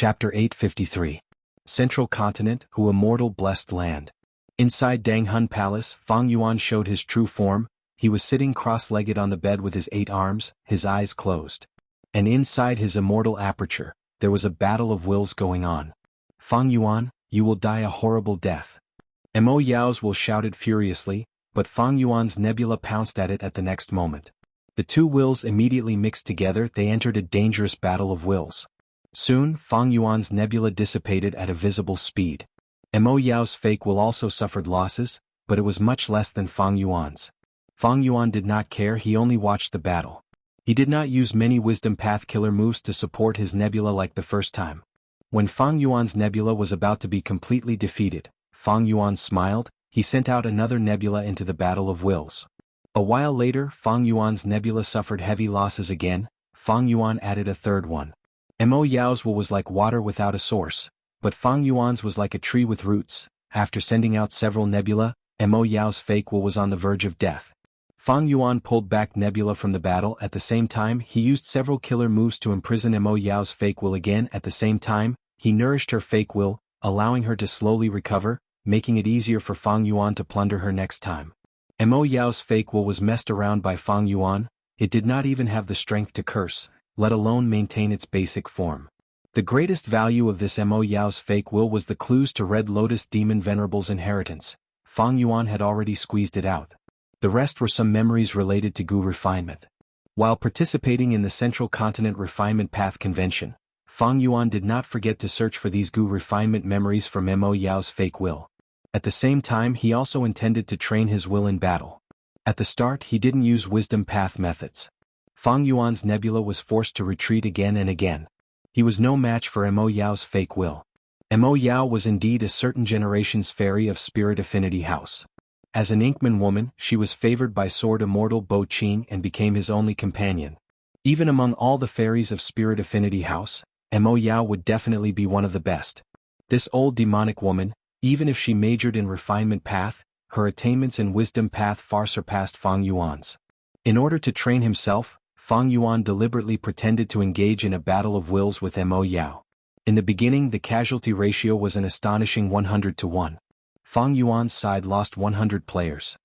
Chapter 853. Central Continent, Who Immortal Blessed Land. Inside Danghun Palace, Fang Yuan showed his true form. He was sitting cross-legged on the bed with his 8 arms, his eyes closed. And inside his immortal aperture, there was a battle of wills going on. Fang Yuan, you will die a horrible death. Mo Yao's will shouted furiously, but Fang Yuan's nebula pounced at it at the next moment. The two wills immediately mixed together. They entered a dangerous battle of wills. Soon, Fang Yuan's nebula dissipated at a visible speed. Mo Yao's fake will also suffered losses, but it was much less than Fang Yuan's. Fang Yuan did not care, he only watched the battle. He did not use many wisdom path killer moves to support his nebula like the first time. When Fang Yuan's nebula was about to be completely defeated, Fang Yuan smiled. He sent out another nebula into the battle of wills. A while later, Fang Yuan's nebula suffered heavy losses again. Fang Yuan added a third one. Mo Yao's will was like water without a source, but Fang Yuan's was like a tree with roots. After sending out several nebula, Mo Yao's fake will was on the verge of death. Fang Yuan pulled back nebula from the battle. At the same time, he used several killer moves to imprison Mo Yao's fake will again. At the same time, he nourished her fake will, allowing her to slowly recover, making it easier for Fang Yuan to plunder her next time. Mo Yao's fake will was messed around by Fang Yuan. It did not even have the strength to curse, let alone maintain its basic form. The greatest value of this Mo Yao's fake will was the clues to Red Lotus Demon Venerable's inheritance. Fang Yuan had already squeezed it out. The rest were some memories related to Gu refinement. While participating in the Central Continent Refinement Path Convention, Fang Yuan did not forget to search for these Gu refinement memories from Mo Yao's fake will. At the same time, he also intended to train his will in battle. At the start, he didn't use wisdom path methods. Fang Yuan's nebula was forced to retreat again and again. He was no match for Mo Yao's fake will. Mo Yao was indeed a certain generation's fairy of Spirit Affinity House. As an Inkman woman, she was favored by Sword Immortal Bo Qing and became his only companion. Even among all the fairies of Spirit Affinity House, Mo Yao would definitely be one of the best. This old demonic woman, even if she majored in refinement path, her attainments in wisdom path far surpassed Fang Yuan's. In order to train himself, Fang Yuan deliberately pretended to engage in a battle of wills with Mo Yao. In the beginning, the casualty ratio was an astonishing 100-1. Fang Yuan's side lost 100 players.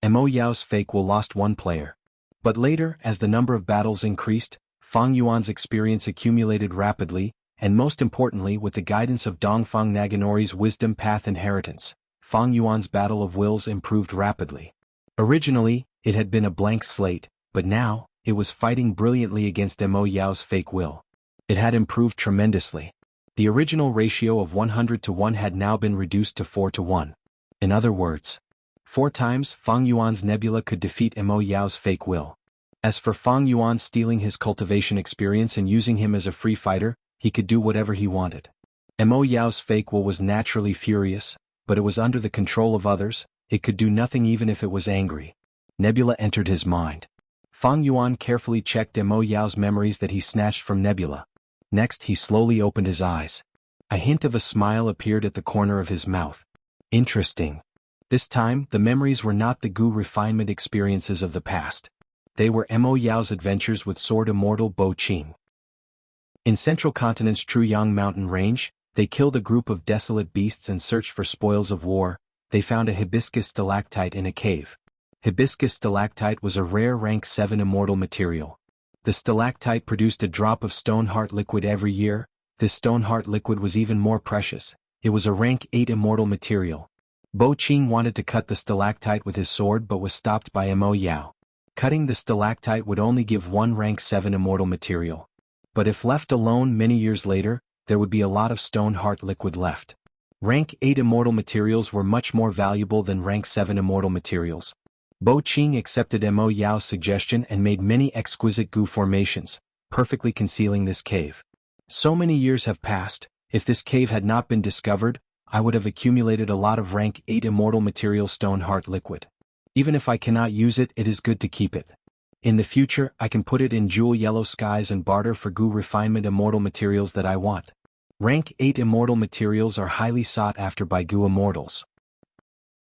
Mo Yao's fake will lost 1 player. But later, as the number of battles increased, Fang Yuan's experience accumulated rapidly, and most importantly with the guidance of Dongfang Naganori's wisdom path inheritance, Fang Yuan's battle of wills improved rapidly. Originally, it had been a blank slate, but now, it was fighting brilliantly against Mo Yao's fake will. It had improved tremendously. The original ratio of 100-1 had now been reduced to 4-1. In other words, 4 times Fang Yuan's nebula could defeat Mo Yao's fake will. As for Fang Yuan stealing his cultivation experience and using him as a free fighter, he could do whatever he wanted. Mo Yao's fake will was naturally furious, but it was under the control of others. It could do nothing even if it was angry. Nebula entered his mind. Fang Yuan carefully checked Mo Yao's memories that he snatched from Nebula. Next, he slowly opened his eyes. A hint of a smile appeared at the corner of his mouth. Interesting. This time, the memories were not the Gu refinement experiences of the past. They were Mo Yao's adventures with Sword Immortal Bo Qing. In Central Continent's Truyang Mountain Range, they killed a group of desolate beasts and searched for spoils of war. They found a hibiscus stalactite in a cave. Hibiscus stalactite was a rare rank 7 immortal material. The stalactite produced a drop of stone heart liquid every year. This stone heart liquid was even more precious. It was a rank 8 immortal material. Bo Qing wanted to cut the stalactite with his sword but was stopped by Mo Yao. Cutting the stalactite would only give 1 rank 7 immortal material. But if left alone many years later, there would be a lot of stone heart liquid left. Rank 8 immortal materials were much more valuable than rank 7 immortal materials. Bo Qing accepted Mo Yao's suggestion and made many exquisite Gu formations, perfectly concealing this cave. So many years have passed, if this cave had not been discovered, I would have accumulated a lot of rank 8 immortal material stone heart liquid. Even if I cannot use it, it is good to keep it. In the future, I can put it in jewel yellow skies and barter for Gu refinement immortal materials that I want. Rank 8 immortal materials are highly sought after by Gu immortals.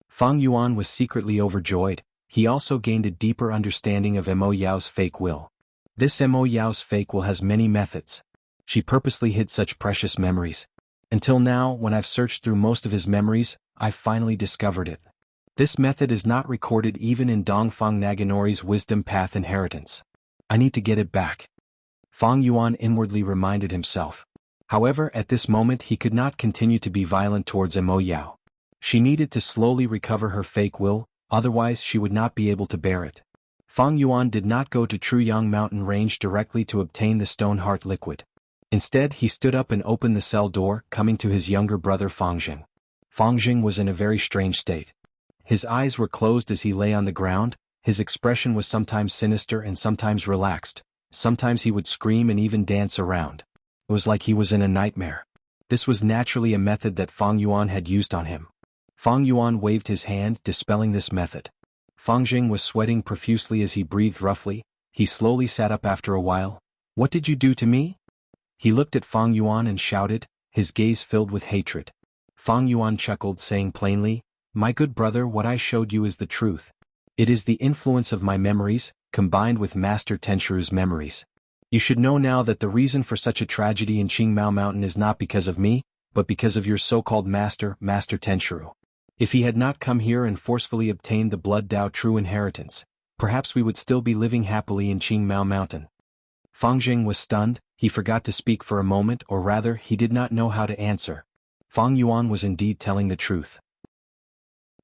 Fang Yuan was secretly overjoyed. He also gained a deeper understanding of Mo Yao's fake will. This Mo Yao's fake will has many methods. She purposely hid such precious memories. Until now, when I've searched through most of his memories, I've finally discovered it. This method is not recorded even in Dongfang Naganori's wisdom path inheritance. I need to get it back. Fang Yuan inwardly reminded himself. However, at this moment he could not continue to be violent towards Mo Yao. She needed to slowly recover her fake will, otherwise she would not be able to bear it. Fang Yuan did not go to Truyang Mountain Range directly to obtain the Stone Heart liquid. Instead, he stood up and opened the cell door, coming to his younger brother Fangjing. Fangjing was in a very strange state. His eyes were closed as he lay on the ground, his expression was sometimes sinister and sometimes relaxed, sometimes he would scream and even dance around. It was like he was in a nightmare. This was naturally a method that Fang Yuan had used on him. Fang Yuan waved his hand, dispelling this method. Fangjing was sweating profusely as he breathed roughly. He slowly sat up after a while. "What did you do to me?" He looked at Fang Yuan and shouted, his gaze filled with hatred. Fang Yuan chuckled, saying plainly, "My good brother, what I showed you is the truth. It is the influence of my memories, combined with Master Tenshuru's memories. You should know now that the reason for such a tragedy in Qingmao Mountain is not because of me, but because of your so-called master, Master Tenshuru. If he had not come here and forcefully obtained the Blood Dao true inheritance, perhaps we would still be living happily in Qingmao Mountain." Fangjing was stunned, he forgot to speak for a moment, or rather, he did not know how to answer. Fang Yuan was indeed telling the truth.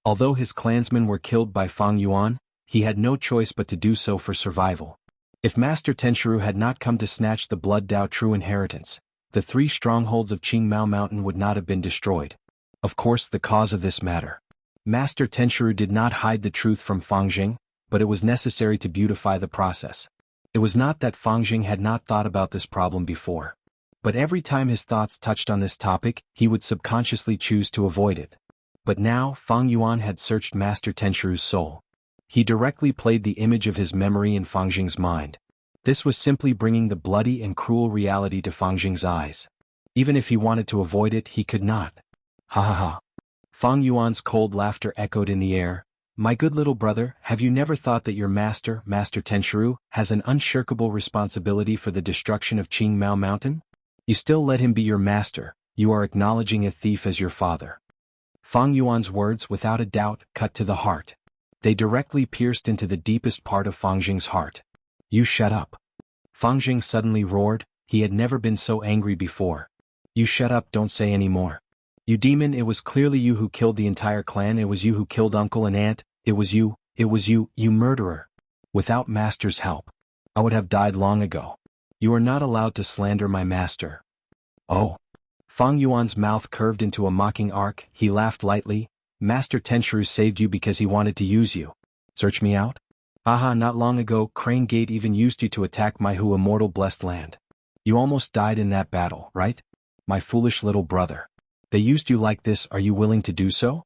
Although his clansmen were killed by Fang Yuan, he had no choice but to do so for survival. If Master Tenshuru had not come to snatch the Blood Dao true inheritance, the 3 strongholds of Qingmao Mountain would not have been destroyed. Of course, the cause of this matter. Master Tenshuru did not hide the truth from Fangjing, but it was necessary to beautify the process. It was not that Fangjing had not thought about this problem before. But every time his thoughts touched on this topic, he would subconsciously choose to avoid it. But now, Fang Yuan had searched Master Tenshuru's soul. He directly played the image of his memory in Fangjing's mind. This was simply bringing the bloody and cruel reality to Fangjing's eyes. Even if he wanted to avoid it, he could not. Ha ha ha. Fang Yuan's cold laughter echoed in the air. "My good little brother, have you never thought that your master, Master Tenshuru, has an unshirkable responsibility for the destruction of Qingmao Mountain? You still let him be your master, you are acknowledging a thief as your father." Fang Yuan's words, without a doubt, cut to the heart. They directly pierced into the deepest part of Fangjing's heart. "You shut up." Fangjing suddenly roared, he had never been so angry before. "You shut up, don't say any more. You demon, it was clearly you who killed the entire clan, it was you who killed uncle and aunt, it was you, you murderer. Without master's help, I would have died long ago. You are not allowed to slander my master." "Oh." Fang Yuan's mouth curved into a mocking arc, he laughed lightly. "Master Tenshuru saved you because he wanted to use you. Search me out? Aha, not long ago, Crane Gate even used you to attack my immortal blessed land. You almost died in that battle, right? My foolish little brother. They used you like this, are you willing to do so?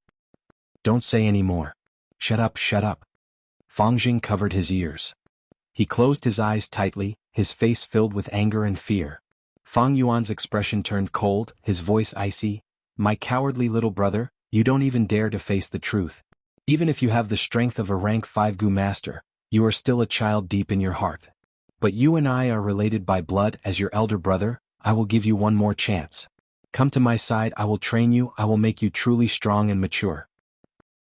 Don't say any more. Shut up, shut up." Fangjing covered his ears. He closed his eyes tightly, his face filled with anger and fear. Fang Yuan's expression turned cold, his voice icy. "My cowardly little brother, you don't even dare to face the truth. Even if you have the strength of a rank 5 Gu master, you are still a child deep in your heart. But you and I are related by blood. As your elder brother, I will give you one more chance. Come to my side, I will train you, I will make you truly strong and mature."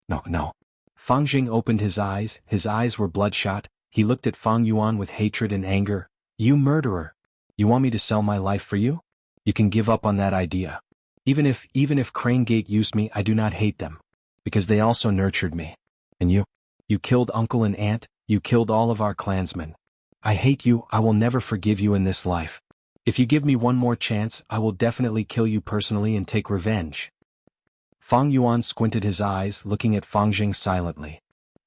"No, no." Fangjing opened his eyes were bloodshot, he looked at Fang Yuan with hatred and anger. "You murderer! You want me to sell my life for you? You can give up on that idea. Even if Crane Gate used me, I do not hate them. Because they also nurtured me. And you killed uncle and aunt, you killed all of our clansmen. I hate you, I will never forgive you in this life. If you give me one more chance, I will definitely kill you personally and take revenge." Fang Yuan squinted his eyes, looking at Fangjing silently.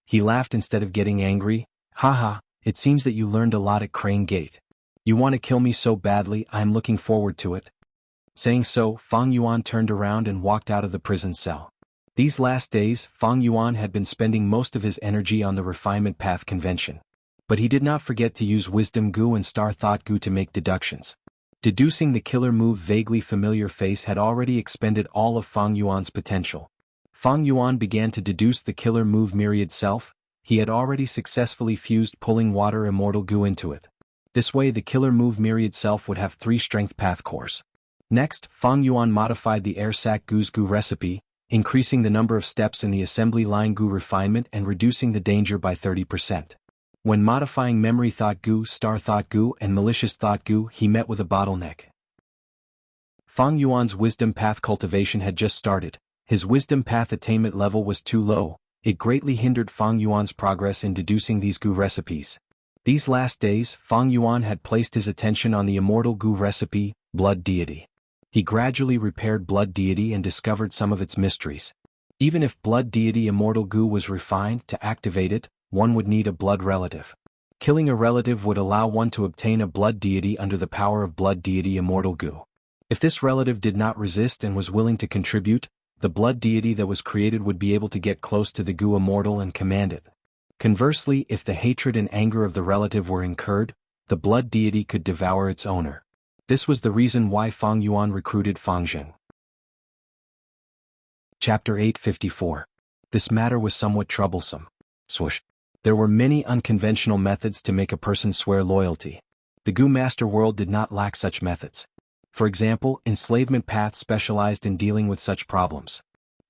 He laughed instead of getting angry. "Haha, it seems that you learned a lot at Crane Gate. You want to kill me so badly, I am looking forward to it." Saying so, Fang Yuan turned around and walked out of the prison cell. These last days, Fang Yuan had been spending most of his energy on the Refinement Path Convention. But he did not forget to use Wisdom Gu and Star Thought Gu to make deductions. Deducing the killer move vaguely familiar face had already expended all of Fang Yuan's potential. Fang Yuan began to deduce the killer move Myriad Self, he had already successfully fused pulling water immortal Gu into it. This way the killer move Myriad Self would have 3 strength path cores. Next, Fang Yuan modified the air sac Gu's Gu recipe, increasing the number of steps in the assembly line Gu refinement and reducing the danger by 30%. When modifying memory thought Gu, star thought Gu, and malicious thought Gu, he met with a bottleneck. Fang Yuan's wisdom path cultivation had just started. His wisdom path attainment level was too low. It greatly hindered Fang Yuan's progress in deducing these Gu recipes. These last days, Fang Yuan had placed his attention on the immortal Gu recipe, Blood Deity. He gradually repaired Blood Deity and discovered some of its mysteries. Even if Blood Deity Immortal Gu was refined, to activate it, one would need a blood relative. Killing a relative would allow one to obtain a Blood Deity under the power of Blood Deity Immortal Gu. If this relative did not resist and was willing to contribute, the Blood Deity that was created would be able to get close to the Gu Immortal and command it. Conversely, if the hatred and anger of the relative were incurred, the Blood Deity could devour its owner. This was the reason why Fang Yuan recruited Fang Zheng. Chapter 854. This matter was somewhat troublesome. Swoosh. There were many unconventional methods to make a person swear loyalty. The Gu Master world did not lack such methods. For example, enslavement path specialized in dealing with such problems.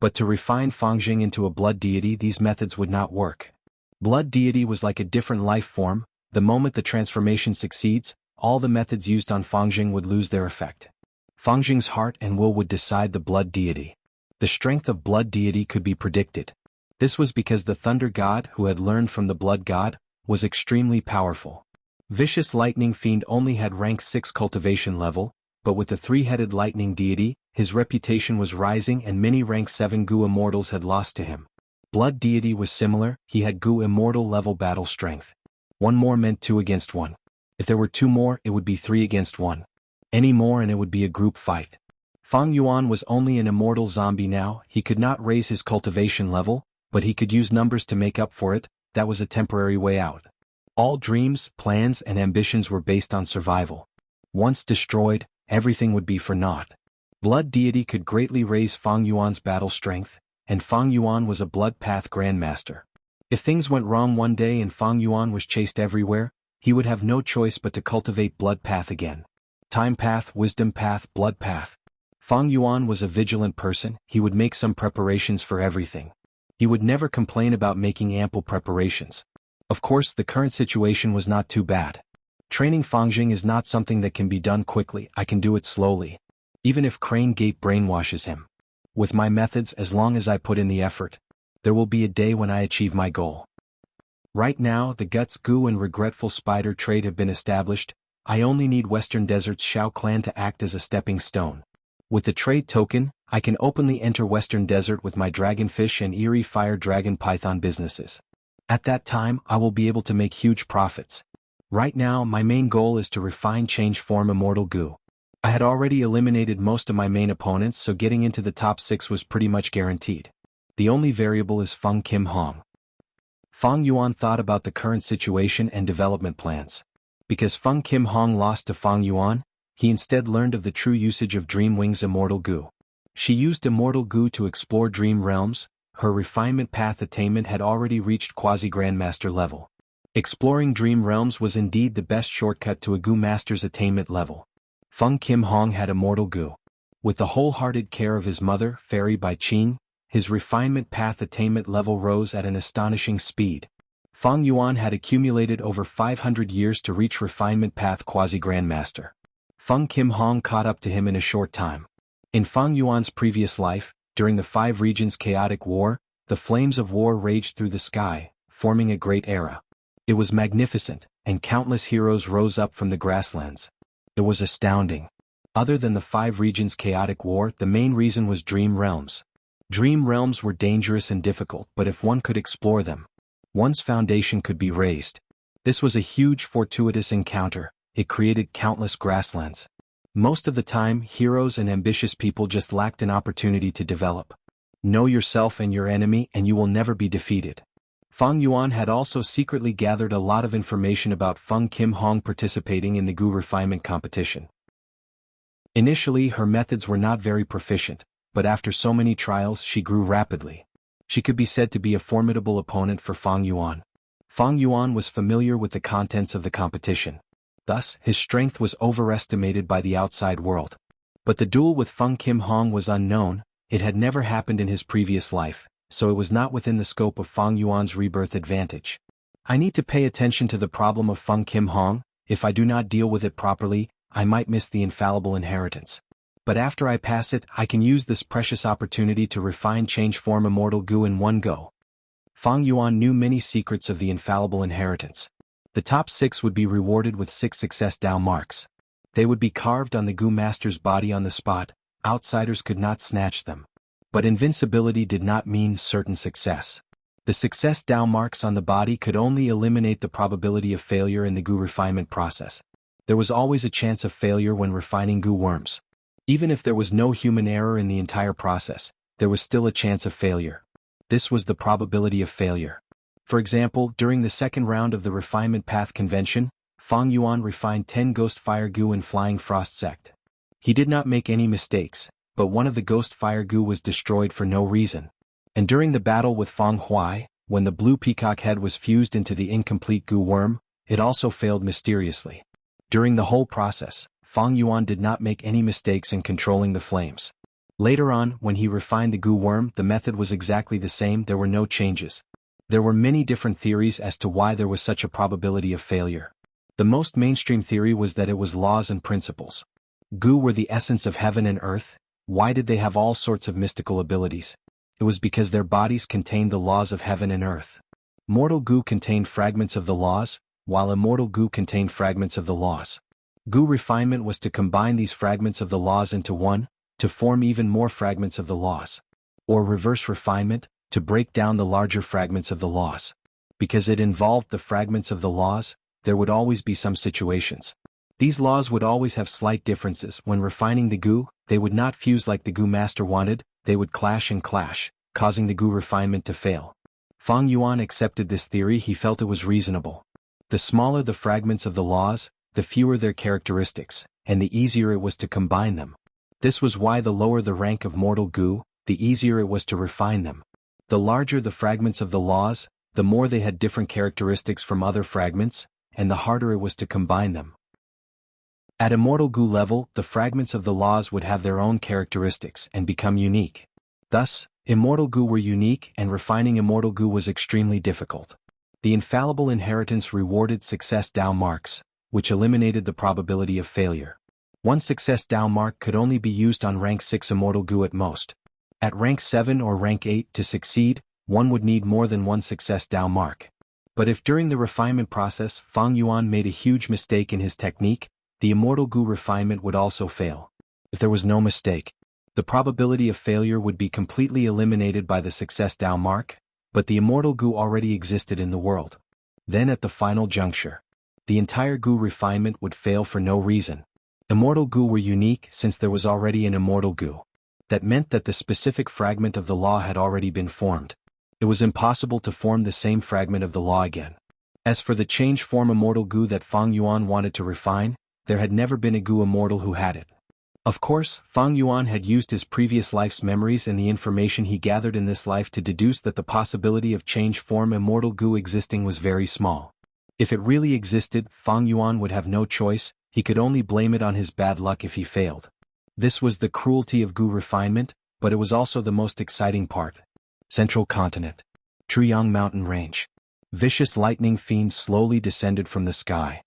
But to refine Fang Zheng into a blood deity, these methods would not work. Blood deity was like a different life form. The moment the transformation succeeds, all the methods used on Fang Zheng would lose their effect. Fang Zheng's heart and will would decide the blood deity. The strength of blood deity could be predicted. This was because the thunder god, who had learned from the blood god, was extremely powerful. Vicious lightning fiend only had rank 6 cultivation level, but with the 3-headed lightning deity, his reputation was rising and many rank 7 Gu immortals had lost to him. Blood deity was similar, he had Gu immortal level battle strength. 1 more meant 2 against 1. If there were 2 more, it would be 3 against 1. Any more and it would be a group fight. Fang Yuan was only an immortal zombie now. He could not raise his cultivation level, but he could use numbers to make up for it. That was a temporary way out. All dreams, plans, and ambitions were based on survival. Once destroyed, everything would be for naught. Blood deity could greatly raise Fang Yuan's battle strength, and Fang Yuan was a blood path grandmaster. If things went wrong one day and Fang Yuan was chased everywhere, he would have no choice but to cultivate blood path again. Time path, wisdom path, blood path. Fang Yuan was a vigilant person. He would make some preparations for everything. He would never complain about making ample preparations. Of course, the current situation was not too bad. Training Fang Zheng is not something that can be done quickly. I can do it slowly. Even if Crane Gate brainwashes him. With my methods, as long as I put in the effort, there will be a day when I achieve my goal. Right now, the Guts Gu and Regretful Spider trade have been established. I only need Western Desert's Shao clan to act as a stepping stone. With the trade token, I can openly enter Western Desert with my Dragonfish and Eerie Fire Dragon Python businesses. At that time, I will be able to make huge profits. Right now, my main goal is to refine change form Immortal Gu. I had already eliminated most of my main opponents, so getting into the top 6 was pretty much guaranteed. The only variable is Feng Kim Hong. Fang Yuan thought about the current situation and development plans. Because Feng Kim Hong lost to Fang Yuan, he instead learned of the true usage of Dream Wing's Immortal Gu. She used Immortal Gu to explore dream realms. Her refinement path attainment had already reached quasi-grandmaster level. Exploring dream realms was indeed the best shortcut to a Gu master's attainment level. Feng Kim Hong had Immortal Gu. With the wholehearted care of his mother, Fairy Bai Qing, his refinement path attainment level rose at an astonishing speed. Fang Yuan had accumulated over 500 years to reach refinement path quasi-grandmaster. Feng Kim Hong caught up to him in a short time. In Fang Yuan's previous life, during the 5 regions chaotic war, the flames of war raged through the sky, forming a great era. It was magnificent, and countless heroes rose up from the grasslands. It was astounding. Other than the 5 regions chaotic war, the main reason was dream realms. Dream realms were dangerous and difficult, but if one could explore them, one's foundation could be raised. This was a huge fortuitous encounter. It created countless grasslands. Most of the time, heroes and ambitious people just lacked an opportunity to develop. Know yourself and your enemy and you will never be defeated. Fang Yuan had also secretly gathered a lot of information about Feng Kim Hong participating in the Gu refinement competition. Initially, her methods were not very proficient, but after so many trials, she grew rapidly. She could be said to be a formidable opponent for Fang Yuan. Fang Yuan was familiar with the contents of the competition. Thus, his strength was overestimated by the outside world. But the duel with Feng Kim Hong was unknown, it had never happened in his previous life, so it was not within the scope of Fang Yuan's rebirth advantage. I need to pay attention to the problem of Feng Kim Hong. If I do not deal with it properly, I might miss the infallible inheritance. But after I pass it, I can use this precious opportunity to refine change form immortal goo in one go. Fang Yuan knew many secrets of the infallible inheritance. The top 6 would be rewarded with 6 success Dao marks. They would be carved on the goo master's body on the spot, outsiders could not snatch them. But invincibility did not mean certain success. The success Dao marks on the body could only eliminate the probability of failure in the goo refinement process. There was always a chance of failure when refining goo worms. Even if there was no human error in the entire process, there was still a chance of failure. This was the probability of failure. For example, during the second round of the refinement path convention, Fang Yuan refined 10 ghost fire goo in flying frost sect. He did not make any mistakes, but one of the ghost fire goo was destroyed for no reason. And during the battle with Fang Huai, when the blue peacock head was fused into the incomplete goo worm, it also failed mysteriously. During the whole process, Fang Yuan did not make any mistakes in controlling the flames. Later on, when he refined the goo worm, the method was exactly the same, there were no changes. There were many different theories as to why there was such a probability of failure. The most mainstream theory was that it was laws and principles. Goo were the essence of heaven and earth. Why did they have all sorts of mystical abilities? It was because their bodies contained the laws of heaven and earth. Mortal goo contained fragments of the laws, while immortal goo contained fragments of the laws. Goo refinement was to combine these fragments of the laws into one, to form even more fragments of the laws. Or reverse refinement, to break down the larger fragments of the laws. Because it involved the fragments of the laws, there would always be some situations. These laws would always have slight differences. When refining the goo, they would not fuse like the goo master wanted, they would clash and clash, causing the goo refinement to fail. Fang Yuan accepted this theory, he felt it was reasonable. The smaller the fragments of the laws, the fewer their characteristics, and the easier it was to combine them. This was why the lower the rank of mortal goo, the easier it was to refine them. The larger the fragments of the laws, the more they had different characteristics from other fragments, and the harder it was to combine them. At immortal goo level, the fragments of the laws would have their own characteristics and become unique. Thus, immortal goo were unique and refining immortal goo was extremely difficult. The infallible inheritance rewarded success Dao marks, which eliminated the probability of failure. One success Dao mark could only be used on rank 6 immortal goo at most. At rank 7 or rank 8 to succeed, one would need more than one success Dao mark. But if during the refinement process Fang Yuan made a huge mistake in his technique, the immortal goo refinement would also fail. If there was no mistake, the probability of failure would be completely eliminated by the success Dao mark, but the immortal goo already existed in the world. Then at the final juncture, the entire goo refinement would fail for no reason. Immortal goo were unique since there was already an immortal goo. That meant that the specific fragment of the law had already been formed. It was impossible to form the same fragment of the law again. As for the change form immortal goo that Fang Yuan wanted to refine, there had never been a goo immortal who had it. Of course, Fang Yuan had used his previous life's memories and the information he gathered in this life to deduce that the possibility of change form immortal goo existing was very small. If it really existed, Fang Yuan would have no choice, he could only blame it on his bad luck if he failed. This was the cruelty of goo refinement, but it was also the most exciting part. Central Continent. Truyang Mountain Range. Vicious lightning fiend slowly descended from the sky.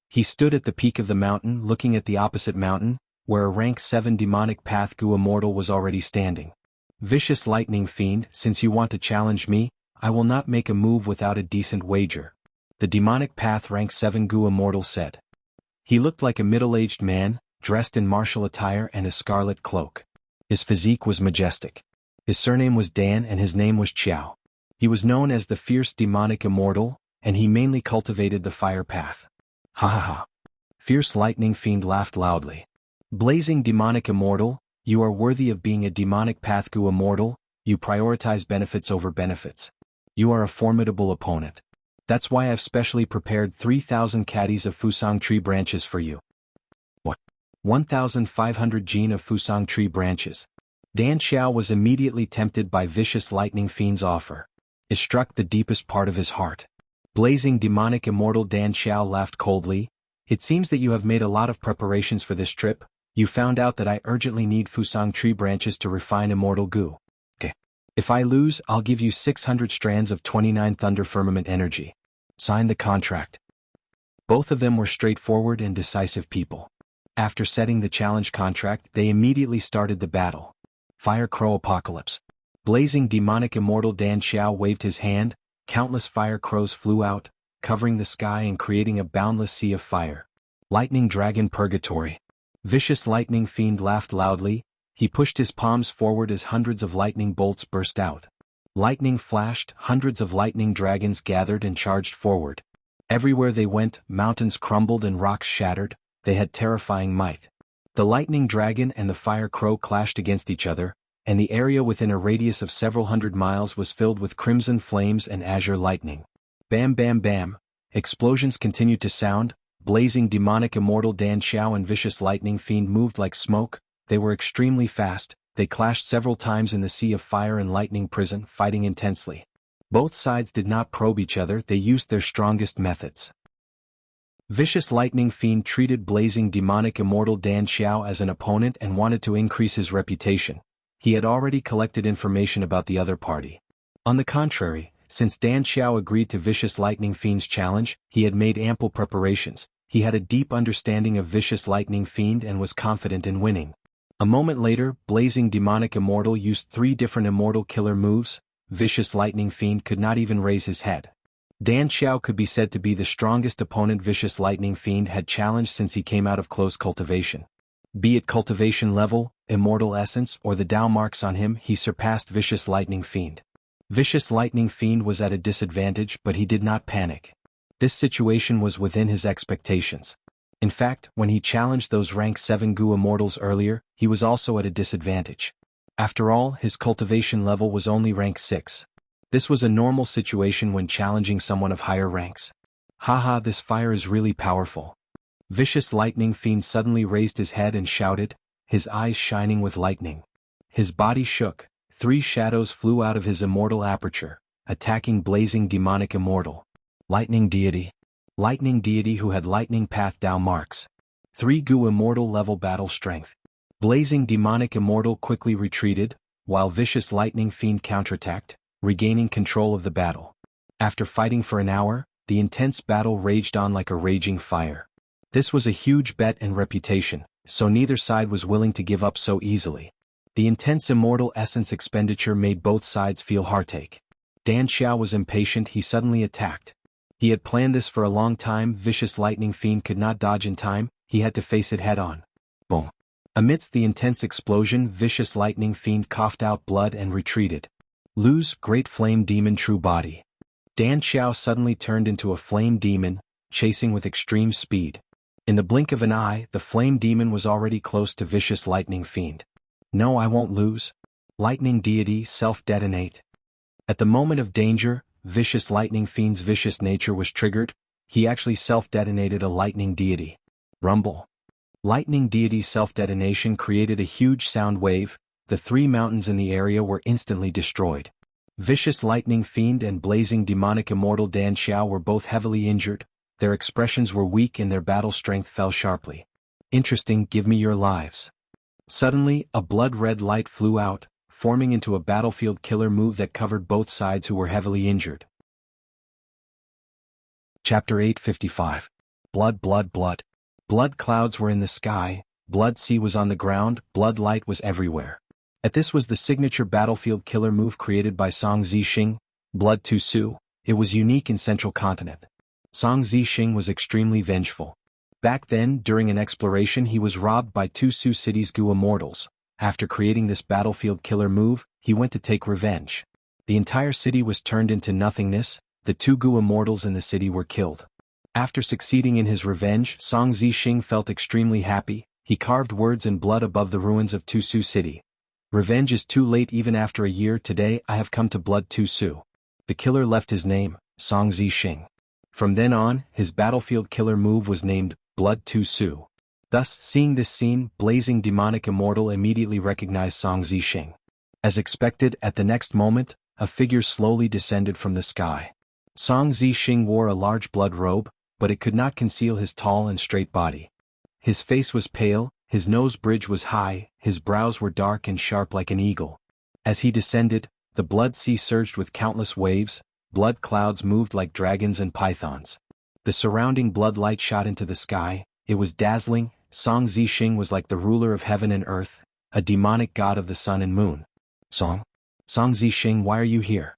He stood at the peak of the mountain looking at the opposite mountain, where a rank 7 demonic path goo immortal was already standing. Vicious lightning fiend, since you want to challenge me, I will not make a move without a decent wager. The demonic path rank 7 goo immortal said. He looked like a middle-aged man, dressed in martial attire and a scarlet cloak. His physique was majestic. His surname was Dan and his name was Qiao. He was known as the fierce demonic immortal, and he mainly cultivated the fire path. Ha ha ha. Fierce lightning fiend laughed loudly. Blazing demonic immortal, you are worthy of being a demonic path goo immortal, you prioritize benefits over benefits. You are a formidable opponent. That's why I've specially prepared 3,000 caddies of Fusang tree branches for you. What? 1,500 gene of Fusang tree branches. Dan Xiao was immediately tempted by vicious lightning fiend's offer. It struck the deepest part of his heart. Blazing demonic immortal Dan Xiao laughed coldly. It seems that you have made a lot of preparations for this trip. You found out that I urgently need Fusang tree branches to refine immortal goo. Okay. If I lose, I'll give you 600 strands of 29 Thunder Firmament energy. Sign the contract. Both of them were straightforward and decisive people. After setting the challenge contract, they immediately started the battle. Fire Crow Apocalypse. Blazing demonic immortal Dan Xiao waved his hand, countless fire crows flew out, covering the sky and creating a boundless sea of fire. Lightning Dragon Purgatory. Vicious lightning fiend laughed loudly, he pushed his palms forward as hundreds of lightning bolts burst out. Lightning flashed, hundreds of lightning dragons gathered and charged forward. Everywhere they went, mountains crumbled and rocks shattered, they had terrifying might. The lightning dragon and the fire crow clashed against each other, and the area within a radius of several hundred miles was filled with crimson flames and azure lightning. Bam bam bam, explosions continued to sound, blazing demonic immortal Dan Xiao and vicious lightning fiend moved like smoke, they were extremely fast, they clashed several times in the sea of fire and lightning prison, fighting intensely. Both sides did not probe each other, they used their strongest methods. Vicious lightning fiend treated blazing demonic immortal Dan Xiao as an opponent and wanted to increase his reputation. He had already collected information about the other party. On the contrary, since Dan Xiao agreed to Vicious Lightning Fiend's challenge, he had made ample preparations. He had a deep understanding of Vicious Lightning Fiend and was confident in winning. A moment later, Blazing Demonic Immortal used 3 different immortal killer moves. Vicious Lightning Fiend could not even raise his head. Dan Xiao could be said to be the strongest opponent Vicious Lightning Fiend had challenged since he came out of close cultivation. Be it cultivation level, immortal essence, or the Dao marks on him, he surpassed Vicious Lightning Fiend. Vicious Lightning Fiend was at a disadvantage, but he did not panic. This situation was within his expectations. In fact, when he challenged those rank 7 Gu immortals earlier, he was also at a disadvantage. After all, his cultivation level was only rank 6. This was a normal situation when challenging someone of higher ranks. Haha, this fire is really powerful. Vicious Lightning Fiend suddenly raised his head and shouted, his eyes shining with lightning. His body shook, 3 shadows flew out of his immortal aperture, attacking Blazing Demonic Immortal. Lightning Deity. Lightning Deity who had Lightning Path Dao marks. 3 Gu immortal level battle strength. Blazing Demonic Immortal quickly retreated, while Vicious Lightning Fiend counterattacked, regaining control of the battle. After fighting for an hour, the intense battle raged on like a raging fire. This was a huge bet and reputation, so neither side was willing to give up so easily. The intense immortal essence expenditure made both sides feel heartache. Dan Xiao was impatient, he suddenly attacked. He had planned this for a long time, Vicious Lightning Fiend could not dodge in time, he had to face it head-on. Boom. Amidst the intense explosion, Vicious Lightning Fiend coughed out blood and retreated. Lose, Great Flame Demon True Body. Dan Xiao suddenly turned into a flame demon, chasing with extreme speed. In the blink of an eye, the flame demon was already close to Vicious Lightning Fiend. No, I won't lose. Lightning Deity self-detonate. At the moment of danger, Vicious Lightning Fiend's vicious nature was triggered. He actually self-detonated a Lightning Deity. Rumble. Lightning Deity's self-detonation created a huge sound wave. The 3 mountains in the area were instantly destroyed. Vicious Lightning Fiend and Blazing Demonic Immortal Dan Xiao were both heavily injured. Their expressions were weak and their battle strength fell sharply. Interesting, give me your lives. Suddenly, a blood-red light flew out, forming into a battlefield killer move that covered both sides who were heavily injured. Chapter 855. Blood, blood, blood. Blood clouds were in the sky, blood sea was on the ground, blood light was everywhere. This was the signature battlefield killer move created by Song Zixing, Blood Tu Su. It was unique in Central Continent. Song Zixing was extremely vengeful. Back then, during an exploration, he was robbed by 2 Sioux cities Gu immortals. After creating this battlefield killer move, he went to take revenge. The entire city was turned into nothingness, the 2 Gu immortals in the city were killed. After succeeding in his revenge, Song Zixing felt extremely happy. He carved words in blood above the ruins of Tu Su City. Revenge is too late even after a year. Today I have come to Blood Tu Su. The killer left his name, Song Zixing. From then on, his battlefield killer move was named Blood Tu Su. Thus, seeing this scene, Blazing Demonic Immortal immediately recognized Song Zixing. As expected, at the next moment, a figure slowly descended from the sky. Song Zixing wore a large blood robe, but it could not conceal his tall and straight body. His face was pale, his nose bridge was high, his brows were dark and sharp like an eagle. As he descended, the blood sea surged with countless waves, blood clouds moved like dragons and pythons. The surrounding blood light shot into the sky, it was dazzling. Song Zixing was like the ruler of heaven and earth, a demonic god of the sun and moon. Song Zixing, why are you here?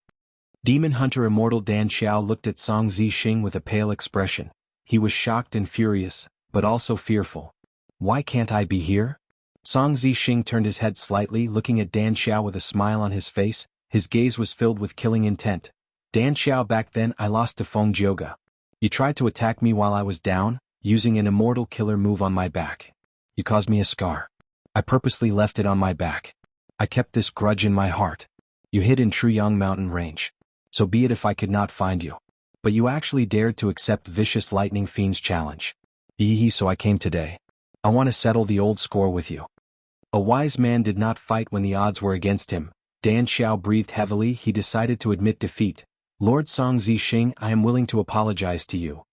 Demon hunter immortal Dan Xiao looked at Song Zixing with a pale expression. He was shocked and furious, but also fearful. Why can't I be here? Song Zixing turned his head slightly, looking at Dan Xiao with a smile on his face. His gaze was filled with killing intent. Dan Xiao, back then I lost to Feng Jioge. You tried to attack me while I was down, using an immortal killer move on my back. You caused me a scar. I purposely left it on my back. I kept this grudge in my heart. You hid in Truyang Mountain Range. So be it if I could not find you. But you actually dared to accept Vicious Lightning Fiend's challenge. So I came today. I want to settle the old score with you. A wise man did not fight when the odds were against him. Dan Xiao breathed heavily. He decided to admit defeat. Lord Song Zixing, I am willing to apologize to you.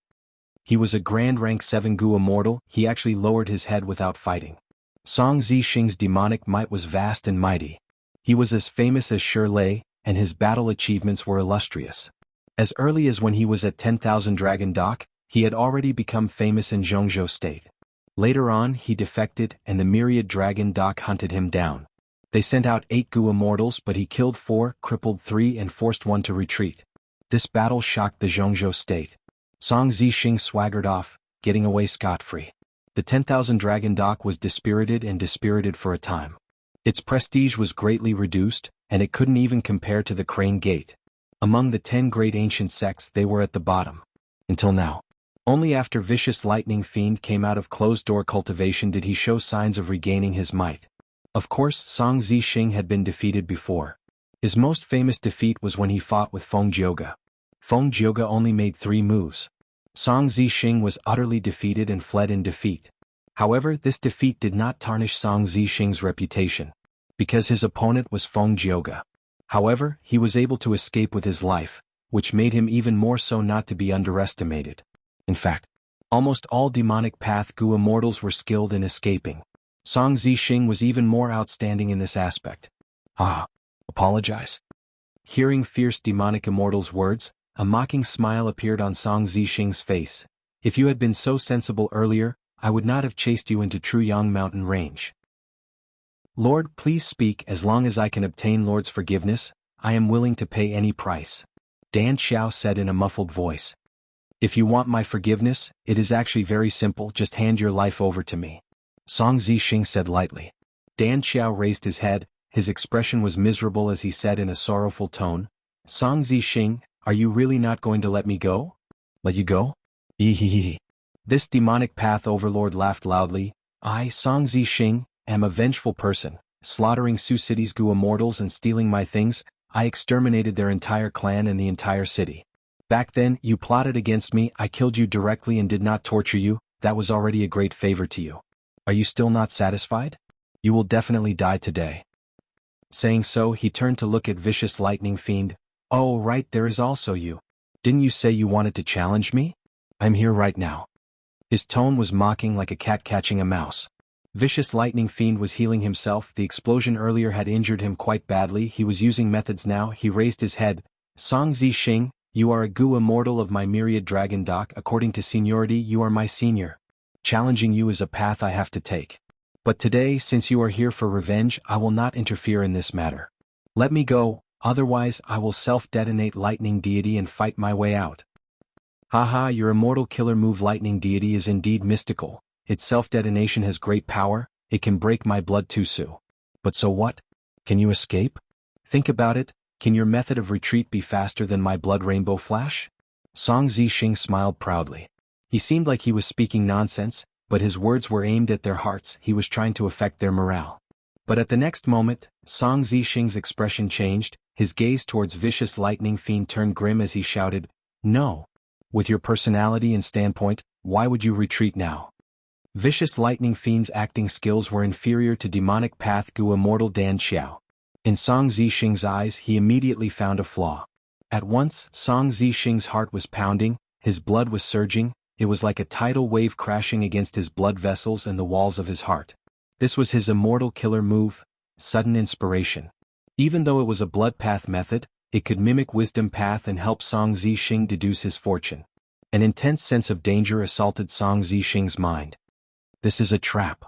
He was a grand rank 7 Gu immortal. He actually lowered his head without fighting. Song Zixing's demonic might was vast and mighty. He was as famous as Shi Lei, and his battle achievements were illustrious. As early as when he was at 10,000 Dragon Dock, he had already become famous in Jianghu state. Later on he defected and the myriad Dragon Dock hunted him down. They sent out 8 Gu immortals, but he killed 4, crippled 3 and forced 1 to retreat. This battle shocked the Jianghu state. Song Zixing swaggered off, getting away scot-free. The 10,000 Dragon Dock was dispirited for a time. Its prestige was greatly reduced, and it couldn't even compare to the Crane Gate. Among the 10 great ancient sects they were at the bottom. Until now. Only after Vicious Lightning Fiend came out of closed-door cultivation did he show signs of regaining his might. Of course, Song Zixing had been defeated before. His most famous defeat was when he fought with Feng Jioge. Feng Jioge only made 3 moves. Song Zixing was utterly defeated and fled in defeat. However, this defeat did not tarnish Song Zixing's reputation, because his opponent was Feng Jioge. However, he was able to escape with his life, which made him even more so not to be underestimated. In fact, almost all demonic path Gu immortals were skilled in escaping. Song Zixing was even more outstanding in this aspect. Apologize. Hearing fierce demonic immortals' words, a mocking smile appeared on Song Zixing's face. If you had been so sensible earlier, I would not have chased you into Truyang Mountain Range. Lord, please speak. As long as I can obtain Lord's forgiveness, I am willing to pay any price. Dan Xiao said in a muffled voice. If you want my forgiveness, it is actually very simple, just hand your life over to me. Song Zixing said lightly. Dan Xiao raised his head, his expression was miserable as he said in a sorrowful tone, Song Zixing, are you really not going to let me go? Let you go? This demonic path overlord laughed loudly. I, Song Zixing, am a vengeful person, slaughtering Sioux City's Gu immortals and stealing my things. I exterminated their entire clan and the entire city. Back then, you plotted against me, I killed you directly and did not torture you, that was already a great favor to you. Are you still not satisfied? You will definitely die today. Saying so, he turned to look at Vicious Lightning Fiend. Oh right, there is also you. Didn't you say you wanted to challenge me? I'm here right now. His tone was mocking like a cat catching a mouse. Vicious Lightning Fiend was healing himself, the explosion earlier had injured him quite badly, he was using methods now, he raised his head. Song Zixing, you are a Gu immortal of my myriad Dragon Dock, according to seniority you are my senior. Challenging you is a path I have to take. But today, since you are here for revenge, I will not interfere in this matter. Let me go, otherwise I will self-detonate Lightning Deity and fight my way out. Haha, your immortal killer move Lightning Deity is indeed mystical. Its self-detonation has great power, it can break my blood tusu. But so what? Can you escape? Think about it, can your method of retreat be faster than my blood rainbow flash? Song Zixing smiled proudly. He seemed like he was speaking nonsense, but his words were aimed at their hearts, he was trying to affect their morale. But at the next moment, Song Zixing's expression changed, his gaze towards Vicious Lightning Fiend turned grim as he shouted, No. With your personality and standpoint, why would you retreat now? Vicious Lightning Fiend's acting skills were inferior to demonic path Gu immortal Dan Xiao. In Song Zixing's eyes he immediately found a flaw. At once, Song Zixing's heart was pounding, his blood was surging, it was like a tidal wave crashing against his blood vessels and the walls of his heart. This was his immortal killer move, sudden inspiration. Even though it was a blood path method, it could mimic wisdom path and help Song Zixing deduce his fortune. An intense sense of danger assaulted Song Zixing's mind. This is a trap.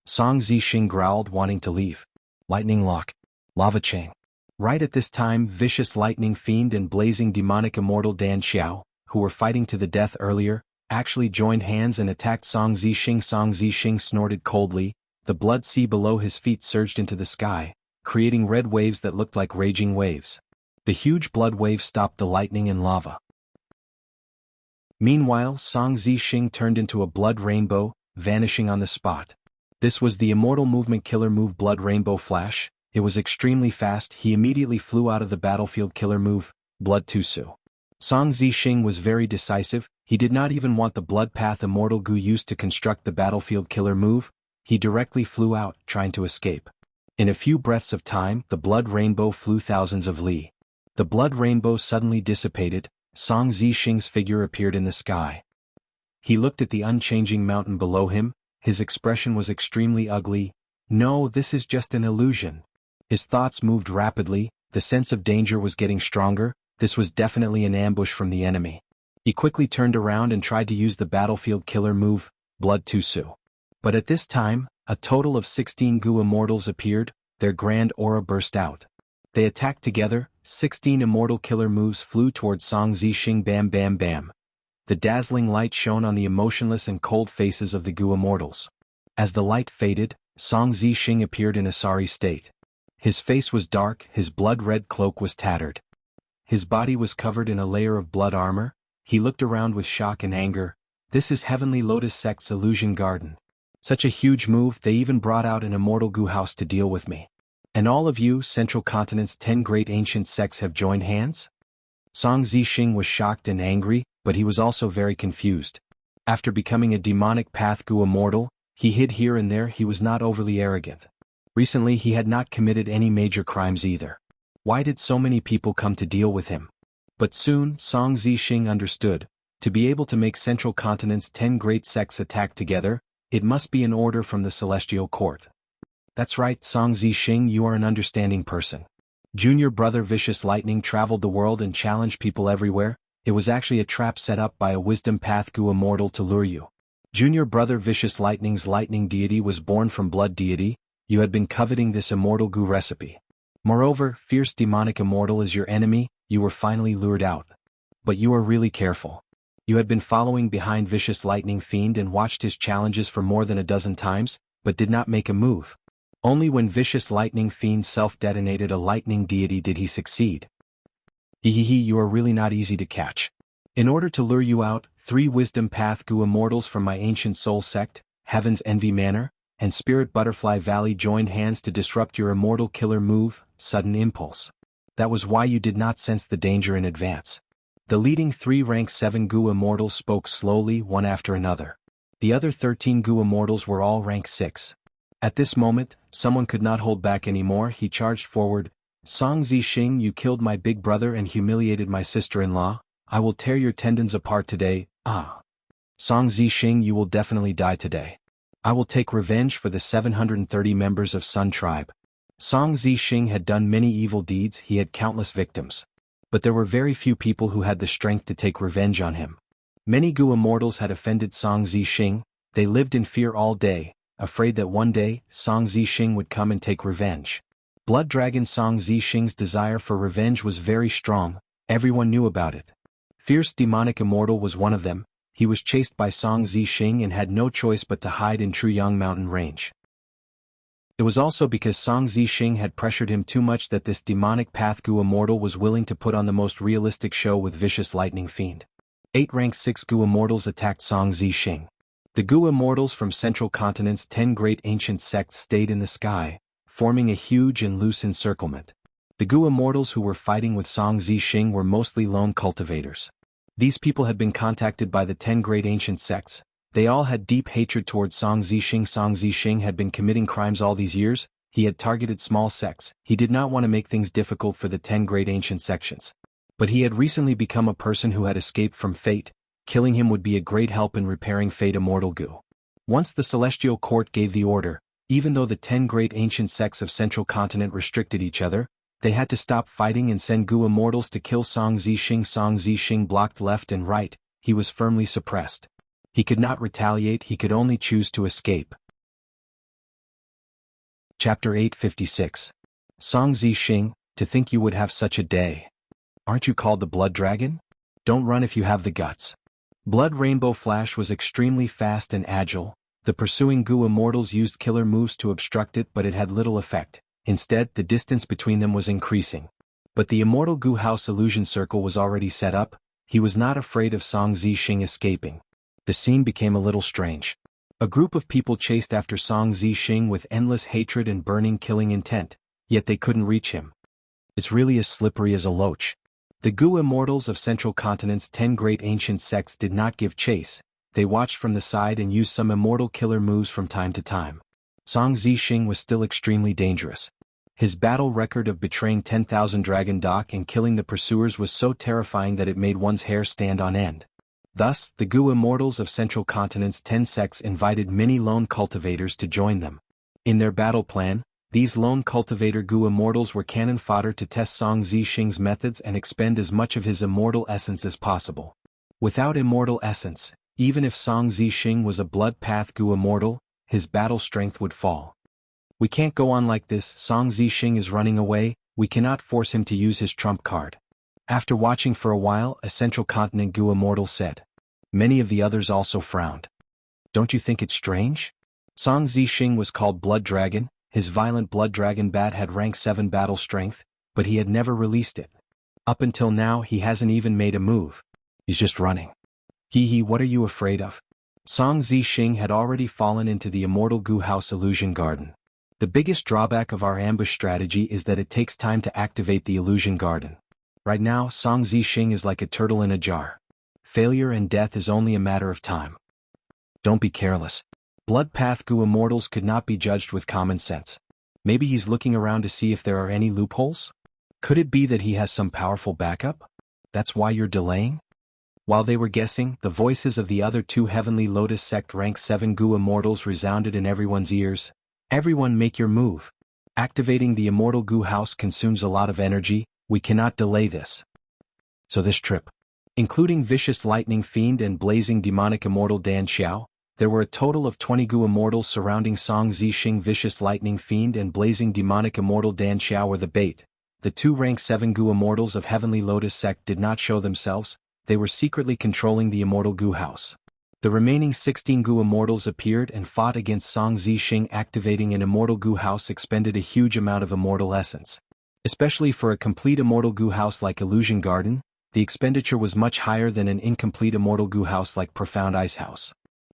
Song Zixing growled, wanting to leave. Lightning lock. Lava chain. Right at this time, vicious lightning fiend and blazing demonic immortal Dan Xiao, who were fighting to the death earlier, actually joined hands and attacked Song Zixing. Song Zixing snorted coldly, the blood sea below his feet surged into the sky, creating red waves that looked like raging waves. The huge blood wave stopped the lightning and lava. Meanwhile, Song Zixing turned into a blood rainbow, vanishing on the spot. This was the immortal movement killer move Blood Rainbow Flash. It was extremely fast. He immediately flew out of the battlefield killer move, Blood Tusu. Song Zixing was very decisive. He did not even want the blood path immortal Gu used to construct the battlefield killer move. He directly flew out, trying to escape. In a few breaths of time, the blood rainbow flew thousands of li. The blood rainbow suddenly dissipated. Song Zixing's figure appeared in the sky. He looked at the unchanging mountain below him. His expression was extremely ugly. No, this is just an illusion. His thoughts moved rapidly. The sense of danger was getting stronger. This was definitely an ambush from the enemy. He quickly turned around and tried to use the battlefield killer move, Blood Tusu. But at this time, a total of 16 Gu immortals appeared. Their grand aura burst out. They attacked together. 16 immortal killer moves flew towards Song Zixing. Bam bam bam. The dazzling light shone on the emotionless and cold faces of the Gu immortals. As the light faded, Song Zixing appeared in a sorry state. His face was dark, his blood-red cloak was tattered. His body was covered in a layer of blood armor. He looked around with shock and anger. This is Heavenly Lotus Sect's illusion garden. Such a huge move, they even brought out an immortal Gu house to deal with me. And all of you, Central Continent's 10 great ancient sects have joined hands? Song Zixing was shocked and angry, but he was also very confused. After becoming a demonic path Gu immortal, he hid here and there. He was not overly arrogant. Recently he had not committed any major crimes either. Why did so many people come to deal with him? But soon, Song Zixing understood. To be able to make Central Continent's 10 great sects attack together, it must be an order from the Celestial Court. That's right, Song Zixing, you are an understanding person. Junior brother Vicious Lightning traveled the world and challenged people everywhere. It was actually a trap set up by a wisdom path Gu immortal to lure you. Junior brother Vicious Lightning's lightning deity was born from blood deity. You had been coveting this immortal Gu recipe. Moreover, fierce demonic immortal is your enemy. You were finally lured out. But you are really careful. You had been following behind Vicious Lightning Fiend and watched his challenges for more than a dozen times, but did not make a move. Only when Vicious Lightning Fiend self-detonated a lightning deity did he succeed. Hehehe, you are really not easy to catch. In order to lure you out, 3 Wisdom Path Gu immortals from my ancient soul sect, Heaven's Envy Manor, and Spirit Butterfly Valley joined hands to disrupt your immortal killer move, Sudden Impulse. That was why you did not sense the danger in advance. The leading 3 rank 7 Gu immortals spoke slowly, one after another. The other 13 Gu immortals were all rank 6. At this moment, someone could not hold back anymore. He charged forward. Song Zixing, you killed my big brother and humiliated my sister-in-law. I will tear your tendons apart today. Ah. Song Zixing, you will definitely die today. I will take revenge for the 730 members of Sun Tribe. Song Zixing had done many evil deeds. He had countless victims. But there were very few people who had the strength to take revenge on him. Many Gu immortals had offended Song Zixing. They lived in fear all day, afraid that one day, Song Zixing would come and take revenge. Blood Dragon Song Zixing's desire for revenge was very strong. Everyone knew about it. Fierce Demonic Immortal was one of them. He was chased by Song Zixing and had no choice but to hide in Truyang Mountain Range. It was also because Song Zixing had pressured him too much that this demonic path Gu immortal was willing to put on the most realistic show with Vicious Lightning Fiend. 8 rank 6 Gu immortals attacked Song Zixing. The Gu immortals from Central Continent's 10 great ancient sects stayed in the sky, forming a huge and loose encirclement. The Gu immortals who were fighting with Song Zixing were mostly lone cultivators. These people had been contacted by the 10 great ancient sects. They all had deep hatred towards Song Zixing. Song Zixing had been committing crimes all these years. He had targeted small sects. He did not want to make things difficult for the 10 great ancient sections. But he had recently become a person who had escaped from fate, Killing him would be a great help in repairing Fate Immortal Gu. Once the Celestial Court gave the order, even though the 10 great ancient sects of Central Continent restricted each other, they had to stop fighting and send Gu immortals to kill Song Zixing. Song Zixing blocked left and right, he was firmly suppressed. He could not retaliate, he could only choose to escape. Chapter 856. Song Zixing, to think you would have such a day. Aren't you called the Blood Dragon? Don't run if you have the guts. Blood Rainbow Flash was extremely fast and agile. The pursuing Gu immortals used killer moves to obstruct it, but it had little effect. Instead, the distance between them was increasing. But the Immortal Gu House illusion circle was already set up. He was not afraid of Song Zixing escaping. The scene became a little strange. A group of people chased after Song Zixing with endless hatred and burning killing intent, yet they couldn't reach him. It's really as slippery as a loach. The Gu immortals of Central Continent's 10 great ancient sects did not give chase. They watched from the side and used some immortal killer moves from time to time. Song Zixing was still extremely dangerous. His battle record of betraying 10,000 Dragon Dock and killing the pursuers was so terrifying that it made one's hair stand on end. Thus, the Gu immortals of Central Continent's 10 sects invited many lone cultivators to join them. In their battle plan, these lone cultivator Gu immortals were cannon fodder to test Song Zixing's methods and expend as much of his immortal essence as possible. Without immortal essence, even if Song Zixing was a blood path Gu immortal, his battle strength would fall. We can't go on like this. Song Zixing is running away, we cannot force him to use his trump card. After watching for a while, a Central Continent Gu immortal said. Many of the others also frowned. Don't you think it's strange? Song Zixing was called Blood Dragon, his violent Blood Dragon bat had rank 7 battle strength, but he had never released it. Up until now he hasn't even made a move. He's just running. Hee, what are you afraid of? Song Zixing had already fallen into the Immortal Gu House Illusion Garden. The biggest drawback of our ambush strategy is that it takes time to activate the Illusion Garden. Right now, Song Zixing is like a turtle in a jar. Failure and death is only a matter of time. Don't be careless. Blood Path Gu immortals could not be judged with common sense. Maybe he's looking around to see if there are any loopholes? Could it be that he has some powerful backup? That's why you're delaying? While they were guessing, the voices of the other 2 Heavenly Lotus Sect rank 7 Gu immortals resounded in everyone's ears. Everyone make your move. Activating the Immortal Gu House consumes a lot of energy, we cannot delay this. So this trip, including Vicious Lightning Fiend and Blazing Demonic Immortal Dan Xiao, there were a total of 20 Gu immortals surrounding Song Zixing. Vicious Lightning Fiend and Blazing Demonic Immortal Dan Xiao were the bait. The 2 rank 7 Gu immortals of Heavenly Lotus Sect did not show themselves, they were secretly controlling the Immortal Gu House. The remaining 16 Gu immortals appeared and fought against Song Zixing. Activating an Immortal Gu House expended a huge amount of immortal essence. Especially for a complete Immortal Gu House like Illusion Garden, the expenditure was much higher than an incomplete Immortal Gu House like Profound Ice House.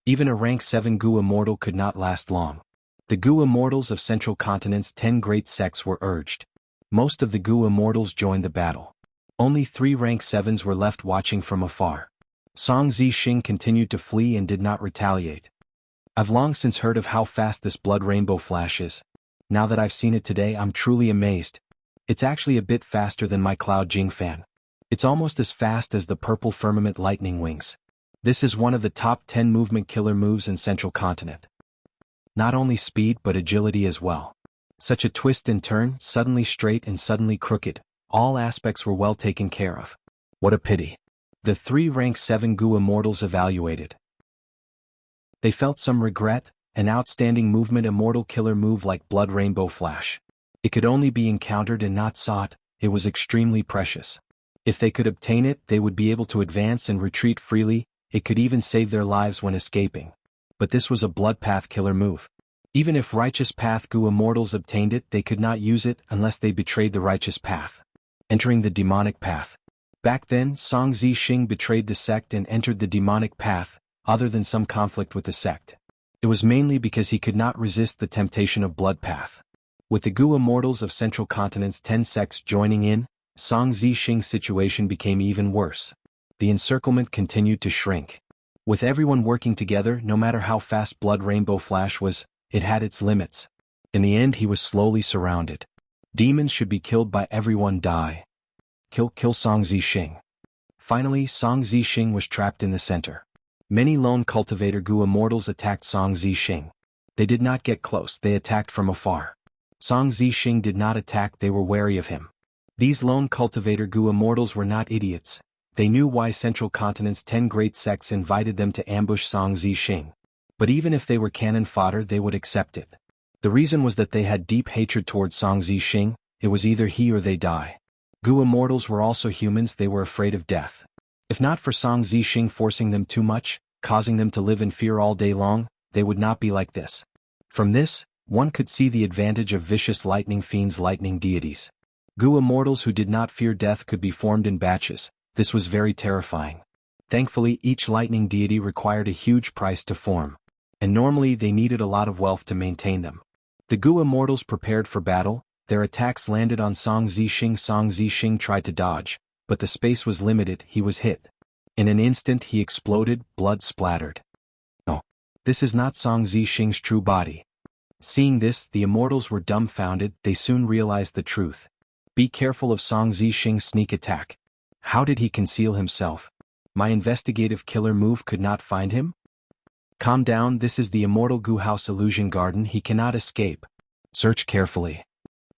Even a rank 7 Gu immortal could not last long. The Gu immortals of Central Continent's 10 great sects were urged. Most of the Gu immortals joined the battle. Only 3 rank 7s were left watching from afar. Song Zixing continued to flee and did not retaliate. I've long since heard of how fast this Blood Rainbow Flash is. Now that I've seen it today, I'm truly amazed. It's actually a bit faster than my Cloud Jing fan. It's almost as fast as the Purple Firmament Lightning Wings. This is one of the top 10 movement killer moves in Central Continent. Not only speed but agility as well. Such a twist and turn, suddenly straight and suddenly crooked, all aspects were well taken care of. What a pity. The 3 rank 7 Gu immortals evaluated. They felt some regret. An outstanding movement immortal killer move like Blood Rainbow Flash. It could only be encountered and not sought, it was extremely precious. If they could obtain it, they would be able to advance and retreat freely, it could even save their lives when escaping. But this was a Blood Path killer move. Even if Righteous Path Gu immortals obtained it, they could not use it unless they betrayed the Righteous Path. Entering the Demonic Path. Back then, Song Zixing betrayed the sect and entered the Demonic Path, other than some conflict with the sect. It was mainly because he could not resist the temptation of Blood Path. With the Gu immortals of Central Continent's 10 sects joining in, Song Zixing's situation became even worse. The encirclement continued to shrink. With everyone working together, no matter how fast Blood Rainbow Flash was, it had its limits. In the end, he was slowly surrounded. Demons should be killed by everyone. Die. Kill Song Zixing. Finally, Song Zixing was trapped in the center. Many lone cultivator Gu immortals attacked Song Zixing. They did not get close, they attacked from afar. Song Zixing did not attack, they were wary of him. These lone cultivator Gu immortals were not idiots. They knew why Central Continent's 10 great sects invited them to ambush Song Zixing. But even if they were cannon fodder, they would accept it. The reason was that they had deep hatred towards Song Zixing. It was either he or they die. Gu immortals were also humans, they were afraid of death. If not for Song Zixing forcing them too much, causing them to live in fear all day long, they would not be like this. From this, one could see the advantage of vicious lightning fiends, lightning deities. Gu immortals who did not fear death could be formed in batches. This was very terrifying. Thankfully, each lightning deity required a huge price to form. And normally they needed a lot of wealth to maintain them. The Gu immortals prepared for battle. Their attacks landed on Song Zixing. Song Zixing tried to dodge, but the space was limited, he was hit. In an instant he exploded, blood splattered. No. This is not Song Zixing's true body. Seeing this, the immortals were dumbfounded, they soon realized the truth. Be careful of Song Zixing's sneak attack. How did he conceal himself? My investigative killer move could not find him? Calm down, this is the immortal Gu House Illusion Garden, he cannot escape. Search carefully.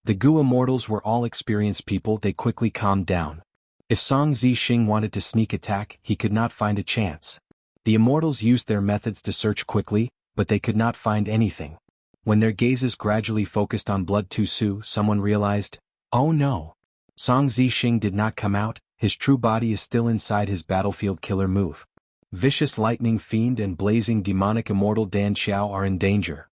The Gu immortals were all experienced people, they quickly calmed down. If Song Zixing wanted to sneak attack, he could not find a chance. The immortals used their methods to search quickly, but they could not find anything. When their gazes gradually focused on Blood Tusu, someone realized, oh no! Song Zixing did not come out, his true body is still inside his battlefield killer move. Vicious lightning fiend and blazing demonic immortal Dan Xiao are in danger.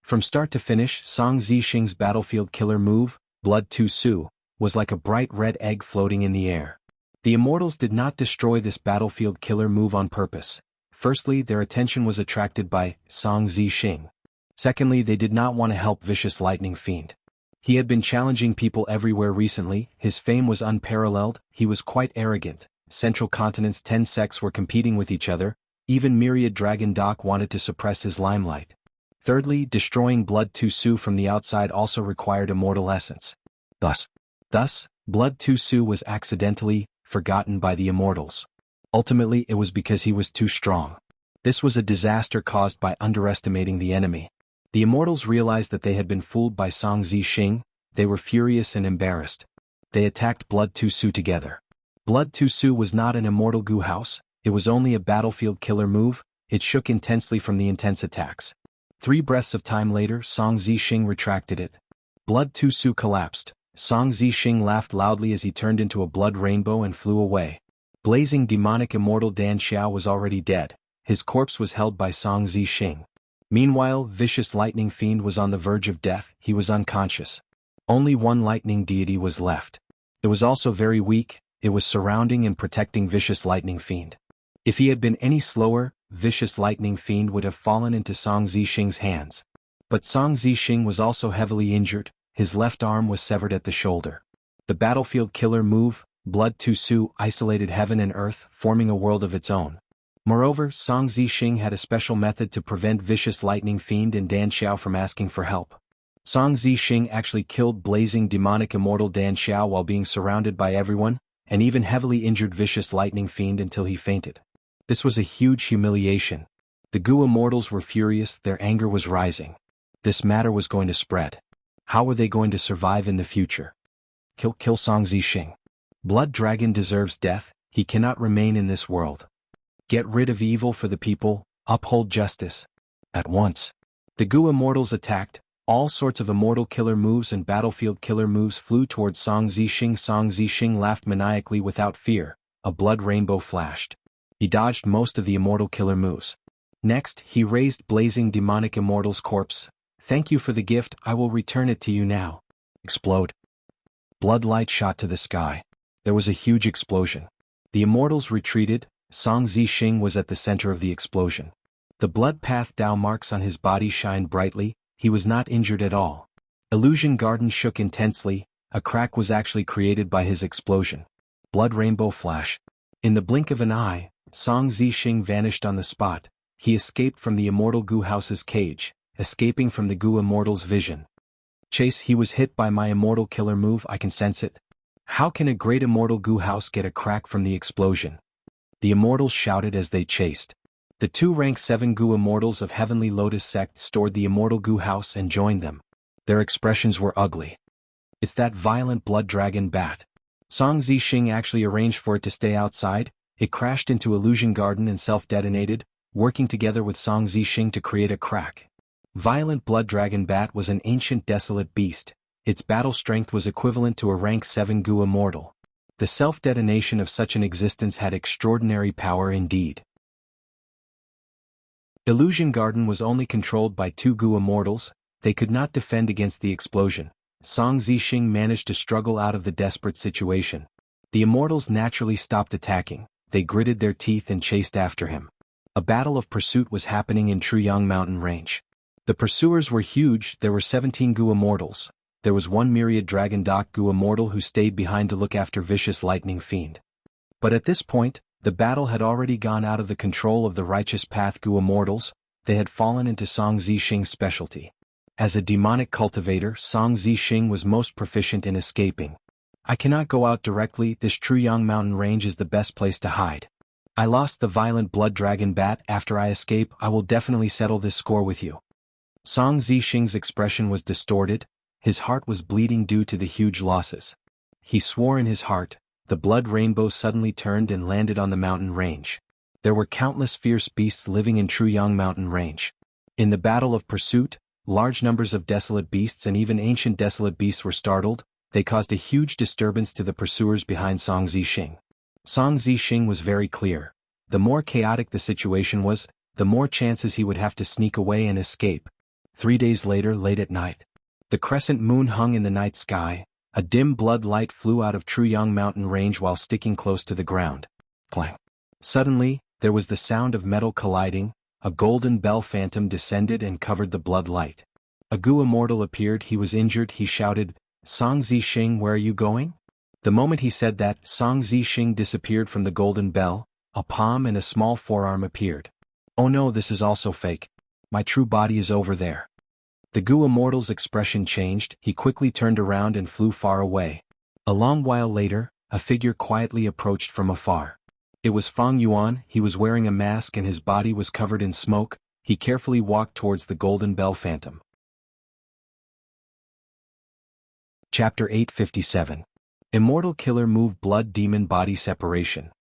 From start to finish, Song Zixing's battlefield killer move, Blood Tusu, was like a bright red egg floating in the air. The immortals did not destroy this battlefield killer move on purpose. Firstly, their attention was attracted by Song Zixing. Secondly, they did not want to help vicious lightning fiend. He had been challenging people everywhere recently, his fame was unparalleled, he was quite arrogant. Central Continent's 10 sects were competing with each other, even Myriad Dragon Doc wanted to suppress his limelight. Thirdly, destroying Blood Tusu from the outside also required immortal essence. Thus, Blood Tusu was accidentally forgotten by the immortals. Ultimately, it was because he was too strong. This was a disaster caused by underestimating the enemy. The immortals realized that they had been fooled by Song Zixing, they were furious and embarrassed. They attacked Blood Tusu together. Blood Tusu was not an immortal Gu house, it was only a battlefield killer move, it shook intensely from the intense attacks. 3 breaths of time later, Song Zixing retracted it. Blood Tusu collapsed. Song Zixing laughed loudly as he turned into a blood rainbow and flew away. Blazing demonic immortal Dan Xiao was already dead. His corpse was held by Song Zixing. Meanwhile, vicious lightning fiend was on the verge of death, he was unconscious. Only one lightning deity was left. It was also very weak, it was surrounding and protecting vicious lightning fiend. If he had been any slower, vicious lightning fiend would have fallen into Song Zixing's hands. But Song Zixing was also heavily injured, his left arm was severed at the shoulder. The battlefield killer move, Blood Tusu, isolated heaven and earth, forming a world of its own. Moreover, Song Zixing had a special method to prevent vicious lightning fiend and Dan Xiao from asking for help. Song Zixing actually killed blazing demonic immortal Dan Xiao while being surrounded by everyone, and even heavily injured vicious lightning fiend until he fainted. This was a huge humiliation. The Gu immortals were furious, their anger was rising. This matter was going to spread. How were they going to survive in the future? Kill Song Zixing. Blood Dragon deserves death, he cannot remain in this world. Get rid of evil for the people, uphold justice. At once. The Gu immortals attacked, all sorts of immortal killer moves and battlefield killer moves flew towards Song Zixing. Song Zixing laughed maniacally without fear, a blood rainbow flashed. He dodged most of the immortal killer moves. Next, he raised blazing demonic immortal's corpse. Thank you for the gift, I will return it to you now. Explode. Blood light shot to the sky. There was a huge explosion. The immortals retreated, Song Zixing was at the center of the explosion. The blood path Dao marks on his body shined brightly, he was not injured at all. Illusion Garden shook intensely, a crack was actually created by his explosion. Blood rainbow flash. In the blink of an eye, Song Zixing vanished on the spot, he escaped from the immortal Gu house's cage, escaping from the Gu immortal's vision. Chase, he was hit by my immortal killer move, I can sense it. How can a great immortal goo house get a crack from the explosion? The immortals shouted as they chased. The two rank 7 goo immortals of Heavenly Lotus sect stored the immortal goo house and joined them. Their expressions were ugly. It's that violent blood dragon bat. Song Zixing actually arranged for it to stay outside. It crashed into Illusion Garden and self-detonated, working together with Song Zixing to create a crack. Violent blood dragon bat was an ancient desolate beast. Its battle strength was equivalent to a rank 7 goo immortal. The self-detonation of such an existence had extraordinary power indeed. Illusion Garden was only controlled by 2 goo immortals. They could not defend against the explosion. Song Zixing managed to struggle out of the desperate situation. The immortals naturally stopped attacking. They gritted their teeth and chased after him. A battle of pursuit was happening in Truyang Mountain Range. The pursuers were huge. There were 17 goo immortals. There was 1 myriad dragon dock goo immortal who stayed behind to look after vicious lightning fiend. But at this point, the battle had already gone out of the control of the righteous path goo immortals. They had fallen into Song Zixing's specialty. As a demonic cultivator, Song Zixing was most proficient in escaping. I cannot go out directly. This Truyang Mountain Range is the best place to hide. I lost the violent blood dragon bat. After I escape, I will definitely settle this score with you. Song Zixing's expression was distorted. His heart was bleeding due to the huge losses. He swore in his heart. The blood rainbow suddenly turned and landed on the mountain range. There were countless fierce beasts living in Truyang Mountain Range. In the battle of pursuit, large numbers of desolate beasts and even ancient desolate beasts were startled. They caused a huge disturbance to the pursuers behind Song Zixing. Song Zixing was very clear. The more chaotic the situation was, the more chances he would have to sneak away and escape. 3 days later, late at night, the crescent moon hung in the night sky. A dim blood light flew out of Truyang Mountain Range while sticking close to the ground. Clang. Suddenly, there was the sound of metal colliding. A golden bell phantom descended and covered the blood light. A goo immortal appeared. He was injured. He shouted, "Song Zixing, where are you going?" The moment he said that, Song Zixing disappeared from the golden bell. A palm and a small forearm appeared. "Oh no, this is also fake. My true body is over there." The goo immortal's expression changed. He quickly turned around and flew far away. A long while later, a figure quietly approached from afar. It was Fang Yuan. He was wearing a mask and his body was covered in smoke. He carefully walked towards the golden bell phantom. Chapter 857. Immortal Killer Move Blood Demon Body Separation.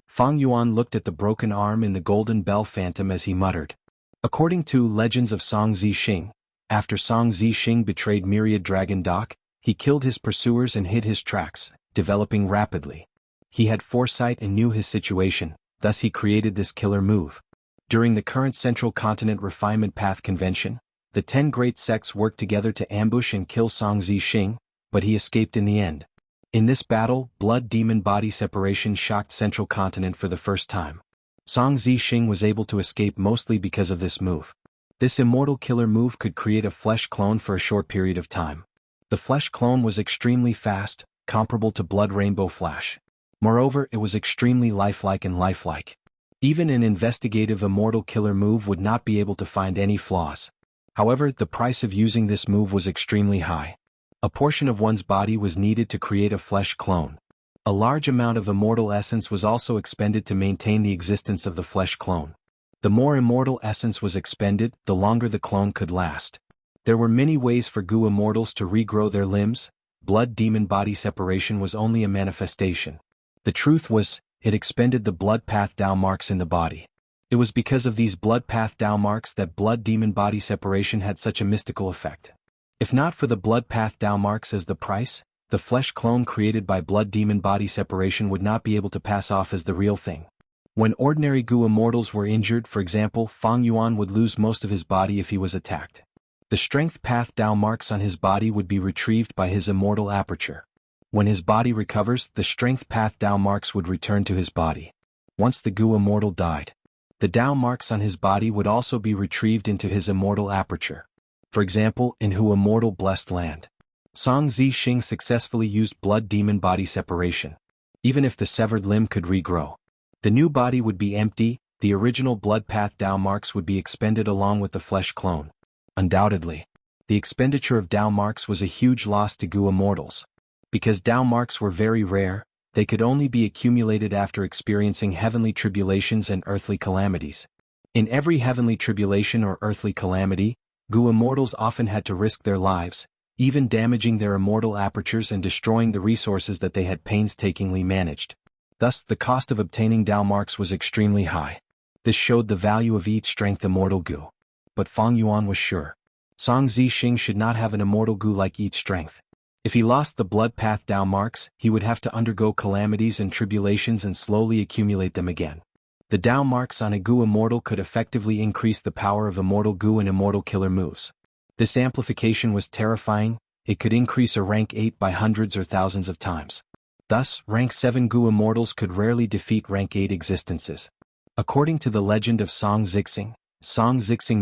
Fang Yuan looked at the broken arm in the golden bell phantom as he muttered. According to Legends of Song Zixing, after Song Zixing betrayed Myriad Dragon Dock, he killed his pursuers and hid his tracks, developing rapidly. He had foresight and knew his situation, thus he created this killer move. During the current Central Continent Refinement Path Convention, the 10 great sects worked together to ambush and kill Song Zixing, but he escaped in the end. In this battle, blood demon body separation shocked Central Continent for the first time. Song Zixing was able to escape mostly because of this move. This immortal killer move could create a flesh clone for a short period of time. The flesh clone was extremely fast, comparable to Blood Rainbow Flash. Moreover, it was extremely lifelike and lifelike. Even an investigative immortal killer move would not be able to find any flaws. However, the price of using this move was extremely high. A portion of one's body was needed to create a flesh clone. A large amount of immortal essence was also expended to maintain the existence of the flesh clone. The more immortal essence was expended, the longer the clone could last. There were many ways for goo immortals to regrow their limbs. Blood demon body separation was only a manifestation. The truth was, it expended the blood path Dao marks in the body. It was because of these blood path Dao marks that blood demon body separation had such a mystical effect. If not for the blood path Dao marks as the price, the flesh clone created by blood demon body separation would not be able to pass off as the real thing. When ordinary goo immortals were injured, for example, Fang Yuan would lose most of his body if he was attacked. The strength path Dao marks on his body would be retrieved by his immortal aperture. When his body recovers, the strength path Dao marks would return to his body. Once the goo immortal died, the Dao marks on his body would also be retrieved into his immortal aperture. For example, in Hu Immortal Blessed Land, Song Zixing successfully used blood demon body separation. Even if the severed limb could regrow, the new body would be empty. The original blood path Dao marks would be expended along with the flesh clone. Undoubtedly, the expenditure of Dao marks was a huge loss to goo immortals. Because Dao marks were very rare, they could only be accumulated after experiencing heavenly tribulations and earthly calamities. In every heavenly tribulation or earthly calamity, Gu immortals often had to risk their lives, even damaging their immortal apertures and destroying the resources that they had painstakingly managed. Thus, the cost of obtaining Dao marks was extremely high. This showed the value of each strength immortal Gu. But Fang Yuan was sure. Song Zixing should not have an immortal Gu like each strength. If he lost the blood path Dao marks, he would have to undergo calamities and tribulations and slowly accumulate them again. The Dao marks on a Gu immortal could effectively increase the power of immortal Gu and immortal killer moves. This amplification was terrifying. It could increase a rank 8 by hundreds or thousands of times. Thus, rank 7 Gu immortals could rarely defeat rank 8 existences. According to the legend of Song Zixing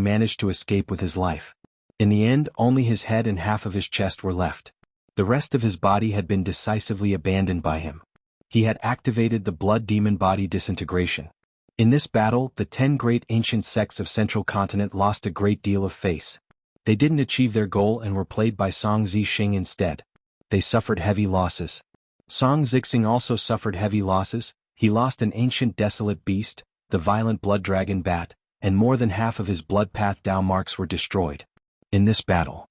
managed to escape with his life. In the end, only his head and half of his chest were left. The rest of his body had been decisively abandoned by him. He had activated the blood demon body disintegration. In this battle, the 10 great ancient sects of Central Continent lost a great deal of face. They didn't achieve their goal and were played by Song Zixing instead. They suffered heavy losses. Song Zixing also suffered heavy losses. He lost an ancient desolate beast, the violent blood dragon bat, and more than half of his blood path Dao marks were destroyed in this battle.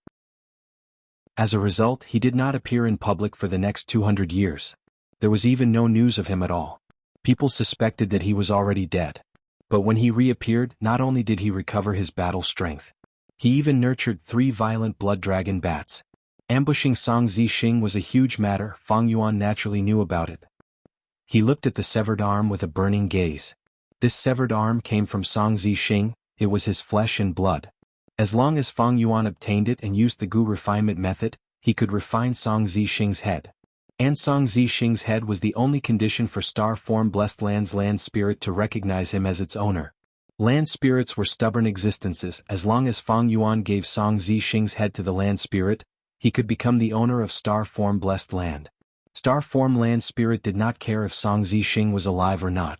As a result, he did not appear in public for the next 200 years. There was even no news of him at all. People suspected that he was already dead. But when he reappeared, not only did he recover his battle strength, he even nurtured 3 violent blood dragon bats. Ambushing Song Zixing was a huge matter. Fang Yuan naturally knew about it. He looked at the severed arm with a burning gaze. This severed arm came from Song Zixing. It was his flesh and blood. As long as Fang Yuan obtained it and used the Gu refinement method, he could refine Song Zixing's head. And Song Zixing's head was the only condition for Star Form Blessed Land's land spirit to recognize him as its owner. Land spirits were stubborn existences. As long as Fang Yuan gave Song Zixing's head to the land spirit, he could become the owner of Star Form Blessed Land. Star Form Land Spirit did not care if Song Zixing was alive or not.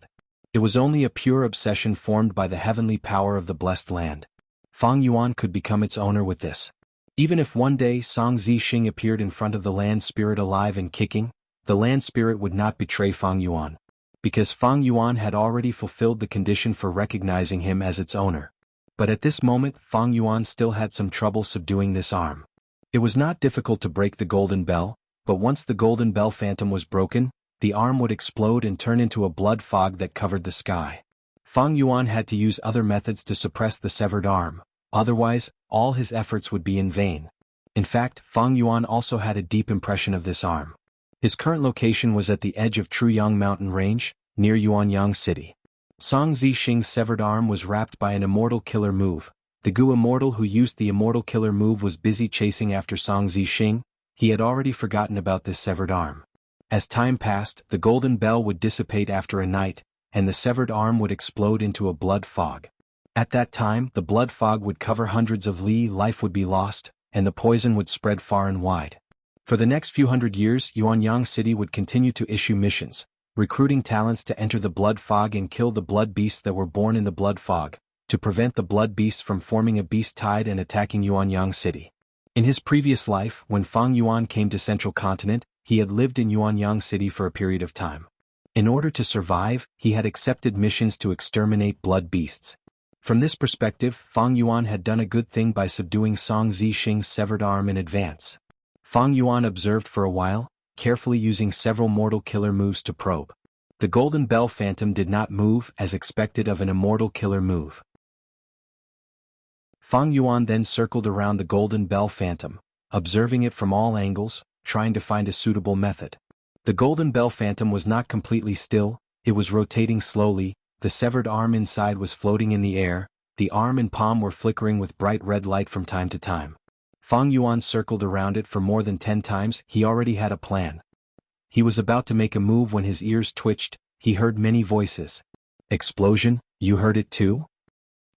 It was only a pure obsession formed by the heavenly power of the Blessed Land. Fang Yuan could become its owner with this. Even if one day Song Zixing appeared in front of the land spirit alive and kicking, the land spirit would not betray Fang Yuan. Because Fang Yuan had already fulfilled the condition for recognizing him as its owner. But at this moment, Fang Yuan still had some trouble subduing this arm. It was not difficult to break the golden bell, but once the golden bell phantom was broken, the arm would explode and turn into a blood fog that covered the sky. Fang Yuan had to use other methods to suppress the severed arm, otherwise, all his efforts would be in vain. In fact, Fang Yuan also had a deep impression of this arm. His current location was at the edge of Truyang Mountain Range, near Yuanyang City. Song Zixing's severed arm was wrapped by an immortal killer move. The Gu immortal who used the immortal killer move was busy chasing after Song Zixing. He had already forgotten about this severed arm. As time passed, the golden bell would dissipate after a night, and the severed arm would explode into a blood fog. At that time, the blood fog would cover hundreds of li, life would be lost, and the poison would spread far and wide. For the next few hundred years, Yuanyang City would continue to issue missions, recruiting talents to enter the blood fog and kill the blood beasts that were born in the blood fog, to prevent the blood beasts from forming a beast tide and attacking Yuanyang City. In his previous life, when Fang Yuan came to Central Continent, he had lived in Yuanyang City for a period of time. In order to survive, he had accepted missions to exterminate blood beasts. From this perspective, Fang Yuan had done a good thing by subduing Song Zixing's severed arm in advance. Fang Yuan observed for a while, carefully using several mortal killer moves to probe. The golden bell phantom did not move as expected of an immortal killer move. Fang Yuan then circled around the golden bell phantom, observing it from all angles, trying to find a suitable method. The golden bell phantom was not completely still, it was rotating slowly, the severed arm inside was floating in the air, the arm and palm were flickering with bright red light from time to time. Fang Yuan circled around it for more than 10 times. He already had a plan. He was about to make a move when his ears twitched. He heard many voices. Explosion, you heard it too?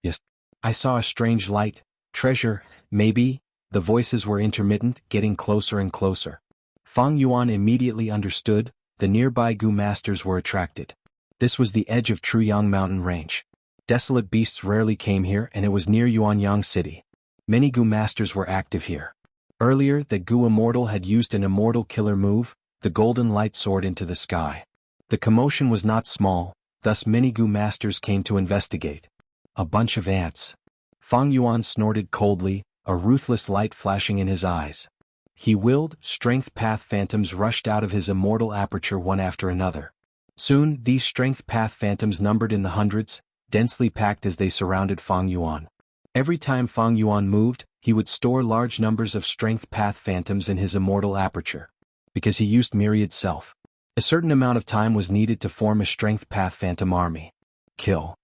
Yes. I saw a strange light. Treasure, maybe. The voices were intermittent, getting closer and closer. Fang Yuan immediately understood. The nearby Gu masters were attracted. This was the edge of Truyang Mountain Range. Desolate beasts rarely came here, and it was near Yuanyang City. Many Gu masters were active here. Earlier, the Gu Immortal had used an immortal killer move, the golden light sword into the sky. The commotion was not small, thus many Gu masters came to investigate. A bunch of ants. Fang Yuan snorted coldly, a ruthless light flashing in his eyes. He willed, strength path phantoms rushed out of his immortal aperture one after another. Soon, these strength path phantoms numbered in the hundreds, densely packed as they surrounded Fang Yuan. Every time Fang Yuan moved, he would store large numbers of strength path phantoms in his immortal aperture. Because he used myriad self. A certain amount of time was needed to form a strength path phantom army. Kill.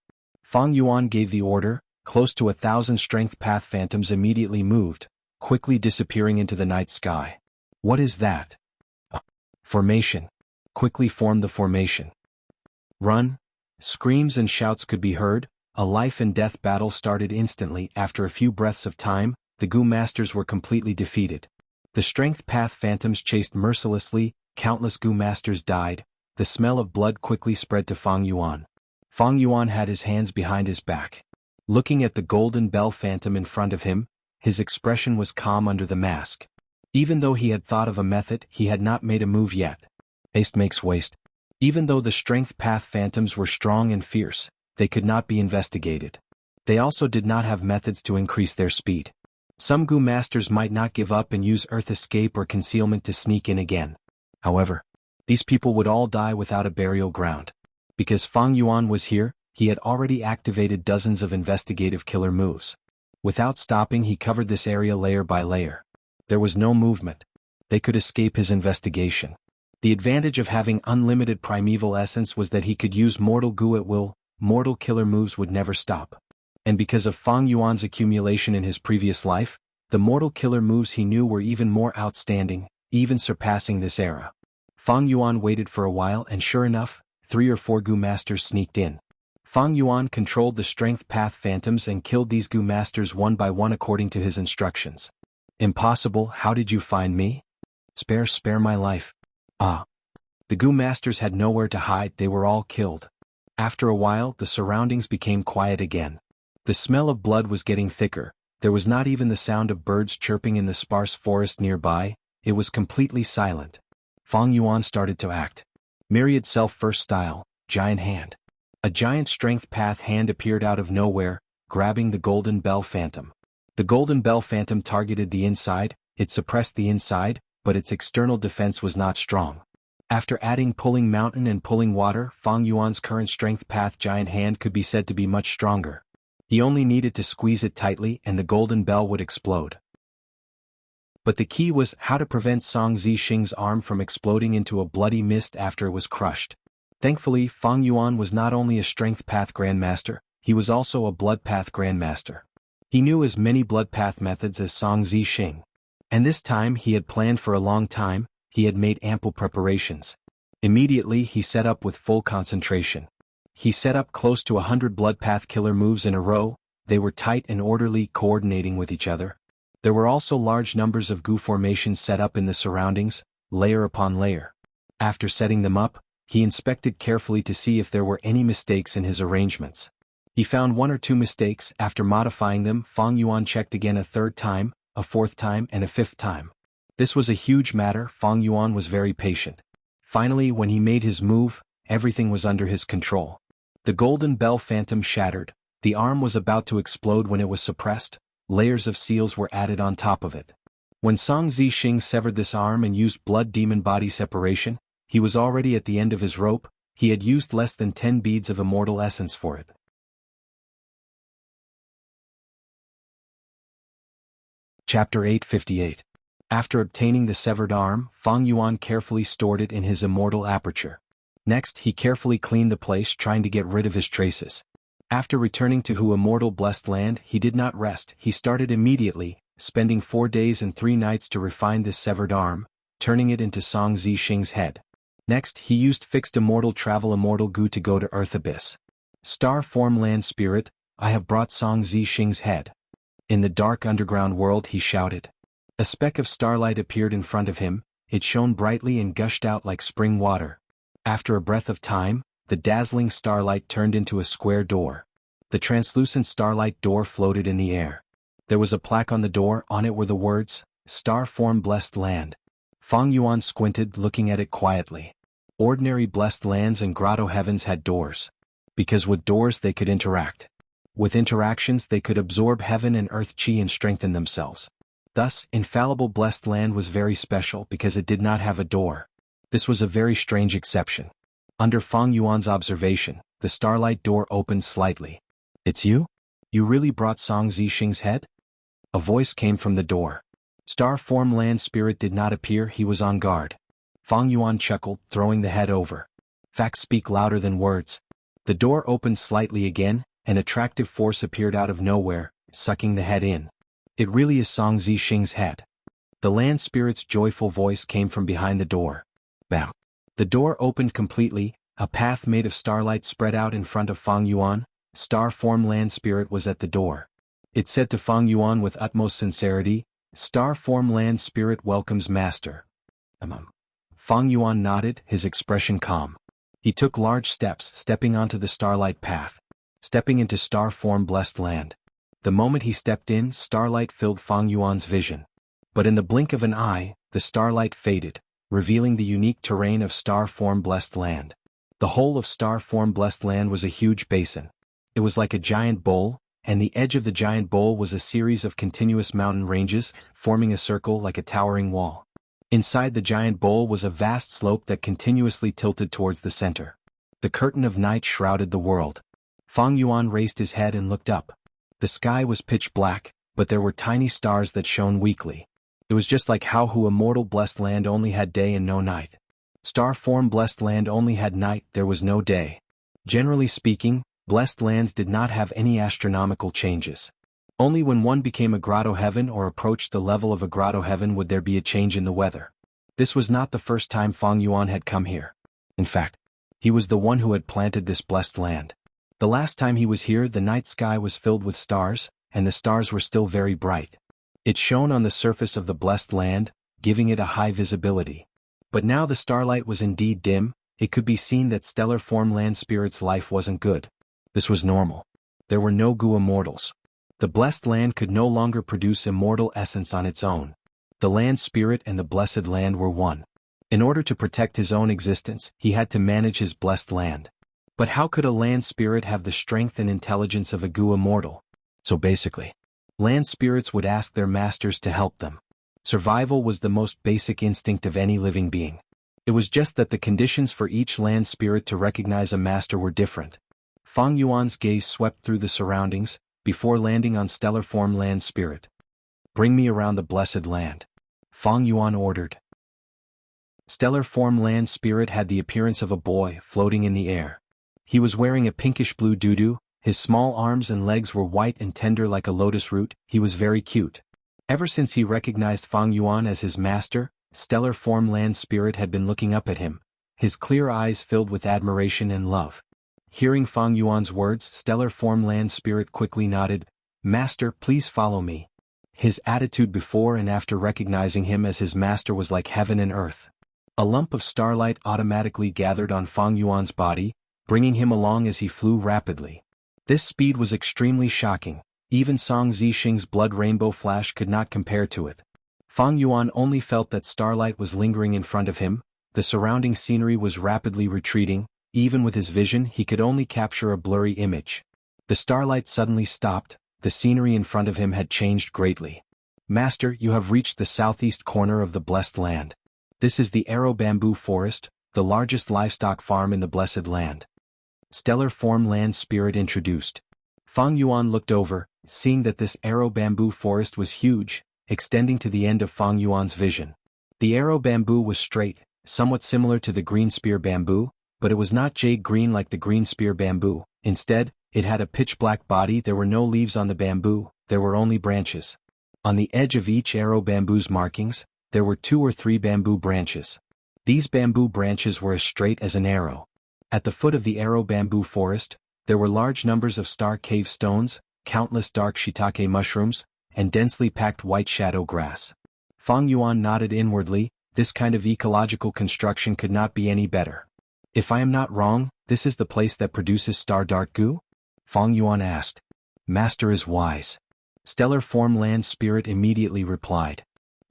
Fang Yuan gave the order, close to 1,000 strength path phantoms immediately moved, quickly disappearing into the night sky. What is that? Formation. Quickly formed the formation. Run. Screams and shouts could be heard. A life and death battle started instantly. After a few breaths of time, the Gu masters were completely defeated. The strength path phantoms chased mercilessly, countless Gu masters died. The smell of blood quickly spread to Fang Yuan. Fang Yuan had his hands behind his back. Looking at the golden bell phantom in front of him, his expression was calm under the mask. Even though he had thought of a method, he had not made a move yet. Haste makes waste. Even though the strength path phantoms were strong and fierce, they could not be investigated. They also did not have methods to increase their speed. Some Gu masters might not give up and use earth escape or concealment to sneak in again. However, these people would all die without a burial ground. Because Fang Yuan was here, he had already activated dozens of investigative killer moves. Without stopping, he covered this area layer by layer. There was no movement. They could escape his investigation. The advantage of having unlimited primeval essence was that he could use mortal Gu at will. Mortal killer moves would never stop. And because of Fang Yuan's accumulation in his previous life, the mortal killer moves he knew were even more outstanding, even surpassing this era. Fang Yuan waited for a while and sure enough, 3 or 4 Gu masters sneaked in. Fang Yuan controlled the strength path phantoms and killed these Gu masters one by one according to his instructions. Impossible, how did you find me? Spare my life. Ah. The Gu masters had nowhere to hide, they were all killed. After a while, the surroundings became quiet again. The smell of blood was getting thicker. There was not even the sound of birds chirping in the sparse forest nearby. It was completely silent. Fang Yuan started to act. Myriad self first style, giant hand. A giant strength path hand appeared out of nowhere, grabbing the golden bell phantom. The golden bell phantom targeted the inside, it suppressed the inside, but its external defense was not strong. After adding pulling mountain and pulling water, Fang Yuan's current strength path giant hand could be said to be much stronger. He only needed to squeeze it tightly and the golden bell would explode. But the key was how to prevent Song Zixing's arm from exploding into a bloody mist after it was crushed. Thankfully, Fang Yuan was not only a strength path grandmaster, he was also a blood path grandmaster. He knew as many blood path methods as Song Zixing. And this time he had planned for a long time. He had made ample preparations. Immediately he set up with full concentration. He set up close to 100 blood path killer moves in a row. They were tight and orderly, coordinating with each other. There were also large numbers of Gu formations set up in the surroundings, layer upon layer. After setting them up, he inspected carefully to see if there were any mistakes in his arrangements. He found 1 or 2 mistakes. After modifying them, Fang Yuan checked again a 3rd time, a 4th time and a 5th time. This was a huge matter. Fang Yuan was very patient. Finally, when he made his move, everything was under his control. The golden bell phantom shattered. The arm was about to explode when it was suppressed. Layers of seals were added on top of it. When Song Zixing severed this arm and used blood demon body separation, he was already at the end of his rope. He had used less than 10 beads of immortal essence for it. Chapter 858. After obtaining the severed arm, Fang Yuan carefully stored it in his immortal aperture. Next, he carefully cleaned the place, trying to get rid of his traces. After returning to Hu immortal blessed land, he did not rest. He started immediately, spending 4 days and 3 nights to refine this severed arm, turning it into Song Zixing's head. Next, he used fixed immortal travel immortal Gu to go to Earth Abyss. Star form land spirit, I have brought Song Zixing's head. In the dark underground world he shouted. A speck of starlight appeared in front of him. It shone brightly and gushed out like spring water. After a breath of time, the dazzling starlight turned into a square door. The translucent starlight door floated in the air. There was a plaque on the door. On it were the words, Star form blessed land. Fang Yuan squinted, looking at it quietly. Ordinary blessed lands and grotto heavens had doors. Because with doors they could interact. With interactions they could absorb heaven and earth chi and strengthen themselves. Thus, infallible blessed land was very special because it did not have a door. This was a very strange exception. Under Fang Yuan's observation, the starlight door opened slightly. "It's you? You really brought Song Zixing's head?" A voice came from the door. Star form land spirit did not appear, he was on guard. Fang Yuan chuckled, throwing the head over. Facts speak louder than words. The door opened slightly again, an attractive force appeared out of nowhere, sucking the head in. "It really is Song Zixing's head." The land spirit's joyful voice came from behind the door. Bam! The door opened completely, a path made of starlight spread out in front of Fang Yuan. Star form land spirit was at the door. It said to Fang Yuan with utmost sincerity, "Star form land spirit welcomes master." Fang Yuan nodded, his expression calm. He took large steps, stepping onto the starlight path. Stepping into star form blessed land. The moment he stepped in, starlight filled Fang Yuan's vision. But in the blink of an eye, the starlight faded, revealing the unique terrain of star form blessed land. The whole of star form blessed land was a huge basin. It was like a giant bowl, and the edge of the giant bowl was a series of continuous mountain ranges, forming a circle like a towering wall. Inside the giant bowl was a vast slope that continuously tilted towards the center. The curtain of night shrouded the world. Fang Yuan raised his head and looked up. The sky was pitch black, but there were tiny stars that shone weakly. It was just like how immortal blessed land only had day and no night. Star form blessed land only had night, there was no day. Generally speaking, blessed lands did not have any astronomical changes. Only when one became a grotto heaven or approached the level of a grotto heaven would there be a change in the weather. This was not the first time Fang Yuan had come here. In fact, he was the one who had planted this blessed land. The last time he was here, the night sky was filled with stars, and the stars were still very bright. It shone on the surface of the blessed land, giving it a high visibility. But now the starlight was indeed dim, it could be seen that stellar form land spirit's life wasn't good. This was normal. There were no Gu immortals. The blessed land could no longer produce immortal essence on its own. The land spirit and the blessed land were one. In order to protect his own existence, he had to manage his blessed land. But how could a land spirit have the strength and intelligence of a Gu immortal? So basically, land spirits would ask their masters to help them. Survival was the most basic instinct of any living being. It was just that the conditions for each land spirit to recognize a master were different. Fang Yuan's gaze swept through the surroundings, before landing on stellar form land spirit. "Bring me around the blessed land," Fang Yuan ordered. Stellar form land spirit had the appearance of a boy floating in the air. He was wearing a pinkish-blue doo-doo, his small arms and legs were white and tender like a lotus root, he was very cute. Ever since he recognized Fang Yuan as his master, stellar form land spirit had been looking up at him, his clear eyes filled with admiration and love. Hearing Fang Yuan's words, stellar form land spirit quickly nodded, "Master, please follow me." His attitude before and after recognizing him as his master was like heaven and earth. A lump of starlight automatically gathered on Fang Yuan's body, bringing him along as he flew rapidly. This speed was extremely shocking, even Song Zixing's blood rainbow flash could not compare to it. Fang Yuan only felt that starlight was lingering in front of him, the surrounding scenery was rapidly retreating, even with his vision he could only capture a blurry image. The starlight suddenly stopped, the scenery in front of him had changed greatly. "Master, you have reached the southeast corner of the blessed land. This is the Arrow Bamboo Forest, the largest livestock farm in the blessed land." Stellar form land spirit introduced. Fang Yuan looked over, seeing that this Arrow Bamboo Forest was huge, extending to the end of Fang Yuan's vision. The arrow bamboo was straight, somewhat similar to the green spear bamboo, but it was not jade green like the green spear bamboo. Instead, it had a pitch-black body. There were no leaves on the bamboo, there were only branches. On the edge of each arrow bamboo's markings, there were 2 or 3 bamboo branches. These bamboo branches were as straight as an arrow. At the foot of the arrow bamboo forest, there were large numbers of star cave stones, countless dark shiitake mushrooms, and densely packed white shadow grass. Fang Yuan nodded inwardly, this kind of ecological construction could not be any better. "If I am not wrong, this is the place that produces star dark goo?" Fang Yuan asked. "Master is wise." Stellar form land spirit immediately replied.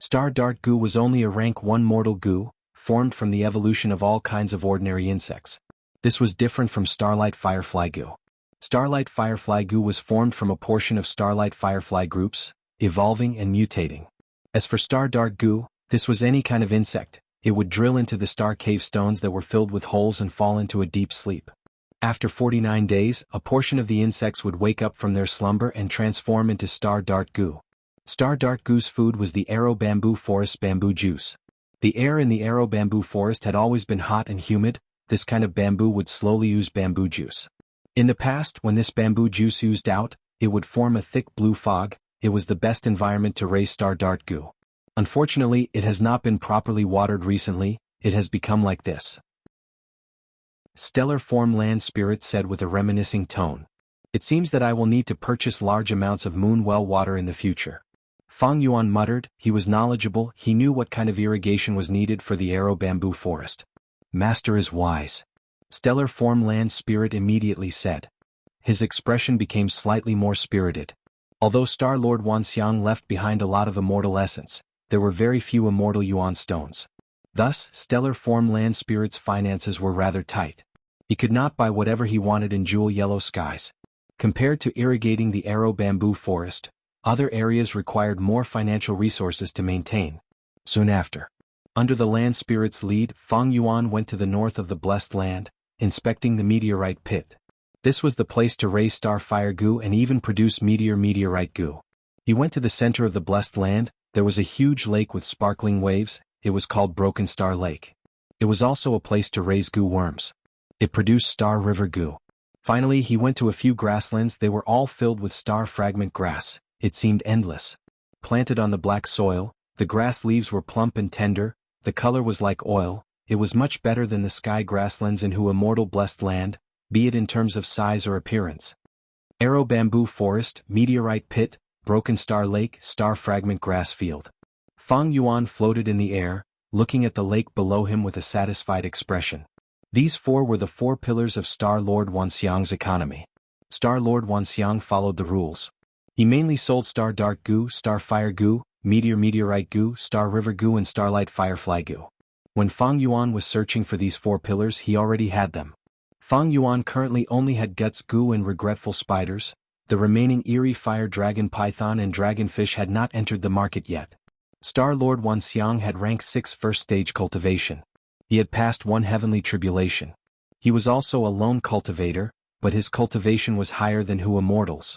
Star Dart Goo was only a rank 1 mortal goo, formed from the evolution of all kinds of ordinary insects. This was different from Starlight Firefly Goo. Starlight Firefly Goo was formed from a portion of Starlight Firefly groups, evolving and mutating. As for Star Dart Goo, this was any kind of insect. It would drill into the star cave stones that were filled with holes and fall into a deep sleep. After 49 days, a portion of the insects would wake up from their slumber and transform into Star Dart Goo. Star Dart Goo's food was the Arrow Bamboo Forest bamboo juice. The air in the Arrow Bamboo Forest had always been hot and humid. This kind of bamboo would slowly ooze bamboo juice. In the past, when this bamboo juice oozed out, it would form a thick blue fog. It was the best environment to raise Star Dart Goo. Unfortunately, it has not been properly watered recently. It has become like this. Stellar Form Land Spirit said with a reminiscing tone. It seems that I will need to purchase large amounts of moon well water in the future. Fang Yuan muttered. He was knowledgeable. He knew what kind of irrigation was needed for the Arrow Bamboo Forest. Master is wise. Stellar Form Land Spirit immediately said. His expression became slightly more spirited. Although Star Lord Wanxiang left behind a lot of immortal essence, there were very few immortal Yuan stones. Thus, Stellar Form Land Spirit's finances were rather tight. He could not buy whatever he wanted in jewel yellow skies. Compared to irrigating the Arrow Bamboo Forest, other areas required more financial resources to maintain. Soon after, under the Land Spirit's lead, Fang Yuan went to the north of the Blessed Land, inspecting the meteorite pit. This was the place to raise Starfire Goo and even produce meteorite goo. He went to the center of the Blessed Land. There was a huge lake with sparkling waves. It was called Broken Star Lake. It was also a place to raise goo worms. It produced Star River Goo. Finally, he went to a few grasslands. They were all filled with star fragment grass. It seemed endless. Planted on the black soil, the grass leaves were plump and tender. The color was like oil. It was much better than the sky grasslands in Hu Immortal Blessed Land, be it in terms of size or appearance. Arrow Bamboo Forest, Meteorite Pit, Broken Star Lake, Star Fragment Grass Field. Fang Yuan floated in the air, looking at the lake below him with a satisfied expression. These four were the 4 pillars of Star Lord Wanxiang's economy. Star Lord Wanxiang followed the rules. He mainly sold Star Dart Goo, Star Fire Goo, Meteorite Goo, Star River Goo and Starlight Firefly Goo. When Fang Yuan was searching for these 4 pillars, he already had them. Fang Yuan currently only had Guts Goo and Regretful Spiders. The remaining Eerie Fire Dragon Python and Dragonfish had not entered the market yet. Star Lord Wanxiang had rank 6 first stage cultivation. He had passed 1 heavenly tribulation. He was also a lone cultivator, but his cultivation was higher than Hu Immortals.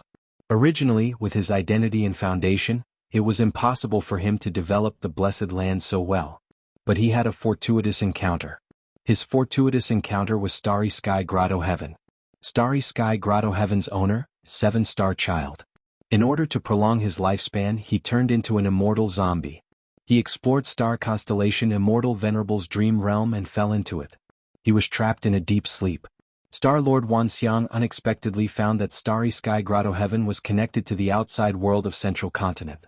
Originally, with his identity and foundation, it was impossible for him to develop the Blessed Land so well. But he had a fortuitous encounter. His fortuitous encounter was Starry Sky Grotto Heaven. Starry Sky Grotto Heaven's owner, 7-star child. In order to prolong his lifespan, he turned into an immortal zombie. He explored star constellation Immortal Venerable's dream realm and fell into it. He was trapped in a deep sleep. Star Lord Wanxiang unexpectedly found that Starry Sky Grotto Heaven was connected to the outside world of Central Continent.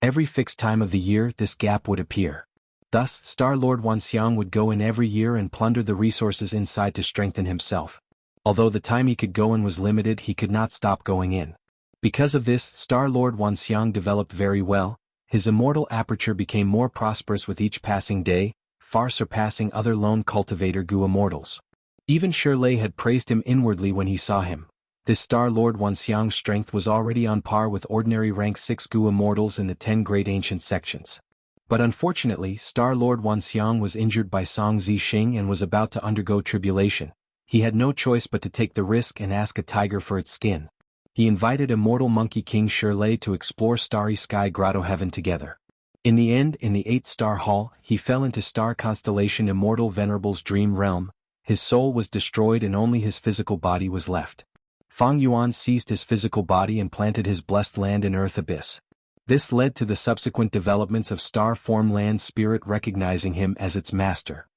Every fixed time of the year, this gap would appear. Thus, Star Lord Wanxiang would go in every year and plunder the resources inside to strengthen himself. Although the time he could go in was limited, he could not stop going in. Because of this, Star Lord Wanxiang developed very well. His immortal aperture became more prosperous with each passing day, far surpassing other lone cultivator Goo Immortals. Even Shirley had praised him inwardly when he saw him. This Star Lord Wanxiang's strength was already on par with ordinary rank 6 Goo Immortals in the 10 great ancient sections. But unfortunately, Star Lord Wanxiang was injured by Song Zixing and was about to undergo tribulation. He had no choice but to take the risk and ask a tiger for its skin. He invited Immortal Monkey King Shirley to explore Starry Sky Grotto Heaven together. In the end, in the 8-star hall, he fell into star constellation Immortal Venerable's dream realm. His soul was destroyed and only his physical body was left. Fang Yuan seized his physical body and planted his blessed land in Earth Abyss. This led to the subsequent developments of Star Form Land Spirit recognizing him as its master.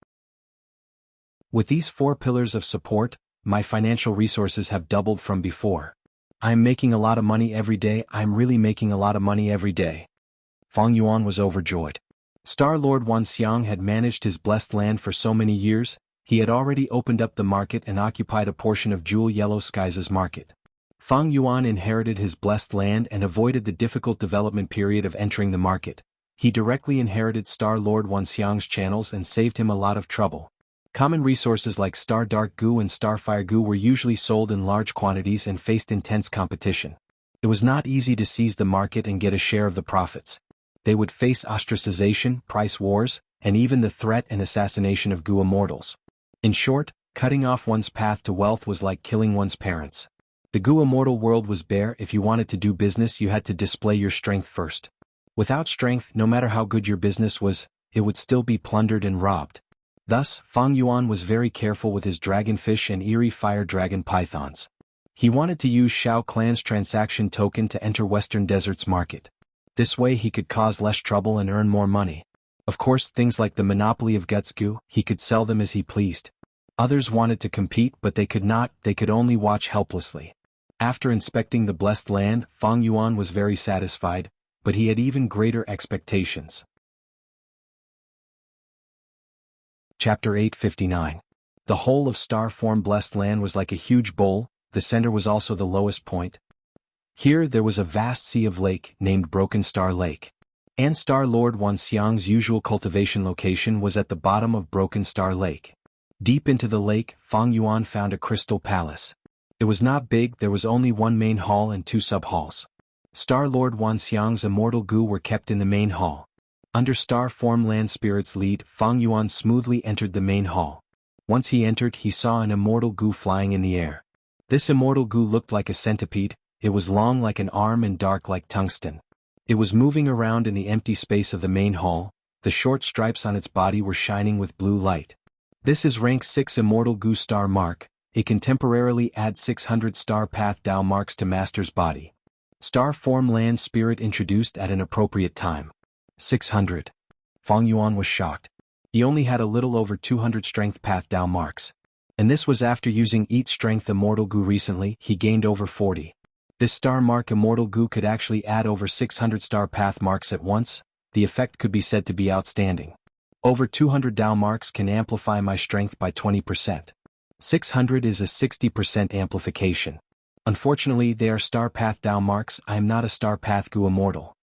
With these 4 pillars of support, my financial resources have doubled from before. I'm making a lot of money every day. I'm really making a lot of money every day. Fang Yuan was overjoyed. Star Lord Wanxiang had managed his blessed land for so many years. He had already opened up the market and occupied a portion of Jewel Yellow Skies' market. Fang Yuan inherited his blessed land and avoided the difficult development period of entering the market. He directly inherited Star Lord Wanxiang's channels and saved him a lot of trouble. Common resources like Star Dark Goo and Starfire Goo were usually sold in large quantities and faced intense competition. It was not easy to seize the market and get a share of the profits. They would face ostracization, price wars, and even the threat and assassination of Goo immortals. In short, cutting off one's path to wealth was like killing one's parents. The Goo immortal world was bare. If you wanted to do business, you had to display your strength first. Without strength, no matter how good your business was, it would still be plundered and robbed. Thus, Fang Yuan was very careful with his dragonfish and eerie fire dragon pythons. He wanted to use Shao Clan's transaction token to enter Western Desert's market. This way he could cause less trouble and earn more money. Of course, things like the monopoly of Guts Goo, he could sell them as he pleased. Others wanted to compete, but they could not, they could only watch helplessly. After inspecting the blessed land, Fang Yuan was very satisfied, but he had even greater expectations. Chapter 859. The whole of star-form blessed land was like a huge bowl. The center was also the lowest point. Here there was a vast sea of lake named Broken Star Lake. And Star Lord Wanxiang's usual cultivation location was at the bottom of Broken Star Lake. Deep into the lake, Fang Yuan found a crystal palace. It was not big, there was only one main hall and two sub-halls. Star Lord Wanxiang's immortal Goo were kept in the main hall. Under Star Form Land Spirit's lead, Fang Yuan smoothly entered the main hall. Once he entered, he saw an immortal Goo flying in the air. This immortal Goo looked like a centipede. It was long like an arm and dark like tungsten. It was moving around in the empty space of the main hall. The short stripes on its body were shining with blue light. This is rank 6 immortal Goo star mark. It can temporarily add 600 star path Dao marks to master's body. Star Form Land Spirit introduced at an appropriate time. 600. Fang Yuan was shocked. He only had a little over 200 strength path Dao marks. And this was after using Eat Strength Immortal Goo recently. He gained over 40. This star mark Immortal Goo could actually add over 600 star path marks at once. The effect could be said to be outstanding. Over 200 Dao marks can amplify my strength by 20%. 600 is a 60% amplification. Unfortunately, they are star path Dao marks. I am not a star path Goo immortal.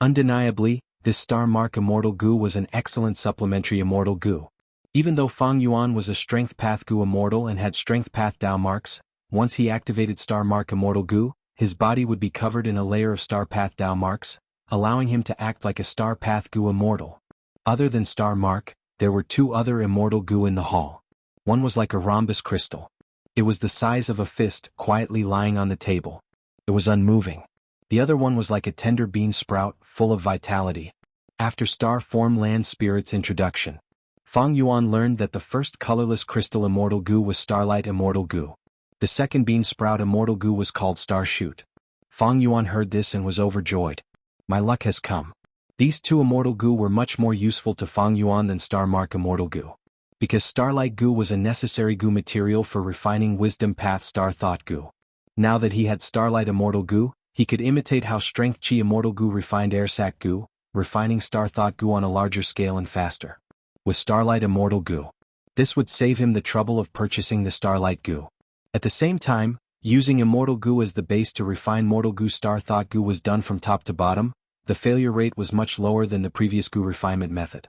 Undeniably, this star mark Immortal Goo was an excellent supplementary Immortal Goo. Even though Fang Yuan was a Strength Path Goo immortal and had Strength Path Dao marks, once he activated Star Mark Immortal Goo, his body would be covered in a layer of Star Path Dao marks, allowing him to act like a Star Path Goo immortal. Other than Star Mark, there were two other Immortal Goo in the hall. One was like a rhombus crystal. It was the size of a fist, quietly lying on the table. It was unmoving. The other one was like a tender bean sprout, full of vitality. After Star Form Land Spirit's introduction, Fang Yuan learned that the first colorless crystal Immortal Goo was Starlight Immortal Goo. The second bean sprout Immortal Goo was called Star Shoot. Fang Yuan heard this and was overjoyed. My luck has come. These two Immortal Goo were much more useful to Fang Yuan than Star Mark Immortal Goo. Because Starlight Goo was a necessary Goo material for refining Wisdom Path Star Thought Goo. Now that he had Starlight Immortal Goo, he could imitate how Strength Chi Immortal Goo refined Air Sac Goo, refining Star Thought Goo on a larger scale and faster. With Starlight Immortal Goo, this would save him the trouble of purchasing the Starlight Goo. At the same time, using Immortal Goo as the base to refine Mortal Goo Star Thought Goo was done from top to bottom. The failure rate was much lower than the previous Goo refinement method.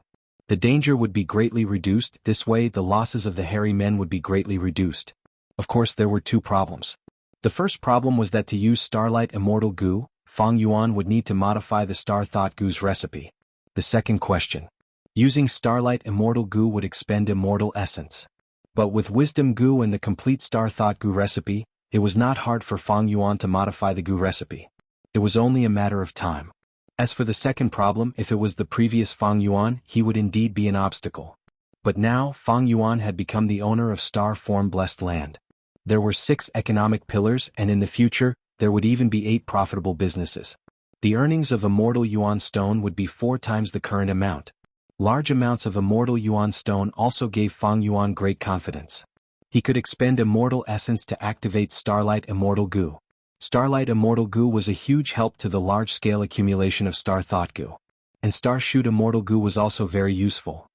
The danger would be greatly reduced. This way the losses of the hairy men would be greatly reduced. Of course, there were two problems. The first problem was that to use Starlight Immortal Goo, Fang Yuan would need to modify the Star Thought Goo's recipe. The second question. Using Starlight Immortal Goo would expend immortal essence. But with Wisdom Goo and the complete Star Thought Goo recipe, it was not hard for Fang Yuan to modify the Goo recipe. It was only a matter of time. As for the second problem, if it was the previous Fang Yuan, he would indeed be an obstacle. But now, Fang Yuan had become the owner of Star Form Blessed Land. There were 6 economic pillars, and in the future, there would even be 8 profitable businesses. The earnings of Immortal Yuan Stone would be 4 times the current amount. Large amounts of Immortal Yuan Stone also gave Fang Yuan great confidence. He could expend Immortal Essence to activate Starlight Immortal Goo. Starlight Immortal Goo was a huge help to the large-scale accumulation of Star Thought Goo. And Star Shoot Immortal Goo was also very useful.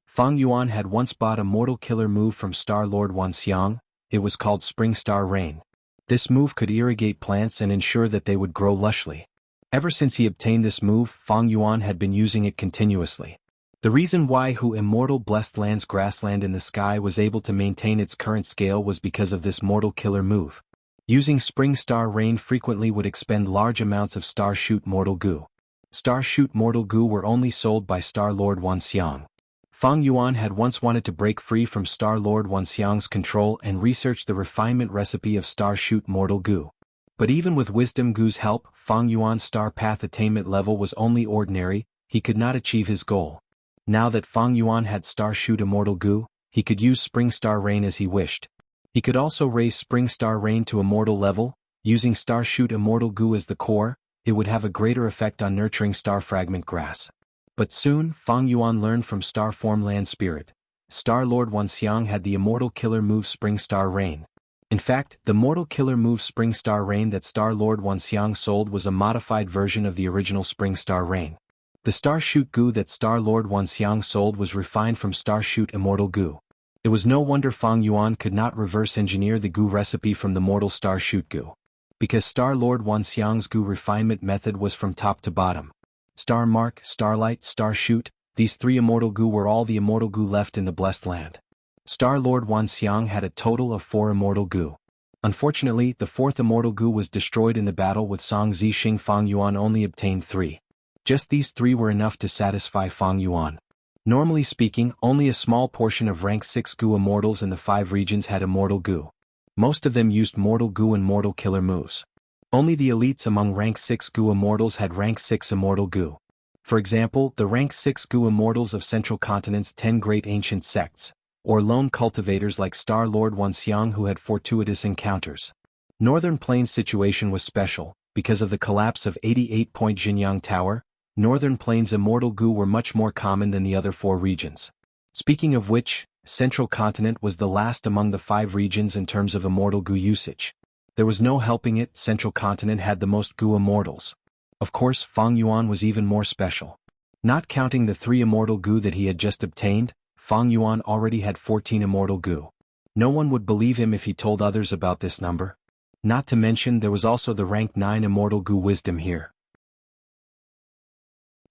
Fang Yuan had once bought a mortal killer move from Star Lord Wanxiang. It was called Spring Star Rain. This move could irrigate plants and ensure that they would grow lushly. Ever since he obtained this move, Fang Yuan had been using it continuously. The reason why Hu Immortal Blessed Land's grassland in the sky was able to maintain its current scale was because of this mortal killer move. Using Spring Star Rain frequently would expend large amounts of Star Shoot Mortal Goo. Star Shoot Mortal Goo were only sold by Star Lord Wanxiang. Fang Yuan had once wanted to break free from Star Lord Wanxiang's control and research the refinement recipe of Star Shoot Mortal Goo. But even with Wisdom Goo's help, Fang Yuan's star path attainment level was only ordinary, he could not achieve his goal. Now that Fang Yuan had Star Shoot Immortal Goo, he could use Spring Star Rain as he wished. He could also raise Spring Star Rain to immortal level, using Star Shoot Immortal Goo as the core, it would have a greater effect on nurturing Star Fragment Grass. But soon, Fang Yuan learned from Star Form Land Spirit. Star Lord Wanxiang had the immortal killer move Spring Star Rain. In fact, the mortal killer move Spring Star Rain that Star Lord Wanxiang sold was a modified version of the original Spring Star Rain. The Star Shoot Goo that Star Lord Wanxiang sold was refined from Star Shoot Immortal Goo. It was no wonder Fang Yuan could not reverse engineer the Goo recipe from the mortal Star Shoot Goo. Because Star Lord Wanxiang's Goo refinement method was from top to bottom. Star Mark, Starlight, Star Shoot, these three Immortal Goo were all the Immortal Goo left in the Blessed Land. Star Lord Wanxiang had a total of 4 Immortal Goo. Unfortunately, the 4th Immortal Goo was destroyed in the battle with Song Zixing. Fang Yuan only obtained 3. Just these 3 were enough to satisfy Fang Yuan. Normally speaking, only a small portion of rank 6 Goo immortals in the 5 regions had Immortal Goo. Most of them used Mortal Goo and Mortal Killer moves. Only the elites among rank 6 Goo immortals had rank 6 Immortal Goo. For example, the rank 6 Goo immortals of Central Continent's 10 great ancient sects, or lone cultivators like Star Lord Wanxiang who had fortuitous encounters. Northern Plains' situation was special, because of the collapse of 88-point Jianghu Tower. Northern Plains Immortal Goo were much more common than the other 4 regions. Speaking of which, Central Continent was the last among the 5 regions in terms of Immortal Goo usage. There was no helping it, Central Continent had the most Goo immortals. Of course, Fang Yuan was even more special. Not counting the 3 Immortal Goo that he had just obtained, Fang Yuan already had 14 Immortal Goo. No one would believe him if he told others about this number. Not to mention there was also the rank 9 Immortal Goo wisdom here.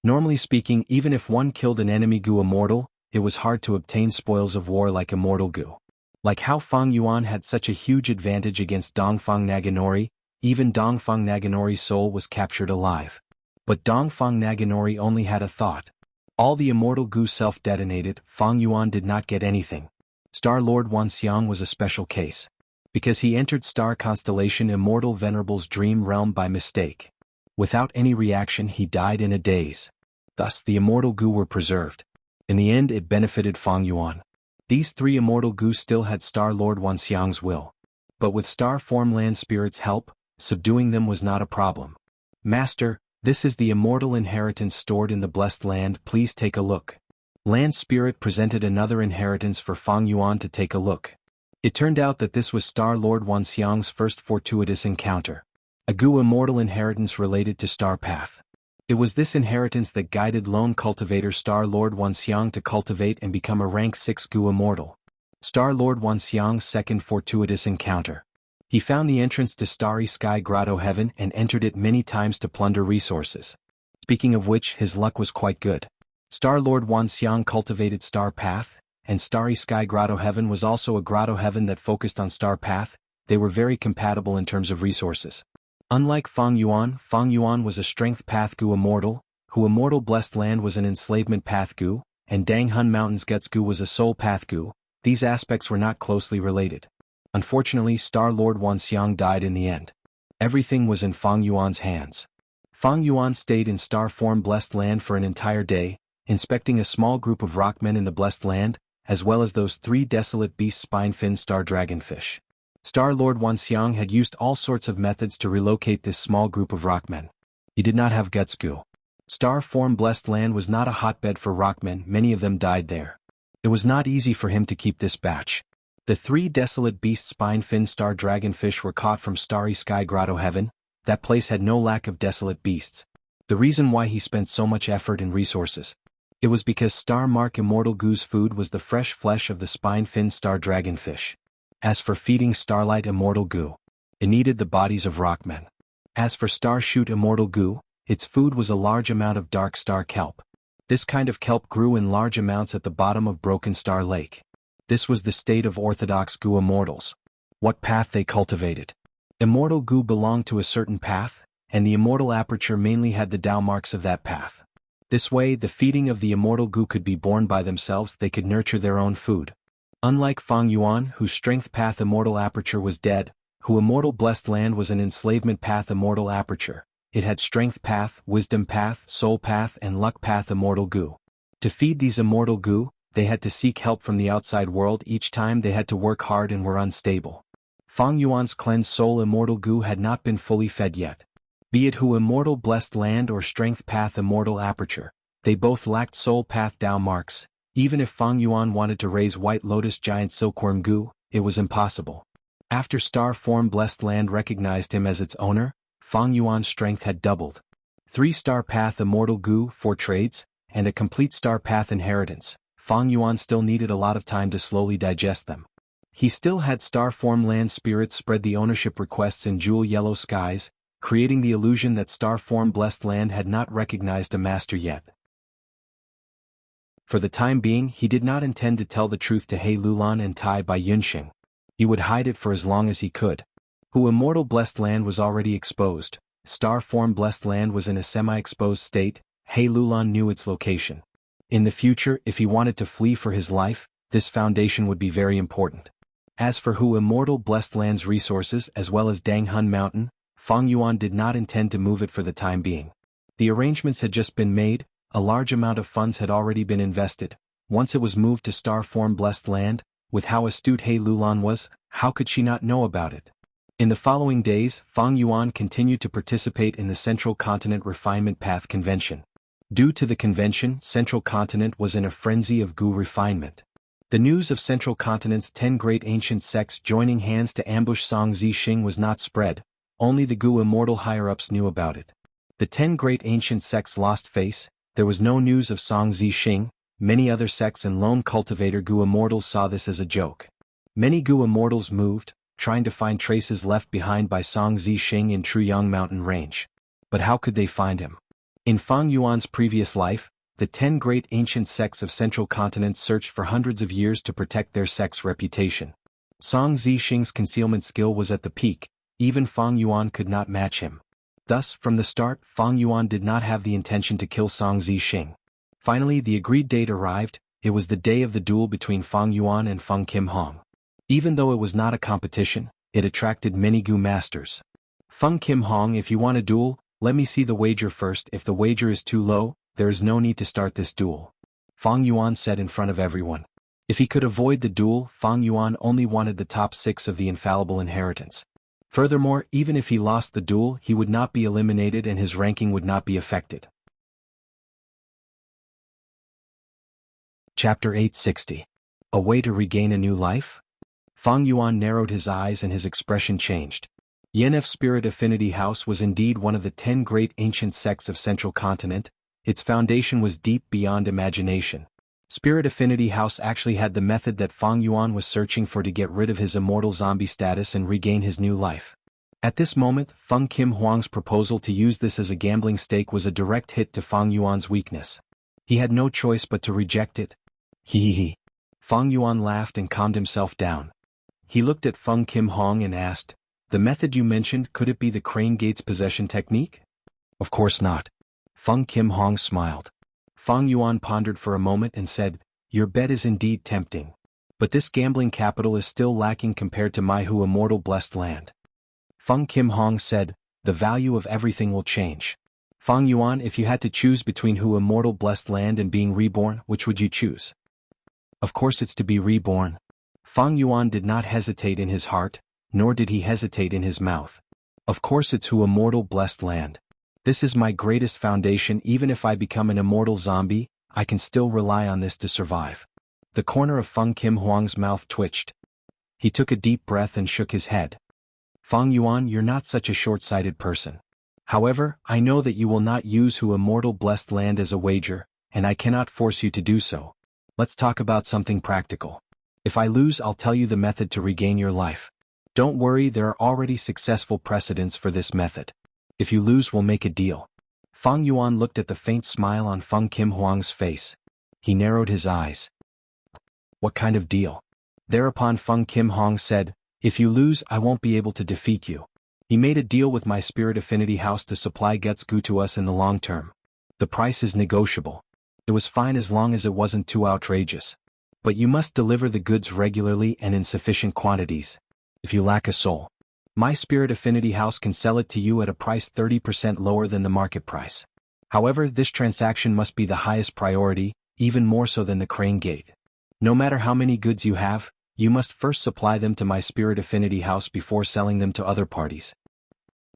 Normally speaking, even if one killed an enemy Goo immortal, it was hard to obtain spoils of war like Immortal Goo. Like how Fang Yuan had such a huge advantage against Dongfang Naganori, even Dongfang Naganori's soul was captured alive. But Dongfang Naganori only had a thought. All the Immortal Goo self-detonated, Fang Yuan did not get anything. Star Lord Wanxiang was a special case. Because he entered star constellation Immortal Venerable's dream realm by mistake. Without any reaction he died in a daze. Thus the Immortal Goo were preserved. In the end it benefited Fang Yuan. These 3 Immortal Goo still had Star Lord Wanxiang's will. But with Star Form Land Spirit's help, subduing them was not a problem. Master, this is the immortal inheritance stored in the Blessed Land, please take a look. Land Spirit presented another inheritance for Fang Yuan to take a look. It turned out that this was Star Lord Wanxiang's first fortuitous encounter. A Goo immortal inheritance related to Star Path. It was this inheritance that guided lone cultivator Star Lord Wanxiang to cultivate and become a rank 6 Goo immortal. Star Lord Wanxiang's second fortuitous encounter. He found the entrance to Starry Sky Grotto Heaven and entered it many times to plunder resources. Speaking of which, his luck was quite good. Star Lord Wanxiang cultivated Star Path, and Starry Sky Grotto Heaven was also a grotto heaven that focused on Star Path. They were very compatible in terms of resources. Unlike Fang Yuan was a Strength Path Goo immortal, Hu Immortal Blessed Land was an Enslavement Path Goo, and Danghun Mountains Guts Goo was a Soul Path Goo. These aspects were not closely related. Unfortunately, Star Lord Wanxiang died in the end. Everything was in Fang Yuan's hands. Fang Yuan stayed in Star Form Blessed Land for an entire day, inspecting a small group of rockmen in the Blessed Land, as well as those 3 desolate beast spine-fin star dragonfish. Star Lord Wanxiang had used all sorts of methods to relocate this small group of rockmen. He did not have guts Goo. Star Form Blessed Land was not a hotbed for rockmen, many of them died there. It was not easy for him to keep this batch. The 3 desolate beast spine-fin star dragonfish were caught from Starry Sky Grotto Heaven. That place had no lack of desolate beasts. The reason why he spent so much effort and resources. It was because Star Mark Immortal Goo's food was the fresh flesh of the spine-fin star dragonfish. As for feeding Starlight Immortal Goo, it needed the bodies of rockmen. As for Star Shoot Immortal Goo, Its food was a large amount of dark star kelp. This kind of kelp grew in large amounts at the bottom of Broken Star Lake. This was the state of Orthodox Gu immortals. What path they cultivated. Immortal Gu belonged to a certain path, and the immortal aperture mainly had the Tao marks of that path. This way, the feeding of the immortal Gu could be born by themselves, they could nurture their own food. Unlike Fang Yuan, whose strength path immortal aperture was dead, who immortal blessed land was an enslavement path immortal aperture, it had strength path, wisdom path, soul path and luck path immortal Gu. To feed these immortal Gu, they had to seek help from the outside world each time they had to work hard and were unstable. Fang Yuan's cleansed soul immortal Gu had not been fully fed yet. Be it who immortal blessed land or strength path immortal aperture, they both lacked soul path Tao marks. Even if Fang Yuan wanted to raise White Lotus giant silkworm Gu, it was impossible. After star form blessed land recognized him as its owner, Fang Yuan's strength had doubled. 3-star path immortal Gu, 4 trades, and a complete star path inheritance. Fang Yuan still needed a lot of time to slowly digest them. He still had star form land spirits spread the ownership requests in jewel yellow skies, creating the illusion that star form blessed land had not recognized a master yet. For the time being, he did not intend to tell the truth to He Lulan and Tai by Yunxing. He would hide it for as long as he could. Who immortal blessed land was already exposed. Star form blessed land was in a semi-exposed state. He Lulan knew its location. In the future, if he wanted to flee for his life, this foundation would be very important. As for who immortal blessed land's resources as well as Danghun Mountain, Fang Yuan did not intend to move it for the time being. The arrangements had just been made, a large amount of funds had already been invested. Once it was moved to star form blessed land, with how astute He Lulan was, how could she not know about it? In the following days, Fang Yuan continued to participate in the Central Continent Refinement Path Convention. Due to the convention, Central Continent was in a frenzy of Gu refinement. The news of Central Continent's 10 great ancient sects joining hands to ambush Song Zixing was not spread, only the Gu immortal higher-ups knew about it. The 10 great ancient sects lost face, there was no news of Song Zixing. Many other sects and lone cultivator Gu immortals saw this as a joke. Many Gu immortals moved, trying to find traces left behind by Song Zixing in Truyang Mountain Range. But how could they find him? In Fang Yuan's previous life, the 10 great ancient sects of Central Continent searched for hundreds of years to protect their sect's reputation. Song Zixing's concealment skill was at the peak, even Fang Yuan could not match him. Thus, from the start, Fang Yuan did not have the intention to kill Song Zixing. Finally, the agreed date arrived. It was the day of the duel between Fang Yuan and Feng Kim Hong. Even though it was not a competition, it attracted many Gu masters. Feng Kim Hong, if you want a duel, let me see the wager first. If the wager is too low, there is no need to start this duel. Fang Yuan said in front of everyone. If he could avoid the duel, Fang Yuan only wanted the top 6 of the infallible inheritance. Furthermore, even if he lost the duel, he would not be eliminated and his ranking would not be affected. Chapter 860. A way to regain a new life? Fang Yuan narrowed his eyes and his expression changed. Yenf Spirit Affinity House was indeed one of the 10 great ancient sects of Central Continent. Its foundation was deep beyond imagination. Spirit Affinity House actually had the method that Fang Yuan was searching for to get rid of his immortal zombie status and regain his new life. At this moment, Feng Kim Huang's proposal to use this as a gambling stake was a direct hit to Fang Yuan's weakness. He had no choice but to reject it. He. Fang Yuan laughed and calmed himself down. He looked at Feng Kim Hong and asked, "The method you mentioned, could it be the Crane Gates possession technique?" "Of course not." Feng Kim Hong smiled. Fang Yuan pondered for a moment and said, "Your bet is indeed tempting. But this gambling capital is still lacking compared to my Hu immortal blessed land." Feng Kim Hong said, "The value of everything will change. Fang Yuan, if you had to choose between Hu immortal blessed land and being reborn, which would you choose?" "Of course it's to be reborn." Fang Yuan did not hesitate in his heart, nor did he hesitate in his mouth. "Of course it's Hu immortal blessed land. This is my greatest foundation. Even if I become an immortal zombie, I can still rely on this to survive." The corner of Feng Kim Huang's mouth twitched. He took a deep breath and shook his head. "Fang Yuan, you're not such a short-sighted person. However, I know that you will not use Hu immortal blessed land as a wager, and I cannot force you to do so. Let's talk about something practical. If I lose, I'll tell you the method to regain your life. Don't worry, there are already successful precedents for this method. If you lose, we'll make a deal." Fang Yuan looked at the faint smile on Feng Kim Huang's face. He narrowed his eyes. What kind of deal? Thereupon Feng Kim Huang said, if you lose, I won't be able to defeat you. He made a deal with my Spirit Affinity House to supply Getsu to us in the long term. The price is negotiable. It was fine as long as it wasn't too outrageous. But you must deliver the goods regularly and in sufficient quantities. If you lack a soul, my Spirit Affinity House can sell it to you at a price 30% lower than the market price. However, this transaction must be the highest priority, even more so than the Crane Gate. No matter how many goods you have, you must first supply them to my Spirit Affinity House before selling them to other parties.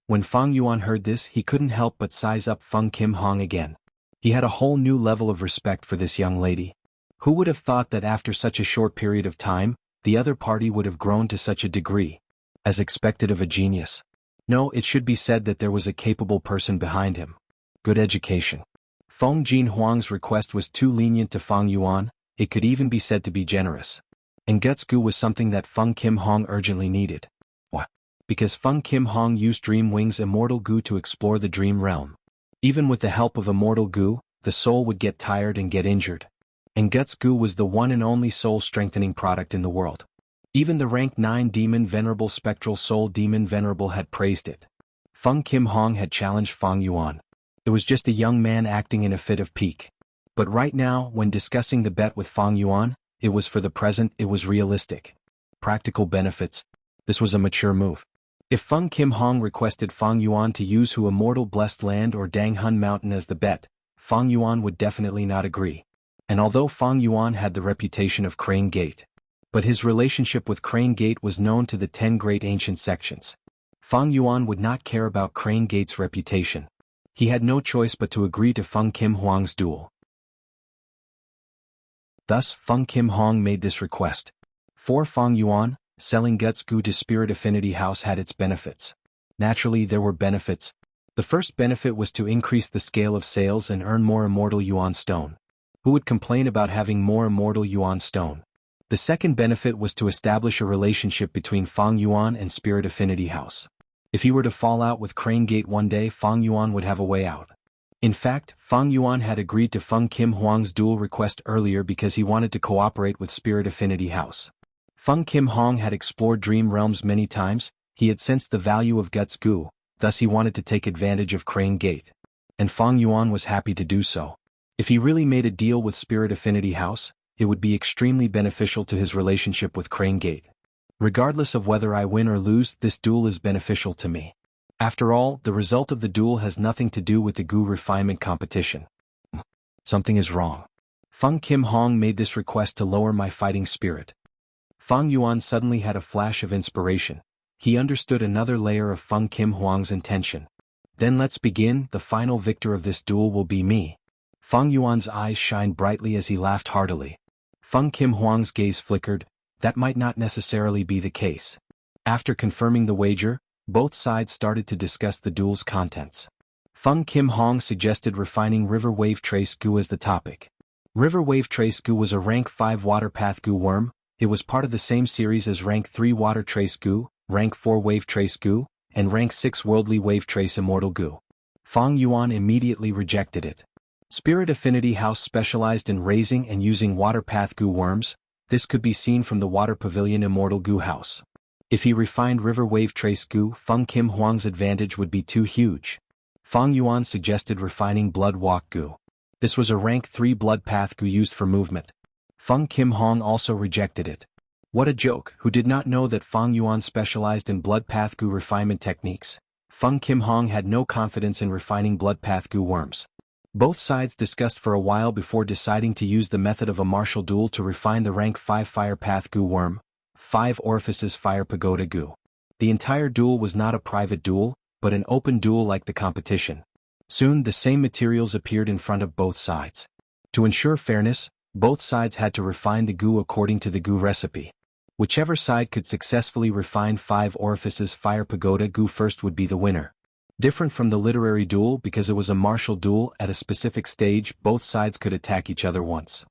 When Fang Yuan heard this, he couldn't help but size up Feng Kim Huang again. He had a whole new level of respect for this young lady. Who would have thought that after such a short period of time, the other party would have grown to such a degree? As expected of a genius. No, it should be said that there was a capable person behind him. Good education. Feng Jin Huang's request was too lenient to Fang Yuan, it could even be said to be generous. And Getsu was something that Feng Kim Huang urgently needed. Why? Because Feng Kim Huang used Dream Wing's Immortal Goo to explore the dream realm. Even with the help of Immortal Goo, the soul would get tired and get injured. And Getsu was the one and only soul-strengthening product in the world. Even the rank 9 demon Venerable Spectral Soul Demon Venerable had praised it. Feng Kim Huang had challenged Fang Yuan. It was just a young man acting in a fit of pique. But right now, when discussing the bet with Fang Yuan, it was for the present, it was realistic. Practical benefits. This was a mature move. If Feng Kim Huang requested Fang Yuan to use Hu Immortal Blessed Land or Danghun Mountain as the bet, Fang Yuan would definitely not agree. And although Fang Yuan had the reputation of Crane Gate, but his relationship with Crane Gate was known to the 10 great ancient sections. Fang Yuan would not care about Crane Gate's reputation. He had no choice but to agree to Feng Kim Huang's duel. Thus, Feng Kim Huang made this request. For Fang Yuan, selling Getsu to Spirit Affinity House had its benefits. Naturally, there were benefits. The first benefit was to increase the scale of sales and earn more Immortal Yuan Stone. Who would complain about having more Immortal Yuan Stone? The second benefit was to establish a relationship between Fang Yuan and Spirit Affinity House. If he were to fall out with Crane Gate one day, Fang Yuan would have a way out. In fact, Fang Yuan had agreed to Feng Kim Huang's duel request earlier because he wanted to cooperate with Spirit Affinity House. Feng Kim Huang had explored dream realms many times, he had sensed the value of Getsu, thus he wanted to take advantage of Crane Gate. And Fang Yuan was happy to do so. If he really made a deal with Spirit Affinity House, it would be extremely beneficial to his relationship with Crane Gate. Regardless of whether I win or lose, this duel is beneficial to me. After all, the result of the duel has nothing to do with the Gu refinement competition. Something is wrong. Feng Kim Huang made this request to lower my fighting spirit. Fang Yuan suddenly had a flash of inspiration. He understood another layer of Feng Kim Huang's intention. Then let's begin, the final victor of this duel will be me. Fang Yuan's eyes shined brightly as he laughed heartily. Feng Kim Huang's gaze flickered. That might not necessarily be the case. After confirming the wager, both sides started to discuss the duel's contents. Feng Kim Huang suggested refining River Wave Trace Gu as the topic. River Wave Trace Gu was a rank 5 Water Path Gu worm. It was part of the same series as rank 3 Water Trace Gu, rank 4 Wave Trace Gu, and rank 6 Worldly Wave Trace Immortal Gu. Fang Yuan immediately rejected it. Spirit Affinity House specialized in raising and using Water Path Gu worms. This could be seen from the Water Pavilion Immortal Gu House. If he refined River Wave Trace Gu, Feng Kim Huang's advantage would be too huge. Fang Yuan suggested refining Blood Walk Gu. This was a rank 3 Blood Path Gu used for movement. Feng Kim Huang also rejected it. What a joke, who did not know that Fang Yuan specialized in Blood Path Gu refinement techniques? Feng Kim Huang had no confidence in refining Blood Path Gu worms. Both sides discussed for a while before deciding to use the method of a martial duel to refine the rank 5 Fire Path Gu worm, 5 Orifices Fire Pagoda Gu. The entire duel was not a private duel, but an open duel like the competition. Soon the same materials appeared in front of both sides. To ensure fairness, both sides had to refine the Gu according to the Gu recipe. Whichever side could successfully refine 5 Orifices Fire Pagoda Gu first would be the winner. Different from the literary duel because it was a martial duel at a specific stage, both sides could attack each other once.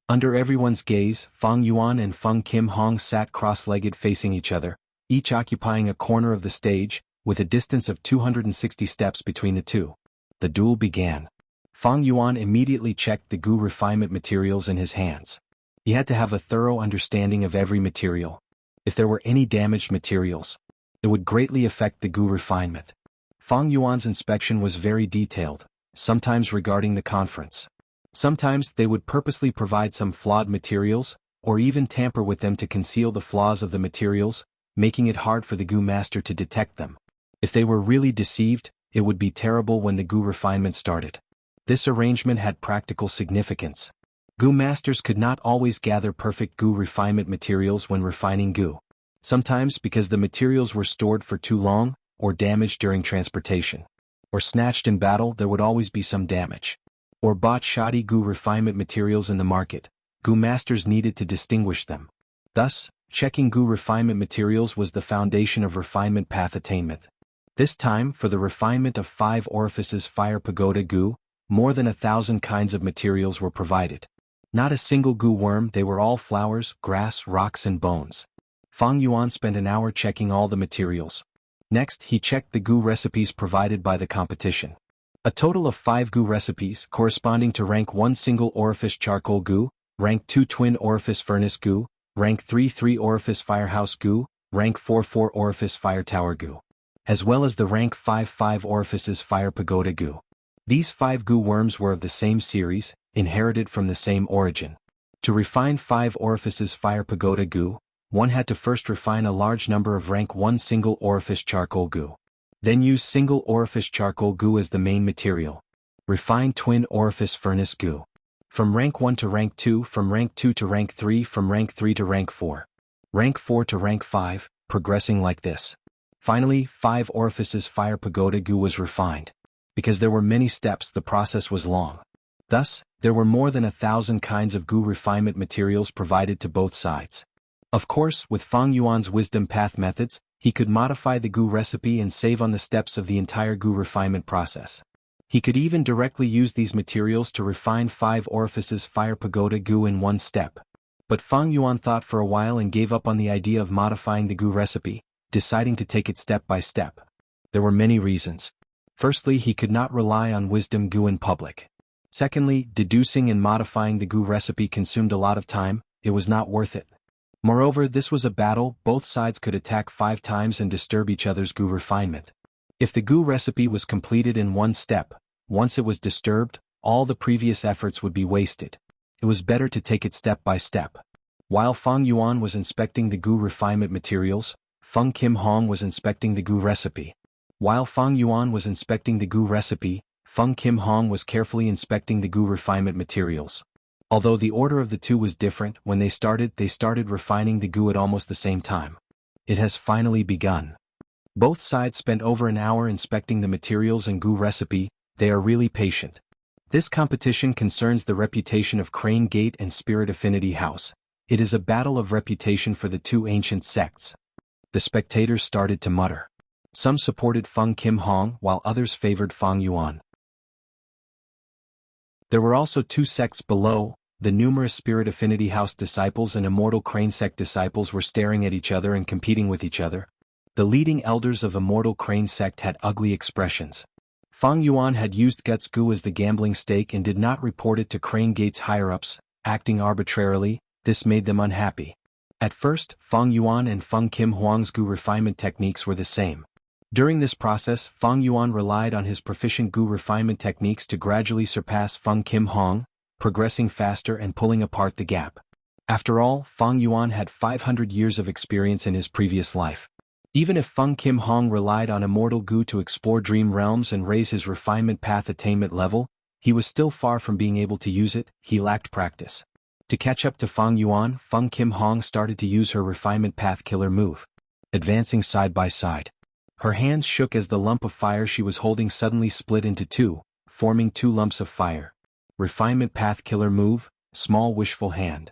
Under everyone's gaze, Fang Yuan and Feng Kim Huang sat cross-legged facing each other, each occupying a corner of the stage, with a distance of 260 steps between the two. The duel began. Fang Yuan immediately checked the Gu refinement materials in his hands. He had to have a thorough understanding of every material. If there were any damaged materials, it would greatly affect the Gu refinement. Fang Yuan's inspection was very detailed, sometimes regarding the conference. Sometimes they would purposely provide some flawed materials, or even tamper with them to conceal the flaws of the materials, making it hard for the Gu master to detect them. If they were really deceived, it would be terrible when the Gu refinement started. This arrangement had practical significance. Gu masters could not always gather perfect Gu refinement materials when refining Gu. Sometimes because the materials were stored for too long, or damaged during transportation, or snatched in battle, there would always be some damage. Or bought shoddy Gu refinement materials in the market. Gu masters needed to distinguish them. Thus, checking Gu refinement materials was the foundation of refinement path attainment. This time, for the refinement of 5 orifices fire pagoda Gu, more than 1,000 kinds of materials were provided. Not a single Gu worm, they were all flowers, grass, rocks and bones. Fang Yuan spent an hour checking all the materials. Next, he checked the Gu recipes provided by the competition. A total of 5 Gu recipes, corresponding to rank 1 single orifice charcoal Gu, rank 2 twin orifice furnace Gu, rank 3 3 orifice firehouse Gu, rank 4 4 orifice fire tower Gu, as well as the rank 5 5 orifices fire pagoda Gu. These 5 Gu worms were of the same series, inherited from the same origin. To refine 5 orifices fire pagoda Gu, one had to first refine a large number of rank 1 single orifice charcoal Gu. Then use single orifice charcoal Gu as the main material. Refine twin orifice furnace Gu. From rank 1 to rank 2, from rank 2 to rank 3, from rank 3 to rank 4. Rank 4 to rank 5, progressing like this. Finally, 5 orifices fire pagoda Gu was refined. Because there were many steps, the process was long. Thus, there were more than 1,000 kinds of Gu refinement materials provided to both sides. Of course, with Fang Yuan's wisdom path methods, he could modify the Gu recipe and save on the steps of the entire Gu refinement process. He could even directly use these materials to refine 5 orifices fire pagoda Gu in one step. But Fang Yuan thought for a while and gave up on the idea of modifying the Gu recipe, deciding to take it step by step. There were many reasons. Firstly, he could not rely on wisdom Gu in public. Secondly, deducing and modifying the Gu recipe consumed a lot of time, it was not worth it. Moreover, this was a battle, both sides could attack 5 times and disturb each other's Gu refinement. If the Gu recipe was completed in one step, once it was disturbed, all the previous efforts would be wasted. It was better to take it step by step. While Fang Yuan was inspecting the Gu refinement materials, Feng Kim Hong was inspecting the Gu recipe. While Fang Yuan was inspecting the Gu recipe, Feng Kim Hong was carefully inspecting the Gu refinement materials. Although the order of the two was different, when they started refining the Gu at almost the same time. It has finally begun. Both sides spent over an hour inspecting the materials and Gu recipe. They are really patient. This competition concerns the reputation of Crane Gate and Spirit Affinity House. It is a battle of reputation for the two ancient sects. The spectators started to mutter. Some supported Feng Kim Hong while others favored Fang Yuan. There were also 2 sects below. The numerous Spirit Affinity House disciples and Immortal Crane sect disciples were staring at each other and competing with each other. The leading elders of Immortal Crane sect had ugly expressions. Fang Yuan had used Guts Gu as the gambling stake and did not report it to Crane Gate's higher-ups, acting arbitrarily. This made them unhappy. At first, Fang Yuan and Feng Kim Hong's Gu refinement techniques were the same. During this process, Fang Yuan relied on his proficient Gu refinement techniques to gradually surpass Feng Kim Hong, progressing faster and pulling apart the gap. After all, Fang Yuan had 500 years of experience in his previous life. Even if Feng Kim Hong relied on Immortal Gu to explore dream realms and raise his refinement path attainment level, he was still far from being able to use it. He lacked practice. To catch up to Fang Yuan, Feng Kim Hong started to use her refinement path killer move. Advancing side by side. Her hands shook as the lump of fire she was holding suddenly split into 2, forming 2 lumps of fire. Refinement path killer move, small wishful hand.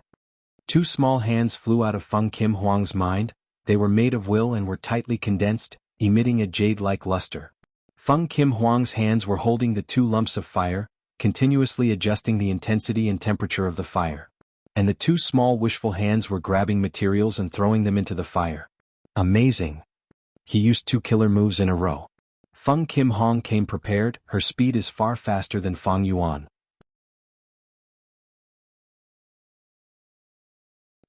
2 small hands flew out of Feng Kim Hong's mind. They were made of will and were tightly condensed, emitting a jade-like luster. Feng Kim Hong's hands were holding the 2 lumps of fire, continuously adjusting the intensity and temperature of the fire. And the 2 small wishful hands were grabbing materials and throwing them into the fire. Amazing! He used 2 killer moves in a row. Feng Kim Hong came prepared, her speed is far faster than Fang Yuan.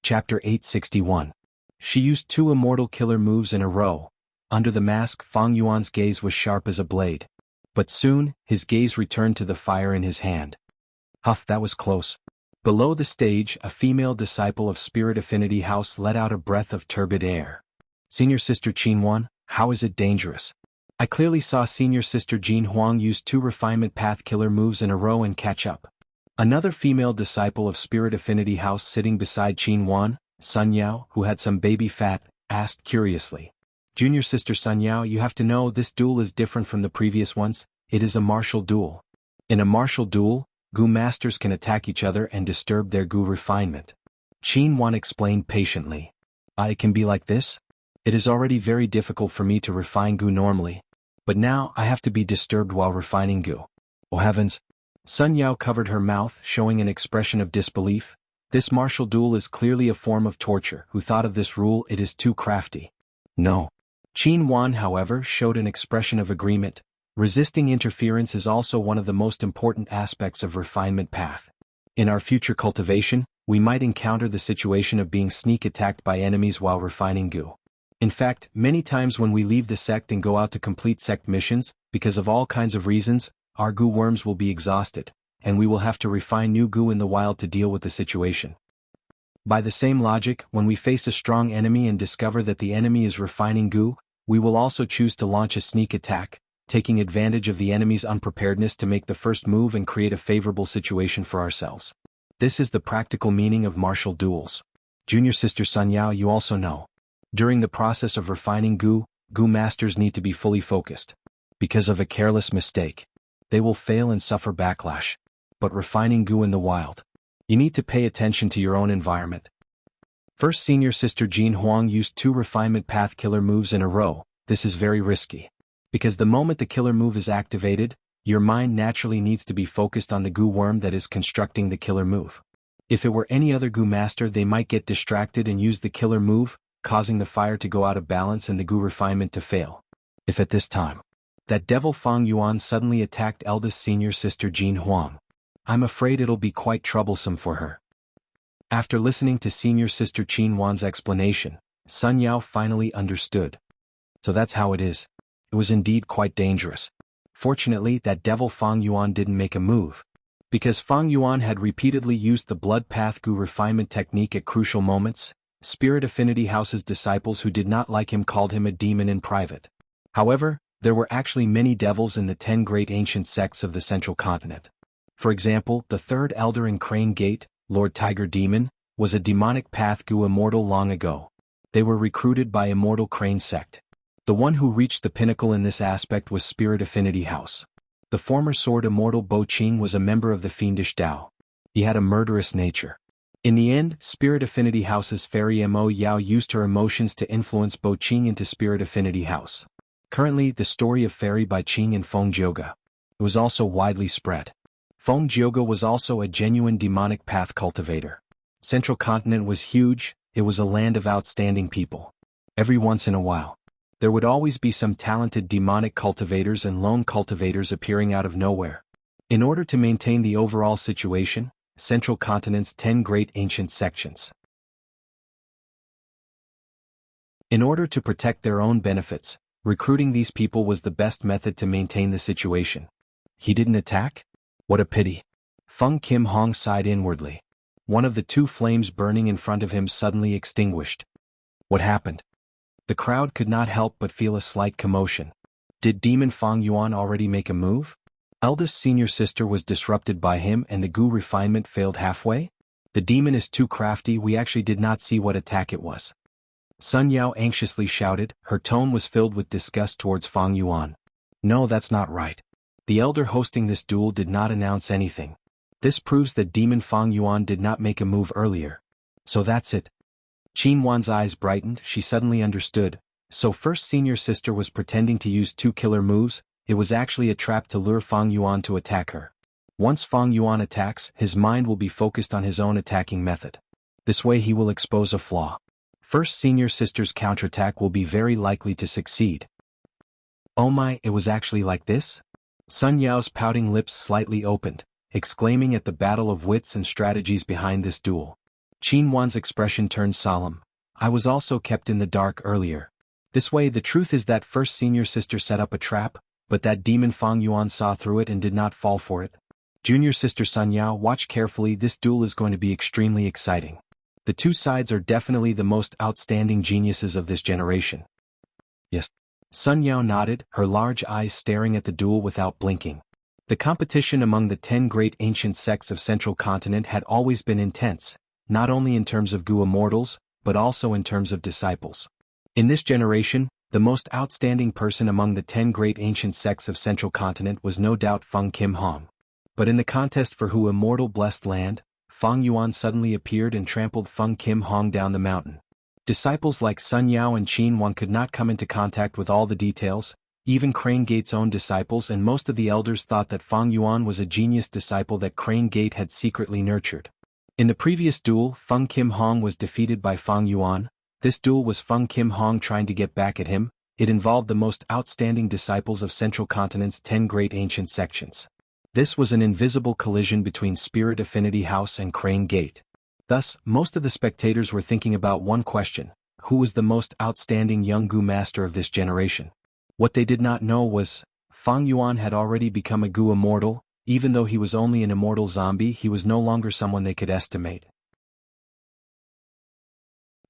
Chapter 861. She used 2 immortal killer moves in a row. Under the mask, Fang Yuan's gaze was sharp as a blade. But soon, his gaze returned to the fire in his hand. Huff, that was close. Below the stage, a female disciple of Spirit Affinity House let out a breath of turbid air. Senior Sister Qin Wan, how is it dangerous? I clearly saw Senior Sister Jin Huang use 2 refinement path killer moves in a row and catch up. Another female disciple of Spirit Affinity House sitting beside Qin Wan, Sun Yao, who had some baby fat, asked curiously. Junior Sister Sun Yao, you have to know this duel is different from the previous ones. It is a martial duel. In a martial duel, Gu masters can attack each other and disturb their Gu refinement. Qin Wan explained patiently. It can be like this? It is already very difficult for me to refine Gu normally. But now I have to be disturbed while refining Gu. Oh heavens! Sun Yao covered her mouth, showing an expression of disbelief. This martial duel is clearly a form of torture. Who thought of this rule? It is too crafty. No. Qin Wan, however, showed an expression of agreement. Resisting interference is also one of the most important aspects of refinement path. In our future cultivation, we might encounter the situation of being sneak attacked by enemies while refining Gu. In fact, many times when we leave the sect and go out to complete sect missions, because of all kinds of reasons, our Gu worms will be exhausted, and we will have to refine new Gu in the wild to deal with the situation. By the same logic, when we face a strong enemy and discover that the enemy is refining Gu, we will also choose to launch a sneak attack, taking advantage of the enemy's unpreparedness to make the first move and create a favorable situation for ourselves. This is the practical meaning of martial duels. Junior Sister Sun Yao, you also know. During the process of refining Gu, Gu masters need to be fully focused. Because of a careless mistake, they will fail and suffer backlash. But refining Gu in the wild, you need to pay attention to your own environment. First, Senior Sister Jin Huang used 2 refinement path killer moves in a row. This is very risky. Because the moment the killer move is activated, your mind naturally needs to be focused on the Gu worm that is constructing the killer move. If it were any other Gu master, they might get distracted and use the killer move, causing the fire to go out of balance and the Gu refinement to fail. If at this time, that devil Fang Yuan suddenly attacked eldest Senior Sister Jin Huang, I'm afraid it'll be quite troublesome for her. After listening to Senior Sister Qin Wan's explanation, Sun Yao finally understood. So that's how it is. It was indeed quite dangerous. Fortunately, that devil Fang Yuan didn't make a move. Because Fang Yuan had repeatedly used the blood path Gu refinement technique at crucial moments, Spirit Affinity House's disciples who did not like him called him a demon in private. However, there were actually many devils in the 10 great ancient sects of the Central Continent. For example, the 3rd elder in Crane Gate, Lord Tiger Demon, was a demonic path Gu immortal long ago. They were recruited by Immortal Crane Sect. The one who reached the pinnacle in this aspect was Spirit Affinity House. The former sword immortal Bo Qing was a member of the fiendish Dao. He had a murderous nature. In the end, Spirit Affinity House's fairy Mo Yao used her emotions to influence Bo Qing into Spirit Affinity House. Currently, the story of Fairy by Qing and Feng Jioga was also widely spread. Feng Jioga was also a genuine demonic path cultivator. Central Continent was huge, it was a land of outstanding people. Every once in a while, there would always be some talented demonic cultivators and lone cultivators appearing out of nowhere. In order to maintain the overall situation, Central Continent's 10 great ancient sections. In order to protect their own benefits, recruiting these people was the best method to maintain the situation. He didn't attack? What a pity. Feng Kim Hong sighed inwardly. One of the 2 flames burning in front of him suddenly extinguished. What happened? The crowd could not help but feel a slight commotion. Did Demon Fang Yuan already make a move? Eldest Senior Sister was disrupted by him and the Gu refinement failed halfway? The demon is too crafty, we actually did not see what attack it was. Sun Yao anxiously shouted, her tone was filled with disgust towards Fang Yuan. No, that's not right. The elder hosting this duel did not announce anything. This proves that Demon Fang Yuan did not make a move earlier. So that's it. Qin Wan's eyes brightened, she suddenly understood. So first Senior Sister was pretending to use 2 killer moves, it was actually a trap to lure Fang Yuan to attack her. Once Fang Yuan attacks, his mind will be focused on his own attacking method. This way he will expose a flaw. First senior sister's counterattack will be very likely to succeed. Oh my, it was actually like this? Sun Yao's pouting lips slightly opened, exclaiming at the battle of wits and strategies behind this duel. Qin Wan's expression turned solemn. I was also kept in the dark earlier. This way the truth is that first senior sister set up a trap, but that demon Fang Yuan saw through it and did not fall for it. Junior sister Sun Yao, watch carefully, this duel is going to be extremely exciting. The two sides are definitely the most outstanding geniuses of this generation. Yes. Sun Yao nodded, her large eyes staring at the duel without blinking. The competition among the 10 great ancient sects of Central Continent had always been intense, not only in terms of Gu immortals, but also in terms of disciples. In this generation, the most outstanding person among the 10 great ancient sects of Central Continent was no doubt Feng Kim Hong. But in the contest for Hu immortal blessed land, Fang Yuan suddenly appeared and trampled Feng Kim Hong down the mountain. Disciples like Sun Yao and Qin Wan could not come into contact with all the details. Even Crane Gate's own disciples and most of the elders thought that Fang Yuan was a genius disciple that Crane Gate had secretly nurtured. In the previous duel, Feng Kim Hong was defeated by Fang Yuan. This duel was Feng Kim Hong trying to get back at him. It involved the most outstanding disciples of Central Continent's 10 great ancient sections. This was an invisible collision between Spirit Affinity House and Crane Gate. Thus, most of the spectators were thinking about one question: who was the most outstanding young Gu master of this generation? What they did not know was, Fang Yuan had already become a Gu immortal. Even though he was only an immortal zombie, he was no longer someone they could estimate.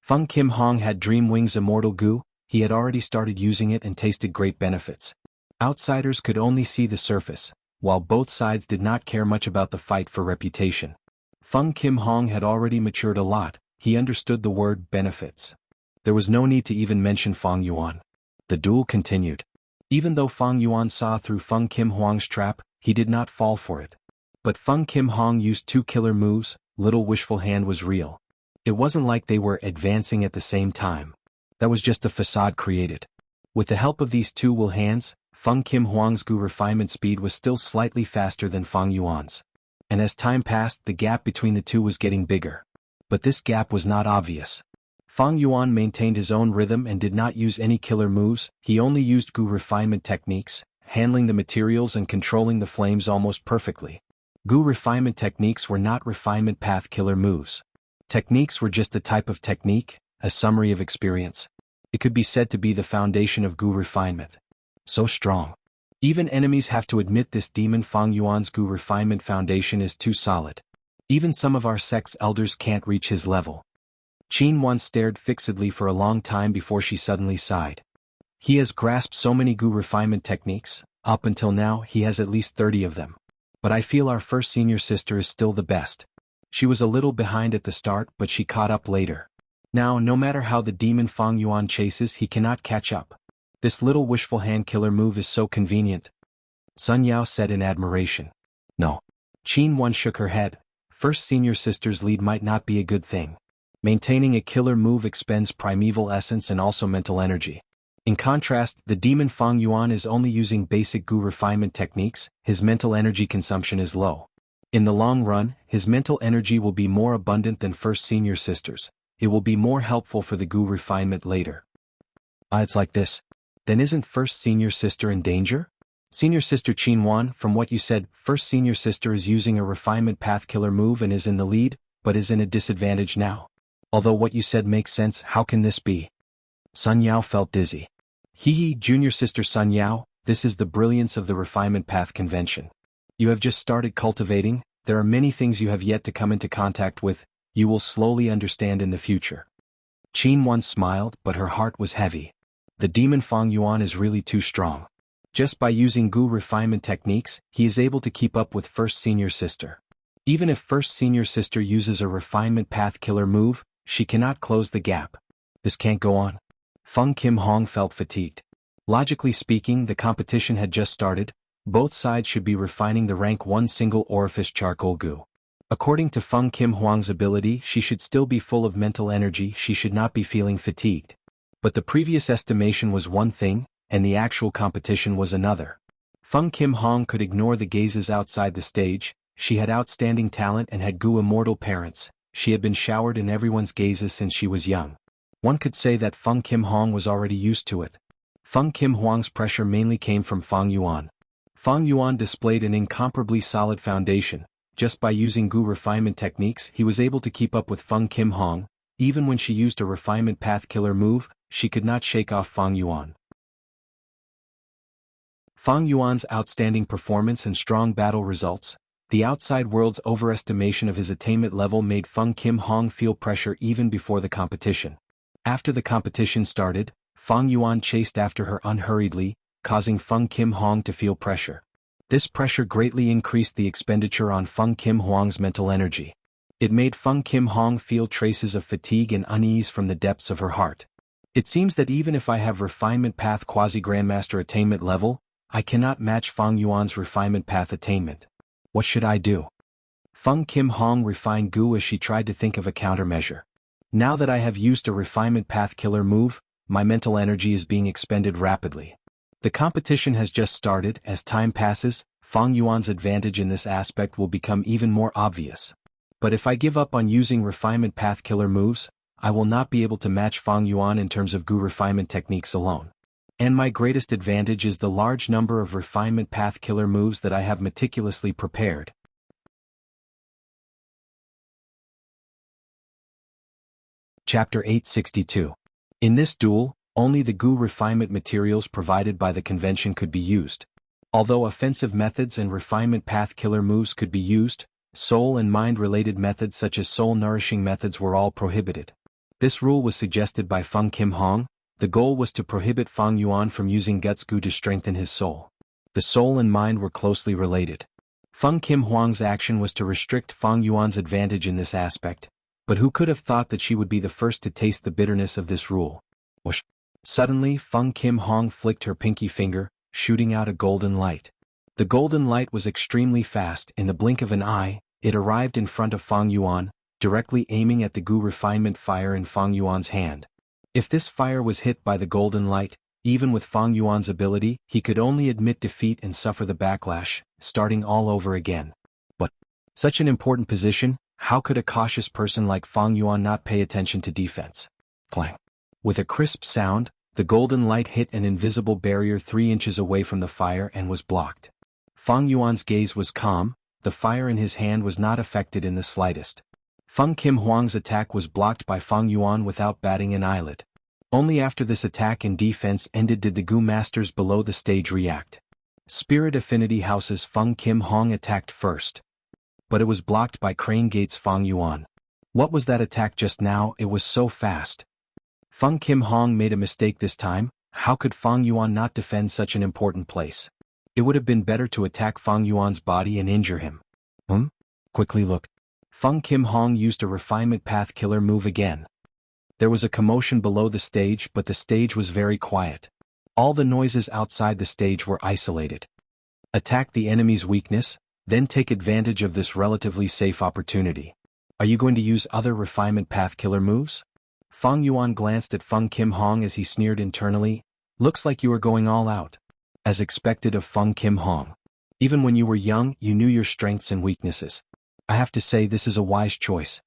Feng Kim Hong had Dream Wings Immortal Gu. He had already started using it and tasted great benefits. Outsiders could only see the surface, while both sides did not care much about the fight for reputation. Feng Kim Hong had already matured a lot. He understood the word benefits. There was no need to even mention Fang Yuan. The duel continued. Even though Fang Yuan saw through Feng Kim Hong's trap, he did not fall for it. But Feng Kim Hong used 2 killer moves. Little Wishful Hand was real. It wasn't like they were advancing at the same time. That was just a facade created. With the help of these 2 will hands, Feng Kim Hong's Gu refinement speed was still slightly faster than Fang Yuan's. And as time passed, the gap between the two was getting bigger. But this gap was not obvious. Fang Yuan maintained his own rhythm and did not use any killer moves. He only used Gu refinement techniques, handling the materials and controlling the flames almost perfectly. Gu refinement techniques were not refinement path killer moves. Techniques were just a type of technique, a summary of experience. It could be said to be the foundation of Gu refinement. So strong. Even enemies have to admit this demon Fang Yuan's Gu refinement foundation is too solid. Even some of our sect's elders can't reach his level. Qin Wan stared fixedly for a long time before she suddenly sighed. He has grasped so many Gu refinement techniques. Up until now he has at least 30 of them. But I feel our first senior sister is still the best. She was a little behind at the start, but she caught up later. Now, no matter how the demon Fang Yuan chases, he cannot catch up. This little wishful hand killer move is so convenient. Sun Yao said in admiration. No. Qin Wan shook her head. First senior sister's lead might not be a good thing. Maintaining a killer move expends primeval essence and also mental energy. In contrast, the demon Fang Yuan is only using basic Gu refinement techniques. His mental energy consumption is low. In the long run, his mental energy will be more abundant than first senior sister's. It will be more helpful for the Gu refinement later. It's like this. Then isn't first senior sister in danger? Senior sister Qin Wan, from what you said, first senior sister is using a refinement path killer move and is in the lead, but is in a disadvantage now. Although what you said makes sense, how can this be? Sun Yao felt dizzy. Junior sister Sun Yao, this is the brilliance of the refinement path convention. You have just started cultivating, there are many things you have yet to come into contact with, you will slowly understand in the future. Qin Wan smiled, but her heart was heavy. The demon Fang Yuan is really too strong. Just by using Gu refinement techniques, he is able to keep up with first senior sister. Even if first senior sister uses a refinement path killer move, she cannot close the gap. This can't go on. Feng Kim Hong felt fatigued. Logically speaking, the competition had just started. Both sides should be refining the rank 1 single orifice charcoal Gu. According to Feng Kim Hong's ability, she should still be full of mental energy, she should not be feeling fatigued. But the previous estimation was one thing, and the actual competition was another. Feng Kim Hong could ignore the gazes outside the stage. She had outstanding talent and had Gu immortal parents. She had been showered in everyone's gazes since she was young. One could say that Feng Kim Hong was already used to it. Feng Kim Huang's pressure mainly came from Fang Yuan. Fang Yuan displayed an incomparably solid foundation. Just by using Gu refinement techniques, he was able to keep up with Feng Kim Hong. Even when she used a refinement path killer move, she could not shake off Fang Yuan. Fang Yuan's outstanding performance and strong battle results. The outside world's overestimation of his attainment level made Feng Kim Hong feel pressure even before the competition. After the competition started, Fang Yuan chased after her unhurriedly, causing Feng Kim Hong to feel pressure. This pressure greatly increased the expenditure on Feng Kim Hong's mental energy. It made Feng Kim Hong feel traces of fatigue and unease from the depths of her heart. It seems that even if I have refinement path quasi-grandmaster attainment level, I cannot match Fang Yuan's refinement path attainment. What should I do? Feng Kim Hong refined Gu as she tried to think of a countermeasure. Now that I have used a refinement path killer move, my mental energy is being expended rapidly. The competition has just started. As time passes, Fang Yuan's advantage in this aspect will become even more obvious. But if I give up on using refinement path killer moves, I will not be able to match Fang Yuan in terms of Gu refinement techniques alone. And my greatest advantage is the large number of refinement path killer moves that I have meticulously prepared. Chapter 862. In this duel, only the Gu refinement materials provided by the convention could be used. Although offensive methods and refinement path killer moves could be used, soul and mind-related methods such as soul-nourishing methods were all prohibited. This rule was suggested by Feng Kim Hong. The goal was to prohibit Fang Yuan from using Guts Gu to strengthen his soul. The soul and mind were closely related. Feng Kim Huang's action was to restrict Fang Yuan's advantage in this aspect, but who could have thought that she would be the first to taste the bitterness of this rule? Whoosh! Suddenly Feng Kim Hong flicked her pinky finger, shooting out a golden light. The golden light was extremely fast. In the blink of an eye, it arrived in front of Fang Yuan, directly aiming at the Gu refinement fire in Fang Yuan's hand. If this fire was hit by the golden light, even with Fang Yuan's ability, he could only admit defeat and suffer the backlash, starting all over again. But such an important position, how could a cautious person like Fang Yuan not pay attention to defense? Clang! With a crisp sound, the golden light hit an invisible barrier 3 inches away from the fire and was blocked. Fang Yuan's gaze was calm. The fire in his hand was not affected in the slightest. Feng Kim Huang's attack was blocked by Fang Yuan without batting an eyelid. Only after this attack and defense ended did the Gu masters below the stage react. Spirit Affinity House's Feng Kim Hong attacked first. But it was blocked by Crane Gate's Fang Yuan. What was that attack just now? It was so fast. Feng Kim Hong made a mistake this time. How could Fang Yuan not defend such an important place? It would have been better to attack Fang Yuan's body and injure him. Quickly look. Feng Kim Hong used a refinement path killer move again. There was a commotion below the stage, but the stage was very quiet. All the noises outside the stage were isolated. Attack the enemy's weakness, then take advantage of this relatively safe opportunity. Are you going to use other refinement path killer moves? Fang Yuan glanced at Feng Kim Hong as he sneered internally. Looks like you are going all out. As expected of Feng Kim Hong. Even when you were young, you knew your strengths and weaknesses. I have to say this is a wise choice.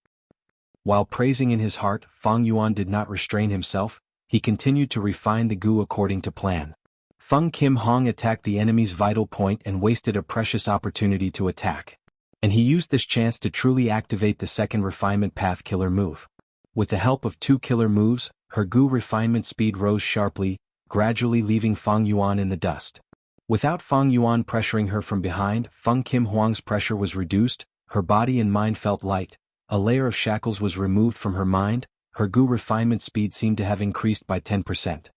While praising in his heart, Fang Yuan did not restrain himself. He continued to refine the Gu according to plan. Feng Kim Hong attacked the enemy's vital point and wasted a precious opportunity to attack. And he used this chance to truly activate the second refinement path killer move. With the help of 2 killer moves, her Gu refinement speed rose sharply, gradually leaving Fang Yuan in the dust. Without Fang Yuan pressuring her from behind, Feng Kim Huang's pressure was reduced, her body and mind felt light, a layer of shackles was removed from her mind, her Gu refinement speed seemed to have increased by 10%.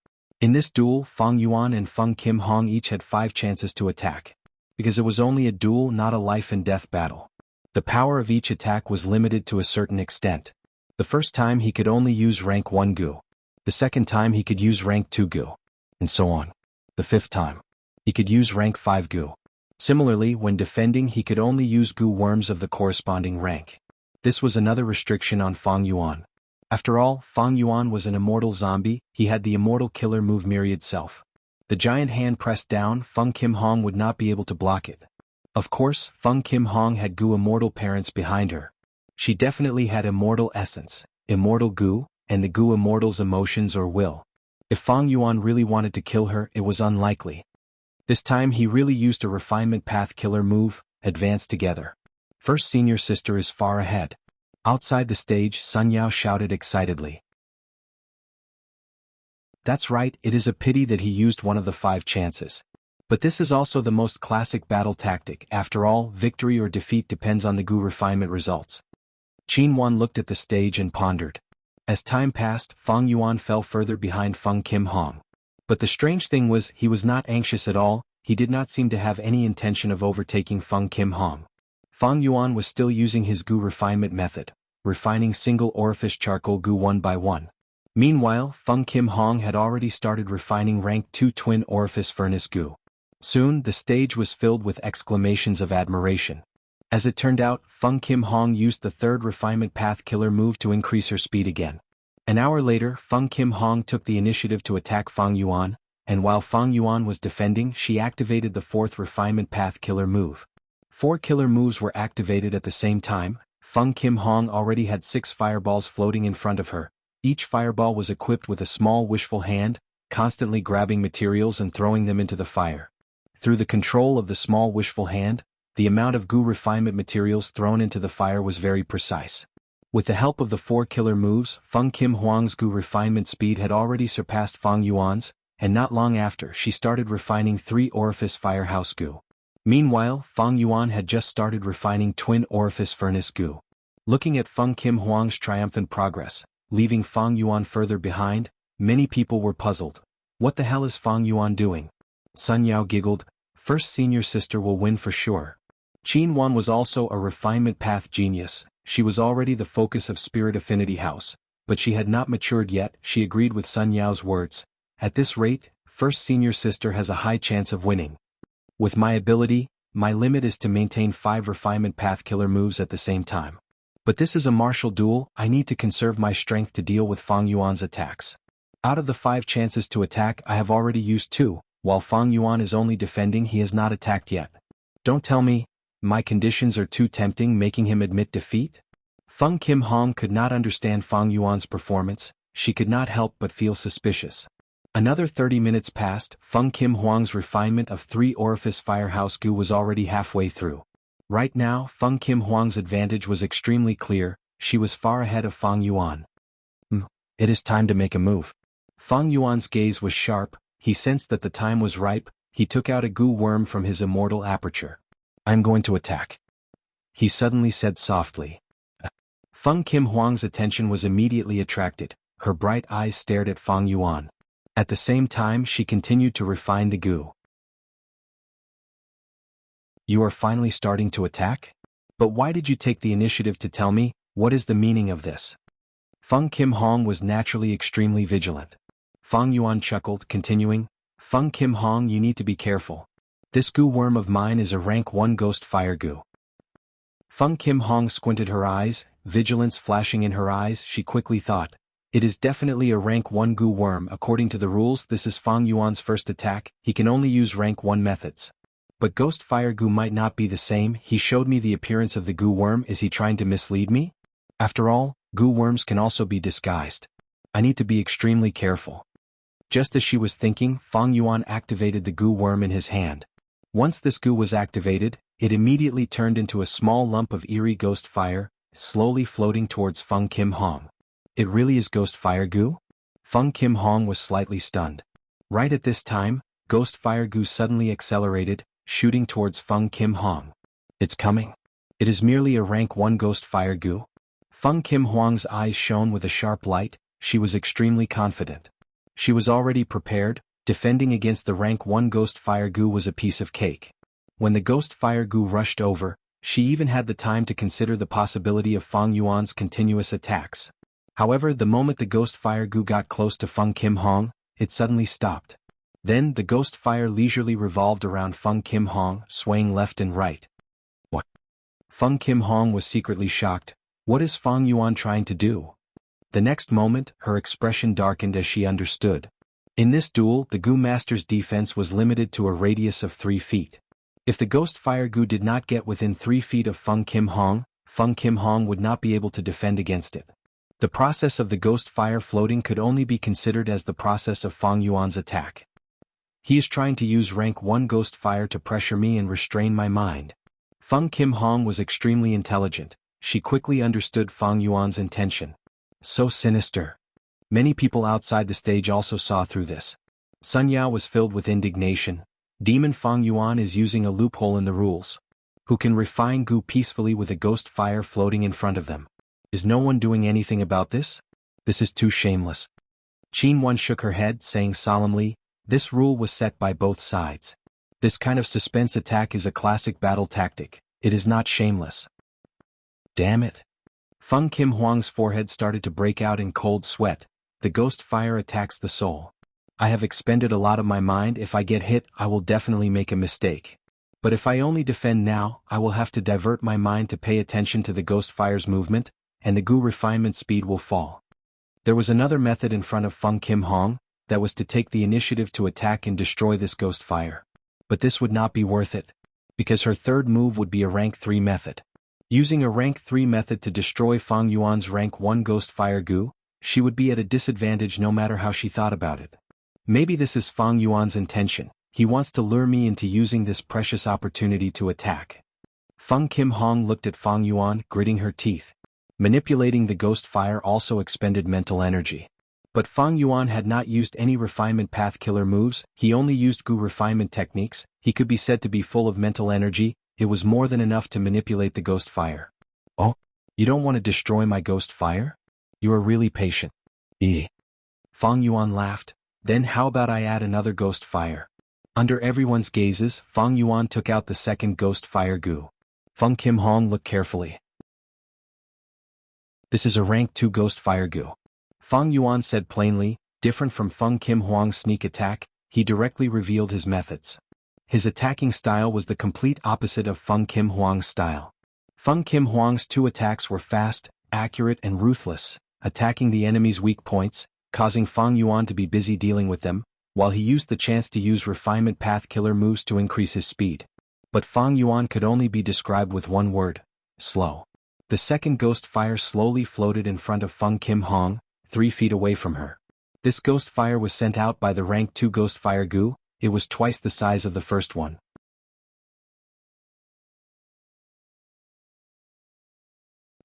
In this duel, Fang Yuan and Feng Kim Hong each had 5 chances to attack. Because it was only a duel, not a life and death battle. The power of each attack was limited to a certain extent. The first time he could only use rank 1 Gu. The second time he could use rank 2 Gu. And so on. The 5th time, he could use rank 5 Gu. Similarly, when defending he could only use Gu worms of the corresponding rank. This was another restriction on Fang Yuan. After all, Fang Yuan was an immortal zombie, he had the immortal killer move Myriad Self. The giant hand pressed down, Feng Kim Hong would not be able to block it. Of course, Feng Kim Hong had Gu immortal parents behind her. She definitely had immortal essence, immortal Gu, and the Gu Immortal's emotions or will. If Fang Yuan really wanted to kill her, it was unlikely. This time he really used a refinement path killer move, advance together. First senior sister is far ahead. Outside the stage, Sun Yao shouted excitedly. That's right, it is a pity that he used one of the 5 chances. But this is also the most classic battle tactic. After all, victory or defeat depends on the Gu refinement results. Qin Wan looked at the stage and pondered. As time passed, Fang Yuan fell further behind Feng Kim Hong. But the strange thing was, he was not anxious at all. He did not seem to have any intention of overtaking Feng Kim Hong. Fang Yuan was still using his Gu refinement method, refining single orifice charcoal Gu one by one. Meanwhile, Feng Kim Hong had already started refining rank 2 twin orifice furnace Gu. Soon, the stage was filled with exclamations of admiration. As it turned out, Feng Kim Hong used the 3rd refinement path killer move to increase her speed again. An hour later, Feng Kim Hong took the initiative to attack Fang Yuan, and while Fang Yuan was defending, she activated the 4th refinement path killer move. 4 killer moves were activated at the same time. Feng Kim Hong already had 6 fireballs floating in front of her. Each fireball was equipped with a small wishful hand, constantly grabbing materials and throwing them into the fire. Through the control of the small wishful hand, the amount of Gu refinement materials thrown into the fire was very precise. With the help of the 4 killer moves, Feng Kim Hong's Gu refinement speed had already surpassed Fang Yuan's, and not long after she started refining 3 orifice firehouse Gu. Meanwhile, Fang Yuan had just started refining twin orifice furnace Gu. Looking at Feng Kim Hong's triumphant progress, leaving Fang Yuan further behind, many people were puzzled. What the hell is Fang Yuan doing? Sun Yao giggled. First senior sister will win for sure. Qin Wan was also a refinement path genius. She was already the focus of Spirit Affinity House, but she had not matured yet. She agreed with Sun Yao's words. At this rate, first senior sister has a high chance of winning. With my ability, my limit is to maintain 5 refinement path killer moves at the same time. But this is a martial duel. I need to conserve my strength to deal with Fang Yuan's attacks. Out of the 5 chances to attack, I have already used 2, while Fang Yuan is only defending. He has not attacked yet. Don't tell me my conditions are too tempting, making him admit defeat? Feng Kim Hong could not understand Fang Yuan's performance. She could not help but feel suspicious. Another 30 minutes passed. Feng Kim Hong's refinement of 3 orifice firehouse Gu was already halfway through. Right now, Feng Kim Hong's advantage was extremely clear. She was far ahead of Fang Yuan. It is time to make a move. Fang Yuan's gaze was sharp. He sensed that the time was ripe. He took out a Gu worm from his immortal aperture. I'm going to attack, he suddenly said softly. Feng Kim Hong's attention was immediately attracted. Her bright eyes stared at Fang Yuan. At the same time, she continued to refine the Gu. You are finally starting to attack? But why did you take the initiative to tell me? What is the meaning of this? Feng Kim Hong was naturally extremely vigilant. Fang Yuan chuckled, continuing, Feng Kim Hong, you need to be careful. This Gu worm of mine is a rank 1 ghost fire Gu. Feng Kim Hong squinted her eyes, vigilance flashing in her eyes. She quickly thought, it is definitely a rank 1 Gu worm. According to the rules, this is Fang Yuan's first attack. He can only use rank 1 methods. But ghost fire Gu might not be the same. He showed me the appearance of the Gu worm. Is he trying to mislead me? After all, Gu worms can also be disguised. I need to be extremely careful. Just as she was thinking, Fang Yuan activated the Gu worm in his hand. Once this Gu was activated, it immediately turned into a small lump of eerie ghost fire, slowly floating towards Feng Kim Hong. It really is ghost fire Gu? Feng Kim Hong was slightly stunned. Right at this time, ghost fire Gu suddenly accelerated, shooting towards Feng Kim Hong. It's coming. It is merely a rank 1 ghost fire Gu. Feng Kim Hong's eyes shone with a sharp light. She was extremely confident. She was already prepared. Defending against the rank 1 ghost fire Gu was a piece of cake. When the ghost fire Gu rushed over, she even had the time to consider the possibility of Fang Yuan's continuous attacks. However, the moment the ghost fire Gu got close to Feng Kim Hong, it suddenly stopped. Then the ghost fire leisurely revolved around Feng Kim Hong, swaying left and right. What? Feng Kim Hong was secretly shocked. What is Fang Yuan trying to do? The next moment, her expression darkened as she understood. In this duel, the Gu Master's defense was limited to a radius of 3 feet. If the ghost fire Gu did not get within 3 feet of Feng Kim Hong would not be able to defend against it. The process of the ghost fire floating could only be considered as the process of Fang Yuan's attack. He is trying to use rank 1 ghost fire to pressure me and restrain my mind. Feng Kim Hong was extremely intelligent. She quickly understood Fang Yuan's intention. So sinister. Many people outside the stage also saw through this. Sun Yao was filled with indignation. Demon Fang Yuan is using a loophole in the rules. Who can refine goo peacefully with a ghost fire floating in front of them? Is no one doing anything about this? This is too shameless. Qin Wan shook her head, saying solemnly, this rule was set by both sides. This kind of suspense attack is a classic battle tactic. It is not shameless. Damn it. Feng Kim Huang's forehead started to break out in cold sweat. The ghost fire attacks the soul. I have expended a lot of my mind. If I get hit, I will definitely make a mistake. But if I only defend now, I will have to divert my mind to pay attention to the ghost fire's movement, and the goo refinement speed will fall. There was another method in front of Feng Kim Hong, that was to take the initiative to attack and destroy this ghost fire. But this would not be worth it, because her third move would be a rank 3 method. Using a rank 3 method to destroy Fang Yuan's rank 1 ghost fire goo, she would be at a disadvantage no matter how she thought about it. Maybe this is Fang Yuan's intention. He wants to lure me into using this precious opportunity to attack. Feng Kim Hong looked at Fang Yuan, gritting her teeth. Manipulating the ghost fire also expended mental energy. But Fang Yuan had not used any refinement path killer moves, he only used goo refinement techniques. He could be said to be full of mental energy. It was more than enough to manipulate the ghost fire. Oh, you don't want to destroy my ghost fire? You are really patient. Fang Yuan laughed. Then how about I add another ghost fire? Under everyone's gazes, Fang Yuan took out the second ghost fire goo. Feng Kim Hong looked carefully. This is a rank 2 ghost fire goo. Fang Yuan said plainly, different from Feng Kim Huang's sneak attack. He directly revealed his methods. His attacking style was the complete opposite of Feng Kim Huang's style. Feng Kim Huang's 2 attacks were fast, accurate and ruthless, attacking the enemy's weak points, causing Fang Yuan to be busy dealing with them, while he used the chance to use refinement path killer moves to increase his speed. But Fang Yuan could only be described with one word: slow. The second ghost fire slowly floated in front of Feng Kim Hong, 3 feet away from her. This ghost fire was sent out by the rank 2 ghost fire goo. It was twice the size of the first one.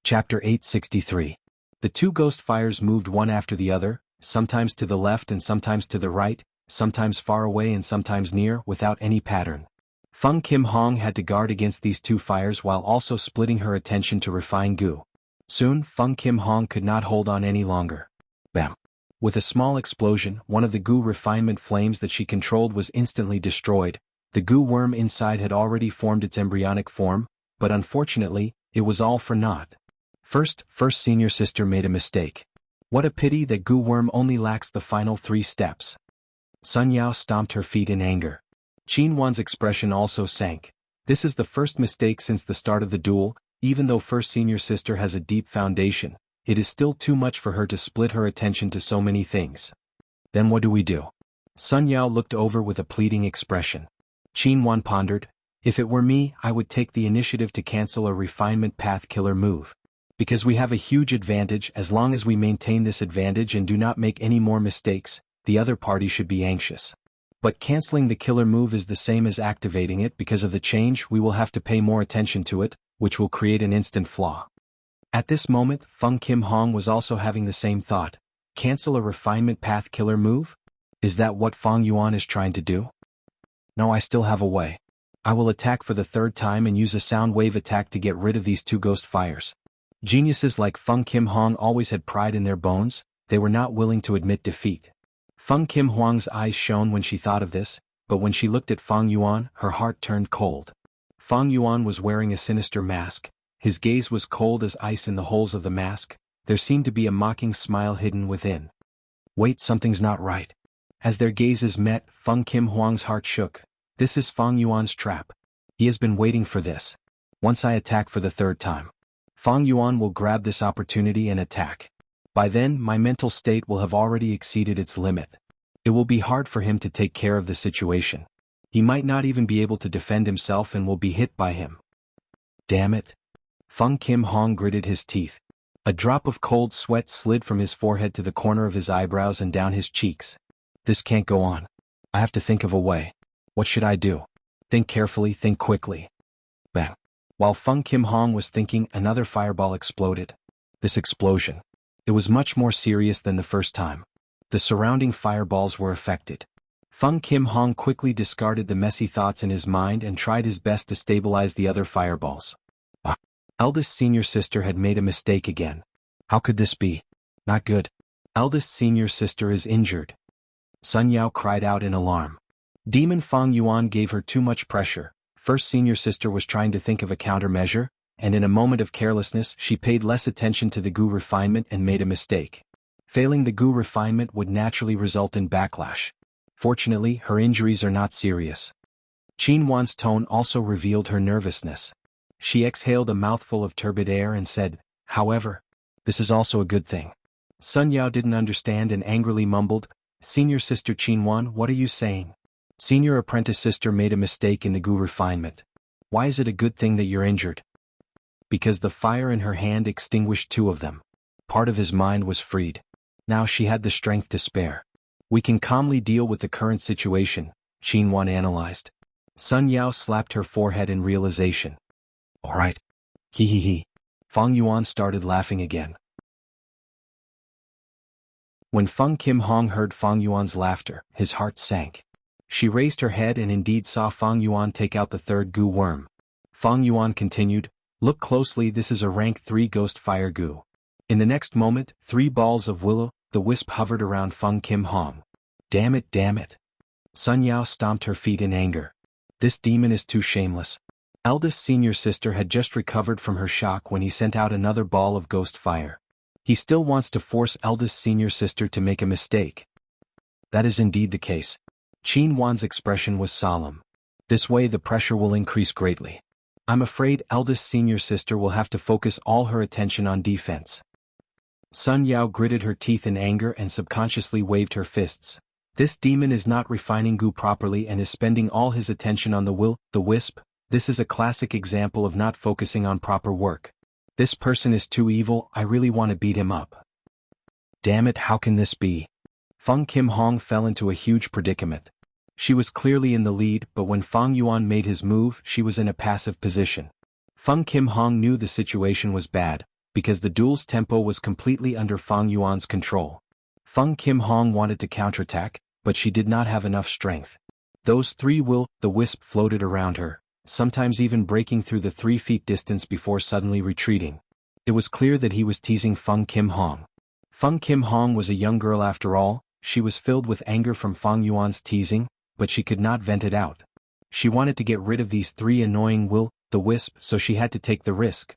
Chapter 863. The 2 ghost fires moved one after the other, sometimes to the left and sometimes to the right, sometimes far away and sometimes near, without any pattern. Feng Kim Hong had to guard against these 2 fires while also splitting her attention to refine goo. Soon, Feng Kim Hong could not hold on any longer. Bam! With a small explosion, one of the goo refinement flames that she controlled was instantly destroyed. The goo worm inside had already formed its embryonic form, but unfortunately, it was all for naught. First senior sister made a mistake. What a pity that goo worm only lacks the final 3 steps. Sun Yao stomped her feet in anger. Qin Wan's expression also sank. This is the first mistake since the start of the duel. Even though first senior sister has a deep foundation, it is still too much for her to split her attention to so many things. Then what do we do? Sun Yao looked over with a pleading expression. Qin Wan pondered. If it were me, I would take the initiative to cancel a refinement path killer move. Because we have a huge advantage. As long as we maintain this advantage and do not make any more mistakes, the other party should be anxious. But canceling the killer move is the same as activating it. Because of the change, we will have to pay more attention to it, which will create an instant flaw. At this moment, Feng Kim Hong was also having the same thought. Cancel a refinement path killer move? Is that what Fang Yuan is trying to do? No, I still have a way. I will attack for the 3rd time and use a sound wave attack to get rid of these 2 ghost fires. Geniuses like Feng Kim Hong always had pride in their bones. They were not willing to admit defeat. Feng Kim Huang's eyes shone when she thought of this, but when she looked at Fang Yuan, her heart turned cold. Fang Yuan was wearing a sinister mask. His gaze was cold as ice in the holes of the mask. There seemed to be a mocking smile hidden within. Wait, something's not right. As their gazes met, Feng Kim Huang's heart shook. This is Fang Yuan's trap. He has been waiting for this. Once I attack for the 3rd time, Fang Yuan will grab this opportunity and attack. By then, my mental state will have already exceeded its limit. It will be hard for him to take care of the situation. He might not even be able to defend himself and will be hit by him. Damn it. Feng Kim Hong gritted his teeth. A drop of cold sweat slid from his forehead to the corner of his eyebrows and down his cheeks. This can't go on. I have to think of a way. What should I do? Think carefully, think quickly. Bang. While Feng Kim Hong was thinking, another fireball exploded. This explosion. It was much more serious than the first time. The surrounding fireballs were affected. Feng Kim Hong quickly discarded the messy thoughts in his mind and tried his best to stabilize the other fireballs. Eldest senior sister had made a mistake again. How could this be? Not good. Eldest senior sister is injured. Sun Yao cried out in alarm. Demon Fang Yuan gave her too much pressure. First senior sister was trying to think of a countermeasure, and in a moment of carelessness she paid less attention to the Gu refinement and made a mistake. Failing the Gu refinement would naturally result in backlash. Fortunately, her injuries are not serious. Qin Wan's tone also revealed her nervousness. She exhaled a mouthful of turbid air and said, however, this is also a good thing. Sun Yao didn't understand and angrily mumbled, Senior sister Qin Wan, what are you saying? Senior apprentice sister made a mistake in the Gu refinement. Why is it a good thing that you're injured? Because the fire in her hand extinguished two of them. Part of his mind was freed. Now she had the strength to spare. We can calmly deal with the current situation, Qin Wan analyzed. Sun Yao slapped her forehead in realization. All right. He. Feng Yuan started laughing again. When Feng Kim Hong heard Feng Yuan's laughter, his heart sank. She raised her head and indeed saw Feng Yuan take out the third Gu worm. Feng Yuan continued, look closely, this is a rank 3 ghost fire Gu. In the next moment, 3 balls of will-o'-the-wisp hovered around Feng Kim Hong. Damn it. Sun Yao stomped her feet in anger. This demon is too shameless. Eldest senior sister had just recovered from her shock when he sent out another ball of ghost fire. He still wants to force eldest senior sister to make a mistake. That is indeed the case. Qin Wan's expression was solemn. This way the pressure will increase greatly. I'm afraid eldest senior sister will have to focus all her attention on defense. Sun Yao gritted her teeth in anger and subconsciously waved her fists. This demon is not refining Gu properly and is spending all his attention on the will-the-wisp. This is a classic example of not focusing on proper work. This person is too evil, I really want to beat him up. Damn it, how can this be? Feng Kim Hong fell into a huge predicament. She was clearly in the lead, but when Feng Yuan made his move, she was in a passive position. Feng Kim Hong knew the situation was bad, because the duel's tempo was completely under Feng Yuan's control. Feng Kim Hong wanted to counterattack, but she did not have enough strength. Those 3 will-the-wisp floated around her, sometimes even breaking through the 3 feet distance before suddenly retreating. It was clear that he was teasing Feng Kim Hong. Feng Kim Hong was a young girl after all, she was filled with anger from Feng Yuan's teasing, but she could not vent it out. She wanted to get rid of these 3 annoying will-the-wisp, so she had to take the risk.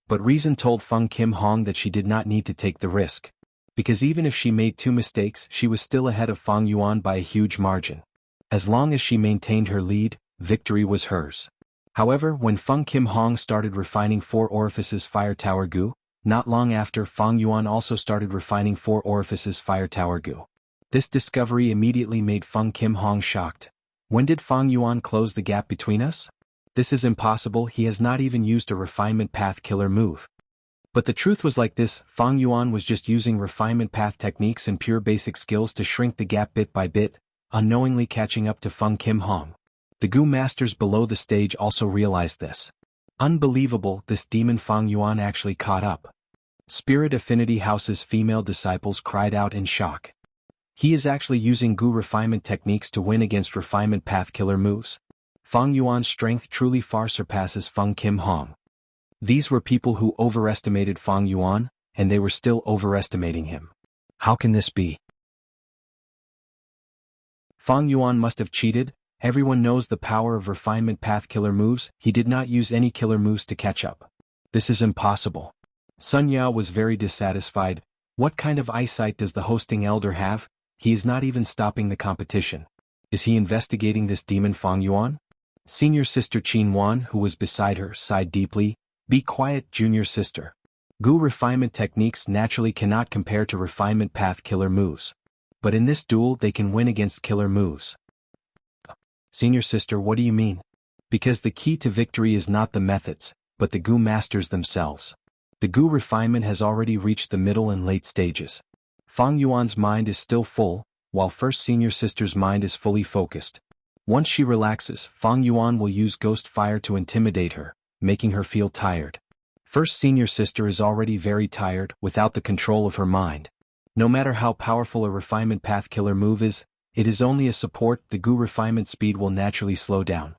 But reason told Feng Kim Hong that she did not need to take the risk. Because even if she made 2 mistakes, she was still ahead of Feng Yuan by a huge margin. As long as she maintained her lead, victory was hers. However, when Feng Kim Hong started refining 4 orifices fire tower Gu, not long after Feng Yuan also started refining 4 orifices fire tower Gu. This discovery immediately made Feng Kim Hong shocked. When did Feng Yuan close the gap between us? This is impossible, he has not even used a refinement path killer move. But the truth was like this, Feng Yuan was just using refinement path techniques and pure basic skills to shrink the gap bit by bit, unknowingly catching up to Feng Kim Hong. The Gu masters below the stage also realized this. Unbelievable, this demon Feng Yuan actually caught up. Spirit Affinity House's female disciples cried out in shock. He is actually using Gu refinement techniques to win against refinement path killer moves. Feng Yuan's strength truly far surpasses Feng Kim Hong. These were people who overestimated Feng Yuan, and they were still overestimating him. How can this be? Feng Yuan must have cheated. Everyone knows the power of refinement path killer moves, he did not use any killer moves to catch up. This is impossible. Sun Yao was very dissatisfied. What kind of eyesight does the hosting elder have? He is not even stopping the competition. Is he investigating this demon Feng Yuan? Senior sister Qin Wan, who was beside her, sighed deeply. Be quiet, junior sister. Gu refinement techniques naturally cannot compare to refinement path killer moves. But in this duel they can win against killer moves. Senior sister, what do you mean? Because the key to victory is not the methods, but the Gu masters themselves. The goo refinement has already reached the middle and late stages. Fang Yuan's mind is still full, while first senior sister's mind is fully focused. Once she relaxes, Fang Yuan will use ghost fire to intimidate her, making her feel tired. First senior sister is already very tired, without the control of her mind. No matter how powerful a refinement path killer move is, it is only a support. The goo refinement speed will naturally slow down.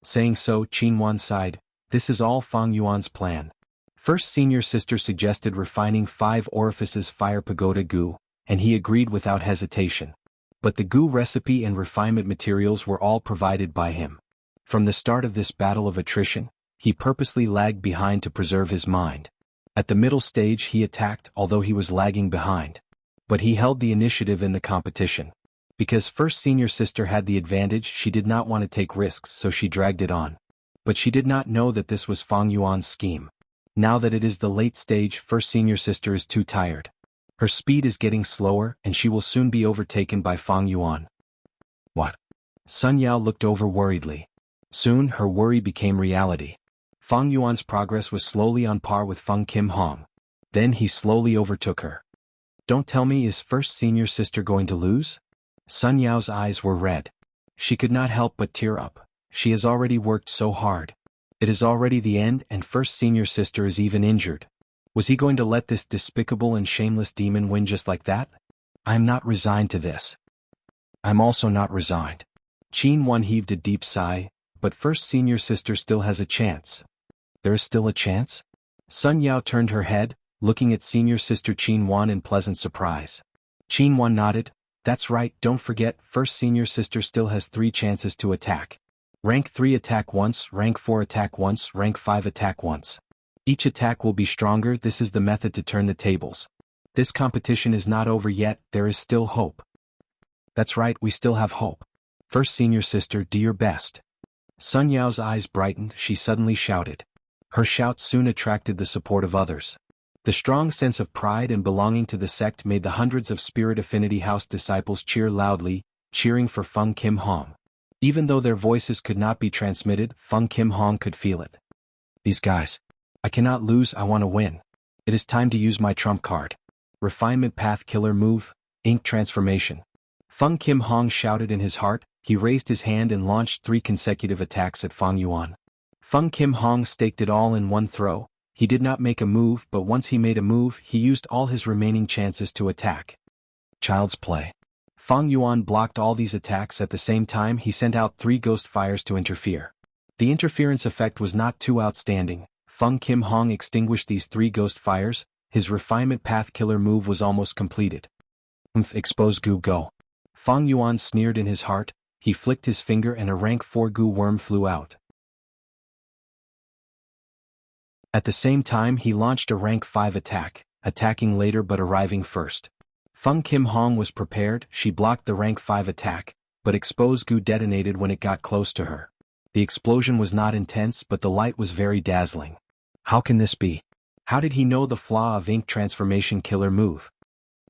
Saying so, Qin Wan sighed. This is all Fang Yuan's plan. First senior sister suggested refining 5 orifices fire pagoda goo, and he agreed without hesitation. But the goo recipe and refinement materials were all provided by him. From the start of this battle of attrition, he purposely lagged behind to preserve his mind. At the middle stage he attacked, although he was lagging behind. But he held the initiative in the competition. Because first senior sister had the advantage, she did not want to take risks, so she dragged it on. But she did not know that this was Fang Yuan's scheme. Now that it is the late stage, first senior sister is too tired. Her speed is getting slower, and she will soon be overtaken by Fang Yuan. What? Sun Yao looked over worriedly. Soon, her worry became reality. Fang Yuan's progress was slowly on par with Feng Kim Hong. Then he slowly overtook her. Don't tell me, is first senior sister going to lose? Sun Yao's eyes were red. She could not help but tear up. She has already worked so hard. It is already the end, and first senior sister is even injured. Was he going to let this despicable and shameless demon win just like that? I am not resigned to this. I'm also not resigned. Qin Wan heaved a deep sigh, but first senior sister still has a chance. There is still a chance? Sun Yao turned her head, looking at senior sister Qin Wan in pleasant surprise. Qin Wan nodded. That's right, don't forget, first senior sister still has 3 chances to attack. Rank 3 attack once, rank 4 attack once, rank 5 attack once. Each attack will be stronger. This is the method to turn the tables. This competition is not over yet, there is still hope. That's right, we still have hope. First senior sister, do your best. Sun Yao's eyes brightened, she suddenly shouted. Her shout soon attracted the support of others. The strong sense of pride and belonging to the sect made the hundreds of Spirit Affinity House disciples cheer loudly, cheering for Feng Kim Hong. Even though their voices could not be transmitted, Feng Kim Hong could feel it. These guys. I cannot lose, I want to win. It is time to use my trump card. Refinement Path Killer Move, Ink Transformation. Feng Kim Hong shouted in his heart. He raised his hand and launched 3 consecutive attacks at Fang Yuan. Feng Kim Hong staked it all in one throw. He did not make a move, but once he made a move, he used all his remaining chances to attack. Child's play. Fang Yuan blocked all these attacks. At the same time he sent out 3 ghost fires to interfere. The interference effect was not too outstanding. Feng Kim Hong extinguished these 3 ghost fires. His refinement path killer move was almost completed. Expose goo go. Fang Yuan sneered in his heart. He flicked his finger and a rank 4 goo worm flew out. At the same time he launched a rank 5 attack, attacking later but arriving first. Feng Kim Hong was prepared. She blocked the rank 5 attack, but exposed goo detonated when it got close to her. The explosion was not intense, but the light was very dazzling. How can this be? How did he know the flaw of ink transformation killer move?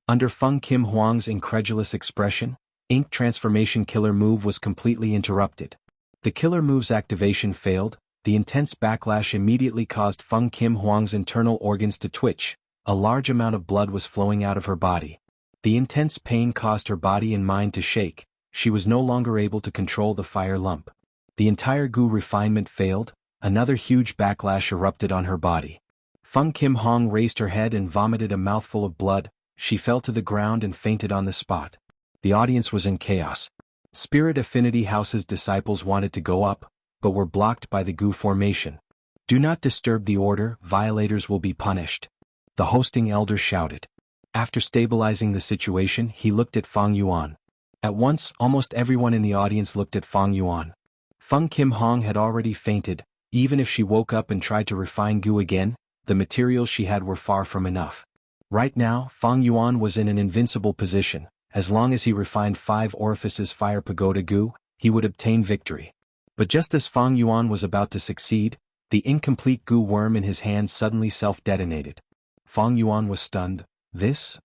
Under Feng Kim Hong's incredulous expression, ink transformation killer move was completely interrupted. The killer move's activation failed. The intense backlash immediately caused Feng Kim Hong's internal organs to twitch. A large amount of blood was flowing out of her body. The intense pain caused her body and mind to shake. She was no longer able to control the fire lump. The entire goo refinement failed. Another huge backlash erupted on her body. Feng Kim Hong raised her head and vomited a mouthful of blood. She fell to the ground and fainted on the spot. The audience was in chaos. Spirit Affinity House's disciples wanted to go up, but were blocked by the goo formation. Do not disturb the order, violators will be punished. The hosting elder shouted. After stabilizing the situation, he looked at Fang Yuan. At once, almost everyone in the audience looked at Fang Yuan. Feng Kim Hong had already fainted. Even if she woke up and tried to refine goo again, the materials she had were far from enough. Right now, Fang Yuan was in an invincible position. As long as he refined 5 orifices fire pagoda goo, he would obtain victory. But just as Fang Yuan was about to succeed, the incomplete goo worm in his hand suddenly self-detonated. Fang Yuan was stunned. This?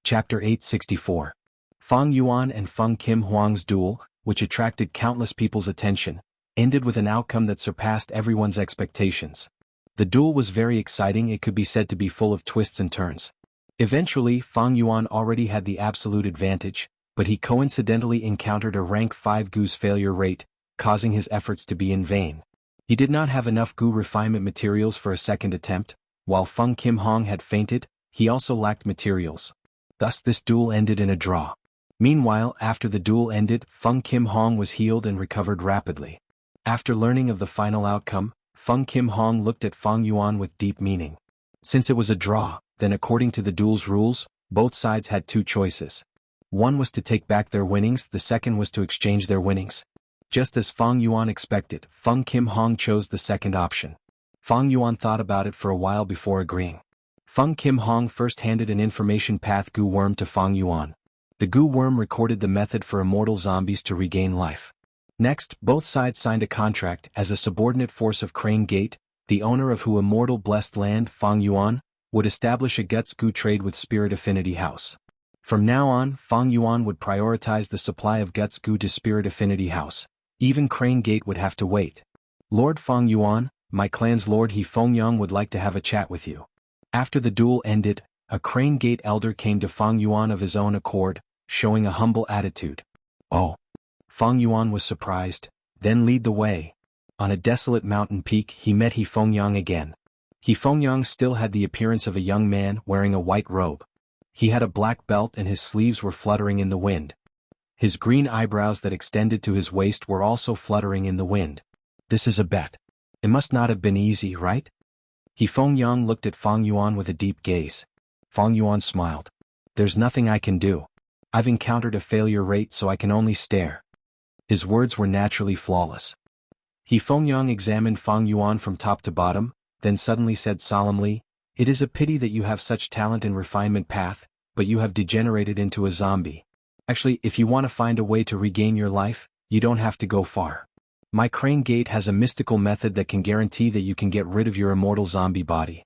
Chapter 864. Fang Yuan and Feng Kim Hong's duel, which attracted countless people's attention. ended with an outcome that surpassed everyone's expectations. The duel was very exciting. It could be said to be full of twists and turns. Eventually, Fang Yuan already had the absolute advantage, but he coincidentally encountered a rank 5 Gu's failure rate, causing his efforts to be in vain. He did not have enough Gu refinement materials for a second attempt. While Feng Kim Hong had fainted, he also lacked materials. Thus this duel ended in a draw. Meanwhile, after the duel ended, Feng Kim Hong was healed and recovered rapidly. After learning of the final outcome, Feng Kim Hong looked at Fang Yuan with deep meaning. Since it was a draw, then according to the duel's rules, both sides had two choices. One was to take back their winnings, the second was to exchange their winnings. Just as Fang Yuan expected, Feng Kim Hong chose the second option. Fang Yuan thought about it for a while before agreeing. Feng Kim Hong first handed an information path Gu worm to Fang Yuan. The Gu worm recorded the method for immortal zombies to regain life. Next, both sides signed a contract as a subordinate force of Crane Gate, the owner of who immortal blessed land, Fang Yuan, would establish a Guts Gu trade with Spirit Affinity House. From now on, Fang Yuan would prioritize the supply of Guts Gu to Spirit Affinity House. Even Crane Gate would have to wait. Lord Fang Yuan, my clan's Lord He Fengyang would like to have a chat with you. After the duel ended, a Crane Gate elder came to Fang Yuan of his own accord, showing a humble attitude. Oh. Fang Yuan was surprised, then lead the way. On a desolate mountain peak he met He Fengyang again. He Fengyang still had the appearance of a young man wearing a white robe. He had a black belt and his sleeves were fluttering in the wind. His green eyebrows that extended to his waist were also fluttering in the wind. This is a bet. It must not have been easy, right? He Fengyang looked at Fang Yuan with a deep gaze. Fang Yuan smiled. There's nothing I can do. I've encountered a failure rate so I can only stare. His words were naturally flawless. He Fengyang examined Fang Yuan from top to bottom, then suddenly said solemnly, "It is a pity that you have such talent in refinement path, but you have degenerated into a zombie. Actually, if you want to find a way to regain your life, you don't have to go far. My Crane Gate has a mystical method that can guarantee that you can get rid of your immortal zombie body."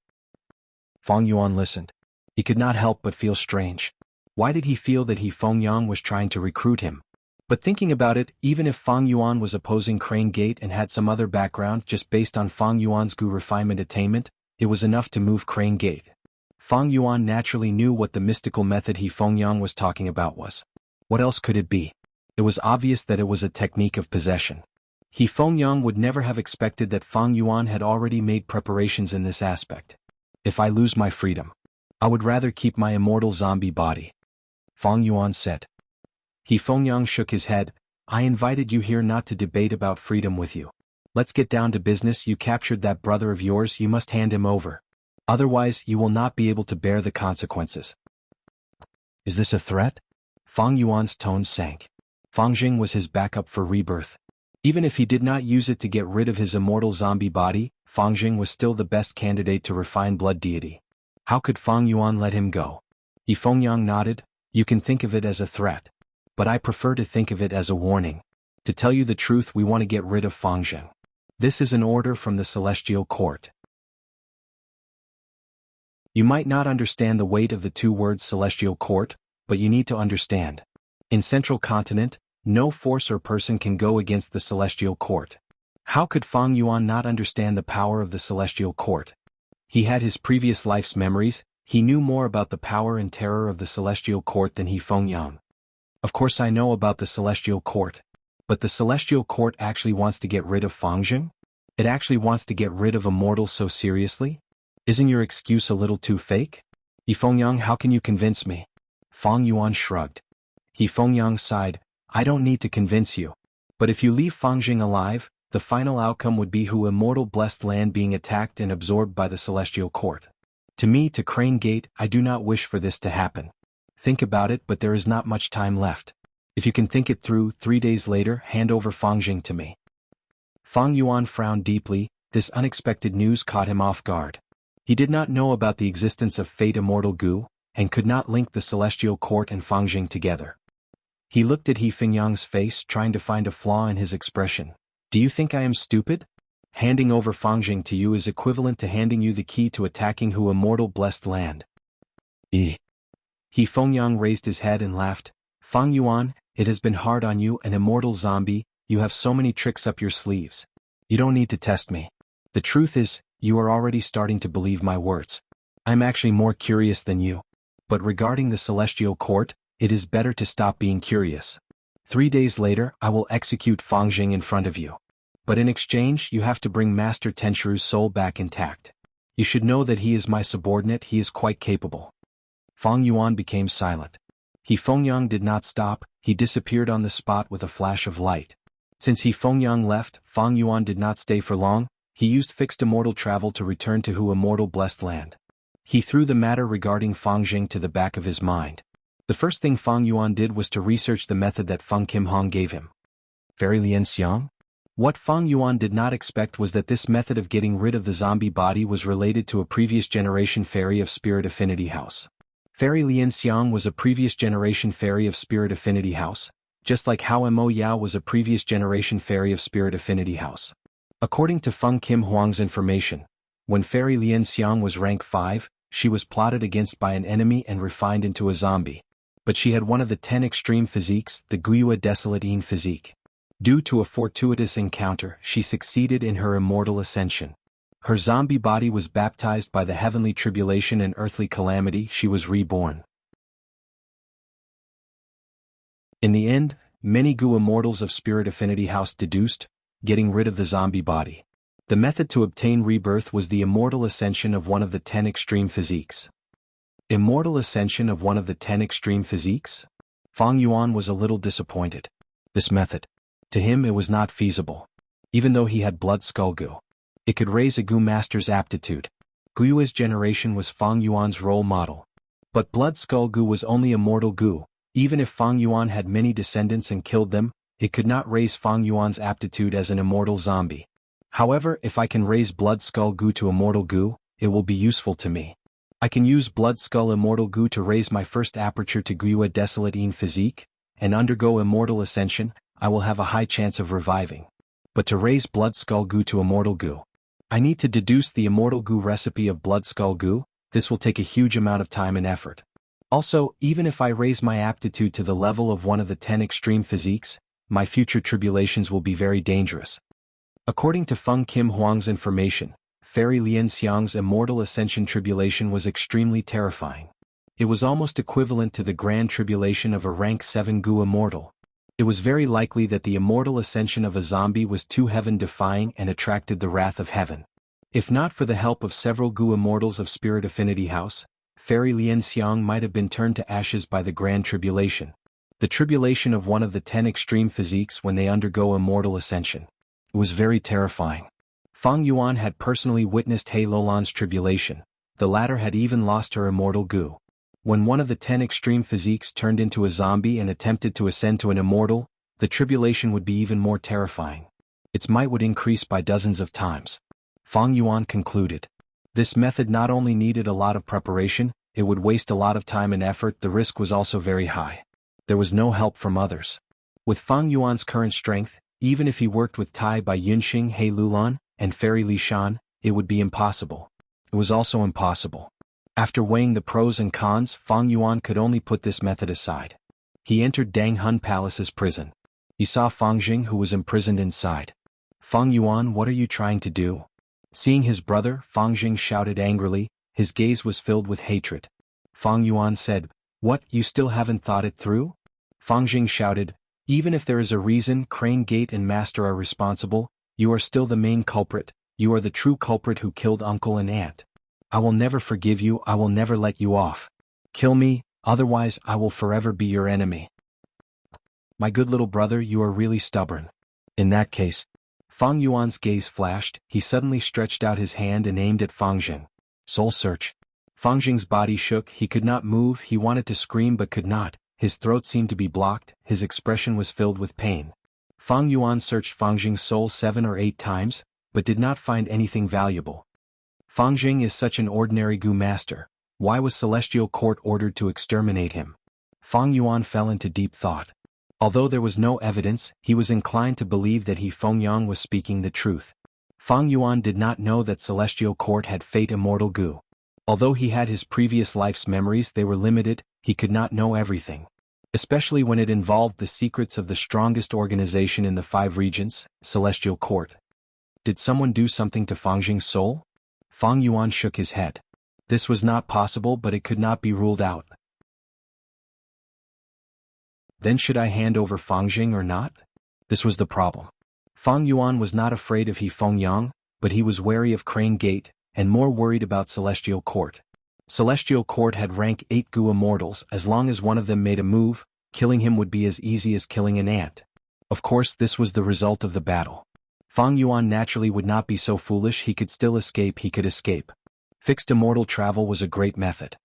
Fang Yuan listened. He could not help but feel strange. Why did he feel that He Fengyang was trying to recruit him? But thinking about it, even if Fang Yuan was opposing Crane Gate and had some other background just based on Fang Yuan's Gu refinement attainment, it was enough to move Crane Gate. Fang Yuan naturally knew what the mystical method He Fengyang was talking about was. What else could it be? It was obvious that it was a technique of possession. He Fengyang would never have expected that Fang Yuan had already made preparations in this aspect. If I lose my freedom, I would rather keep my immortal zombie body, Fang Yuan said. He Fengyang shook his head. I invited you here not to debate about freedom with you. Let's get down to business. You captured that brother of yours, you must hand him over. Otherwise, you will not be able to bear the consequences. Is this a threat? Fang Yuan's tone sank. Fang Jing was his backup for rebirth. Even if he did not use it to get rid of his immortal zombie body, Fang Jing was still the best candidate to refine blood deity. How could Fang Yuan let him go? He Fengyang nodded. You can think of it as a threat. But I prefer to think of it as a warning. To tell you the truth, we want to get rid of Fang Jing. This is an order from the Celestial Court. You might not understand the weight of the two words Celestial Court, but you need to understand. In Central Continent, no force or person can go against the Celestial Court. How could Fang Yuan not understand the power of the Celestial Court? He had his previous life's memories. He knew more about the power and terror of the Celestial Court than He Fengyang. Of course I know about the Celestial Court. But the Celestial Court actually wants to get rid of Fang Jing? It actually wants to get rid of immortals so seriously? Isn't your excuse a little too fake? He Fengyang, how can you convince me? Fang Yuan shrugged. He Fengyang sighed. I don't need to convince you. But if you leave Fang Jing alive, the final outcome would be who immortal blessed land being attacked and absorbed by the Celestial Court. To me, to Crane Gate, I do not wish for this to happen. Think about it, but there is not much time left. If you can think it through, 3 days later, hand over Fang Jing to me. Fang Yuan frowned deeply. This unexpected news caught him off guard. He did not know about the existence of Fate Immortal Gu, and could not link the Celestial Court and Fang Jing together. He looked at He Fengyang's face, trying to find a flaw in his expression. Do you think I am stupid? Handing over Fang Jing to you is equivalent to handing you the key to attacking who immortal blessed land. He Fengyang raised his head and laughed. Fang Yuan, it has been hard on you, an immortal zombie, you have so many tricks up your sleeves. You don't need to test me. The truth is, you are already starting to believe my words. I'm actually more curious than you. But regarding the celestial court, it is better to stop being curious. 3 days later, I will execute Fang Jing in front of you. But in exchange, you have to bring Master Tenshuru's soul back intact. You should know that he is my subordinate, he is quite capable. Fang Yuan became silent. Fengyang did not stop, he disappeared on the spot with a flash of light. Since Fengyang left, Fang Yuan did not stay for long, he used fixed immortal travel to return to Hu immortal blessed land. He threw the matter regarding Fang Jing to the back of his mind. The first thing Fang Yuan did was to research the method that Feng Kim Hong gave him. Fairy Lian Xiang? What Fang Yuan did not expect was that this method of getting rid of the zombie body was related to a previous generation fairy of Spirit Affinity House. Fairy Lian Xiang was a previous generation fairy of Spirit Affinity House, just like how Mo Yao was a previous generation fairy of Spirit Affinity House. According to Feng Kim Huang's information, when Fairy Lian Xiang was rank 5, she was plotted against by an enemy and refined into a zombie. But she had one of the 10 extreme physiques, the Guiyue Desolatine physique. Due to a fortuitous encounter, she succeeded in her immortal ascension. Her zombie body was baptized by the heavenly tribulation and earthly calamity, she was reborn. In the end, many Gu immortals of Spirit Affinity House deduced, getting rid of the zombie body. The method to obtain rebirth was the immortal ascension of one of the 10 extreme physiques. Immortal ascension of one of the 10 extreme physiques? Fang Yuan was a little disappointed. This method. To him it was not feasible. Even though he had Blood Skull Gu. It could raise a Gu master's aptitude. Guyue's generation was Fang Yuan's role model. But Blood Skull Gu was only a mortal Gu. Even if Fang Yuan had many descendants and killed them, it could not raise Fang Yuan's aptitude as an immortal zombie. However, if I can raise Blood Skull Gu to immortal Gu, it will be useful to me. I can use Blood Skull Immortal Gu to raise my first aperture to Guiyue Desolatine physique, and undergo immortal ascension, I will have a high chance of reviving. But to raise Blood Skull Gu to immortal Gu, I need to deduce the immortal Gu recipe of Blood Skull Gu. This will take a huge amount of time and effort. Also, even if I raise my aptitude to the level of one of the 10 extreme physiques, my future tribulations will be very dangerous. According to Feng Kim Huang's information, Fairy Lian Xiang's immortal ascension tribulation was extremely terrifying. It was almost equivalent to the grand tribulation of a rank 7 Gu immortal. It was very likely that the immortal ascension of a zombie was too heaven-defying and attracted the wrath of heaven. If not for the help of several Gu immortals of Spirit Affinity House, Fairy Lian Xiang might have been turned to ashes by the grand tribulation. The tribulation of one of the 10 extreme physiques when they undergo immortal ascension. It was very terrifying. Fang Yuan had personally witnessed He Lolan's tribulation. The latter had even lost her immortal Gu. When one of the 10 extreme physiques turned into a zombie and attempted to ascend to an immortal, the tribulation would be even more terrifying. Its might would increase by dozens of times. Fang Yuan concluded. This method not only needed a lot of preparation, it would waste a lot of time and effort, the risk was also very high. There was no help from others. With Fang Yuan's current strength, even if he worked with Tai Bai Yunxing He Lulan and Fairy Li Shan, it would be impossible. It was also impossible. After weighing the pros and cons, Fang Yuan could only put this method aside. He entered Danghun Palace's prison. He saw Fang Jing who was imprisoned inside. Fang Yuan, what are you trying to do? Seeing his brother, Fang Jing shouted angrily, his gaze was filled with hatred. Fang Yuan said, "What, you still haven't thought it through?" Fang Jing shouted, "Even if there is a reason Crane Gate and Master are responsible, you are still the main culprit, you are the true culprit who killed uncle and aunt. I will never forgive you, I will never let you off. Kill me, otherwise I will forever be your enemy." My good little brother, you are really stubborn. In that case, Fang Yuan's gaze flashed, he suddenly stretched out his hand and aimed at Fang Jing. Soul search. Fang Jing's body shook, he could not move, he wanted to scream but could not, his throat seemed to be blocked, his expression was filled with pain. Fang Yuan searched Fang Jing's soul 7 or 8 times, but did not find anything valuable. Fang Jing is such an ordinary Gu master, why was Celestial Court ordered to exterminate him? Fang Yuan fell into deep thought. Although there was no evidence, he was inclined to believe that Fengyang was speaking the truth. Fang Yuan did not know that Celestial Court had Fate Immortal Gu. Although he had his previous life's memories, they were limited, he could not know everything. especially when it involved the secrets of the strongest organization in the 5 regions, Celestial Court. Did someone do something to Fang Jing's soul? Fang Yuan shook his head. This was not possible, but it could not be ruled out. Then should I hand over Fang Jing or not? This was the problem. Fang Yuan was not afraid of He Fengyang, but he was wary of Crane Gate, and more worried about Celestial Court. Celestial Court had rank 8 Gu immortals. As long as one of them made a move, killing him would be as easy as killing an ant. Of course, this was the result of the battle. Fang Yuan naturally would not be so foolish. He could still escape. Fixed immortal travel was a great method.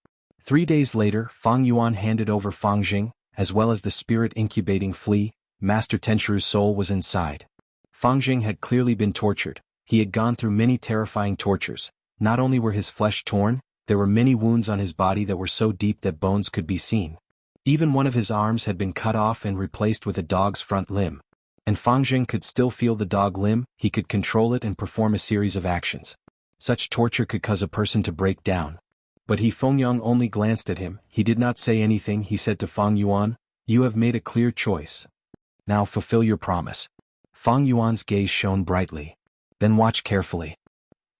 3 days later, Fang Yuan handed over Fang Jing, as well as the spirit incubating flea. Master Tenchu's soul was inside. Fang Jing had clearly been tortured. He had gone through many terrifying tortures. Not only were his flesh torn, there were many wounds on his body that were so deep that bones could be seen. Even one of his arms had been cut off and replaced with a dog's front limb. And Fang Jing could still feel the dog limb. He could control it and perform a series of actions. Such torture could cause a person to break down. But He Fengyang only glanced at him. He did not say anything. He said to Fang Yuan, "You have made a clear choice. Now fulfill your promise." Fang Yuan's gaze shone brightly. "Then watch carefully."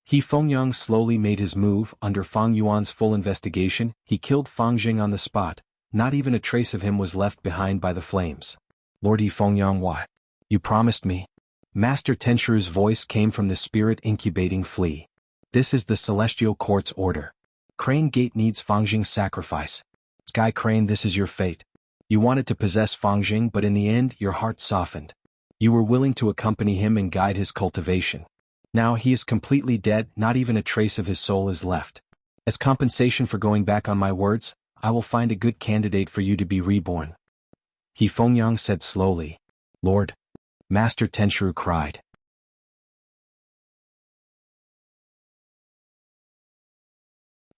He Fengyang slowly made his move. Under Fang Yuan's full investigation, he killed Fang Jing on the spot. Not even a trace of him was left behind by the flames. "Lord He Fengyang, why? You promised me." Master Tenchu's voice came from the spirit incubating flea. "This is the Celestial Court's order. Crane Gate needs Fang Jing's sacrifice. Sky Crane, this is your fate. You wanted to possess Fang Jing, but in the end your heart softened. You were willing to accompany him and guide his cultivation. Now he is completely dead. Not even a trace of his soul is left. As compensation for going back on my words, I will find a good candidate for you to be reborn." He Fengyang said slowly. "Lord." Master Tenchu cried.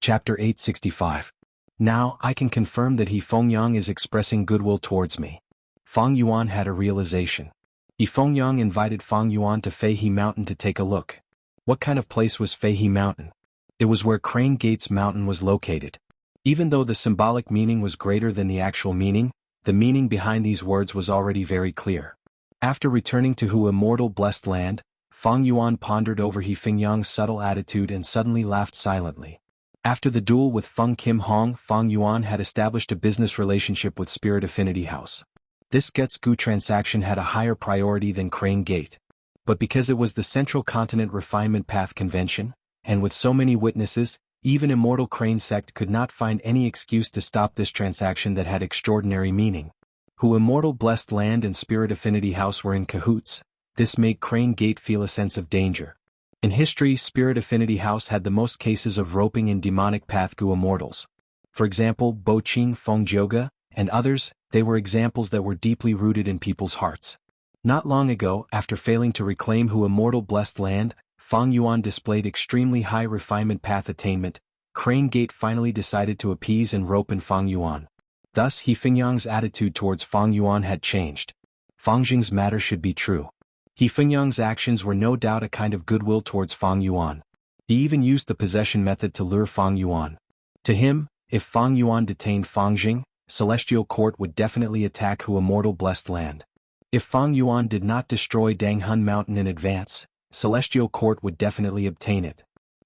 Chapter 865. Now I can confirm that He Fengyang is expressing goodwill towards me. Fang Yuan had a realization. He Fengyang invited Fang Yuan to Feihe Mountain to take a look. What kind of place was Feihe Mountain? It was where Crane Gate's mountain was located. Even though the symbolic meaning was greater than the actual meaning, the meaning behind these words was already very clear. After returning to Hu Immortal Blessed Land, Fang Yuan pondered over He Fengyang's subtle attitude and suddenly laughed silently. After the duel with Feng Kim Hong, Fang Yuan had established a business relationship with Spirit Affinity House. This Getsu transaction had a higher priority than Crane Gate. But because it was the Central Continent Refinement Path Convention, and with so many witnesses, even Immortal Crane Sect could not find any excuse to stop this transaction that had extraordinary meaning. Hu Immortal Blessed Land and Spirit Affinity House were in cahoots. This made Crane Gate feel a sense of danger. In history, Spirit Affinity House had the most cases of roping in demonic path Gu immortals. For example, Bo Qing Feng Joga, and others, they were examples that were deeply rooted in people's hearts. Not long ago, after failing to reclaim Hu Immortal Blessed Land, Fang Yuan displayed extremely high refinement path attainment. Crane Gate finally decided to appease and rope in Fang Yuan. Thus, He Fengyang's attitude towards Fang Yuan had changed. Fang Jing's matter should be true. He Fengyang's actions were no doubt a kind of goodwill towards Fang Yuan. He even used the possession method to lure Fang Yuan. To him, if Fang Yuan detained Fang Jing, Celestial Court would definitely attack Hu Immortal Blessed Land. If Fang Yuan did not destroy Danghun Mountain in advance, Celestial Court would definitely obtain it.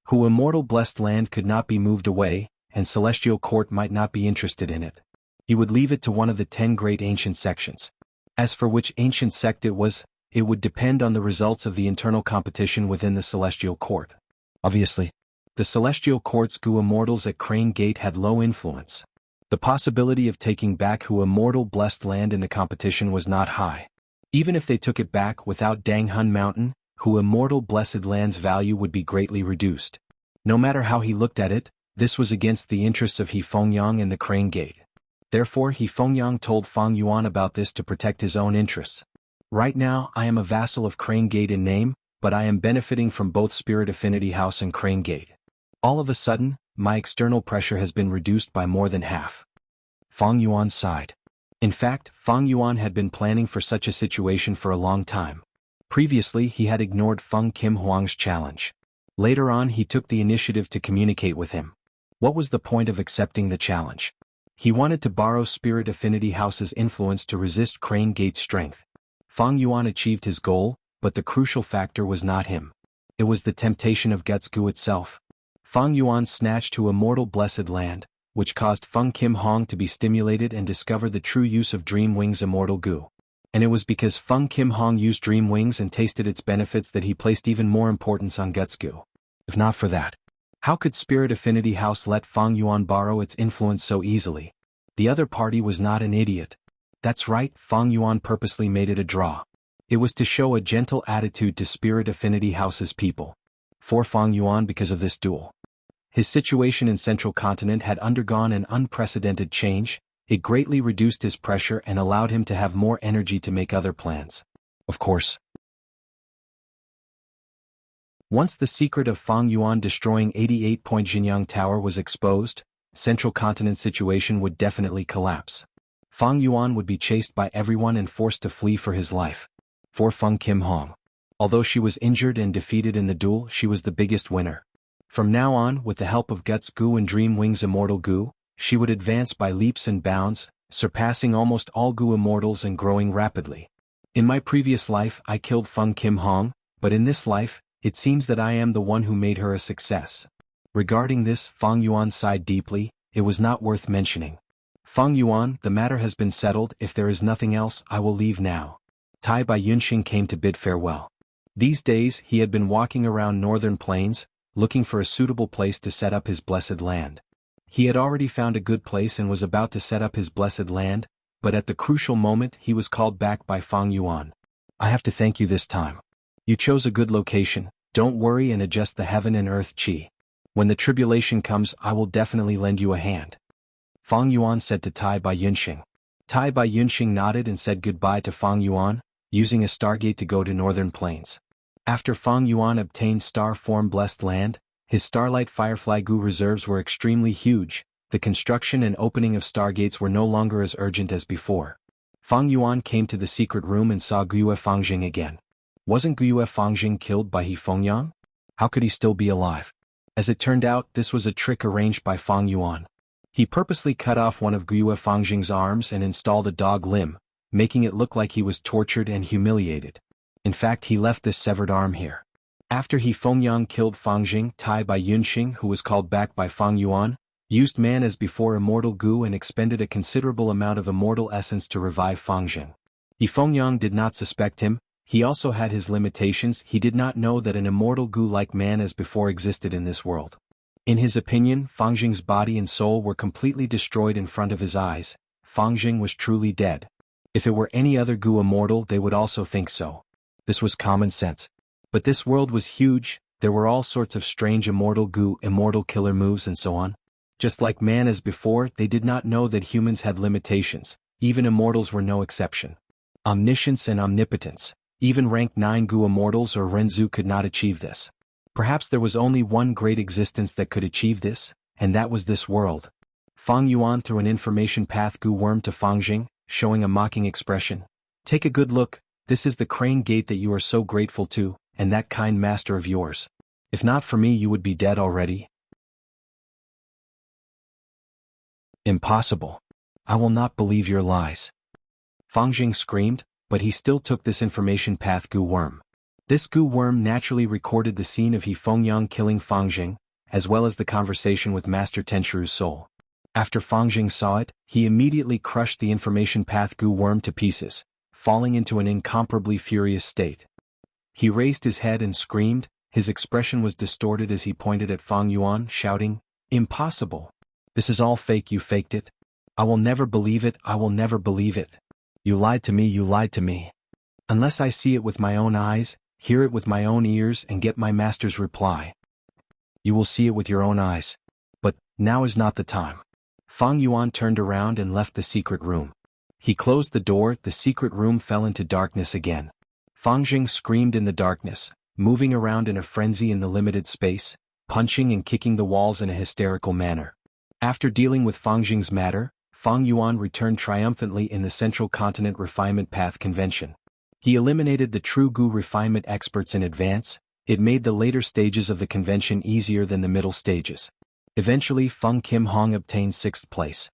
Hu Immortal Blessed Land could not be moved away, and Celestial Court might not be interested in it. He would leave it to one of the 10 great ancient sections. As for which ancient sect it would depend on the results of the internal competition within the Celestial Court. Obviously, the Celestial Court's Gu immortals at Crane Gate had low influence. The possibility of taking back Hu Immortal Blessed Land in the competition was not high. Even if they took it back without Danghun Mountain, Hu Immortal Blessed Land's value would be greatly reduced. No matter how he looked at it, this was against the interests of He Fengyang and the Crane Gate. Therefore He Fengyang told Fang Yuan about this to protect his own interests. Right now I am a vassal of Crane Gate in name, but I am benefiting from both Spirit Affinity House and Crane Gate. All of a sudden, my external pressure has been reduced by more than half. Fang Yuan sighed. In fact, Fang Yuan had been planning for such a situation for a long time. Previously he had ignored Feng Kim Huang's challenge. Later on he took the initiative to communicate with him. What was the point of accepting the challenge? He wanted to borrow Spirit Affinity House's influence to resist Crane Gate's strength. Fang Yuan achieved his goal, but the crucial factor was not him. It was the temptation of Getsu itself. Fang Yuan snatched to Immortal Blessed Land, which caused Feng Kim Hong to be stimulated and discover the true use of Dream Wings Immortal Goo. And it was because Feng Kim Hong used Dream Wings and tasted its benefits that he placed even more importance on Getsu. If not for that, how could Spirit Affinity House let Fang Yuan borrow its influence so easily? The other party was not an idiot. That's right, Fang Yuan purposely made it a draw. It was to show a gentle attitude to Spirit Affinity House's people. For Fang Yuan, because of this duel, his situation in Central Continent had undergone an unprecedented change. It greatly reduced his pressure and allowed him to have more energy to make other plans. Of course, once the secret of Fang Yuan destroying 88-point Jinyang Tower was exposed, Central Continent's situation would definitely collapse. Fang Yuan would be chased by everyone and forced to flee for his life. For Feng Kim Hong, although she was injured and defeated in the duel, she was the biggest winner. From now on, with the help of Guts Goo and Dream Wings Immortal Goo, she would advance by leaps and bounds, surpassing almost all Goo Immortals and growing rapidly. In my previous life I killed Feng Kim Hong, but in this life, it seems that I am the one who made her a success. Regarding this, Fang Yuan sighed deeply. It was not worth mentioning. Fang Yuan, the matter has been settled. If there is nothing else, I will leave now. Tai Bai Yunxing came to bid farewell. These days he had been walking around Northern Plains, looking for a suitable place to set up his blessed land. He had already found a good place and was about to set up his blessed land, but at the crucial moment he was called back by Fang Yuan. I have to thank you this time. You chose a good location. Don't worry and adjust the heaven and earth chi. When the tribulation comes, I will definitely lend you a hand. Fang Yuan said to Tai Bai Yunxing. Tai Bai Yunxing nodded and said goodbye to Fang Yuan, using a stargate to go to Northern Plains. After Fang Yuan obtained Star Form Blessed Land, his Starlight Firefly Goo reserves were extremely huge. The construction and opening of stargates were no longer as urgent as before. Fang Yuan came to the secret room and saw Guiyue Fangjing again. Wasn't Guiyue Fangjing killed by He Fengyang? How could he still be alive? As it turned out, this was a trick arranged by Fang Yuan. He purposely cut off one of Guiyue Fangjing's arms and installed a dog limb, making it look like he was tortured and humiliated. In fact, he left this severed arm here. After He Fengyang killed Fangjing, Tai Bai Yunxing, who was called back by Fang Yuan, used man as before Immortal Goo and expended a considerable amount of immortal essence to revive Fangjing. He Fengyang did not suspect him. He also had his limitations. He did not know that an Immortal Goo like man as before existed in this world. In his opinion, Fangjing's body and soul were completely destroyed in front of his eyes. Fangjing was truly dead. If it were any other Goo immortal, they would also think so. This was common sense. But this world was huge. There were all sorts of strange Immortal Goo, immortal killer moves and so on. Just like man as before, they did not know that humans had limitations. Even immortals were no exception. Omniscience and omnipotence. Even rank 9 Goo immortals or Renzu could not achieve this. Perhaps there was only one great existence that could achieve this, and that was this world. Fang Yuan threw an information path Goo worm to Fangjing, showing a mocking expression. Take a good look. This is the Crane Gate that you are so grateful to, and that kind master of yours. If not for me, you would be dead already. Impossible. I will not believe your lies. Fangjing screamed, but he still took this information path Goo worm. This Goo worm naturally recorded the scene of He Fengyang killing Fangjing, as well as the conversation with Master Tenchiru's soul. After Fangjing saw it, he immediately crushed the information path Goo worm to pieces, falling into an incomparably furious state. He raised his head and screamed. His expression was distorted as he pointed at Fang Yuan, shouting, "Impossible! This is all fake. You faked it. I will never believe it. I will never believe it. You lied to me. You lied to me. Unless I see it with my own eyes, hear it with my own ears and get my master's reply. You will see it with your own eyes. But now is not the time." Fang Yuan turned around and left the secret room. He closed the door. The secret room fell into darkness again. Fangjing screamed in the darkness, moving around in a frenzy in the limited space, punching and kicking the walls in a hysterical manner. After dealing with Fangjing's matter, Fang Yuan returned triumphantly in the Central Continent Refinement Path Convention. He eliminated the true Goo refinement experts in advance. It made the later stages of the convention easier than the middle stages. Eventually Feng Kim Hong obtained 6th place.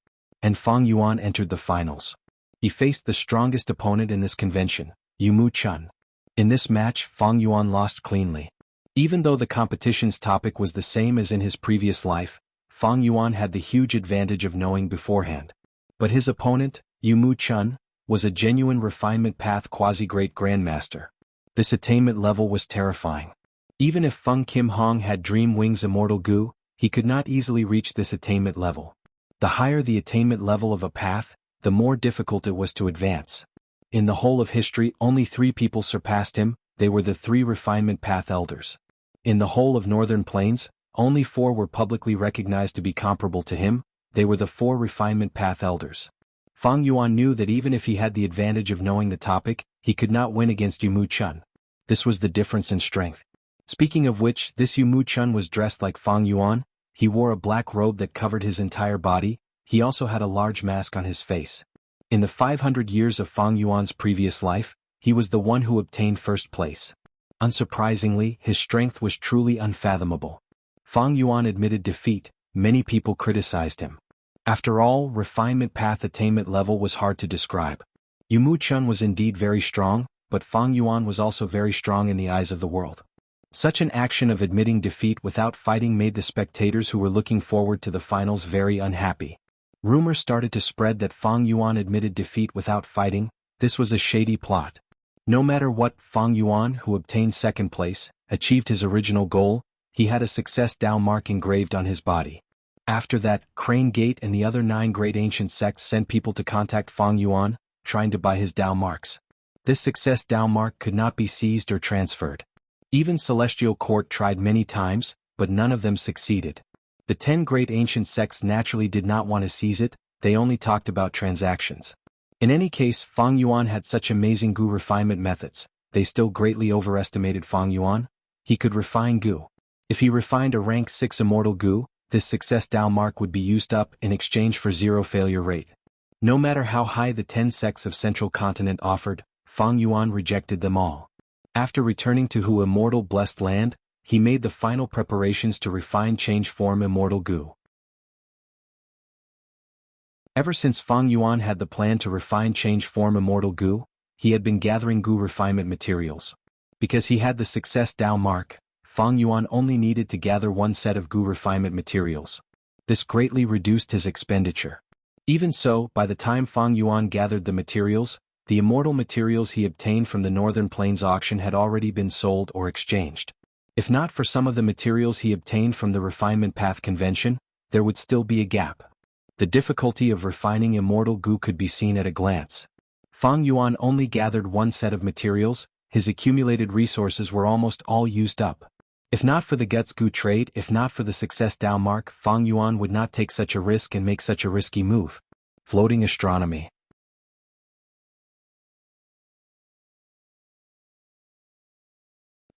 and Fang Yuan entered the finals. He faced the strongest opponent in this convention, Yu Chun. In this match, Fang Yuan lost cleanly. Even though the competition's topic was the same as in his previous life, Fang Yuan had the huge advantage of knowing beforehand. But his opponent, Yu Chun, was a genuine refinement path quasi-great grandmaster. This attainment level was terrifying. Even if Feng Kim Hong had Dream Wings Immortal Gu, he could not easily reach this attainment level. The higher the attainment level of a path, the more difficult it was to advance. In the whole of history, only 3 people surpassed him. They were the 3 refinement path elders. In the whole of Northern Plains, only 4 were publicly recognized to be comparable to him. They were the 4 refinement path elders. Fang Yuan knew that even if he had the advantage of knowing the topic, he could not win against Yu Chun. This was the difference in strength. Speaking of which, this Yu Chun was dressed like Fang Yuan. He wore a black robe that covered his entire body. He also had a large mask on his face. In the 500 years of Fang Yuan's previous life, he was the one who obtained first place. Unsurprisingly, his strength was truly unfathomable. Fang Yuan admitted defeat. Many people criticized him. After all, refinement path attainment level was hard to describe. Yu Chun was indeed very strong, but Fang Yuan was also very strong in the eyes of the world. Such an action of admitting defeat without fighting made the spectators who were looking forward to the finals very unhappy. Rumors started to spread that Fang Yuan admitted defeat without fighting. This was a shady plot. No matter what, Fang Yuan, who obtained second place, achieved his original goal. He had a success Dao mark engraved on his body. After that, Crane Gate and the other 9 great ancient sects sent people to contact Fang Yuan, trying to buy his Dao marks. This success Dao mark could not be seized or transferred. Even Celestial Court tried many times, but none of them succeeded. The 10 great ancient sects naturally did not want to seize it. They only talked about transactions. In any case, Fang Yuan had such amazing Gu refinement methods. They still greatly overestimated Fang Yuan. He could refine Gu. If he refined a rank 6 immortal Gu, this success Dao mark would be used up in exchange for 0 failure rate. No matter how high the 10 sects of Central Continent offered, Fang Yuan rejected them all. After returning to Hu Immortal Blessed Land, he made the final preparations to refine change form Immortal Gu. Ever since Fang Yuan had the plan to refine change form Immortal Gu, he had been gathering Gu refinement materials. Because he had the success Dao mark, Fang Yuan only needed to gather 1 set of Gu refinement materials. This greatly reduced his expenditure. Even so, by the time Fang Yuan gathered the materials, the immortal materials he obtained from the Northern Plains auction had already been sold or exchanged. If not for some of the materials he obtained from the Refinement Path Convention, there would still be a gap. The difficulty of refining immortal Gu could be seen at a glance. Fang Yuan only gathered 1 set of materials. His accumulated resources were almost all used up. If not for the Guts Gu trade, if not for the success Dao mark, Fang Yuan would not take such a risk and make such a risky move. Floating Astronomy.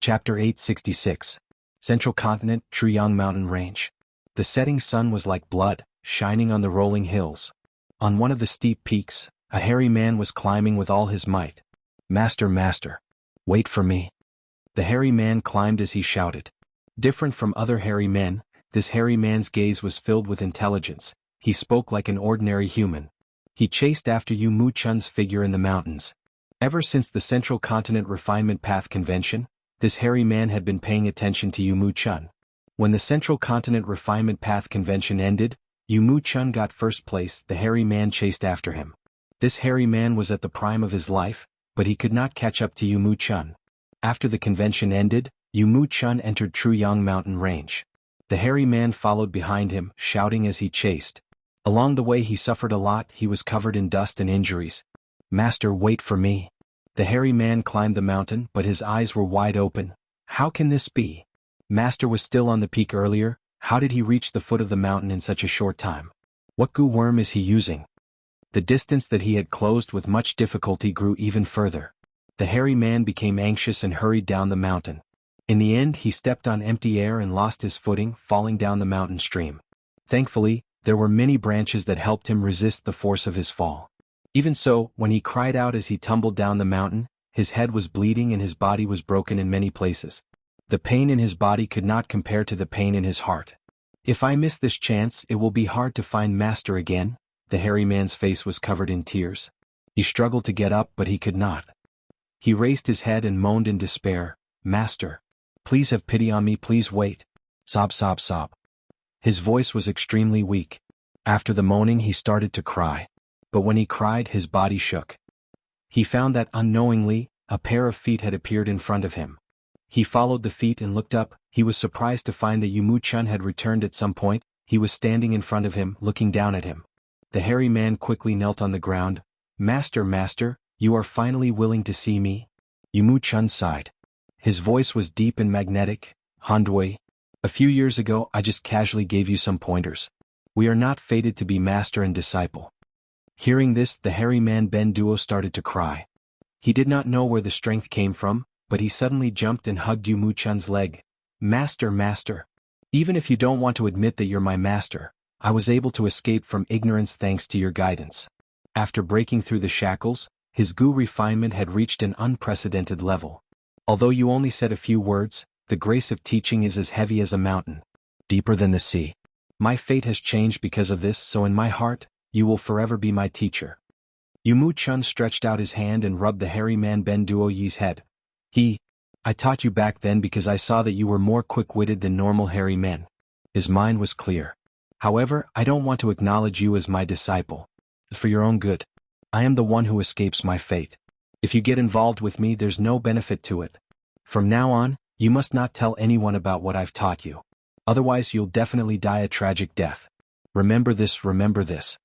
Chapter 866. Central Continent, Truyang Mountain Range. The setting sun was like blood, shining on the rolling hills. On one of the steep peaks, a hairy man was climbing with all his might. "Master, master, wait for me." The hairy man climbed as he shouted. Different from other hairy men, this hairy man's gaze was filled with intelligence. He spoke like an ordinary human. He chased after Yu Chun's figure in the mountains. Ever since the Central Continent Refinement Path Convention, this hairy man had been paying attention to Yu Chun. When the Central Continent Refinement Path Convention ended, Yu Chun got first place. The hairy man chased after him. This hairy man was at the prime of his life, but he could not catch up to Yu Chun. After the convention ended, Yu Chun entered Truyang Mountain Range. The hairy man followed behind him, shouting as he chased. Along the way he suffered a lot. He was covered in dust and injuries. "Master, wait for me." The hairy man climbed the mountain, but his eyes were wide open. How can this be? Master was still on the peak earlier. How did he reach the foot of the mountain in such a short time? What Gu worm is he using? The distance that he had closed with much difficulty grew even further. The hairy man became anxious and hurried down the mountain. In the end he stepped on empty air and lost his footing, falling down the mountain stream. Thankfully, there were many branches that helped him resist the force of his fall. Even so, when he cried out as he tumbled down the mountain, his head was bleeding and his body was broken in many places. The pain in his body could not compare to the pain in his heart. "If I miss this chance, it will be hard to find Master again," The hairy man's face was covered in tears. He struggled to get up, but he could not. He raised his head and moaned in despair, "Master, please have pity on me, please wait." Sob, sob, sob. His voice was extremely weak. After the moaning he started to cry. But when he cried his body shook. He found that unknowingly, a pair of feet had appeared in front of him. He followed the feet and looked up. He was surprised to find that Yumu-chun had returned at some point. He was standing in front of him, looking down at him. The hairy man quickly knelt on the ground. "Master, master, you are finally willing to see me?" Yumu-chun sighed. His voice was deep and magnetic. "Handui, a few years ago I just casually gave you some pointers. We are not fated to be master and disciple." Hearing this, the hairy man Ben Duo started to cry. He did not know where the strength came from, but he suddenly jumped and hugged Yumu-chan's leg. "Master, master. Even if you don't want to admit that you're my master, I was able to escape from ignorance thanks to your guidance." After breaking through the shackles, his gu refinement had reached an unprecedented level. Although you only said a few words, the grace of teaching is as heavy as a mountain, deeper than the sea. My fate has changed because of this, so in my heart, you will forever be my teacher. Yumu-chun stretched out his hand and rubbed the hairy man Ben Duo-yi's head. I taught you back then because I saw that you were more quick-witted than normal hairy men." His mind was clear. "However, I don't want to acknowledge you as my disciple. For your own good. I am the one who escapes my fate. If you get involved with me, there's no benefit to it. From now on, you must not tell anyone about what I've taught you. Otherwise you'll definitely die a tragic death. Remember this, remember this."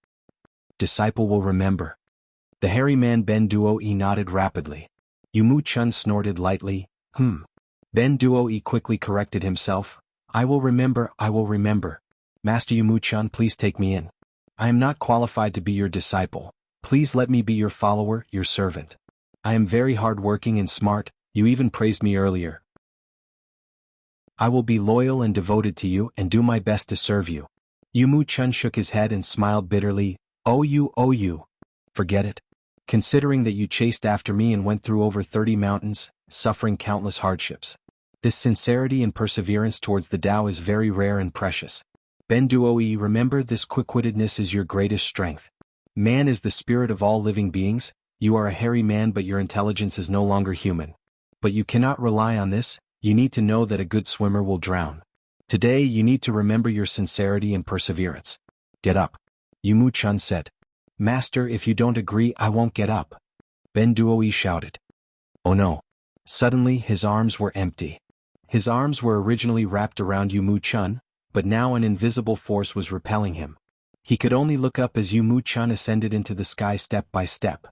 Disciple will remember. The hairy man Ben Duo-yi nodded rapidly. Yumu-chun snorted lightly. Ben Duo-yi quickly corrected himself. I will remember, I will remember. Master Yumu-chun, please take me in. I am not qualified to be your disciple. Please let me be your follower, your servant. I am very hard-working and smart, you even praised me earlier. I will be loyal and devoted to you and do my best to serve you." Yumu-chun shook his head and smiled bitterly. Oh you. Forget it. Considering that you chased after me and went through over 30 mountains, suffering countless hardships. This sincerity and perseverance towards the Tao is very rare and precious. Ben Duo-yi, remember this quick-wittedness is your greatest strength. Man is the spirit of all living beings. You are a hairy man but your intelligence is no longer human. But you cannot rely on this, you need to know that a good swimmer will drown. Today you need to remember your sincerity and perseverance. Get up. Yumu-chun said. Master, if you don't agree I won't get up. Ben Duo-yi shouted. Oh no. Suddenly his arms were empty. His arms were originally wrapped around Yumu-chun, but now an invisible force was repelling him. He could only look up as Yumu-chun ascended into the sky step by step.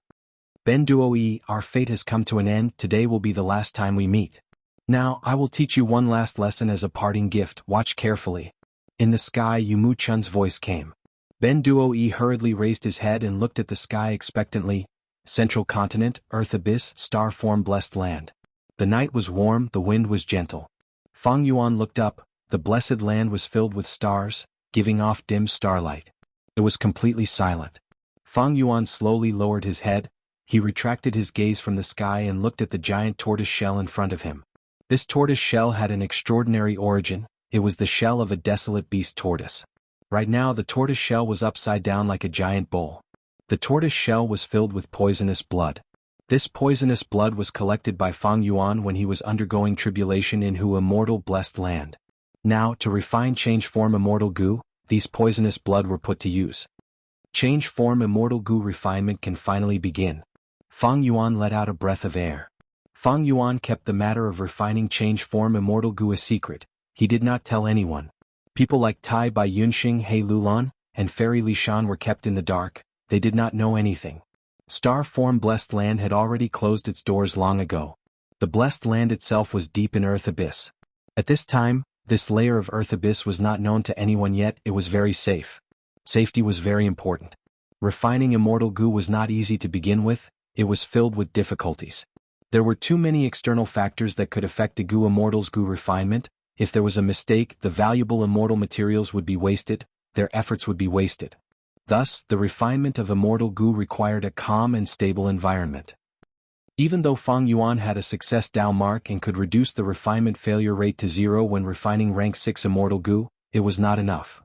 Ben Duo-yi, our fate has come to an end, today will be the last time we meet. Now I will teach you one last lesson as a parting gift, watch carefully. In the sky Yumu-chun's voice came. Ben Duo-yi hurriedly raised his head and looked at the sky expectantly. Central continent, earth abyss, star-form blessed land. The night was warm, the wind was gentle. Fang Yuan looked up, the blessed land was filled with stars, giving off dim starlight. It was completely silent. Fang Yuan slowly lowered his head. He retracted his gaze from the sky and looked at the giant tortoise shell in front of him. This tortoise shell had an extraordinary origin. It was the shell of a desolate beast tortoise. Right now the tortoise shell was upside down like a giant bowl. The tortoise shell was filled with poisonous blood. This poisonous blood was collected by Fang Yuan when he was undergoing tribulation in Hu immortal blessed land. Now, to refine change form immortal goo, these poisonous blood were put to use. Change form immortal goo refinement can finally begin. Fang Yuan let out a breath of air. Fang Yuan kept the matter of refining change form immortal goo a secret. He did not tell anyone. People like Tai Bai Yunxing He Lulan and Fairy Li Shan were kept in the dark. They did not know anything. Star form blessed land had already closed its doors long ago. The blessed land itself was deep in earth abyss. At this time, this layer of earth abyss was not known to anyone yet. It was very safe. Safety was very important. Refining immortal goo was not easy to begin with. It was filled with difficulties. There were too many external factors that could affect a goo immortal's goo refinement. If there was a mistake, the valuable immortal materials would be wasted, their efforts would be wasted. Thus, the refinement of immortal goo required a calm and stable environment. Even though Fang Yuan had a success Tao mark and could reduce the refinement failure rate to 0 when refining rank 6 immortal goo, it was not enough.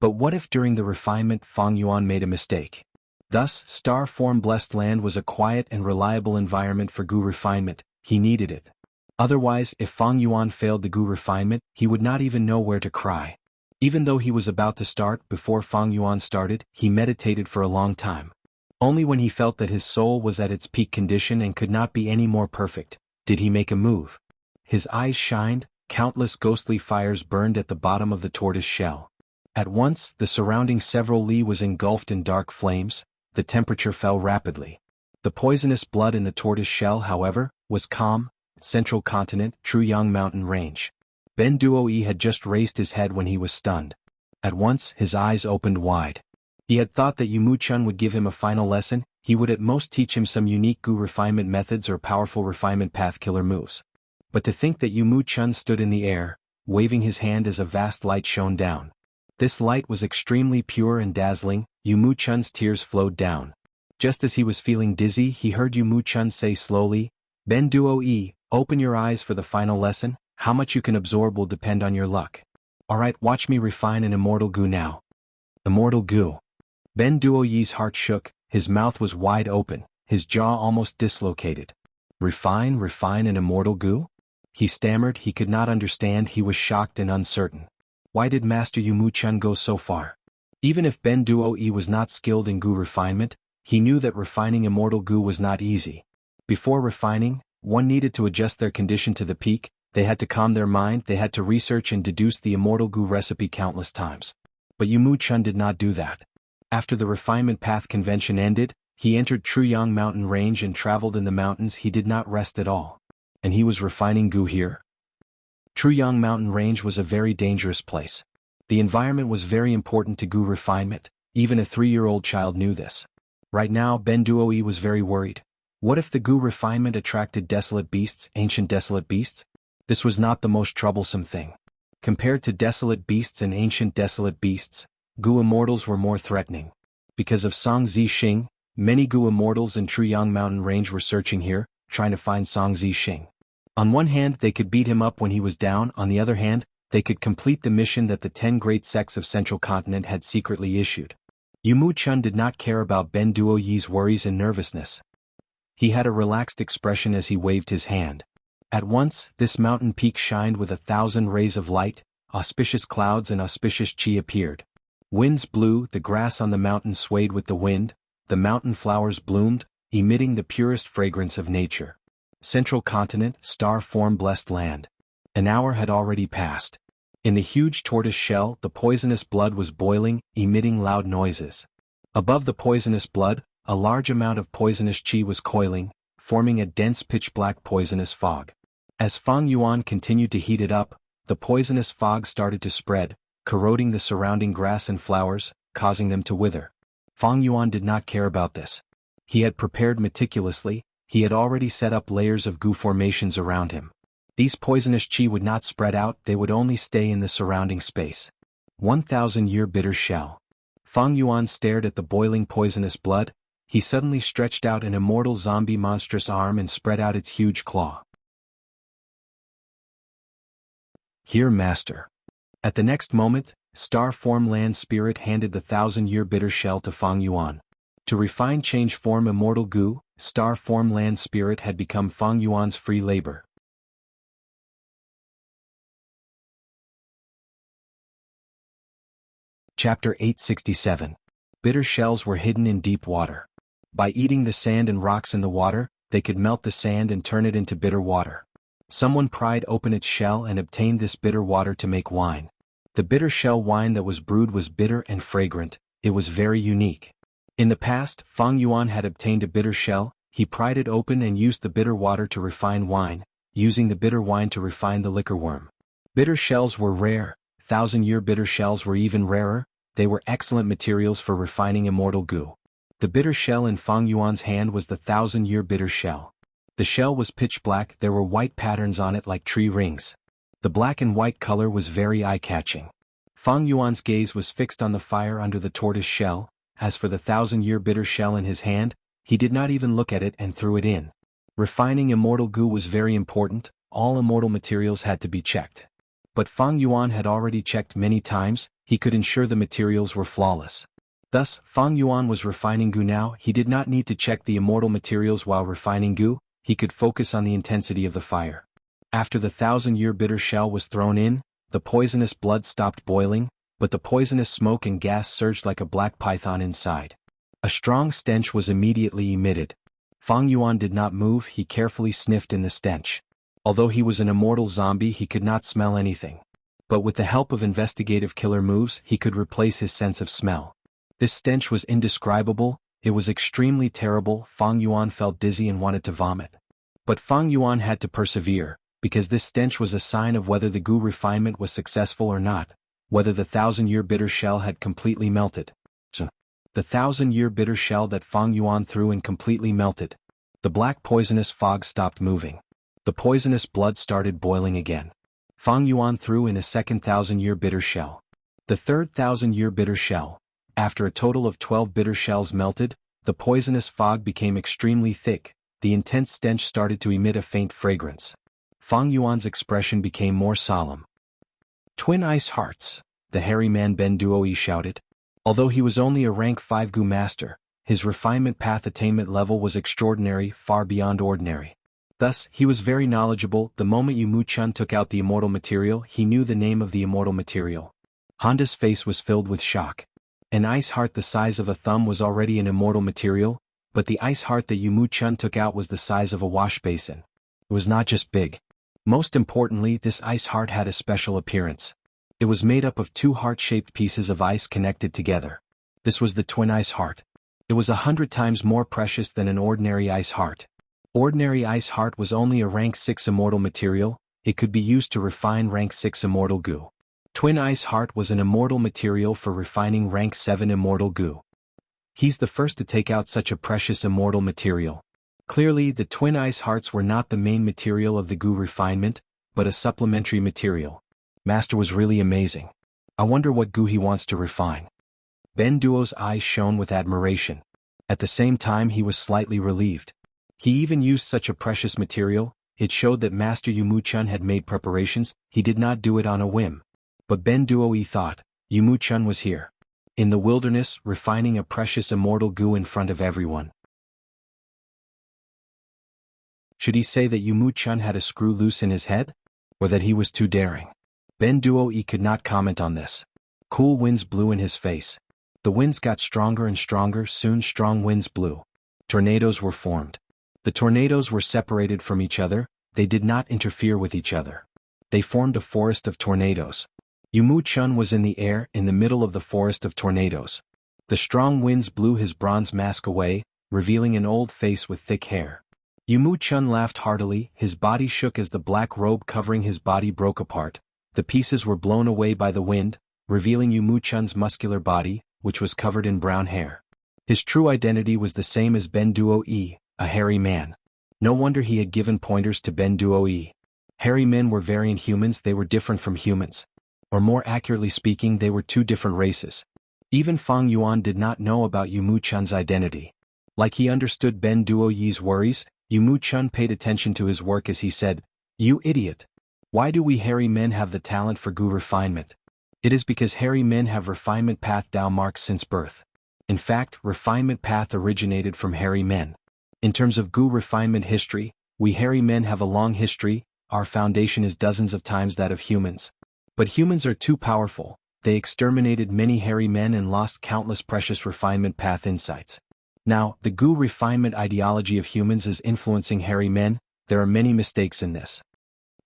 But what if during the refinement Fang Yuan made a mistake? Thus, star form blessed land was a quiet and reliable environment for Gu refinement. He needed it. Otherwise, if Fang Yuan failed the Gu refinement, he would not even know where to cry. Even though he was about to start, before Fang Yuan started, he meditated for a long time. Only when he felt that his soul was at its peak condition and could not be any more perfect, did he make a move. His eyes shined, countless ghostly fires burned at the bottom of the tortoise shell. At once, the surrounding several li was engulfed in dark flames. The temperature fell rapidly. The poisonous blood in the tortoise shell, however, was calm. Central continent, Truyang mountain range. Ben Duoyi had just raised his head when he was stunned. At once, his eyes opened wide. He had thought that Yu Mu-chun would give him a final lesson. He would at most teach him some unique Gu refinement methods or powerful refinement path killer moves. But to think that Yu Mu-chun stood in the air, waving his hand as a vast light shone down. This light was extremely pure and dazzling. Yu Mu-chun's tears flowed down. Just as he was feeling dizzy, he heard Yu Mu-chun say slowly, "Ben Duo-yi, open your eyes for the final lesson. How much you can absorb will depend on your luck. Alright, watch me refine an immortal Gu now." Immortal Gu. Ben Duo-yi's heart shook, his mouth was wide open, his jaw almost dislocated. Refine an immortal Gu? He stammered, he could not understand, he was shocked and uncertain. Why did Master Yu Mu-chun go so far? Even if Ben Duo-yi was not skilled in Gu refinement, he knew that refining immortal Gu was not easy. Before refining, one needed to adjust their condition to the peak, they had to calm their mind, they had to research and deduce the immortal Gu recipe countless times. But Yu Mu-chun did not do that. After the refinement path convention ended, he entered Truyang mountain range and traveled in the mountains. He did not rest at all. And he was refining Gu here? Truyang mountain range was a very dangerous place. The environment was very important to Gu refinement. Even a 3-year-old child knew this. Right now, Ben Duo-yi was very worried. What if the Gu refinement attracted desolate beasts, ancient desolate beasts? This was not the most troublesome thing. Compared to desolate beasts and ancient desolate beasts, Gu immortals were more threatening. Because of Song Zixing, many Gu immortals in Truyang mountain range were searching here, trying to find Song Zixing. On one hand, they could beat him up when he was down, on the other hand, they could complete the mission that the 10 great sects of Central Continent had secretly issued. Yu Mu-chun did not care about Ben Duo-yi's worries and nervousness. He had a relaxed expression as he waved his hand. At once, this mountain peak shined with 1,000 rays of light, auspicious clouds and auspicious chi appeared. Winds blew, the grass on the mountain swayed with the wind, the mountain flowers bloomed, emitting the purest fragrance of nature. Central Continent, star form blessed land. An hour had already passed. In the huge tortoise shell, the poisonous blood was boiling, emitting loud noises. Above the poisonous blood, a large amount of poisonous chi was coiling, forming a dense pitch-black poisonous fog. As Fang Yuan continued to heat it up, the poisonous fog started to spread, corroding the surrounding grass and flowers, causing them to wither. Fang Yuan did not care about this. He had prepared meticulously, he had already set up layers of Gu formations around him. These poisonous chi would not spread out, they would only stay in the surrounding space. 1,000-year bitter shell. Fang Yuan stared at the boiling poisonous blood. He suddenly stretched out an immortal zombie monstrous arm and spread out its huge claw. Here, master. At the next moment, Star Form Land Spirit handed the 1,000-year bitter shell to Fang Yuan. To refine change form immortal Gu, Star Form Land Spirit had become Fang Yuan's free labor. Chapter 867. Bitter shells were hidden in deep water. By eating the sand and rocks in the water, they could melt the sand and turn it into bitter water. Someone pried open its shell and obtained this bitter water to make wine. The bitter shell wine that was brewed was bitter and fragrant, it was very unique. In the past, Fang Yuan had obtained a bitter shell, he pried it open and used the bitter water to refine wine, using the bitter wine to refine the liquor worm. Bitter shells were rare, 1,000-year bitter shells were even rarer, they were excellent materials for refining immortal Gu. The bitter shell in Fang Yuan's hand was the 1,000-year bitter shell. The shell was pitch black, there were white patterns on it like tree rings. The black and white color was very eye-catching. Fang Yuan's gaze was fixed on the fire under the tortoise shell. As for the 1,000-year bitter shell in his hand, he did not even look at it and threw it in. Refining immortal Gu was very important, all immortal materials had to be checked. But Fang Yuan had already checked many times, he could ensure the materials were flawless. Thus, Fang Yuan was refining Gu now. He did not need to check the immortal materials while refining Gu, he could focus on the intensity of the fire. After the 1,000-year bitter shell was thrown in, the poisonous blood stopped boiling, but the poisonous smoke and gas surged like a black python inside. A strong stench was immediately emitted. Fang Yuan did not move, he carefully sniffed in the stench. Although he was an immortal zombie, he could not smell anything. But with the help of investigative killer moves, he could replace his sense of smell. This stench was indescribable, it was extremely terrible. Fang Yuan felt dizzy and wanted to vomit. But Fang Yuan had to persevere, because this stench was a sign of whether the Gu refinement was successful or not, whether the 1,000-year bitter shell had completely melted. The 1,000-year bitter shell that Fang Yuan threw in completely melted. The black poisonous fog stopped moving. The poisonous blood started boiling again. Fang Yuan threw in a second 1,000-year bitter shell. The third 1,000-year bitter shell. After a total of 12 bitter shells melted, the poisonous fog became extremely thick, the intense stench started to emit a faint fragrance. Fang Yuan's expression became more solemn. Twin ice hearts, the hairy man Ben Duoyi shouted. Although he was only a rank 5 Gu master, his refinement path attainment level was extraordinary, far beyond ordinary. Thus, he was very knowledgeable. The moment Yu Mu Chun took out the immortal material, he knew the name of the immortal material. Honda's face was filled with shock. An ice heart the size of a thumb was already an immortal material, but the ice heart that Yu Mu Chun took out was the size of a wash basin. It was not just big. Most importantly, this ice heart had a special appearance. It was made up of 2 heart-shaped pieces of ice connected together. This was the twin ice heart. It was 100 times more precious than an ordinary ice heart. Ordinary ice heart was only a rank 6 immortal material, it could be used to refine rank 6 immortal Gu. Twin ice heart was an immortal material for refining rank 7 immortal Gu. He's the first to take out such a precious immortal material. Clearly, the twin ice hearts were not the main material of the Gu refinement, but a supplementary material. Master was really amazing. I wonder what Gu he wants to refine. Ben Duo's eyes shone with admiration. At the same time he was slightly relieved. He even used such a precious material, it showed that Master Yu Mu Chun had made preparations, he did not do it on a whim. But Ben Duo thought, Yu Mu Chun was here. In the wilderness, refining a precious immortal Gu in front of everyone. Should he say that Yu Mu Chun had a screw loose in his head? Or that he was too daring? Ben Duo could not comment on this. Cool winds blew in his face. The winds got stronger and stronger, soon strong winds blew. Tornadoes were formed. The tornadoes were separated from each other, they did not interfere with each other. They formed a forest of tornadoes. Yu Mu Chun was in the air, in the middle of the forest of tornadoes. The strong winds blew his bronze mask away, revealing an old face with thick hair. Yu Mu Chun laughed heartily, his body shook as the black robe covering his body broke apart. The pieces were blown away by the wind, revealing Yu Mu Chun's muscular body, which was covered in brown hair. His true identity was the same as Ben Duo, a hairy man. No wonder he had given pointers to Ben Duo. Hairy men were variant humans, they were different from humans. Or more accurately speaking, they were 2 different races. Even Fang Yuan did not know about Yu Mu Chun's identity. Like he understood Ben Duo's worries, Yu Mu Chun paid attention to his work as he said, "You idiot. Why do we hairy men have the talent for Gu refinement? It is because hairy men have refinement path Dao marks since birth. In fact, refinement path originated from hairy men. In terms of Gu refinement history, we hairy men have a long history, our foundation is dozens of times that of humans. But humans are too powerful, they exterminated many hairy men and lost countless precious refinement path insights. Now, the Gu refinement ideology of humans is influencing hairy men, there are many mistakes in this."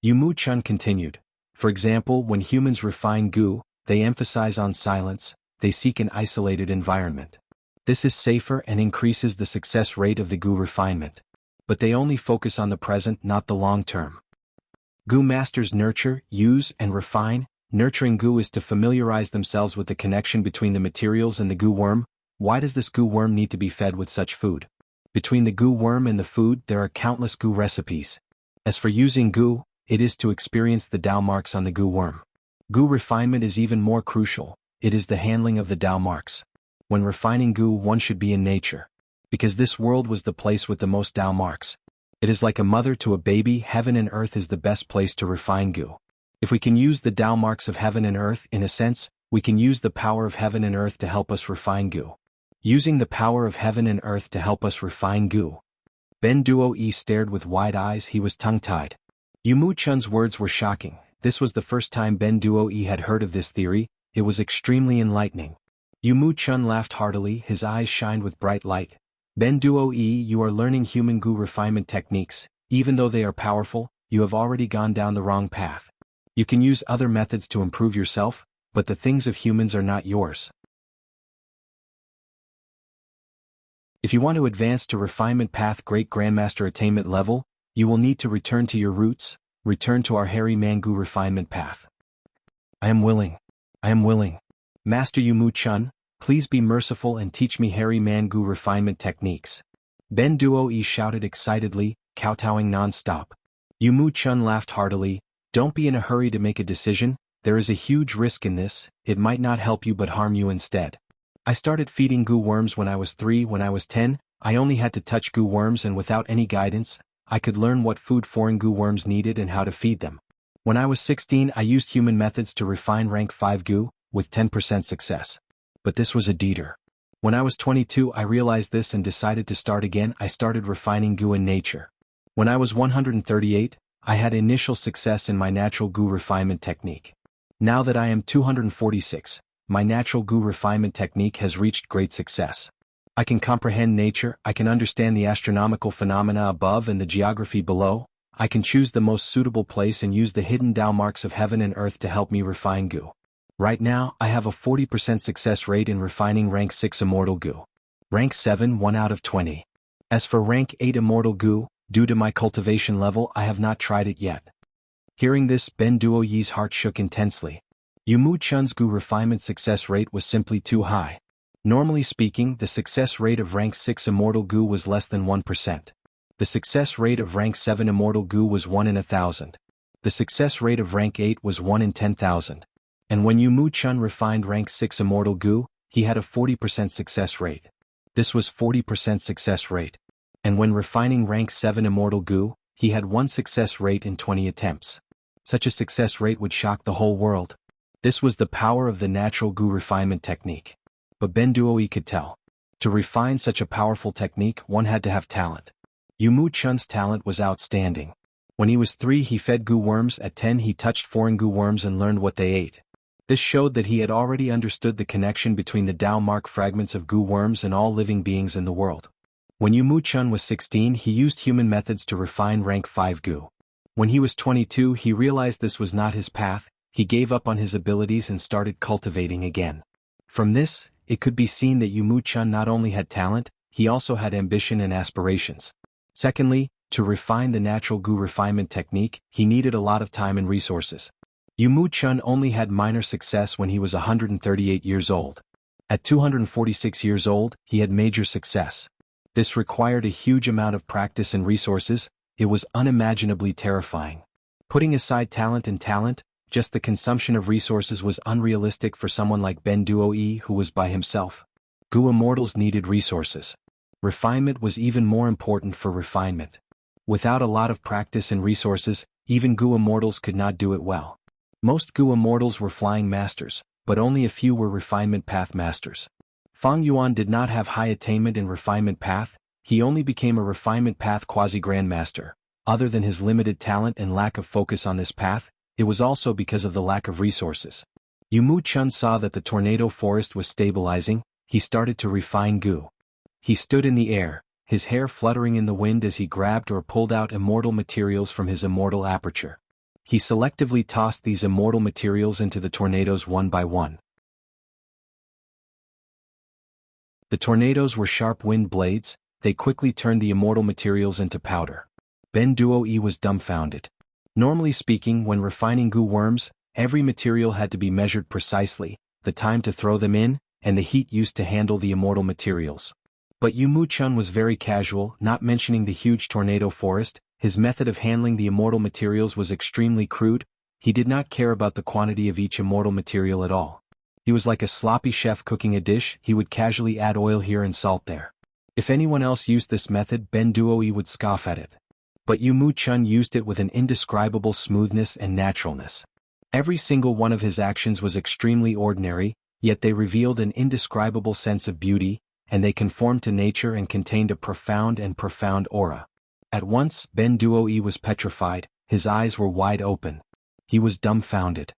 Yu Mu Chun continued. For example, when humans refine Gu, they emphasize on silence, they seek an isolated environment. This is safer and increases the success rate of the Gu refinement. But they only focus on the present, not the long term. Gu masters nurture, use, and refine. Nurturing Gu is to familiarize themselves with the connection between the materials and the Gu worm. Why does this Gu worm need to be fed with such food? Between the Gu worm and the food, there are countless Gu recipes. As for using Gu, it is to experience the Dao marks on the Gu worm. Gu refinement is even more crucial, it is the handling of the Dao marks. When refining Gu, one should be in nature. Because this world was the place with the most Dao marks. It is like a mother to a baby, heaven and earth is the best place to refine Gu. If we can use the Dao marks of heaven and earth, in a sense, We can use the power of heaven and earth to help us refine Gu. Using the power of heaven and earth to help us refine Gu. Ben Duo-yi stared with wide eyes, he was tongue-tied. Yumu Chun's words were shocking. This was the first time Ben Duo-yi had heard of this theory. It was extremely enlightening. Yumu Chun laughed heartily, his eyes shined with bright light. Ben Duo-yi, you are learning human Gu refinement techniques. Even though they are powerful, you have already gone down the wrong path. You can use other methods to improve yourself, but the things of humans are not yours. If you want to advance to refinement path Great Grandmaster attainment level, you will need to return to your roots, return to our Hairy Man Gu refinement path. I am willing. I am willing. Master Yumu Chun, please be merciful and teach me Hairy Man Gu refinement techniques. Ben Duo-yi shouted excitedly, kowtowing non-stop. Yumu Chun laughed heartily. Don't be in a hurry to make a decision, there is a huge risk in this, it might not help you but harm you instead. I started feeding Gu worms when I was 3. When I was 10, I only had to touch Gu worms and without any guidance, I could learn what food foreign Gu worms needed and how to feed them. When I was 16, I used human methods to refine rank 5 Gu, with 10% success. But this was a deeter. When I was 22, I realized this and decided to start again. I started refining Gu in nature. When I was 138, I had initial success in my natural Gu refinement technique. Now that I am 246, my natural Gu refinement technique has reached great success. I can comprehend nature, I can understand the astronomical phenomena above and the geography below, I can choose the most suitable place and use the hidden Tao marks of heaven and earth to help me refine Gu. Right now, I have a 40% success rate in refining rank 6 Immortal Gu. Rank 7 1 out of 20. As for rank 8 Immortal Gu, due to my cultivation level I have not tried it yet. Hearing this, Ben Duo-yi's heart shook intensely. Yumu Chun's Gu refinement success rate was simply too high. Normally speaking, the success rate of rank 6 Immortal Gu was less than 1%. The success rate of rank 7 Immortal Gu was 1 in 1,000. The success rate of rank 8 was 1 in 10,000. And when Yumu Chun refined rank 6 Immortal Gu, he had a 40% success rate. This was 40% success rate. And when refining rank 7 Immortal Gu, he had 1 success rate in 20 attempts. Such a success rate would shock the whole world. This was the power of the natural Gu refinement technique. But Ben Duo-yi could tell. To refine such a powerful technique, one had to have talent. Yumu Chun's talent was outstanding. When he was 3 he fed Gu worms, at 10 he touched foreign Gu worms and learned what they ate. This showed that he had already understood the connection between the Tao mark fragments of Gu worms and all living beings in the world. When Yumu Chun was 16 he used human methods to refine rank 5 Gu. When he was 22 he realized this was not his path, he gave up on his abilities and started cultivating again. From this, it could be seen that Yumu Chun not only had talent, he also had ambition and aspirations. Secondly, to refine the natural Gu refinement technique, he needed a lot of time and resources. Yumu Chun only had minor success when he was 138 years old. At 246 years old, he had major success. This required a huge amount of practice and resources, it was unimaginably terrifying. Putting aside talent, just the consumption of resources was unrealistic for someone like Ben Duo-yi who was by himself. Gu immortals needed resources. Refinement was even more important for refinement. Without a lot of practice and resources, even Gu immortals could not do it well. Most Gu immortals were flying masters, but only a few were refinement path masters. Fang Yuan did not have high attainment in refinement path, he only became a refinement path quasi-grandmaster. Other than his limited talent and lack of focus on this path, it was also because of the lack of resources. Yumu Chun saw that the tornado forest was stabilizing, he started to refine Gu. He stood in the air, his hair fluttering in the wind as he grabbed or pulled out immortal materials from his immortal aperture. He selectively tossed these immortal materials into the tornadoes one by one. The tornadoes were sharp wind blades, they quickly turned the immortal materials into powder. Ben Duo-yi was dumbfounded. Normally speaking, when refining Gu worms, every material had to be measured precisely, the time to throw them in, and the heat used to handle the immortal materials. But Yumu Chun was very casual, not mentioning the huge tornado forest, his method of handling the immortal materials was extremely crude, he did not care about the quantity of each immortal material at all. He was like a sloppy chef cooking a dish, he would casually add oil here and salt there. If anyone else used this method, Ben Duo-yi would scoff at it. But Yumu Chun used it with an indescribable smoothness and naturalness. Every single one of his actions was extremely ordinary, yet they revealed an indescribable sense of beauty, and they conformed to nature and contained a profound aura. At once, Ben Duoi was petrified, his eyes were wide open. He was dumbfounded.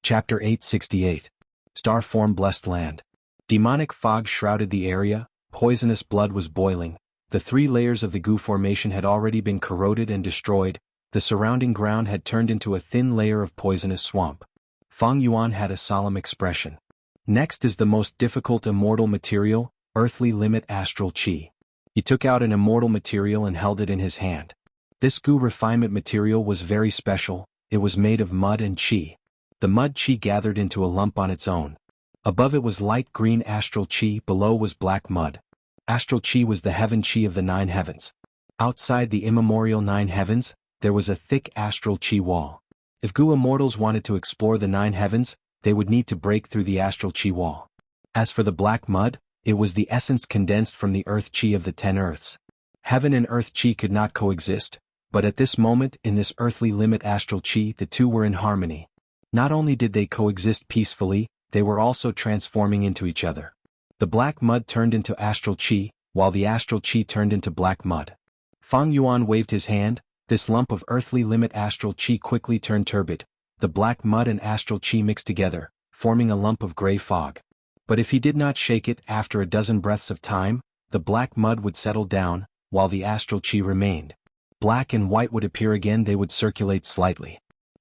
Chapter 868. Star-form Blessed Land. Demonic fog shrouded the area, poisonous blood was boiling, the 3 layers of the Gu formation had already been corroded and destroyed, the surrounding ground had turned into a thin layer of poisonous swamp. Fang Yuan had a solemn expression. Next is the most difficult immortal material, earthly limit astral chi. He took out an immortal material and held it in his hand. This Gu refinement material was very special, it was made of mud and chi. The mud chi gathered into a lump on its own. Above it was light green astral chi, below was black mud. Astral chi was the heaven chi of the 9 heavens. Outside the immemorial 9 heavens, there was a thick astral chi wall. If Gu immortals wanted to explore the 9 heavens, they would need to break through the astral chi wall. As for the black mud, it was the essence condensed from the earth chi of the 10 earths. Heaven and earth chi could not coexist, but at this moment in this earthly limit astral chi the two were in harmony. Not only did they coexist peacefully, they were also transforming into each other. The black mud turned into astral chi, while the astral chi turned into black mud. Fang Yuan waved his hand, this lump of earthly limit astral chi quickly turned turbid. The black mud and astral chi mixed together, forming a lump of gray fog. But if he did not shake it after a dozen breaths of time, the black mud would settle down, while the astral chi remained. Black and white would appear again, they would circulate slightly.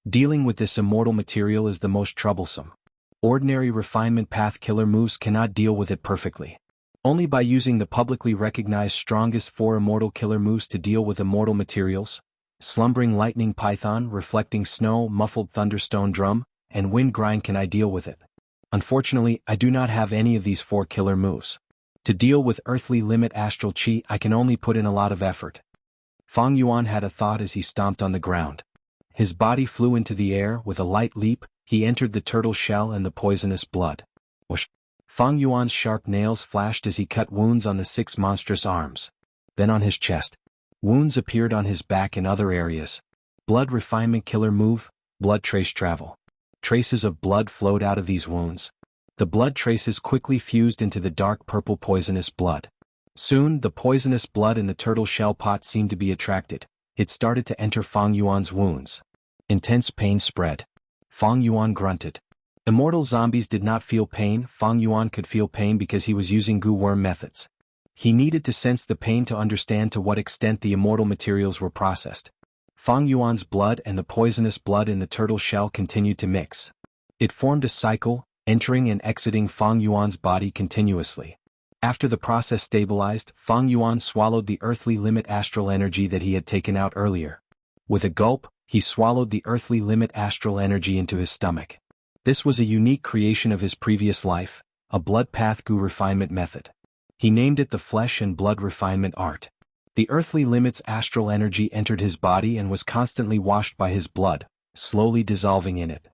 Dealing with this immortal material is the most troublesome. Ordinary refinement path killer moves cannot deal with it perfectly. Only by using the publicly recognized strongest 4 immortal killer moves to deal with immortal materials, slumbering lightning python, reflecting snow, muffled thunderstone drum, and wind grind, can I deal with it. Unfortunately, I do not have any of these 4 killer moves. To deal with earthly limit astral chi, I can only put in a lot of effort. Fang Yuan had a thought as he stomped on the ground. His body flew into the air with a light leap, he entered the turtle shell and the poisonous blood. Whoosh! Fang Yuan's sharp nails flashed as he cut wounds on the 6 monstrous arms. Then on his chest. Wounds appeared on his back and other areas. Blood refinement killer move, blood trace travel. Traces of blood flowed out of these wounds. The blood traces quickly fused into the dark purple poisonous blood. Soon, the poisonous blood in the turtle shell pot seemed to be attracted. It started to enter Fang Yuan's wounds. Intense pain spread. Fang Yuan grunted. Immortal zombies did not feel pain. Fang Yuan could feel pain because he was using Gu worm methods. He needed to sense the pain to understand to what extent the immortal materials were processed. Fang Yuan's blood and the poisonous blood in the turtle shell continued to mix. It formed a cycle, entering and exiting Fang Yuan's body continuously. After the process stabilized, Fang Yuan swallowed the earthly limit astral energy that he had taken out earlier. With a gulp, he swallowed the earthly limit astral energy into his stomach. This was a unique creation of his previous life, a blood path Gu refinement method. He named it the flesh and blood refinement art. The earthly limit's astral energy entered his body and was constantly washed by his blood, slowly dissolving in it.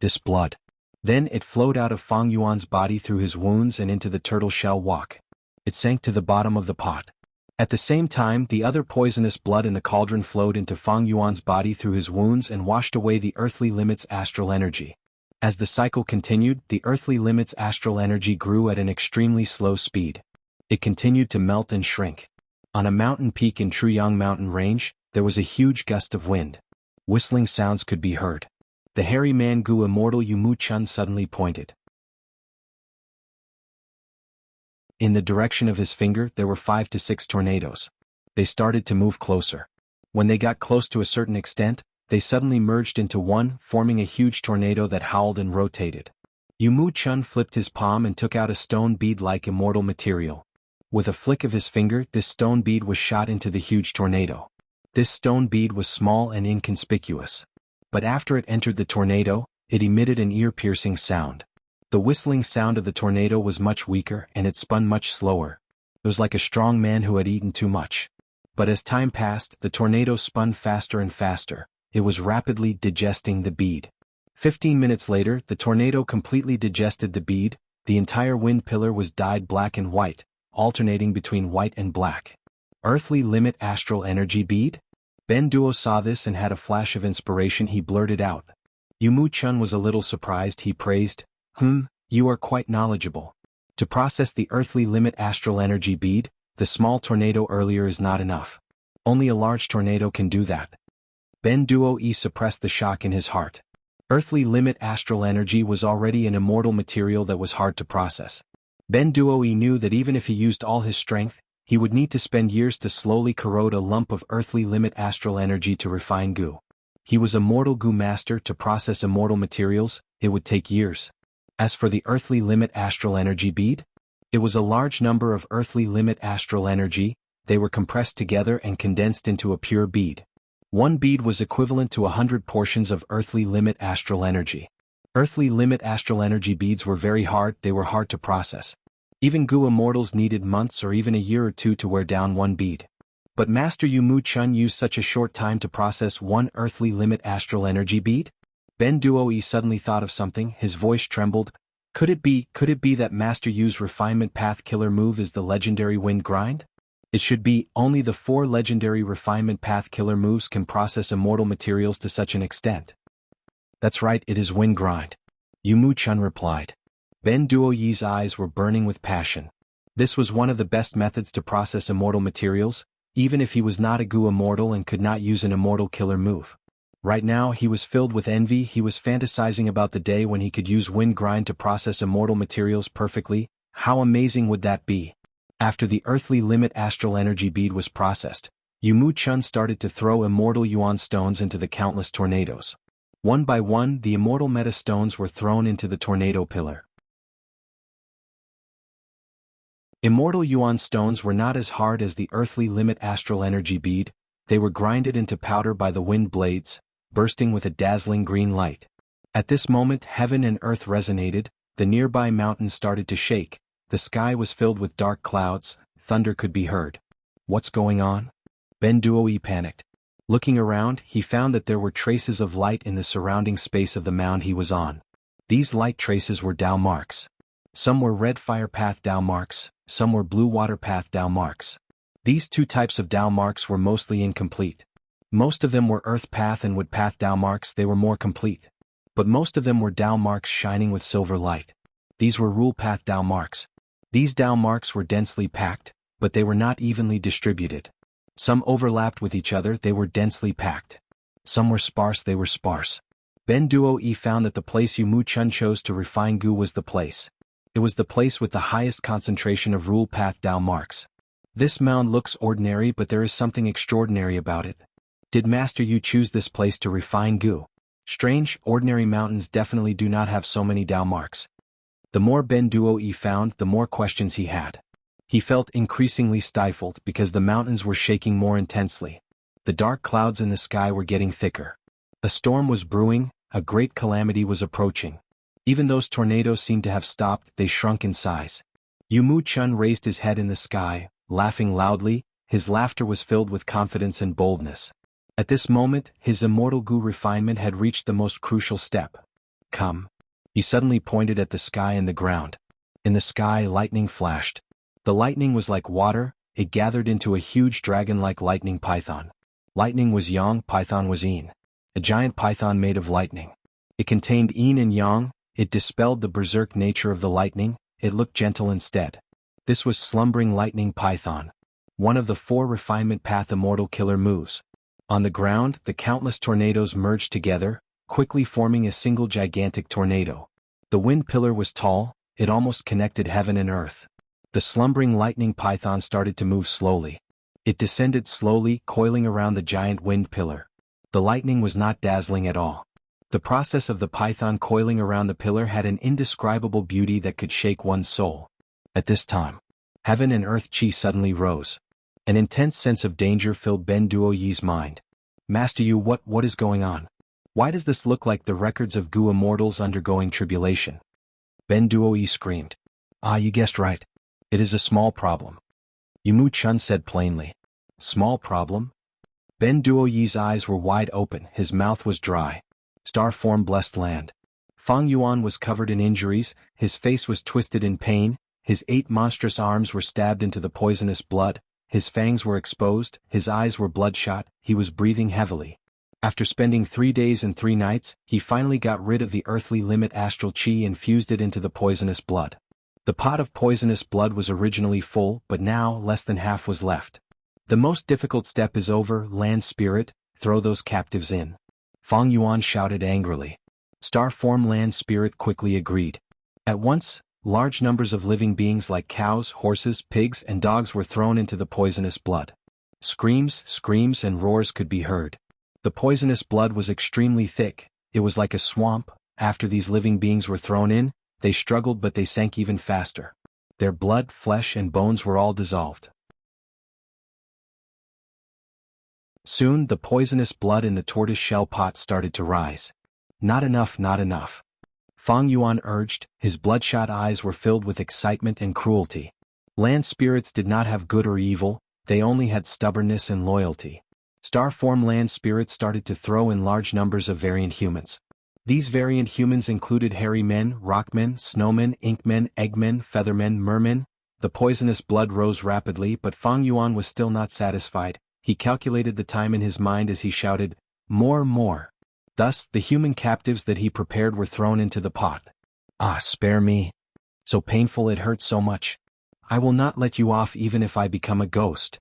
This blood. Then it flowed out of Fang Yuan's body through his wounds and into the turtle shell walk. It sank to the bottom of the pot. At the same time, the other poisonous blood in the cauldron flowed into Fang Yuan's body through his wounds and washed away the earthly limit's astral energy. As the cycle continued, the earthly limit's astral energy grew at an extremely slow speed. It continued to melt and shrink. On a mountain peak in Truyang mountain range, there was a huge gust of wind. Whistling sounds could be heard. The hairy man Gu immortal Yu Mu Chun suddenly pointed. In the direction of his finger there were 5 to 6 tornadoes. They started to move closer. When they got close to a certain extent, they suddenly merged into one, forming a huge tornado that howled and rotated. Yu Mu Chun flipped his palm and took out a stone bead-like immortal material. With a flick of his finger, this stone bead was shot into the huge tornado. This stone bead was small and inconspicuous. But after it entered the tornado, it emitted an ear-piercing sound. The whistling sound of the tornado was much weaker and it spun much slower. It was like a strong man who had eaten too much. But as time passed, the tornado spun faster and faster. It was rapidly digesting the bead. 15 minutes later, the tornado completely digested the bead. The entire wind pillar was dyed black and white, alternating between white and black. Earthly limit astral energy bead? Ben Duo saw this and had a flash of inspiration. He blurted out. Yumu Chun was a little surprised. He praised, you are quite knowledgeable. To process the earthly limit astral energy bead, the small tornado earlier is not enough. Only a large tornado can do that. Ben Duo suppressed the shock in his heart. Earthly limit astral energy was already an immortal material that was hard to process. Ben Duo knew that even if he used all his strength, he would need to spend years to slowly corrode a lump of earthly limit astral energy to refine goo. He was a mortal goo master. To process immortal materials, it would take years. As for the earthly limit astral energy bead, it was a large number of earthly limit astral energy. They were compressed together and condensed into a pure bead. One bead was equivalent to 100 portions of earthly limit astral energy. Earthly limit astral energy beads were very hard. They were hard to process. Even goo immortals needed months or even a year or two to wear down one bead. But Master Yumu Chun used such a short time to process one earthly limit astral energy bead? Ben Duo suddenly thought of something. His voice trembled. Could it be that Master Yu's refinement path killer move is the legendary wind grind? It should be. Only the 4 legendary refinement path killer moves can process immortal materials to such an extent. That's right, it is wind grind. Yumu Chun replied. Ben Duo's eyes were burning with passion. This was one of the best methods to process immortal materials, even if he was not a goo immortal and could not use an immortal killer move. Right now he was filled with envy. He was fantasizing about the day when he could use wind grind to process immortal materials perfectly. How amazing would that be? After the earthly limit astral energy bead was processed, Yumu Chun started to throw immortal yuan stones into the countless tornadoes. One by one, the immortal meta stones were thrown into the tornado pillar. Immortal yuan stones were not as hard as the earthly limit astral energy bead. They were grinded into powder by the wind blades, bursting with a dazzling green light. At this moment heaven and earth resonated. The nearby mountains started to shake. The sky was filled with dark clouds. Thunder could be heard. What's going on? Ben Duo panicked. Looking around, he found that there were traces of light in the surrounding space of the mound he was on. These light traces were Dao marks. Some were red fire path Dao marks, some were blue water path Dao marks. These 2 types of Dao marks were mostly incomplete. Most of them were earth path and wood path Dao marks. They were more complete. But most of them were Dao marks shining with silver light. These were rule path Dao marks. These Dao marks were densely packed, but they were not evenly distributed. Some overlapped with each other. They were densely packed. Some were sparse. They were sparse. Ben Duo found that the place Yumu Chun chose to refine goo was the place. It was the place with the highest concentration of rule path Dao marks. This mound looks ordinary, but there is something extraordinary about it. Did Master Yu choose this place to refine goo? Strange. Ordinary mountains definitely do not have so many Dao marks. The more Ben Duo found, the more questions he had. He felt increasingly stifled because the mountains were shaking more intensely. The dark clouds in the sky were getting thicker. A storm was brewing. A great calamity was approaching. Even those tornadoes seemed to have stopped. They shrunk in size. Yumu Chun raised his head in the sky, laughing loudly. His laughter was filled with confidence and boldness. At this moment, his immortal goo refinement had reached the most crucial step. Come. He suddenly pointed at the sky and the ground. In the sky, lightning flashed. The lightning was like water. It gathered into a huge dragon-like lightning python. Lightning was yang, python was yin. A giant python made of lightning. It contained yin and yang. It dispelled the berserk nature of the lightning. It looked gentle instead. This was slumbering lightning python. One of the 4 refinement path immortal killer moves. On the ground, the countless tornadoes merged together, quickly forming a single gigantic tornado. The wind pillar was tall. It almost connected heaven and earth. The slumbering lightning python started to move slowly. It descended slowly, coiling around the giant wind pillar. The lightning was not dazzling at all. The process of the python coiling around the pillar had an indescribable beauty that could shake one's soul. At this time, heaven and earth chi suddenly rose. An intense sense of danger filled Ben Duo's mind. Master Yu, what is going on? Why does this look like the records of goo immortals undergoing tribulation? Ben Duo screamed. You guessed right. It is a small problem. Yumu Chun said plainly. Small problem? Ben Duo's eyes were wide open. His mouth was dry. Star-form blessed land. Fang Yuan was covered in injuries. His face was twisted in pain. His 8 monstrous arms were stabbed into the poisonous blood. his fangs were exposed, his eyes were bloodshot, he was breathing heavily. After spending 3 days and 3 nights, he finally got rid of the earthly limit astral chi and fused it into the poisonous blood. The pot of poisonous blood was originally full, but now less than half was left. The most difficult step is over, land spirit, throw those captives in. Fang Yuan shouted angrily. Star form land spirit quickly agreed. At once, large numbers of living beings like cows, horses, pigs, and dogs were thrown into the poisonous blood. Screams, and roars could be heard. The poisonous blood was extremely thick, it was like a swamp. After these living beings were thrown in, they struggled but they sank even faster. Their blood, flesh and bones were all dissolved. Soon the poisonous blood in the tortoise shell pot started to rise. Not enough, not enough. Fang Yuan urged, his bloodshot eyes were filled with excitement and cruelty. Land spirits did not have good or evil, they only had stubbornness and loyalty. Star form land spirits started to throw in large numbers of variant humans. These variant humans included hairy men, rockmen, snowmen, inkmen, eggmen, feathermen, mermen. The poisonous blood rose rapidly, but Fang Yuan was still not satisfied. He calculated the time in his mind as he shouted, "More, more." Thus, the human captives that he prepared were thrown into the pot. Ah, spare me. So painful, it hurts so much. I will not let you off even if I become a ghost.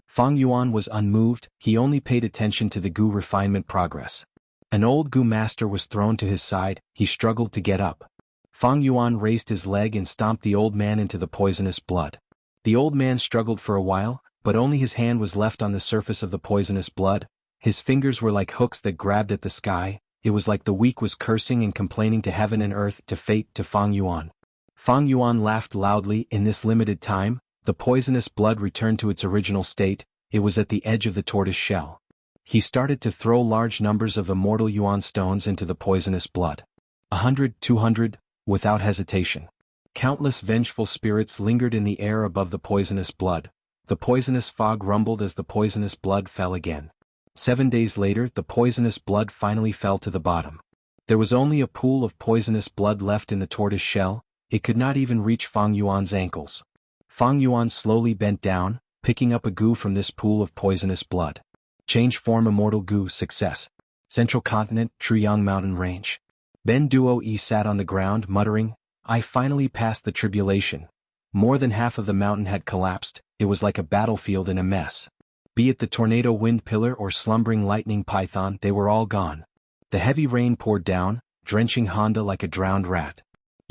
Fang Yuan was unmoved, he only paid attention to the Gu refinement progress. An old Gu master was thrown to his side, he struggled to get up. Fang Yuan raised his leg and stomped the old man into the poisonous blood. The old man struggled for a while, but only his hand was left on the surface of the poisonous blood. His fingers were like hooks that grabbed at the sky. It was like the weak was cursing and complaining to heaven and earth, to fate, to Fang Yuan. Fang Yuan laughed loudly. In this limited time, the poisonous blood returned to its original state. It was at the edge of the tortoise shell. He started to throw large numbers of immortal yuan stones into the poisonous blood. 100, 200, without hesitation. Countless vengeful spirits lingered in the air above the poisonous blood. The poisonous fog rumbled as the poisonous blood fell again. 7 days later, the poisonous blood finally fell to the bottom. There was only a pool of poisonous blood left in the tortoise shell. It could not even reach Fang Yuan's ankles. Fang Yuan slowly bent down, picking up a Gu from this pool of poisonous blood. Change form immortal Gu, success. Central continent, Truyang mountain range. Ben Duo Yi sat on the ground muttering, I finally passed the tribulation. More than half of the mountain had collapsed, it was like a battlefield in a mess. Be it the tornado wind pillar or slumbering lightning python, they were all gone. The heavy rain poured down, drenching Honda like a drowned rat.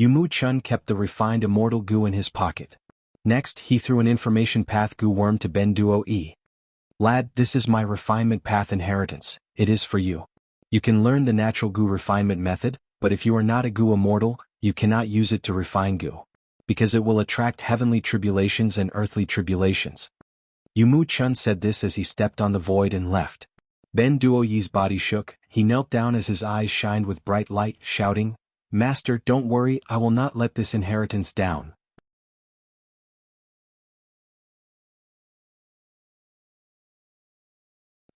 Yumu Chun kept the refined immortal Gu in his pocket. Next, he threw an information path Gu worm to Ben Duo Yi. Lad, this is my refinement path inheritance, it is for you. You can learn the natural Gu refinement method, but if you are not a Gu immortal, you cannot use it to refine Gu. Because it will attract heavenly tribulations and earthly tribulations. Yumu Chun said this as he stepped on the void and left. Ben Duo Yi's body shook, he knelt down as his eyes shined with bright light, shouting, Master, don't worry, I will not let this inheritance down.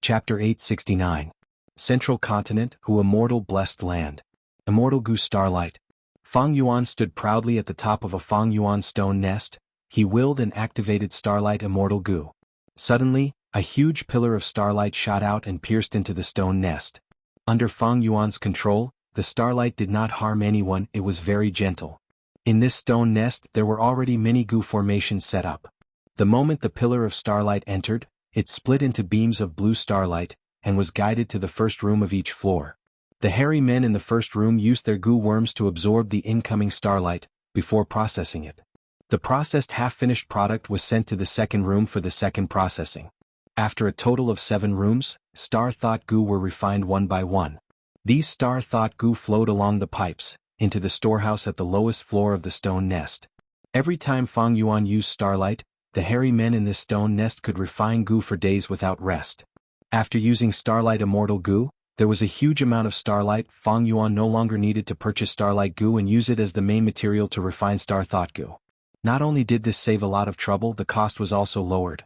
Chapter 869. Central Continent, Who Immortal Blessed Land. Immortal Gu Starlight. Fang Yuan stood proudly at the top of a Fang Yuan stone nest. He willed and activated Starlight Immortal Gu. Suddenly, a huge pillar of starlight shot out and pierced into the stone nest. Under Fang Yuan's control, the starlight did not harm anyone, it was very gentle. In this stone nest there were already many Gu formations set up. The moment the pillar of starlight entered, it split into beams of blue starlight, and was guided to the first room of each floor. The hairy men in the first room used their Gu worms to absorb the incoming starlight, before processing it. The processed half-finished product was sent to the second room for the second processing. After a total of 7 rooms, Star Thought Gu were refined one by one. These Star Thought Gu flowed along the pipes, into the storehouse at the lowest floor of the stone nest. Every time Fang Yuan used starlight, the hairy men in this stone nest could refine Gu for days without rest. After using Starlight Immortal Gu, there was a huge amount of starlight. Fang Yuan no longer needed to purchase Starlight Gu and use it as the main material to refine Star Thought Gu. Not only did this save a lot of trouble, the cost was also lowered.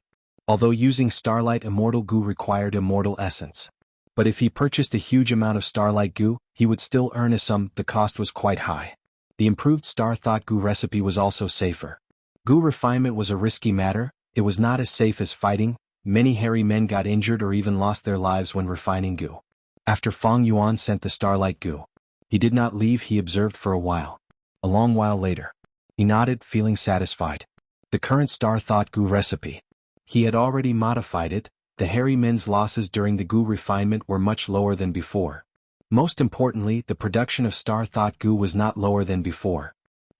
Although using Starlight Immortal Gu required immortal essence. But if he purchased a huge amount of Starlight Gu, he would still earn a sum, the cost was quite high. The improved Star Thought Gu recipe was also safer. Gu refinement was a risky matter, It was not as safe as fighting. Many hairy men got injured or even lost their lives when refining goo. After Fang Yuan sent the starlight goo, he did not leave. He observed for a while. A long while later, he nodded, feeling satisfied. The current star thought goo recipe. He had already modified it. The hairy men's losses during the goo refinement were much lower than before. Most importantly, the production of star thought goo was not lower than before.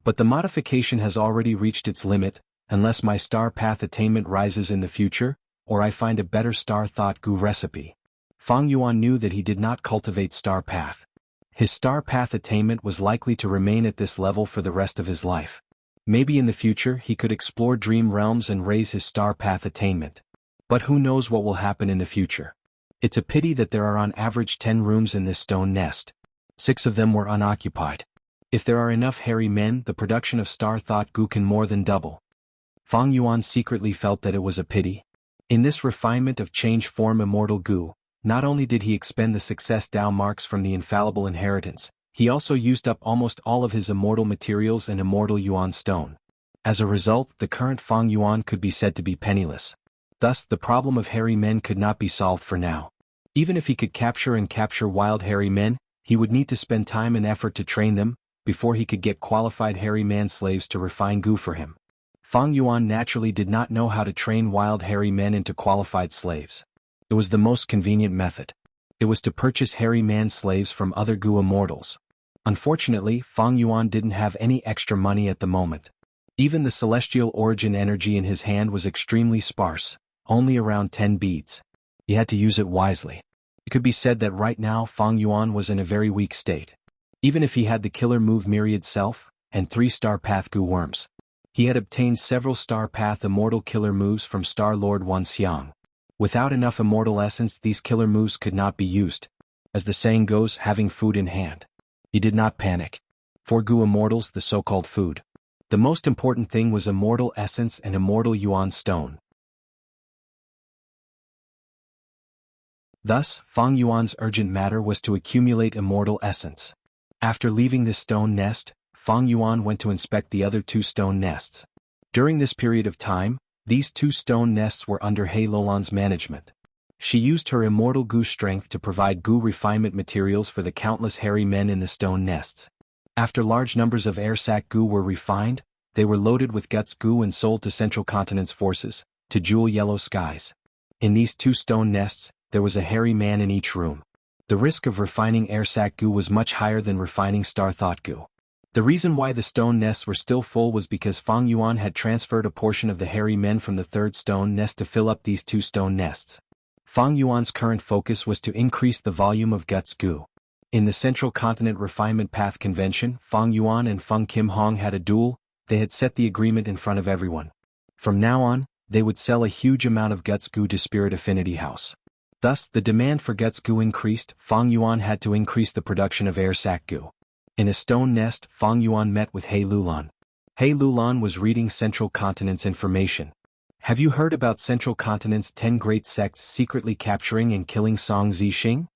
But the modification has already reached its limit. Unless my star path attainment rises in the future, or I find a better star thought goo recipe. Fang Yuan knew that he did not cultivate star path. His star path attainment was likely to remain at this level for the rest of his life. Maybe in the future he could explore dream realms and raise his star path attainment. But who knows what will happen in the future. It's a pity that there are on average 10 rooms in this stone nest. 6 of them were unoccupied. If there are enough hairy men, the production of star thought goo can more than double. Fang Yuan secretly felt that it was a pity. In this refinement of change form immortal goo, not only did he expend the success Dao marks from the infallible inheritance, he also used up almost all of his immortal materials and immortal Yuan stone. As a result, the current Fang Yuan could be said to be penniless. Thus, the problem of hairy men could not be solved for now. Even if he could capture wild hairy men, he would need to spend time and effort to train them, before he could get qualified hairy man slaves to refine goo for him. Fang Yuan naturally did not know how to train wild hairy men into qualified slaves. It was the most convenient method. It was to purchase hairy man slaves from other goo immortals. Unfortunately, Fang Yuan didn't have any extra money at the moment. Even the celestial origin energy in his hand was extremely sparse, only around 10 beads. He had to use it wisely. It could be said that right now Fang Yuan was in a very weak state. Even if he had the killer move Myriad Self, and 3 star path goo worms. He had obtained several star path immortal killer moves from Star Lord Wuxia. Without enough immortal essence, these killer moves could not be used. As the saying goes, having food in hand. He did not panic. For goo immortals, the so-called food. The most important thing was immortal essence and immortal Yuan stone. Thus, Fang Yuan's urgent matter was to accumulate immortal essence. After leaving this stone nest, Fang Yuan went to inspect the other 2 stone nests. During this period of time, these 2 stone nests were under He Lulan's management. She used her immortal goo strength to provide goo refinement materials for the countless hairy men in the stone nests. After large numbers of air sac goo were refined, they were loaded with guts goo and sold to Central Continent's forces, to jewel yellow skies. In these 2 stone nests, there was a hairy man in each room. The risk of refining air sac goo was much higher than refining star thought goo. The reason why the stone nests were still full was because Fang Yuan had transferred a portion of the hairy men from the 3rd stone nest to fill up these 2 stone nests. Fang Yuan's current focus was to increase the volume of guts goo. In the Central Continent Refinement Path Convention, Fang Yuan and Feng Kim Hong had a duel. They had set the agreement in front of everyone. From now on, they would sell a huge amount of guts goo to Spirit Affinity House. Thus, the demand for guts goo increased. Fang Yuan had to increase the production of air sac goo. In a stone nest, Fang Yuan met with He Lulan. He Lulan was reading Central Continent's information. Have you heard about Central Continent's 10 great sects secretly capturing and killing Song Zixing?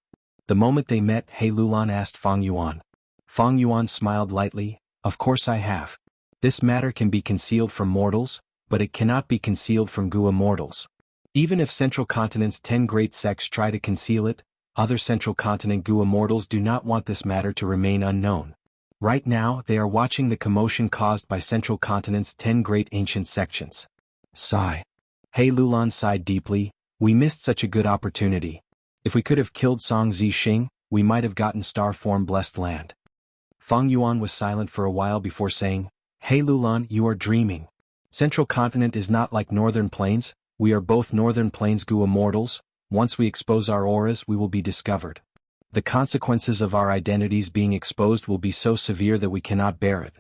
The moment they met, He Lulan asked Fang Yuan. Fang Yuan smiled lightly. Of course I have. This matter can be concealed from mortals, but it cannot be concealed from goo immortals. Even if Central Continent's 10 great sects try to conceal it, other Central Continent goo immortals do not want this matter to remain unknown. Right now, they are watching the commotion caused by Central Continent's 10 great ancient sections. Sigh. He Lulan sighed deeply. We missed such a good opportunity. If we could have killed Song Zixing, we might have gotten star form blessed land. Fang Yuan was silent for a while before saying, He Lulan, you are dreaming. Central Continent is not like Northern Plains. We are both Northern Plains goo immortals. Once we expose our auras, we will be discovered. The consequences of our identities being exposed will be so severe that we cannot bear it.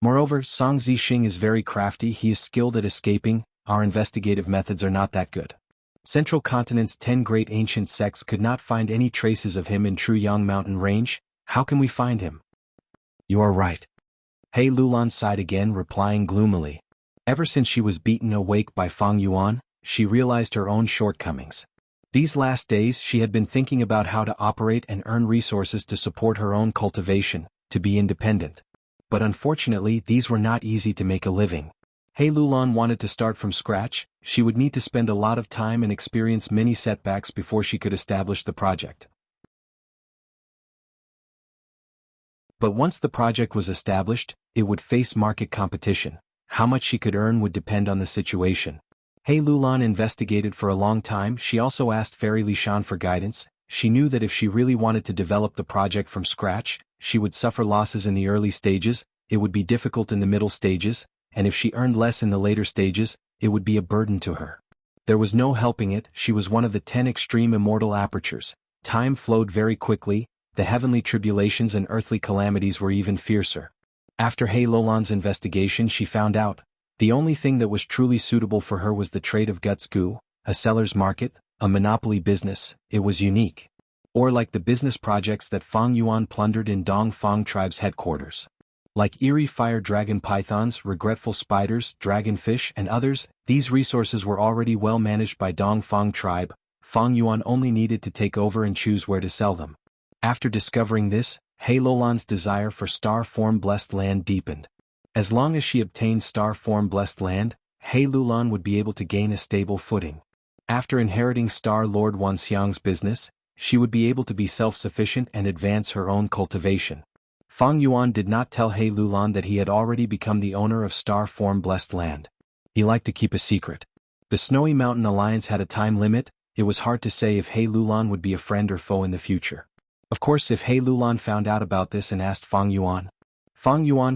Moreover, Song Zixing is very crafty. He is skilled at escaping. Our investigative methods are not that good. Central Continent's 10 great ancient sects could not find any traces of him in Truyang Mountain Range. How can we find him? You are right. He Lulan sighed again, replying gloomily. Ever since she was beaten awake by Fang Yuan, she realized her own shortcomings. These last days she had been thinking about how to operate and earn resources to support her own cultivation, to be independent. But unfortunately these were not easy to make a living. He Lulan wanted to start from scratch. she would need to spend a lot of time and experience many setbacks before she could establish the project. But once the project was established, it would face market competition. How much she could earn would depend on the situation. He Lulan investigated for a long time. She also asked Fairy Lishan for guidance. She knew that if she really wanted to develop the project from scratch, she would suffer losses in the early stages, it would be difficult in the middle stages, and if she earned less in the later stages, it would be a burden to her. There was no helping it. She was one of the 10 extreme immortal apertures. Time flowed very quickly, the heavenly tribulations and earthly calamities were even fiercer. After He Lulan's investigation, she found out the only thing that was truly suitable for her was the trade of guts gu, a seller's market, a monopoly business. It was unique. Or like the business projects that Fang Yuan plundered in Dong Fang tribe's headquarters. Like eerie fire dragon pythons, regretful spiders, dragonfish, and others, these resources were already well managed by Dong Fang tribe. Fang Yuan only needed to take over and choose where to sell them. After discovering this, He Lulan's desire for star form blessed land deepened. As long as she obtained star form blessed land, He Lulan would be able to gain a stable footing. After inheriting Star Lord Wanxiang's business, she would be able to be self-sufficient and advance her own cultivation. Fang Yuan did not tell He Lulan that he had already become the owner of star form blessed land. He liked to keep a secret. The Snowy Mountain Alliance had a time limit. It was hard to say if He Lulan would be a friend or foe in the future. Of course, if He Lulan found out about this and asked Fang Yuan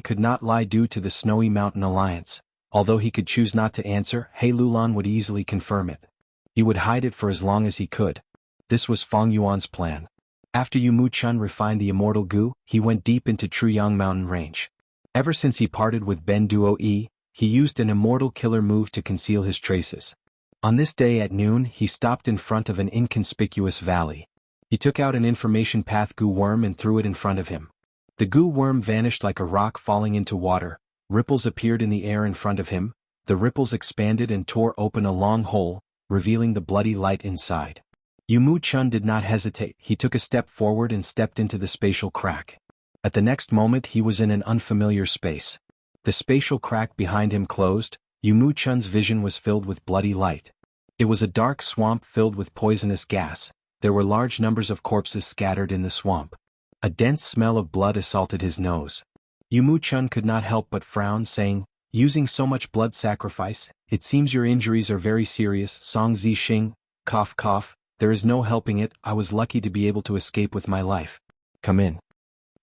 could not lie due to the Snowy Mountain Alliance. Although he could choose not to answer, He Lulan would easily confirm it. He would hide it for as long as he could. This was Fang Yuan's plan. After Yu Mu Chun refined the immortal gu, he went deep into Truyang Mountain Range. Ever since he parted with Ben Duo Yi, he used an immortal killer move to conceal his traces. On this day at noon, he stopped in front of an inconspicuous valley. He took out an information path gu worm and threw it in front of him. The gu worm vanished like a rock falling into water. Ripples appeared in the air in front of him. The ripples expanded and tore open a long hole, revealing the bloody light inside. Yu Mu Chun did not hesitate. He took a step forward and stepped into the spatial crack. At the next moment he was in an unfamiliar space. The spatial crack behind him closed. Yu Mu Chun's vision was filled with bloody light. It was a dark swamp filled with poisonous gas. There were large numbers of corpses scattered in the swamp. A dense smell of blood assaulted his nose. Yu Mu Chun could not help but frown, saying, "Using so much blood sacrifice, it seems your injuries are very serious." Song Zi Xing, cough cough, there is no helping it. I was lucky to be able to escape with my life. Come in.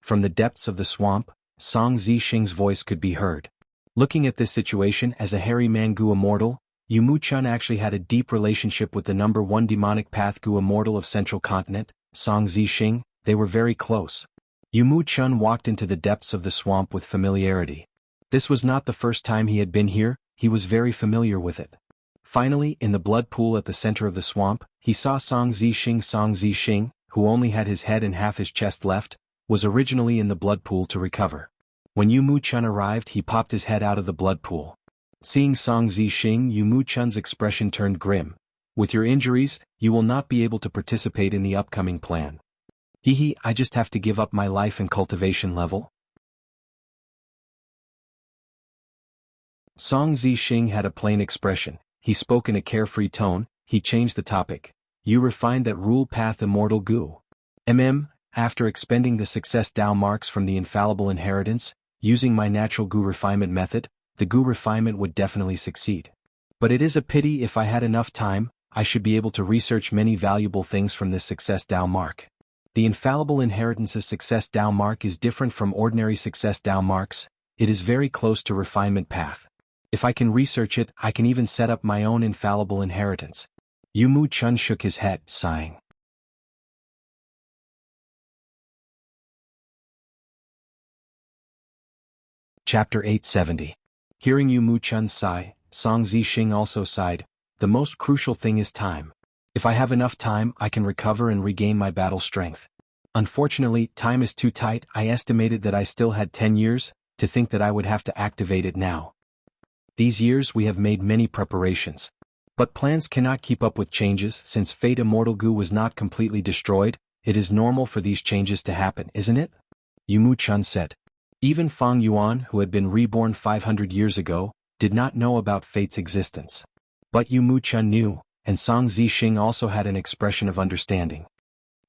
From the depths of the swamp, Song Zi Xing's voice could be heard. Looking at this situation as a hairy Mangu immortal, Yu Mu Chun actually had a deep relationship with the number 1 demonic path gu immortal of Central Continent, Song Zi Xing. They were very close. Yu Mu Chun walked into the depths of the swamp with familiarity. This was not the first time he had been here. He was very familiar with it. Finally, in the blood pool at the center of the swamp, he saw Song Zi Xing. Song Zi Xing, who only had his head and half his chest left, was originally in the blood pool to recover. When Yu Mu Chun arrived, he popped his head out of the blood pool. Seeing Song Zi Xing, Yu Mu Chun's expression turned grim. With your injuries, you will not be able to participate in the upcoming plan. Hehe, I just have to give up my life and cultivation level? Song Zi Xing had a plain expression. He spoke in a carefree tone. He changed the topic. You refined that rule path immortal gu. After expending the success Dao marks from the infallible inheritance, using my natural gu refinement method, the gu refinement would definitely succeed. But it is a pity. If I had enough time, I should be able to research many valuable things from this success Dao mark. The infallible inheritance's success Dao mark is different from ordinary success Dao marks. It is very close to refinement path. If I can research it, I can even set up my own infallible inheritance. Yu Mu Chun shook his head, sighing. Chapter 870. Hearing Yu Mu Chun's sigh, Song Zi Xing also sighed. The most crucial thing is time. If I have enough time, I can recover and regain my battle strength. Unfortunately, time is too tight. I estimated that I still had 10 years, to think that I would have to activate it now. These years we have made many preparations. But plans cannot keep up with changes. Since Fate Immortal Gu was not completely destroyed, it is normal for these changes to happen, isn't it? Yu Mu Chun said. Even Fang Yuan, who had been reborn 500 years ago, did not know about Fate's existence. But Yu Mu-chun knew, and Song Zixing also had an expression of understanding.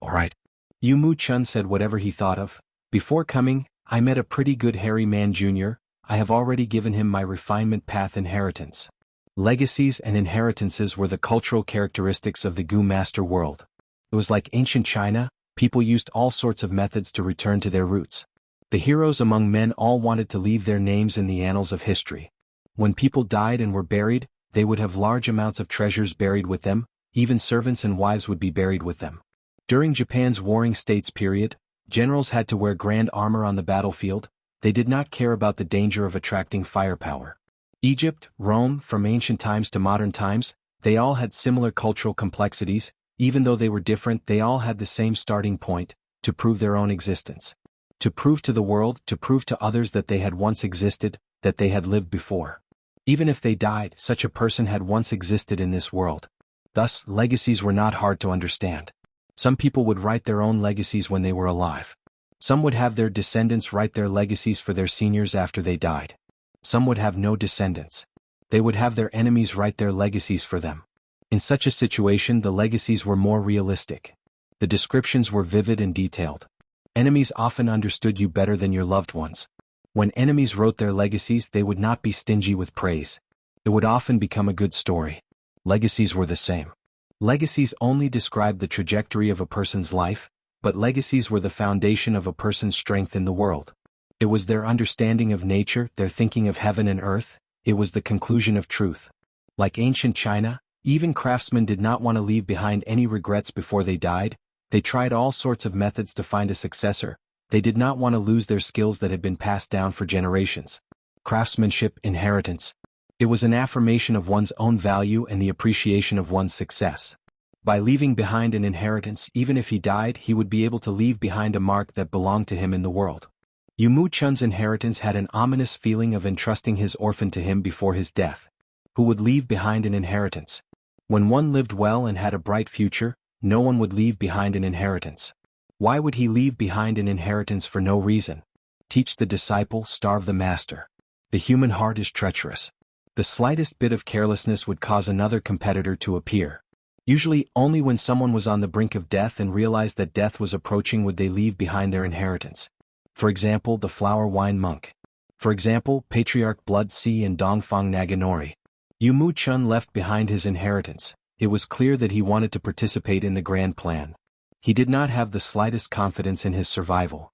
Alright. Yu Mu-chun said whatever he thought of. Before coming, I met a pretty good hairy man junior. I have already given him my refinement path inheritance. Legacies and inheritances were the cultural characteristics of the Gu master world. It was like ancient China, people used all sorts of methods to return to their roots. The heroes among men all wanted to leave their names in the annals of history. When people died and were buried, they would have large amounts of treasures buried with them, even servants and wives would be buried with them. During Japan's Warring States period, generals had to wear grand armor on the battlefield. They did not care about the danger of attracting firepower. Egypt, Rome, from ancient times to modern times, they all had similar cultural complexities. Even though they were different, they all had the same starting point: to prove their own existence. To prove to the world, to prove to others that they had once existed, that they had lived before. Even if they died, such a person had once existed in this world. Thus, legacies were not hard to understand. Some people would write their own legacies when they were alive. Some would have their descendants write their legacies for their seniors after they died. Some would have no descendants. They would have their enemies write their legacies for them. In such a situation, the legacies were more realistic. The descriptions were vivid and detailed. Enemies often understood you better than your loved ones. When enemies wrote their legacies, they would not be stingy with praise. It would often become a good story. Legacies were the same. Legacies only described the trajectory of a person's life, but legacies were the foundation of a person's strength in the world. It was their understanding of nature, their thinking of heaven and earth. It was the conclusion of truth. Like ancient China, even craftsmen did not want to leave behind any regrets before they died. They tried all sorts of methods to find a successor. They did not want to lose their skills that had been passed down for generations. Craftsmanship, inheritance. It was an affirmation of one's own value and the appreciation of one's success. By leaving behind an inheritance, even if he died, he would be able to leave behind a mark that belonged to him in the world. Yu Mu-chun's inheritance had an ominous feeling of entrusting his orphan to him before his death. Who would leave behind an inheritance? When one lived well and had a bright future, no one would leave behind an inheritance. Why would he leave behind an inheritance for no reason? Teach the disciple, starve the master. The human heart is treacherous. The slightest bit of carelessness would cause another competitor to appear. Usually, only when someone was on the brink of death and realized that death was approaching would they leave behind their inheritance. For example, the flower wine monk. For example, Patriarch Blood Sea and Dongfang Naganori. Yu Mu-chun left behind his inheritance. It was clear that he wanted to participate in the grand plan. He did not have the slightest confidence in his survival.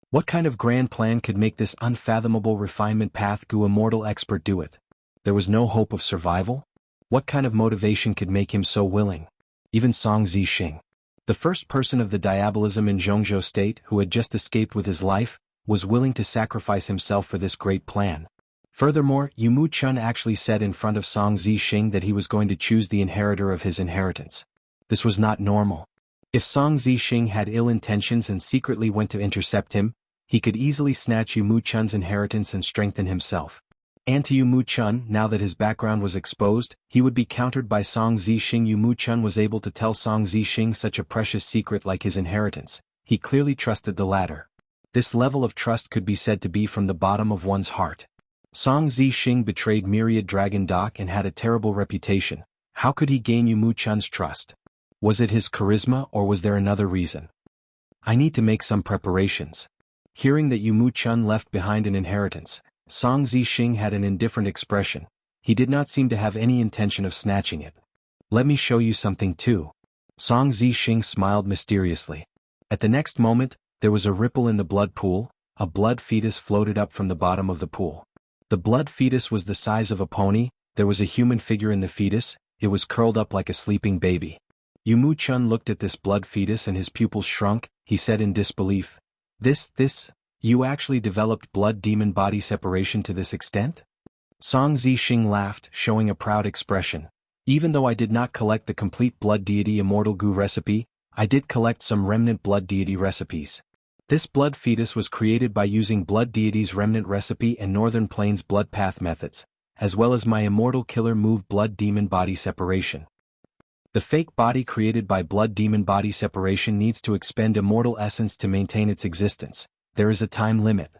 What kind of grand plan could make this unfathomable refinement path Gu immortal expert do it? There was no hope of survival? What kind of motivation could make him so willing? Even Song Zixing, the first person of the diabolism in Jianghu state who had just escaped with his life, was willing to sacrifice himself for this great plan. Furthermore, Yu Mu-chun actually said in front of Song Zixing that he was going to choose the inheritor of his inheritance. This was not normal. If Song Zixing had ill intentions and secretly went to intercept him, he could easily snatch Yu Mu-chun's inheritance and strengthen himself. And to Yu Mu-chun, now that his background was exposed, he would be countered by Song Zixing. Yu Mu-chun was able to tell Song Zixing such a precious secret like his inheritance. He clearly trusted the latter. This level of trust could be said to be from the bottom of one's heart. Song Zixing betrayed Myriad Dragon Dock and had a terrible reputation. How could he gain Yu Mu-chun's trust? Was it his charisma or was there another reason? I need to make some preparations. Hearing that Yu Mu-chun left behind an inheritance, Song Zixing had an indifferent expression. He did not seem to have any intention of snatching it. Let me show you something too. Song Zixing smiled mysteriously. At the next moment, there was a ripple in the blood pool. A blood fetus floated up from the bottom of the pool. The blood fetus was the size of a pony. There was a human figure in the fetus. It was curled up like a sleeping baby. Yu Mu-chun looked at this blood fetus and his pupils shrunk. He said in disbelief, You actually developed blood demon body separation to this extent? Song Zixing laughed, showing a proud expression. Even though I did not collect the complete blood deity immortal Gu recipe, I did collect some remnant blood deity recipes. This blood fetus was created by using blood deity's remnant recipe and Northern Plains blood path methods, as well as my immortal killer move blood demon body separation. The fake body created by blood demon body separation needs to expend immortal essence to maintain its existence. There is a time limit.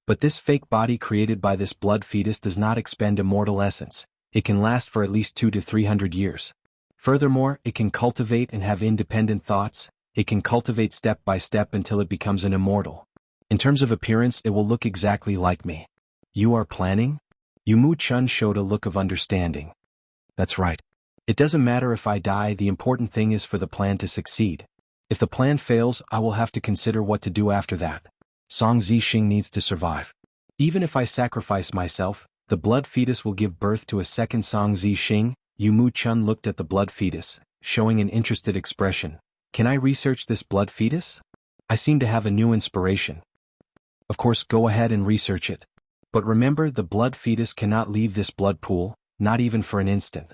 But this fake body created by this blood fetus does not expend immortal essence. It can last for at least 200 to 300 years. Furthermore, it can cultivate and have independent thoughts. It can cultivate step by step until it becomes an immortal. In terms of appearance, it will look exactly like me. You are planning? Yu Chun showed a look of understanding. That's right. It doesn't matter if I die, the important thing is for the plan to succeed. If the plan fails, I will have to consider what to do after that. Song Zixing needs to survive. Even if I sacrifice myself, the blood fetus will give birth to a second Song Zixing. Yu Chun looked at the blood fetus, showing an interested expression. Can I research this blood fetus? I seem to have a new inspiration. Of course, go ahead and research it. But remember, the blood fetus cannot leave this blood pool, not even for an instant.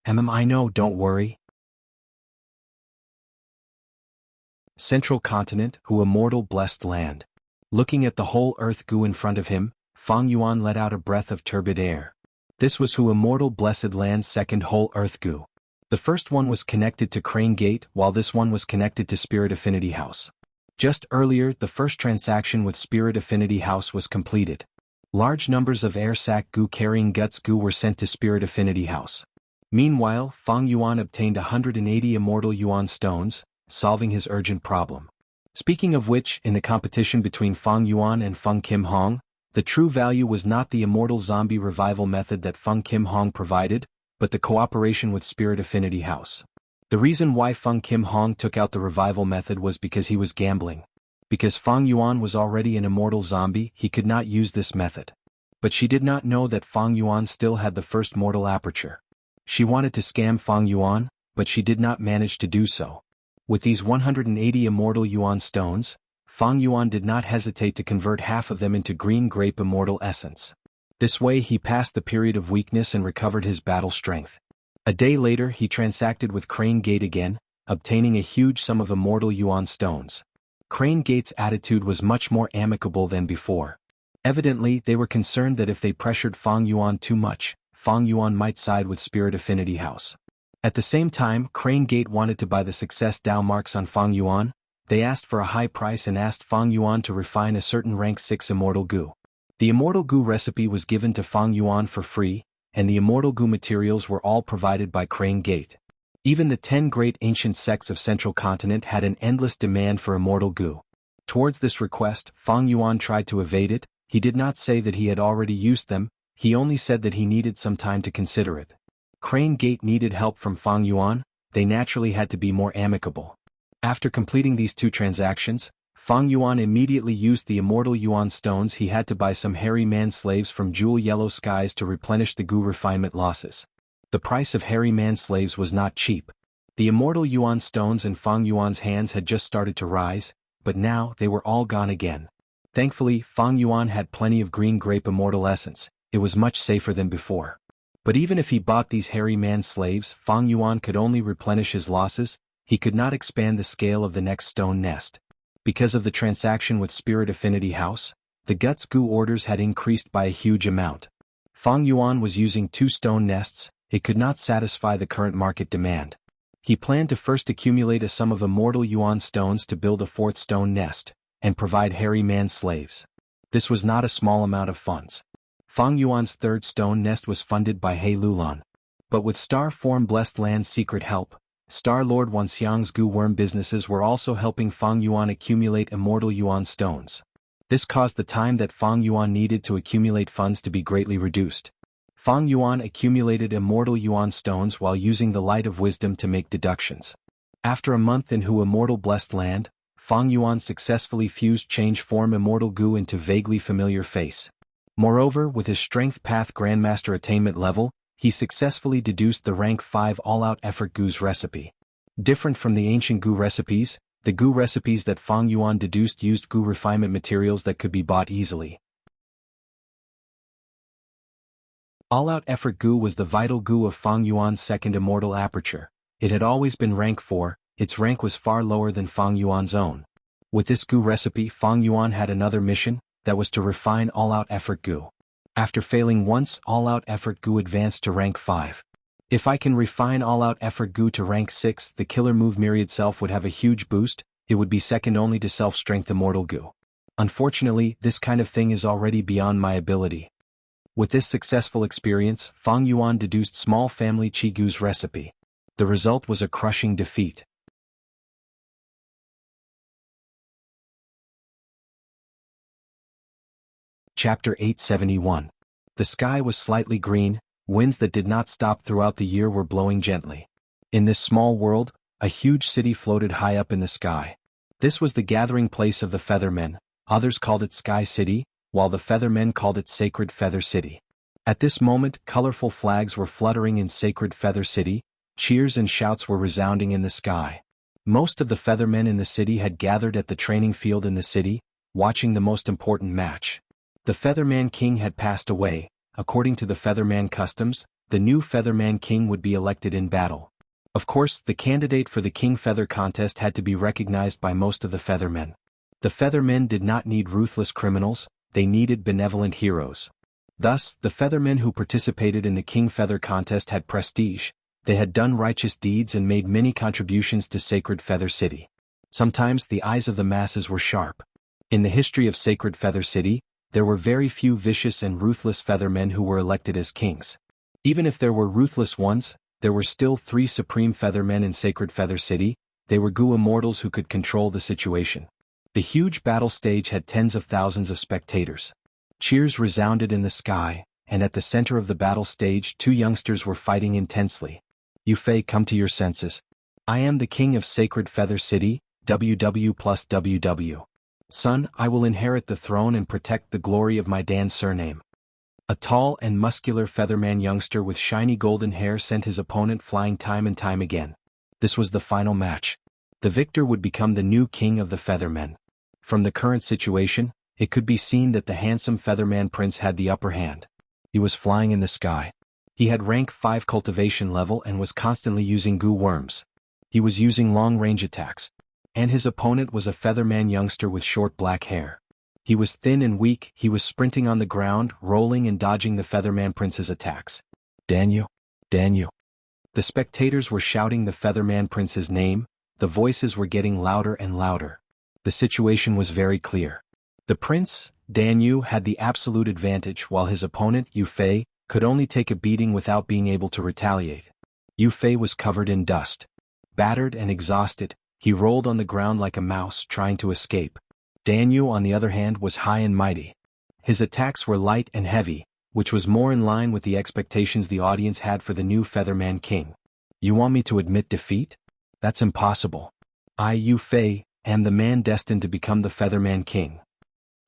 I know, don't worry. Central continent, who immortal blessed land. Looking at the whole earth goo in front of him, Fang Yuan let out a breath of turbid air. This was who immortal blessed land's second whole earth goo. The first one was connected to Crane Gate, while this one was connected to Spirit Affinity House. Just earlier, the first transaction with Spirit Affinity House was completed. Large numbers of air sac goo carrying guts goo were sent to Spirit Affinity House. Meanwhile, Fang Yuan obtained 180 immortal yuan stones, solving his urgent problem. Speaking of which, in the competition between Fang Yuan and Feng Kim Hong, the true value was not the immortal zombie revival method that Feng Kim Hong provided, but the cooperation with Spirit Affinity House. The reason why Feng Kim Hong took out the revival method was because he was gambling. Because Fang Yuan was already an immortal zombie, he could not use this method. But she did not know that Fang Yuan still had the first mortal aperture. She wanted to scam Fang Yuan, but she did not manage to do so. With these 180 immortal yuan stones, Fang Yuan did not hesitate to convert half of them into green grape immortal essence. This way he passed the period of weakness and recovered his battle strength. A day later he transacted with Crane Gate again, obtaining a huge sum of immortal yuan stones. Crane Gate's attitude was much more amicable than before. Evidently, they were concerned that if they pressured Fang Yuan too much, Fang Yuan might side with Spirit Affinity House. At the same time, Crane Gate wanted to buy the success Dao marks on Fang Yuan. They asked for a high price and asked Fang Yuan to refine a certain rank 6 immortal goo. The immortal goo recipe was given to Fang Yuan for free, and the immortal goo materials were all provided by Crane Gate. Even the 10 great ancient sects of Central Continent had an endless demand for immortal goo. Towards this request, Fang Yuan tried to evade it. He did not say that he had already used them, he only said that he needed some time to consider it. Crane Gate needed help from Fang Yuan, they naturally had to be more amicable. After completing these two transactions, Fang Yuan immediately used the immortal yuan stones. He had to buy some hairy man slaves from Jewel Yellow Skies to replenish the goo refinement losses. The price of hairy man slaves was not cheap. The immortal yuan stones in Fang Yuan's hands had just started to rise, but now they were all gone again. Thankfully, Fang Yuan had plenty of green grape immortal essence. It was much safer than before. But even if he bought these hairy man slaves, Fang Yuan could only replenish his losses. He could not expand the scale of the next stone nest. Because of the transaction with Spirit Affinity House, the guts goo orders had increased by a huge amount. Fang Yuan was using 2 stone nests. It could not satisfy the current market demand. He planned to first accumulate a sum of immortal yuan stones to build a 4th stone nest, and provide hairy man slaves. This was not a small amount of funds. Fang Yuan's 3rd stone nest was funded by He Lulan. But with Star Form Blessed Land's secret help, Star Lord Wanxiang's goo worm businesses were also helping Fang Yuan accumulate immortal yuan stones. This caused the time that Fang Yuan needed to accumulate funds to be greatly reduced. Fang Yuan accumulated immortal yuan stones while using the light of wisdom to make deductions. After a month in Hu Immortal Blessed Land, Fang Yuan successfully fused change form immortal goo into vaguely familiar face. Moreover, with his Strength Path Grandmaster attainment level, he successfully deduced the rank 5 all-out effort goo's recipe. Different from the ancient goo recipes, the goo recipes that Fang Yuan deduced used goo refinement materials that could be bought easily. All-out effort goo was the vital goo of Fang Yuan's second immortal aperture. It had always been rank 4, its rank was far lower than Fang Yuan's own. With this goo recipe, Fang Yuan had another mission, that was to refine all-out effort goo. After failing once, all-out effort goo advanced to rank 5. If I can refine all-out effort goo to rank 6, the killer move Myriad Self would have a huge boost. It would be second only to Self-Strength Immortal goo. Unfortunately, this kind of thing is already beyond my ability. With this successful experience, Fang Yuan deduced small family Qigu's recipe. The result was a crushing defeat. Chapter 871. The sky was slightly green, winds that did not stop throughout the year were blowing gently. In this small world, a huge city floated high up in the sky. This was the gathering place of the Feathermen. Others called it Sky City, while the Feathermen called it Sacred Feather City. At this moment, colorful flags were fluttering in Sacred Feather City, cheers and shouts were resounding in the sky. Most of the Feathermen in the city had gathered at the training field in the city, watching the most important match. The Featherman King had passed away. According to the Featherman customs, the new Featherman King would be elected in battle. Of course, the candidate for the King Feather contest had to be recognized by most of the Feathermen. The Feathermen did not need ruthless criminals, they needed benevolent heroes. Thus, the Feathermen who participated in the King Feather contest had prestige, they had done righteous deeds and made many contributions to Sacred Feather City. Sometimes the eyes of the masses were sharp. In the history of Sacred Feather City, there were very few vicious and ruthless Feathermen who were elected as kings. Even if there were ruthless ones, there were still 3 supreme Feathermen in Sacred Feather City. They were Gu immortals who could control the situation. The huge battle stage had tens of thousands of spectators. Cheers resounded in the sky, and at the center of the battle stage 2 youngsters were fighting intensely. "You Fei, come to your senses. I am the king of Sacred Feather City, WW plus WW. Son, I will inherit the throne and protect the glory of my Dan surname." A tall and muscular Featherman youngster with shiny golden hair sent his opponent flying time and time again. This was the final match. The victor would become the new king of the Feathermen. From the current situation, it could be seen that the handsome Featherman prince had the upper hand. He was flying in the sky. He had rank 5 cultivation level and was constantly using Gu worms. He was using long-range attacks. And his opponent was a Featherman youngster with short black hair. He was thin and weak, he was sprinting on the ground, rolling and dodging the Featherman prince's attacks. "Danyu! Danyu!" The spectators were shouting the Featherman prince's name, the voices were getting louder and louder. The situation was very clear. The prince, Danyu, had the absolute advantage while his opponent, Yu Fei, could only take a beating without being able to retaliate. Yu Fei was covered in dust. Battered and exhausted, he rolled on the ground like a mouse trying to escape. Danyu, on the other hand, was high and mighty. His attacks were light and heavy, which was more in line with the expectations the audience had for the new Featherman King. "You want me to admit defeat? That's impossible. I, Yu Fei, am the man destined to become the Featherman King."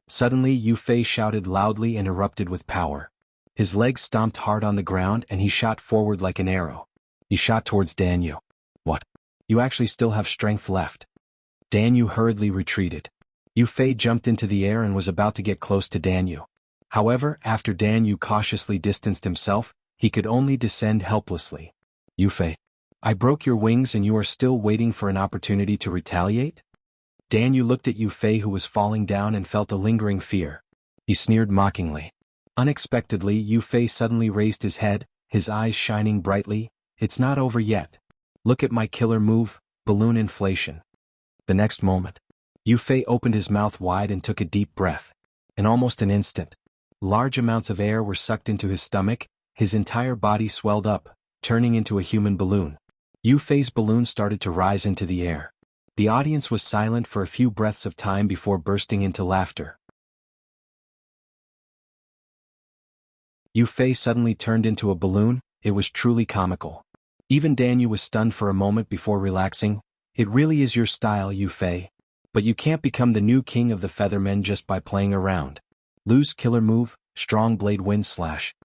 Suddenly Yu Fei shouted loudly and erupted with power. His legs stomped hard on the ground and he shot forward like an arrow. He shot towards Danyu. "What? You actually still have strength left." Danyu hurriedly retreated. Yu Fei jumped into the air and was about to get close to Danyu. However, after Danyu cautiously distanced himself, he could only descend helplessly. "Yu Fei, I broke your wings and you are still waiting for an opportunity to retaliate?" Danyu looked at Yu Fei, who was falling down, and felt a lingering fear. He sneered mockingly. Unexpectedly, Yu Fei suddenly raised his head, his eyes shining brightly. "It's not over yet. Look at my killer move, balloon inflation." The next moment, Yu Fei opened his mouth wide and took a deep breath. In almost an instant, large amounts of air were sucked into his stomach, his entire body swelled up, turning into a human balloon. Yu Fei's balloon started to rise into the air. The audience was silent for a few breaths of time before bursting into laughter. Yu Fei suddenly turned into a balloon. It was truly comical. Even Danyu was stunned for a moment before relaxing. "It really is your style, Yu Fei. But you can't become the new king of the Feathermen just by playing around. Lose killer move, strong blade wind slash."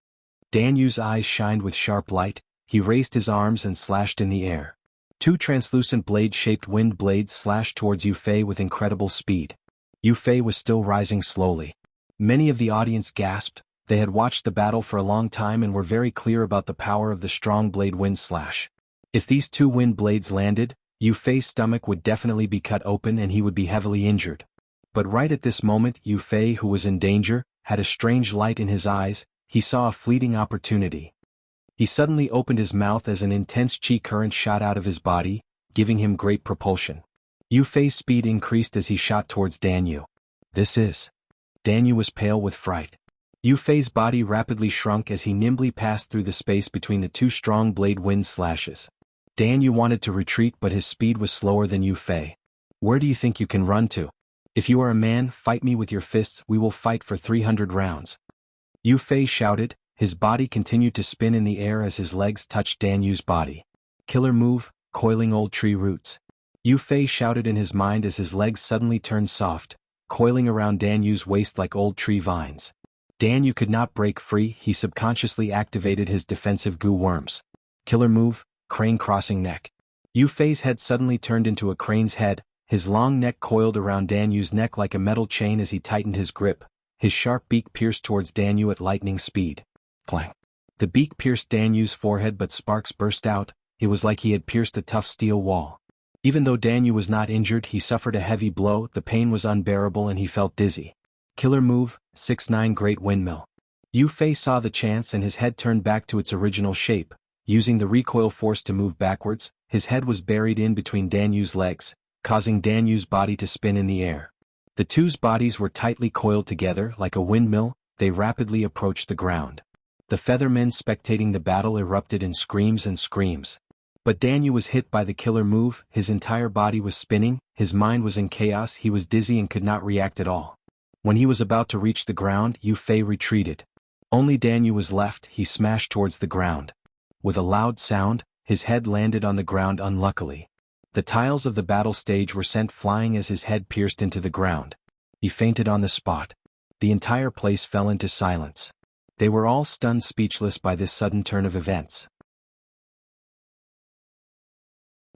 Danyu's eyes shined with sharp light. He raised his arms and slashed in the air. 2 translucent blade-shaped wind blades slashed towards Yu Fei with incredible speed. Yu Fei was still rising slowly. Many of the audience gasped. They had watched the battle for a long time and were very clear about the power of the strong blade wind slash. If these 2 wind blades landed, Yu Fei's stomach would definitely be cut open and he would be heavily injured. But right at this moment, Yu Fei, who was in danger, had a strange light in his eyes. He saw a fleeting opportunity. He suddenly opened his mouth as an intense chi current shot out of his body, giving him great propulsion. Yu Fei's speed increased as he shot towards Danyu. This is. Dan Yu was pale with fright. Yu Fei's body rapidly shrunk as he nimbly passed through the space between the two strong blade wind slashes. Dan Yu wanted to retreat, but his speed was slower than Yu Fei. Where do you think you can run to? If you are a man, fight me with your fists, we will fight for 300 rounds. Yu Fei shouted, his body continued to spin in the air as his legs touched Dan Yu's body. Killer move, coiling old tree roots. Yu Fei shouted in his mind as his legs suddenly turned soft, coiling around Dan Yu's waist like old tree vines. Dan Yu could not break free, he subconsciously activated his defensive goo worms. Killer move, crane crossing neck. Yu Fei's head suddenly turned into a crane's head, his long neck coiled around Dan Yu's neck like a metal chain as he tightened his grip. His sharp beak pierced towards Dan Yu at lightning speed. Clang. The beak pierced Dan Yu's forehead, but sparks burst out. It was like he had pierced a tough steel wall. Even though Dan Yu was not injured, he suffered a heavy blow, the pain was unbearable and he felt dizzy. Killer move, 6-9 Great Windmill. Yu Fei saw the chance and his head turned back to its original shape. Using the recoil force to move backwards, his head was buried in between Dan Yu's legs, causing Dan Yu's body to spin in the air. The two's bodies were tightly coiled together like a windmill. They rapidly approached the ground. The feathermen spectating the battle erupted in screams and screams. But Dan Yu was hit by the killer move, his entire body was spinning, his mind was in chaos, he was dizzy and could not react at all. When he was about to reach the ground, Yu Fei retreated. Only Dan Yu was left, he smashed towards the ground. With a loud sound, his head landed on the ground unluckily. The tiles of the battle stage were sent flying as his head pierced into the ground. He fainted on the spot. The entire place fell into silence. They were all stunned speechless by this sudden turn of events.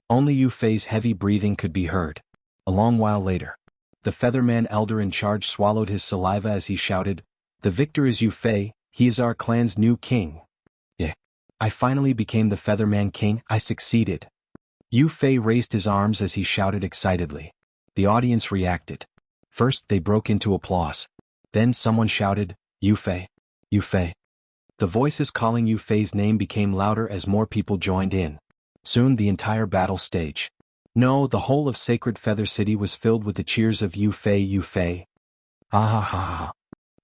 Only Yu Fei's heavy breathing could be heard. A long while later, the Featherman elder in charge swallowed his saliva as he shouted, "The victor is Yu Fei, he is our clan's new king. Yeah. I finally became the Featherman king, I succeeded." Yu Fei raised his arms as he shouted excitedly. The audience reacted. First they broke into applause. Then someone shouted, "Yu Fei! Yu Fei!" The voices calling Yu Fei's name became louder as more people joined in. Soon the entire battle stage. No, the whole of Sacred Feather City was filled with the cheers of Yu Fei, Yu Fei. Ha ha ha ha.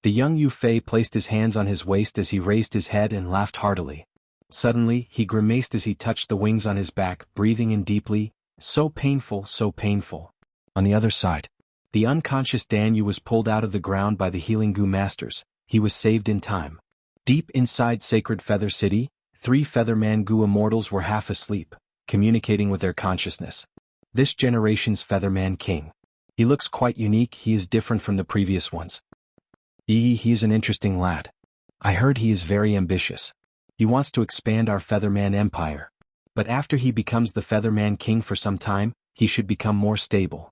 The young Yu Fei placed his hands on his waist as he raised his head and laughed heartily. Suddenly, he grimaced as he touched the wings on his back, breathing in deeply. So painful, so painful. On the other side, the unconscious Dan Yu was pulled out of the ground by the healing goo masters. He was saved in time. Deep inside Sacred Feather City, 3 Featherman goo immortals were half asleep, communicating with their consciousness. This generation's Featherman king. He looks quite unique, he is different from the previous ones. He is an interesting lad. I heard he is very ambitious. He wants to expand our Featherman empire. But after he becomes the Featherman king for some time, he should become more stable.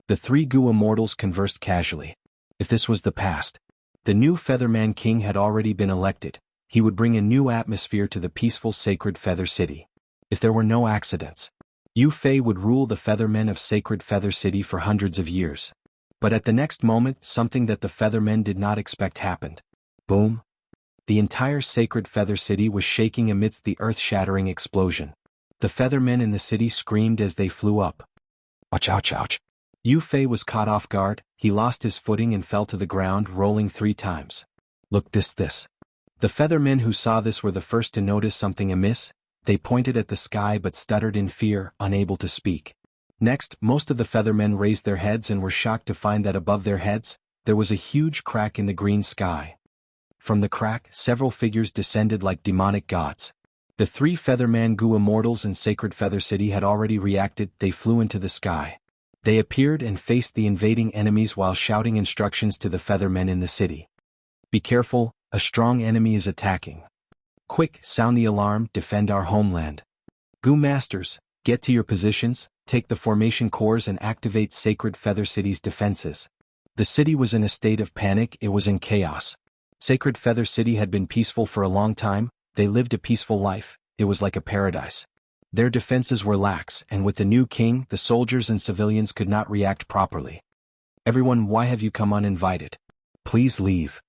The 3 goo immortals conversed casually. If this was the past, the new Featherman king had already been elected. He would bring a new atmosphere to the peaceful Sacred Feather City. If there were no accidents, Yu Fei would rule the Feathermen of Sacred Feather City for hundreds of years. But at the next moment, something that the Feathermen did not expect happened. Boom! The entire Sacred Feather City was shaking amidst the earth-shattering explosion. The Feathermen in the city screamed as they flew up. Ouch, ouch, ouch. Yu Fei was caught off guard, he lost his footing and fell to the ground, rolling 3 times. Look this. The Feathermen who saw this were the first to notice something amiss. They pointed at the sky but stuttered in fear, unable to speak. Next, most of the Feathermen raised their heads and were shocked to find that above their heads, there was a huge crack in the green sky. From the crack, several figures descended like demonic gods. The 3 Featherman goo immortals in Sacred Feather City had already reacted, they flew into the sky. They appeared and faced the invading enemies while shouting instructions to the Feathermen in the city. Be careful, a strong enemy is attacking. Quick, sound the alarm, defend our homeland. Goo Masters, get to your positions, take the formation cores and activate Sacred Feather City's defenses. The city was in a state of panic, it was in chaos. Sacred Feather City had been peaceful for a long time, they lived a peaceful life, it was like a paradise. Their defenses were lax, and with the new king, the soldiers and civilians could not react properly. Everyone, why have you come uninvited? Please leave.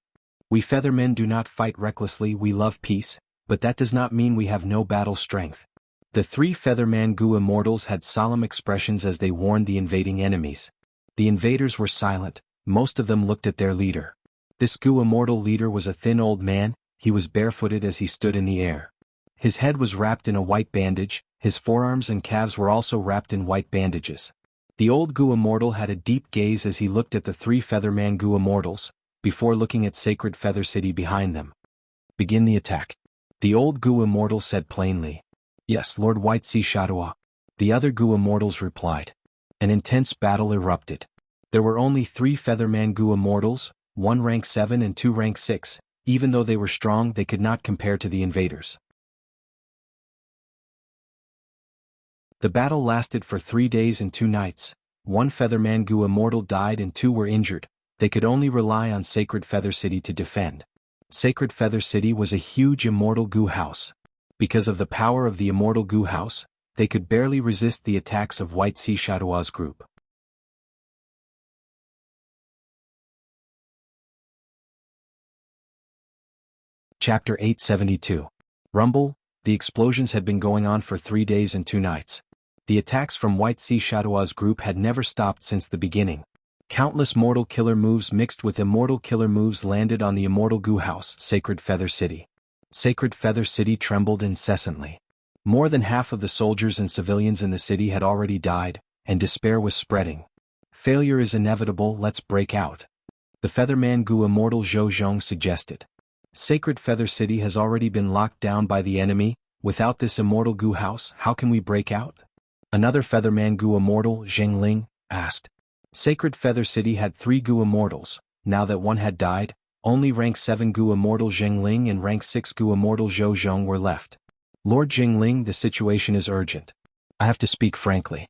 We Feathermen do not fight recklessly, we love peace, but that does not mean we have no battle strength. The 3 Featherman goo immortals had solemn expressions as they warned the invading enemies. The invaders were silent, Most of them looked at their leader. This Gu Immortal leader was a thin old man. He was barefooted as he stood in the air. His head was wrapped in a white bandage, his forearms and calves were also wrapped in white bandages. The old Gu Immortal had a deep gaze as he looked at the three Featherman Gu Immortals, before looking at Sacred Feather City behind them. "Begin the attack," the old Gu Immortal said plainly. "Yes, Lord White Sea Shadowah," the other Gu Immortals replied. An intense battle erupted. There were only 3 Featherman Gu Immortals, 1 rank 7 and 2 rank 6, even though they were strong they could not compare to the invaders. The battle lasted for 3 days and 2 nights. 1 Featherman Gu Immortal died and 2 were injured. They could only rely on Sacred Feather City to defend. Sacred Feather City was a huge Immortal Gu house. Because of the power of the Immortal Gu house, they could barely resist the attacks of White Sea Shadowah's group. Chapter 872. Rumble. The explosions had been going on for 3 days and 2 nights. The attacks from White Sea Shadowah's group had never stopped since the beginning. Countless mortal killer moves mixed with immortal killer moves landed on the Immortal Gu house, Sacred Feather City. Sacred Feather City trembled incessantly. More than half of the soldiers and civilians in the city had already died, and despair was spreading. "Failure is inevitable, let's break out," the Featherman Gu Immortal Zhou Zhong suggested. "Sacred Feather City has already been locked down by the enemy. Without this Immortal Gu house, how can we break out?" Another Featherman Gu Immortal, Zheng Ling, asked. Sacred Feather City had 3 Gu Immortals. Now that one had died, only rank 7 Gu Immortal Zheng Ling and rank 6 Gu Immortal Zhou Zhong were left. "Lord Zheng Ling, the situation is urgent. I have to speak frankly."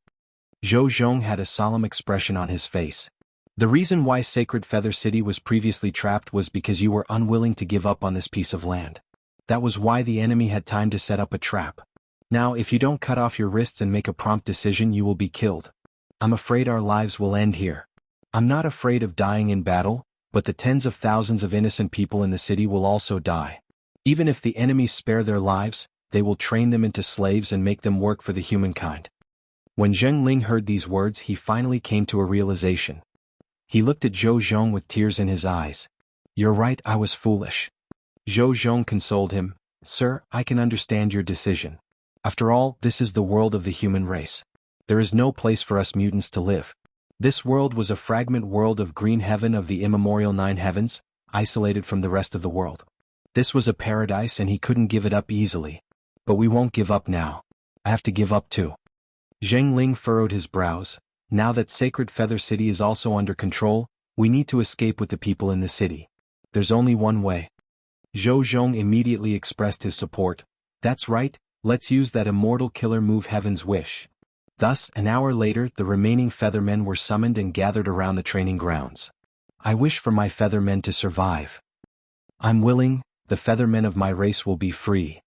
Zhou Zhong had a solemn expression on his face. "The reason why Sacred Feather City was previously trapped was because you were unwilling to give up on this piece of land. That was why the enemy had time to set up a trap. Now if you don't cut off your wrists and make a prompt decision you will be killed. I'm afraid our lives will end here. I'm not afraid of dying in battle, but the tens of thousands of innocent people in the city will also die. Even if the enemies spare their lives, they will train them into slaves and make them work for the humankind." When Zheng Ling heard these words he finally came to a realization. He looked at Zhou Zhong with tears in his eyes. "You're right, I was foolish." Zhou Zhong consoled him. "Sir, I can understand your decision. After all, this is the world of the human race. There is no place for us mutants to live. This world was a fragment world of green heaven of the immemorial 9 heavens, isolated from the rest of the world. This was a paradise and he couldn't give it up easily. But we won't give up now. I have to give up too." Zheng Ling furrowed his brows. "Now that Sacred Feather City is also under control, we need to escape with the people in the city. There's only one way." Zhou Zhong immediately expressed his support. "That's right, let's use that immortal killer move Heaven's Wish." Thus, an hour later, the remaining Feathermen were summoned and gathered around the training grounds. "I wish for my Feathermen to survive. I'm willing, the Feathermen of my race will be free.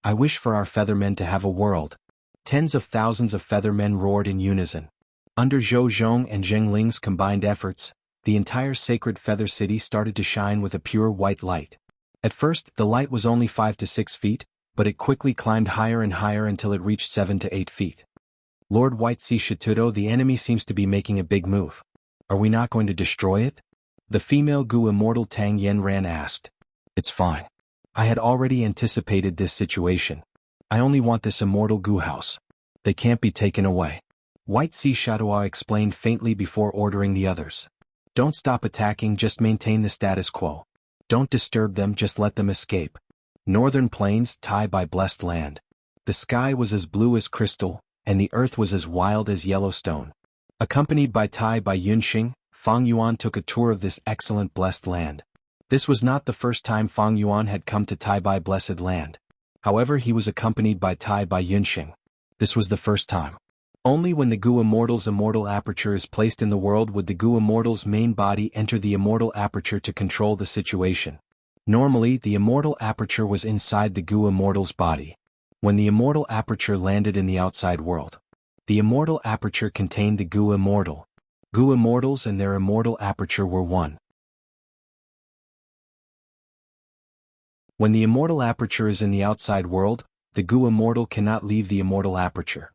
I wish for our Feathermen to have a world." Tens of thousands of Feathermen roared in unison. Under Zhou Zhong and Zheng Ling's combined efforts, the entire Sacred Feather City started to shine with a pure white light. At first, the light was only 5 to 6 feet, but it quickly climbed higher and higher until it reached 7 to 8 feet. "Lord White Sea Shitudo, the enemy seems to be making a big move. Are we not going to destroy it?" The female Gu Immortal Tang Yenran asked. "It's fine. I had already anticipated this situation. I only want this Immortal Gu house. They can't be taken away." White Sea Shadowah explained faintly before ordering the others. "Don't stop attacking, just maintain the status quo. Don't disturb them, just let them escape." Northern Plains, Tai Bai Blessed Land. The sky was as blue as crystal, and the earth was as wild as Yellowstone. Accompanied by Tai Bai Yunxing, Fang Yuan took a tour of this excellent blessed land. This was not the first time Fang Yuan had come to Tai Bai Blessed Land. However, he was accompanied by Tai Bai Yunxing. This was the first time. Only when the Gu Immortal's immortal aperture is placed in the world would the Gu Immortal's main body enter the immortal aperture to control the situation. Normally, the immortal aperture was inside the Gu Immortal's body. When the immortal aperture landed in the outside world, the immortal aperture contained the Gu Immortal. Gu Immortals and their immortal aperture were one. When the immortal aperture is in the outside world, the Gu Immortal cannot leave the immortal aperture.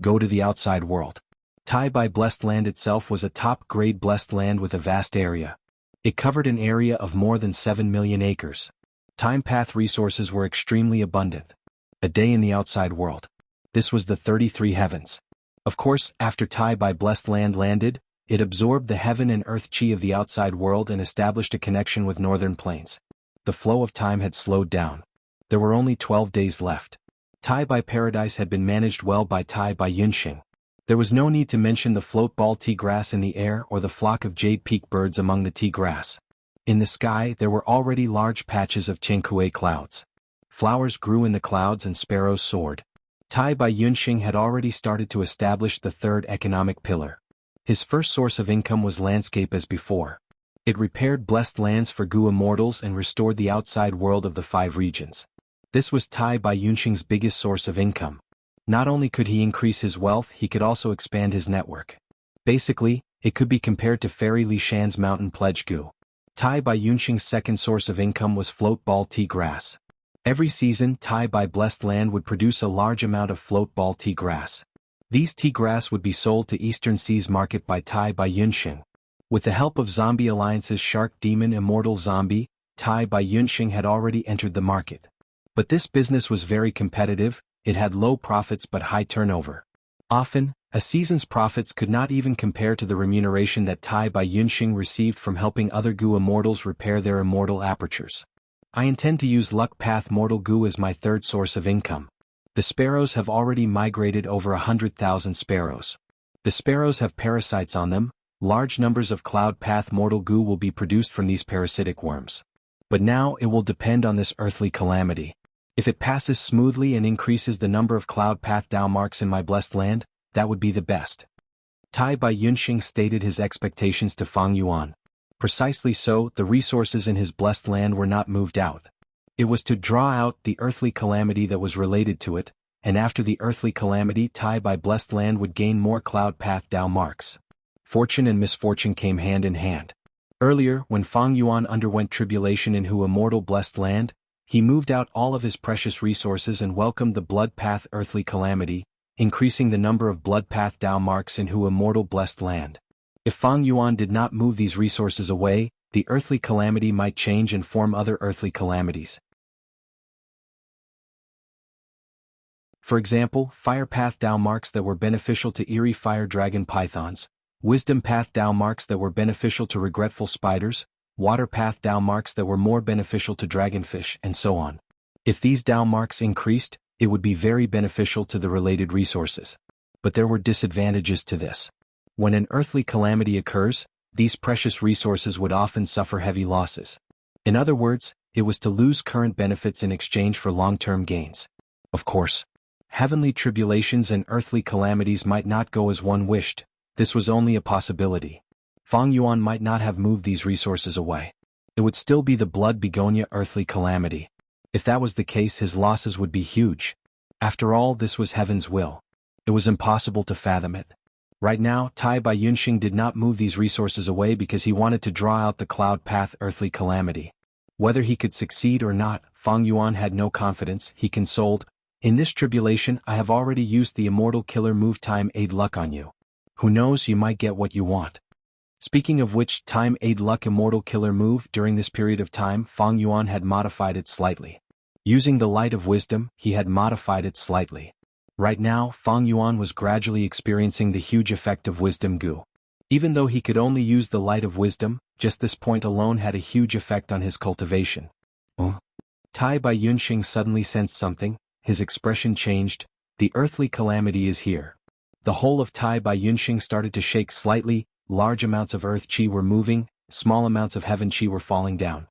Go to the outside world. Tai Bai Blessed Land itself was a top-grade blessed land with a vast area. It covered an area of more than 7 million acres. Time path resources were extremely abundant. A day in the outside world. This was the 33 heavens. Of course, after Tai Bai Blessed Land landed, it absorbed the heaven and earth chi of the outside world and established a connection with northern plains. The flow of time had slowed down. There were only 12 days left. Tai Bai Paradise had been managed well by Tai Bai Yunxing. There was no need to mention the float ball tea grass in the air or the flock of jade peak birds among the tea grass. In the sky there were already large patches of Jianghu clouds. Flowers grew in the clouds and sparrows soared. Tai Bai Yunxing had already started to establish the third economic pillar. His first source of income was landscape as before. It repaired blessed lands for Gu immortals and restored the outside world of the 5 regions. This was Tai Bai Yunxing's biggest source of income. Not only could he increase his wealth, he could also expand his network. Basically, it could be compared to Fairy Li Shan's mountain pledge Gu. Tai Bai Yunxing's second source of income was float ball tea grass. Every season, Tai Bai Blessed Land would produce a large amount of float ball tea grass. These tea grass would be sold to Eastern Seas Market by Tai Bai Yunxing. With the help of Zombie Alliance's Shark Demon Immortal Zombie, Tai Bai Yunxing had already entered the market. But this business was very competitive. It had low profits but high turnover. Often, a season's profits could not even compare to the remuneration that Tai Bai Yunxing received from helping other Gu immortals repair their immortal apertures. I intend to use Luck Path Mortal Gu as my third source of income. The sparrows have already migrated over 100,000 sparrows. The sparrows have parasites on them. Large numbers of Cloud Path Mortal Gu will be produced from these parasitic worms. But now it will depend on this earthly calamity. If it passes smoothly and increases the number of Cloud Path Dao marks in my blessed land, that would be the best. Tai Bai Yunxing stated his expectations to Fang Yuan. Precisely so, the resources in his blessed land were not moved out. It was to draw out the earthly calamity that was related to it, and after the earthly calamity Tai Bai Blessed Land would gain more Cloud Path Dao marks. Fortune and misfortune came hand in hand. Earlier, when Fang Yuan underwent tribulation in Hu Immortal Blessed Land, he moved out all of his precious resources and welcomed the Blood Path Earthly Calamity, increasing the number of Blood Path Dao marks in Hu Immortal Blessed Land. If Fang Yuan did not move these resources away, the earthly calamity might change and form other earthly calamities. For example, Fire Path Dao marks that were beneficial to eerie fire dragon pythons, Wisdom Path Dao marks that were beneficial to regretful spiders, Water Path Dao marks that were more beneficial to dragonfish, and so on. If these Dao marks increased, it would be very beneficial to the related resources. But there were disadvantages to this. When an earthly calamity occurs, these precious resources would often suffer heavy losses. In other words, it was to lose current benefits in exchange for long-term gains. Of course, heavenly tribulations and earthly calamities might not go as one wished. This was only a possibility. Fang Yuan might not have moved these resources away. It would still be the blood begonia earthly calamity. If that was the case, his losses would be huge. After all, this was heaven's will. It was impossible to fathom it. Right now, Tai Bai Yunxing did not move these resources away because he wanted to draw out the Cloud Path earthly calamity. Whether he could succeed or not, Fang Yuan had no confidence. He consoled, "In this tribulation I have already used the immortal killer move Time Aid Luck on you. Who knows, you might get what you want." Speaking of which, Time Aid Luck Immortal Killer move, during this period of time Fang Yuan had modified it slightly. Using the light of wisdom, he had modified it slightly. Right now, Fang Yuan was gradually experiencing the huge effect of Wisdom Gu. Even though he could only use the light of wisdom, just this point alone had a huge effect on his cultivation. Tai Bai Yunxing suddenly sensed something, his expression changed. The earthly calamity is here. The whole of Tai Bai Yunxing started to shake slightly. Large amounts of earth chi were moving, small amounts of heaven chi were falling down.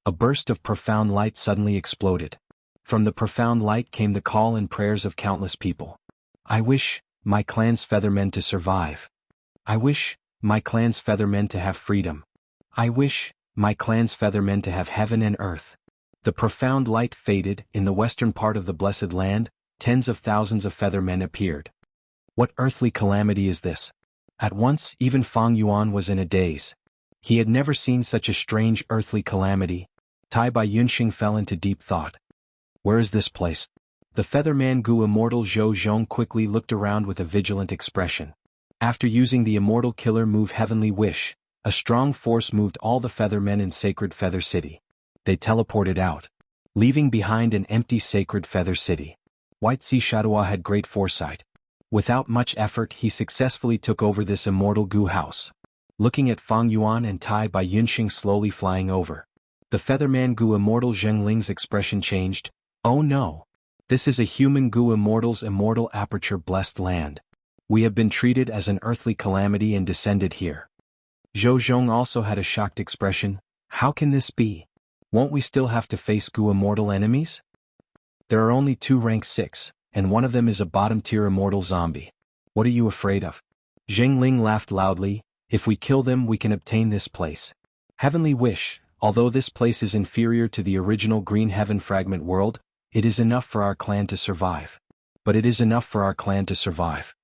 A burst of profound light suddenly exploded. From the profound light came the call and prayers of countless people. "I wish my clan's feathermen to survive. I wish my clan's feathermen to have freedom. I wish my clan's feathermen to have heaven and earth." The profound light faded. In the western part of the blessed land, tens of thousands of feathermen appeared. What earthly calamity is this? At once, even Fang Yuan was in a daze. He had never seen such a strange earthly calamity. Tai Bai Yunxing fell into deep thought. Where is this place? The Featherman Gu Immortal Zhou Zhong quickly looked around with a vigilant expression. After using the immortal killer move Heavenly Wish, a strong force moved all the Feathermen in Sacred Feather City. They teleported out, leaving behind an empty Sacred Feather City. White Sea Shadowah had great foresight. Without much effort he successfully took over this immortal goo house. Looking at Fang Yuan and Tai Bai Yunxing slowly flying over, the Featherman Goo Immortal Zheng Ling's expression changed. Oh no! This is a human Goo Immortal's immortal aperture blessed land. We have been treated as an earthly calamity and descended here. Zhou Zhong also had a shocked expression. How can this be? Won't we still have to face Goo Immortal enemies? There are only 2 rank 6, and one of them is a bottom-tier immortal zombie. What are you afraid of? Zheng Ling laughed loudly. If we kill them we can obtain this place. Heavenly Wish, although this place is inferior to the original Green Heaven Fragment world, it is enough for our clan to survive. But it is enough for our clan to survive.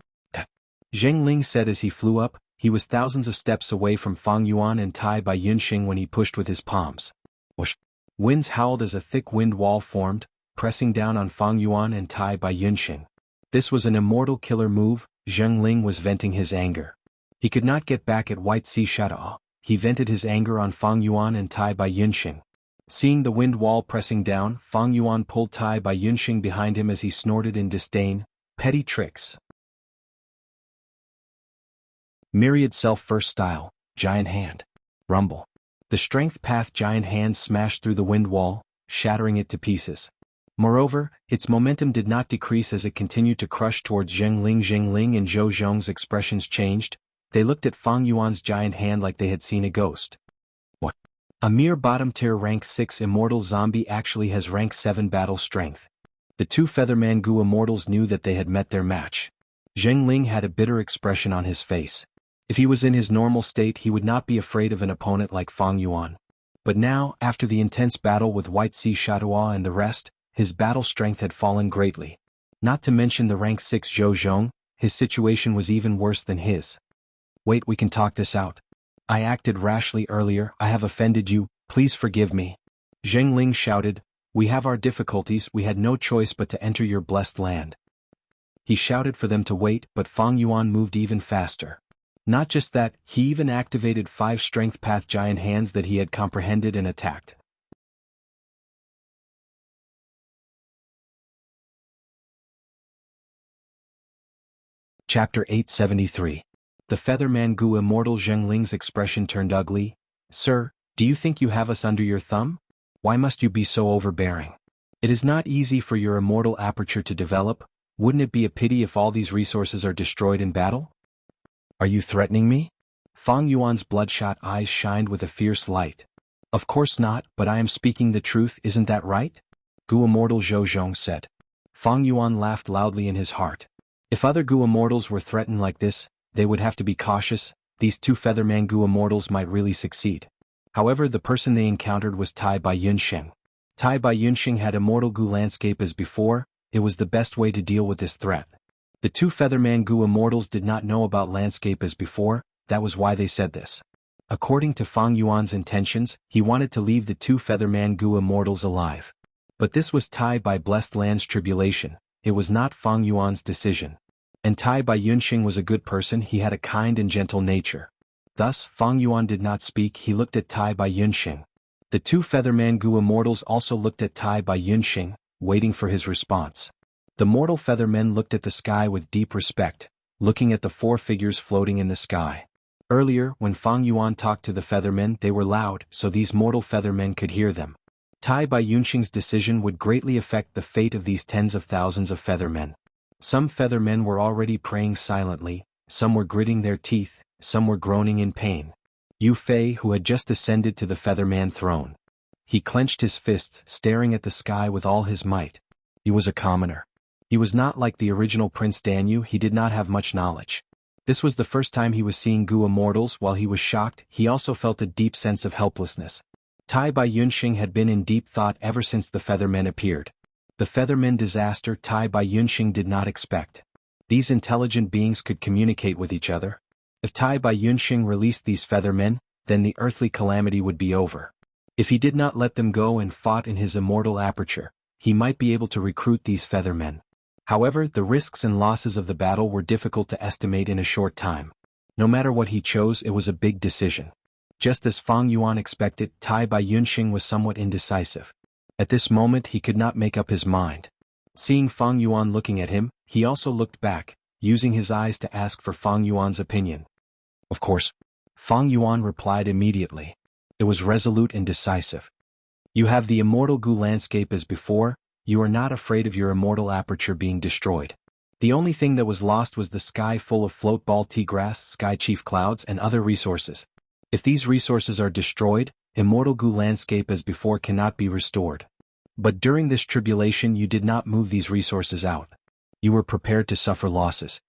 Zheng Ling said as he flew up. He was thousands of steps away from Fang Yuan and Tai Bai Yunxing when he pushed with his palms. Whoosh! Winds howled as a thick wind wall formed, pressing down on Fang Yuan and Tai Bai Yunxing. This was an immortal killer move. Zheng Ling was venting his anger. He could not get back at White Sea Shadowah. He vented his anger on Fang Yuan and Tai Bai Yunxing. Seeing the wind wall pressing down, Fang Yuan pulled Tai Bai Yunxing behind him as he snorted in disdain. Petty tricks. Myriad Self-First Style, Giant Hand. Rumble. The Strength Path Giant Hand smashed through the wind wall, shattering it to pieces. Moreover, its momentum did not decrease as it continued to crush towards Zheng Ling. Zheng Ling and Zhou Zhong's expressions changed. They looked at Fang Yuan's giant hand like they had seen a ghost. What? A mere bottom-tier rank 6 immortal zombie actually has rank 7 battle strength. The 2 Featherman Goo Immortals knew that they had met their match. Zheng Ling had a bitter expression on his face. If he was in his normal state he would not be afraid of an opponent like Fang Yuan. But now, after the intense battle with White Sea Shadowah and the rest, his battle strength had fallen greatly. Not to mention the rank 6 Zhou Zhong, his situation was even worse than his. Wait, we can talk this out. I acted rashly earlier, I have offended you, please forgive me. Zheng Ling shouted, we have our difficulties, we had no choice but to enter your blessed land. He shouted for them to wait, but Fang Yuan moved even faster. Not just that, he even activated 5 Strength Path Giant Hands that he had comprehended and attacked. Chapter 873. The Featherman Goo Immortal. Zheng Ling's expression turned ugly. Sir, do you think you have us under your thumb? Why must you be so overbearing? It is not easy for your immortal aperture to develop. Wouldn't it be a pity if all these resources are destroyed in battle? Are you threatening me? Fang Yuan's bloodshot eyes shined with a fierce light. Of course not, but I am speaking the truth, isn't that right? Goo Immortal Zhou Zhong said. Fang Yuan laughed loudly in his heart. If other Goo Immortals were threatened like this, they would have to be cautious. These 2 Featherman Goo Immortals might really succeed. However, the person they encountered was Tai Bai Yunxing. Tai Bai Yunxing had immortal Goo landscape as before. It was the best way to deal with this threat. The 2 Featherman Goo Immortals did not know about landscape as before, that was why they said this. According to Fang Yuan's intentions, he wanted to leave the 2 Featherman Goo Immortals alive. But this was Tai Bai Blessed Land's tribulation, it was not Fang Yuan's decision. And Tai Bai Yunxing was a good person, he had a kind and gentle nature. Thus, Fang Yuan did not speak, he looked at Tai Bai Yunxing. The 2 Featherman Goo Immortals also looked at Tai Bai Yunxing, waiting for his response. The mortal Feathermen looked at the sky with deep respect, looking at the 4 figures floating in the sky. Earlier, when Fang Yuan talked to the Feathermen, they were loud, so these mortal Feathermen could hear them. Tai Bai Yunxing's decision would greatly affect the fate of these tens of thousands of Feathermen. Some Feathermen were already praying silently, some were gritting their teeth, some were groaning in pain. Yu Fei, who had just ascended to the Featherman throne. He clenched his fists, staring at the sky with all his might. He was a commoner. He was not like the original Prince Danyu, he did not have much knowledge. This was the first time he was seeing Goo Immortals. While he was shocked, he also felt a deep sense of helplessness. Tai Bai Yunxing had been in deep thought ever since the Feathermen appeared. The Feathermen disaster Tai Bai Yunxing did not expect. These intelligent beings could communicate with each other. If Tai Bai Yunxing released these Feathermen, then the earthly calamity would be over. If he did not let them go and fought in his immortal aperture, he might be able to recruit these Feathermen. However, the risks and losses of the battle were difficult to estimate in a short time. No matter what he chose, it was a big decision. Just as Fang Yuan expected, Tai Bai Yunxing was somewhat indecisive. At this moment he could not make up his mind. Seeing Fang Yuan looking at him, he also looked back, using his eyes to ask for Fang Yuan's opinion. Of course. Fang Yuan replied immediately. It was resolute and decisive. You have the immortal Gu landscape as before, you are not afraid of your immortal aperture being destroyed. The only thing that was lost was the sky full of float ball tea grass, sky chief clouds and other resources. If these resources are destroyed, immortal Gu landscape as before cannot be restored. But during this tribulation you did not move these resources out. You were prepared to suffer losses.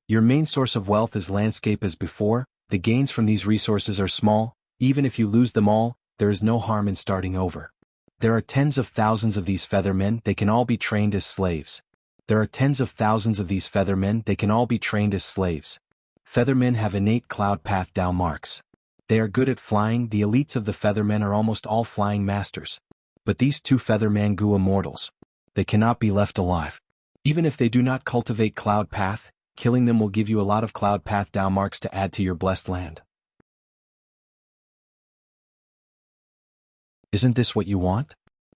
Your main source of wealth is landscape as before, the gains from these resources are small, even if you lose them all, there is no harm in starting over. There are tens of thousands of these feathermen, they can all be trained as slaves. There are tens of thousands of these feathermen, they can all be trained as slaves. Feathermen have innate cloud path Dao marks. They are good at flying, the elites of the feathermen are almost all flying masters. But these two featherman Gu immortals, they cannot be left alive. Even if they do not cultivate cloud path, killing them will give you a lot of cloud path Dao marks to add to your blessed land. Isn't this what you want?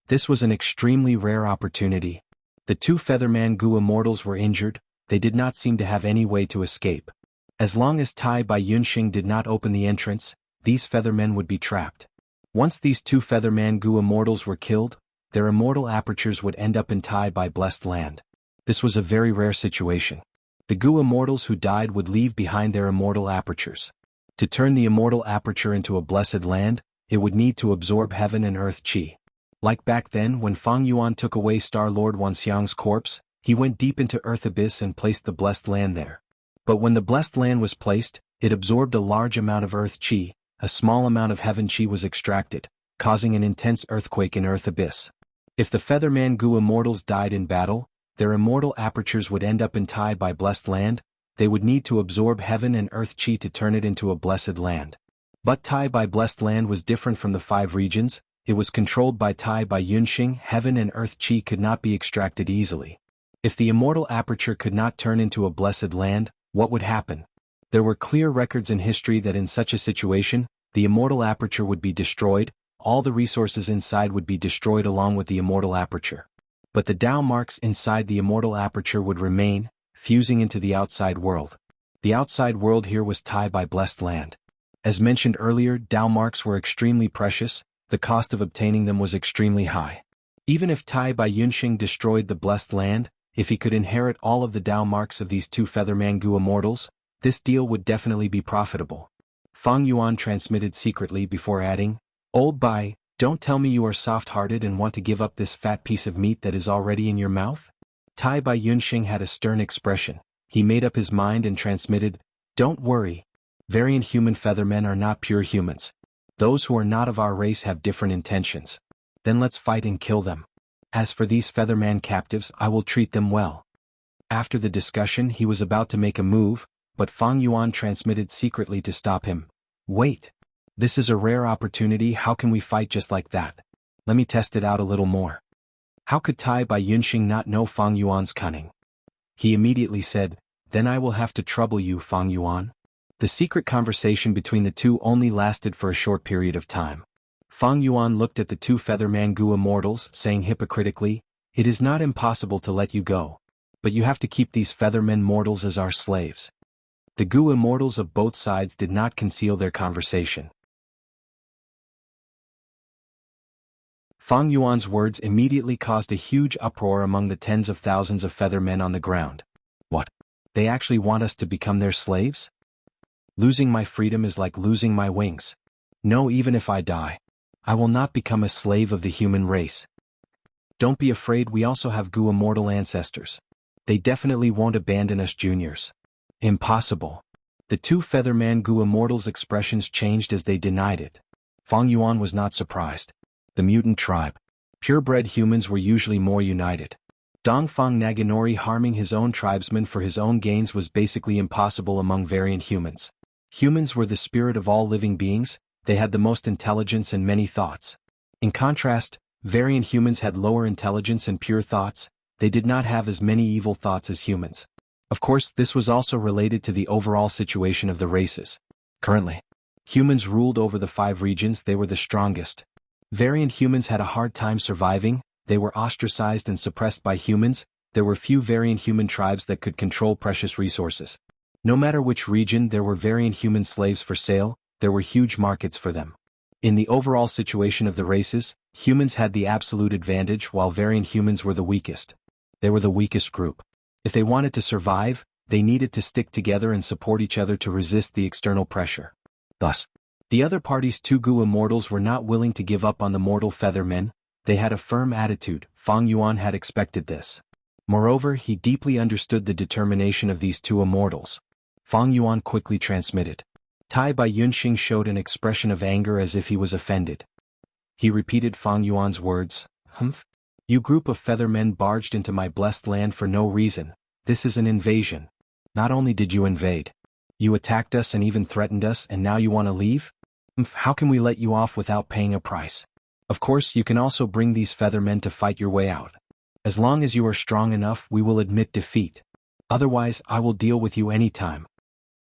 This was an extremely rare opportunity. The two featherman Gu immortals were injured, they did not seem to have any way to escape. As long as Tai Bai Yunxing did not open the entrance, these feathermen would be trapped. Once these two featherman Gu immortals were killed, their immortal apertures would end up in Tai Bai blessed land. This was a very rare situation. The Gu immortals who died would leave behind their immortal apertures. To turn the immortal aperture into a blessed land, it would need to absorb heaven and earth qi. Like back then when Fang Yuan took away Star Lord Wanxiang's corpse, he went deep into earth abyss and placed the blessed land there. But when the blessed land was placed, it absorbed a large amount of earth qi, a small amount of heaven qi was extracted, causing an intense earthquake in earth abyss. If the featherman Gu immortals died in battle, their immortal apertures would end up in Tai Bai blessed land, they would need to absorb heaven and earth qi to turn it into a blessed land. But Tai Bai blessed land was different from the 5 regions, it was controlled by Tai Bai Yunxing, heaven and earth qi could not be extracted easily. If the immortal aperture could not turn into a blessed land, what would happen? There were clear records in history that in such a situation, the immortal aperture would be destroyed, all the resources inside would be destroyed along with the immortal aperture. But the Dao marks inside the immortal aperture would remain, fusing into the outside world. The outside world here was Tai Bai blessed land. As mentioned earlier, Dao marks were extremely precious, the cost of obtaining them was extremely high. Even if Tai Bai Yunxing destroyed the blessed land, if he could inherit all of the Dao marks of these two featherman Gu immortals, this deal would definitely be profitable. Fang Yuan transmitted secretly before adding, "Old Bai, don't tell me you are soft-hearted and want to give up this fat piece of meat that is already in your mouth?" Tai Bai Yunxing had a stern expression. He made up his mind and transmitted, "Don't worry. Variant human feathermen are not pure humans. Those who are not of our race have different intentions. Then let's fight and kill them. As for these featherman captives, I will treat them well." After the discussion he was about to make a move, but Fang Yuan transmitted secretly to stop him. "Wait. This is a rare opportunity, how can we fight just like that? Let me test it out a little more." How could Tai Bai Yunxing not know Fang Yuan's cunning? He immediately said, "Then I will have to trouble you, Fang Yuan." The secret conversation between the two only lasted for a short period of time. Fang Yuan looked at the two featherman Gu immortals, saying hypocritically, "It is not impossible to let you go. But you have to keep these feathermen mortals as our slaves." The Gu immortals of both sides did not conceal their conversation. Fang Yuan's words immediately caused a huge uproar among the tens of thousands of feathermen on the ground. What? They actually want us to become their slaves? Losing my freedom is like losing my wings. No, even if I die, I will not become a slave of the human race. Don't be afraid, we also have Gu immortal ancestors. They definitely won't abandon us juniors. Impossible. The two featherman Gu immortals' expressions changed as they denied it. Fang Yuan was not surprised. The mutant tribe. Purebred humans were usually more united. Dongfang Naganori harming his own tribesmen for his own gains was basically impossible among variant humans. Humans were the spirit of all living beings, they had the most intelligence and many thoughts. In contrast, variant humans had lower intelligence and pure thoughts, they did not have as many evil thoughts as humans. Of course, this was also related to the overall situation of the races. Currently, humans ruled over the 5 regions. They were the strongest. Variant humans had a hard time surviving. They were ostracized and suppressed by humans. There were few variant human tribes that could control precious resources. No matter which region, there were variant human slaves for sale. There were huge markets for them. In the overall situation of the races, humans had the absolute advantage while variant humans were the weakest. They were the weakest group. If they wanted to survive, they needed to stick together and support each other to resist the external pressure. Thus, the other party's 2 Gu immortals were not willing to give up on the mortal feathermen. They had a firm attitude. Fang Yuan had expected this. Moreover, he deeply understood the determination of these 2 immortals. Fang Yuan quickly transmitted. Tai Bai Yunxing showed an expression of anger as if he was offended. He repeated Fang Yuan's words. Humph. You group of feathermen barged into my blessed land for no reason. This is an invasion. Not only did you invade, you attacked us and even threatened us, and now you want to leave? Humph, how can we let you off without paying a price? Of course, you can also bring these feathermen to fight your way out. As long as you are strong enough, we will admit defeat. Otherwise, I will deal with you anytime.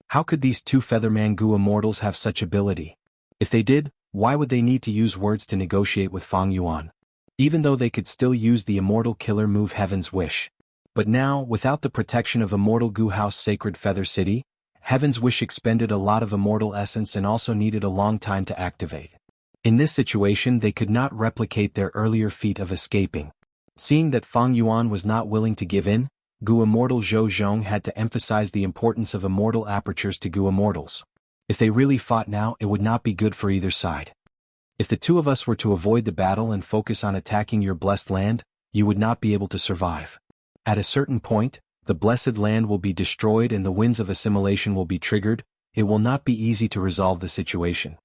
How could these 2 featherman Gu immortals have such ability? If they did, why would they need to use words to negotiate with Fang Yuan? Even though they could still use the immortal killer move Heaven's Wish. But now, without the protection of Immortal Gu House Sacred Feather City, Heaven's Wish expended a lot of immortal essence and also needed a long time to activate. In this situation, they could not replicate their earlier feat of escaping. Seeing that Fang Yuan was not willing to give in, Gu Immortal Zhou Zhong had to emphasize the importance of immortal apertures to Gu Immortals. If they really fought now, it would not be good for either side. If the 2 of us were to avoid the battle and focus on attacking your blessed land, you would not be able to survive. At a certain point, the blessed land will be destroyed and the winds of assimilation will be triggered. It will not be easy to resolve the situation.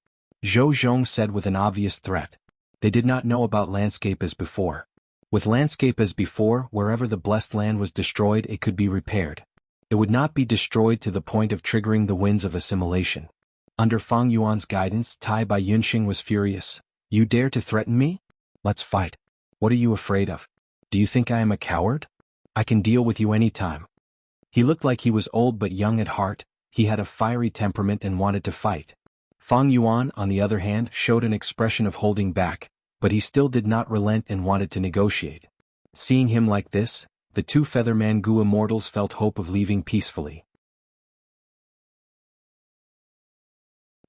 Zhou Zhong said with an obvious threat. They did not know about landscape as before. With landscape as before, wherever the blessed land was destroyed, it could be repaired. It would not be destroyed to the point of triggering the winds of assimilation. Under Fang Yuan's guidance, Tai Bai Yunxing was furious. You dare to threaten me? Let's fight. What are you afraid of? Do you think I am a coward? I can deal with you anytime. He looked like he was old but young at heart. He had a fiery temperament and wanted to fight. Fang Yuan, on the other hand, showed an expression of holding back, but he still did not relent and wanted to negotiate. Seeing him like this, the 2 featherman Gu immortals felt hope of leaving peacefully.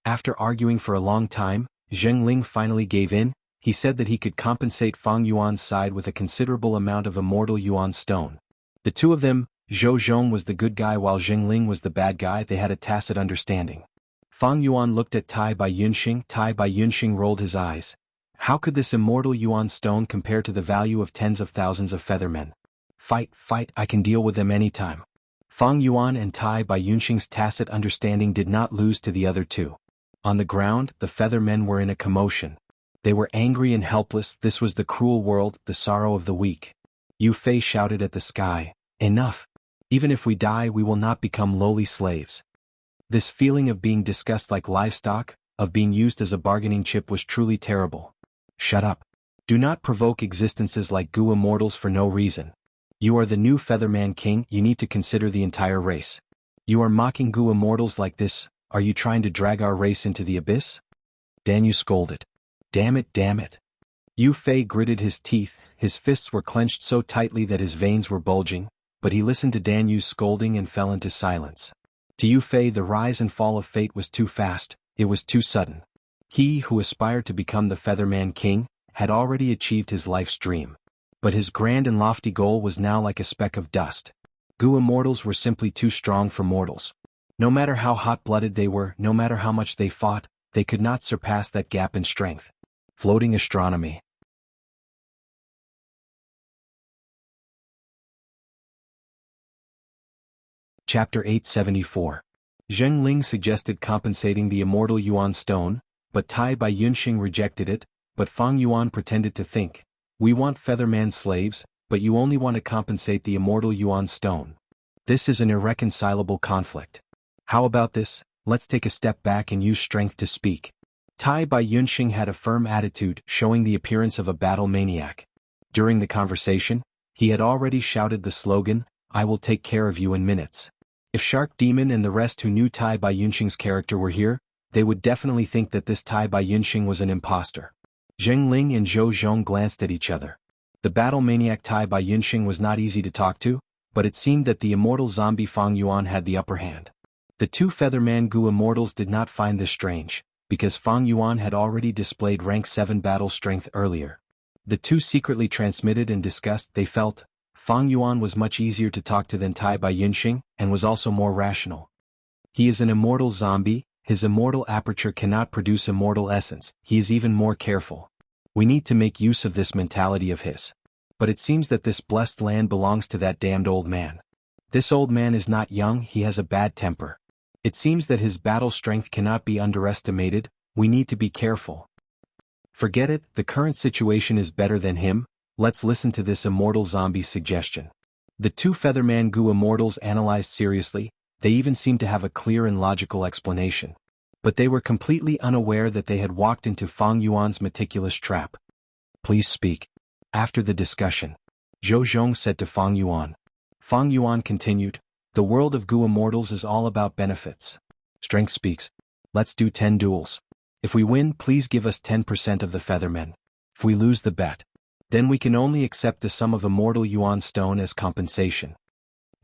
After arguing for a long time, Zheng Ling finally gave in. He said that he could compensate Fang Yuan's side with a considerable amount of immortal Yuan stone. The 2 of them, Zhou Zhong was the good guy while Zheng Ling was the bad guy. They had a tacit understanding. Fang Yuan looked at Tai Bai Yunxing. Tai Bai Yunxing rolled his eyes. How could this immortal Yuan stone compare to the value of tens of thousands of feathermen? Fight, I can deal with them anytime. Fang Yuan and Tai Bai Yunxing's tacit understanding did not lose to the other 2. On the ground, the feathermen were in a commotion. They were angry and helpless. This was the cruel world, the sorrow of the weak. Yu Fei shouted at the sky, Enough! Even if we die, we will not become lowly slaves. This feeling of being discussed like livestock, of being used as a bargaining chip was truly terrible. Shut up. Do not provoke existences like Gu immortals for no reason. You are the new Featherman King. You need to consider the entire race. You are mocking Gu immortals like this. Are you trying to drag our race into the abyss? Dan Yu scolded. Damn it. Yu Fei gritted his teeth. His fists were clenched so tightly that his veins were bulging, but he listened to Dan Yu's scolding and fell into silence. To Yu Fei, the rise and fall of fate was too fast. It was too sudden. He who aspired to become the Featherman King had already achieved his life's dream. But his grand and lofty goal was now like a speck of dust. Gu immortals were simply too strong for mortals. No matter how hot-blooded they were, no matter how much they fought, they could not surpass that gap in strength. Floating astronomy. Chapter 874. Zheng Ling suggested compensating the immortal Yuan stone, but Tai Bai Yunxing rejected it. But Fang Yuan pretended to think. We want Featherman slaves, but you only want to compensate the immortal Yuan stone. This is an irreconcilable conflict. How about this? Let's take a step back and use strength to speak. Tai Bai Yunxing had a firm attitude, showing the appearance of a battle maniac. During the conversation, He had already shouted the slogan, "I will take care of you in minutes." If Shark Demon and the rest who knew Tai Bai Yunxing's character were here, they would definitely think that this Tai Bai Yunxing was an imposter. Zheng Ling and Zhou Zhong glanced at each other. The battle maniac Tai Bai Yunxing was not easy to talk to, but it seemed that the immortal zombie Fang Yuan had the upper hand. The two Featherman Gu immortals did not find this strange, because Fang Yuan had already displayed rank 7 battle strength earlier. The two secretly transmitted and discussed they felt Fang Yuan was much easier to talk to than Tai Bai Yunxing, and was also more rational. He is an immortal zombie, his immortal aperture cannot produce immortal essence, he is even more careful. We need to make use of this mentality of his. But it seems that this blessed land belongs to that damned old man. This old man is not young, he has a bad temper. It seems that his battle strength cannot be underestimated, we need to be careful. Forget it, the current situation is better than him, let's listen to this immortal zombie's suggestion. The two Featherman Gu immortals analyzed seriously, they even seemed to have a clear and logical explanation. But they were completely unaware that they had walked into Fang Yuan's meticulous trap. Please speak. After the discussion, Zhou Zhong said to Fang Yuan. Fang Yuan continued, the world of Gu immortals is all about benefits. Strength speaks. Let's do 10 duels. If we win, please give us 10% of the Feathermen. If we lose the bet, then we can only accept the sum of immortal Yuan stone as compensation.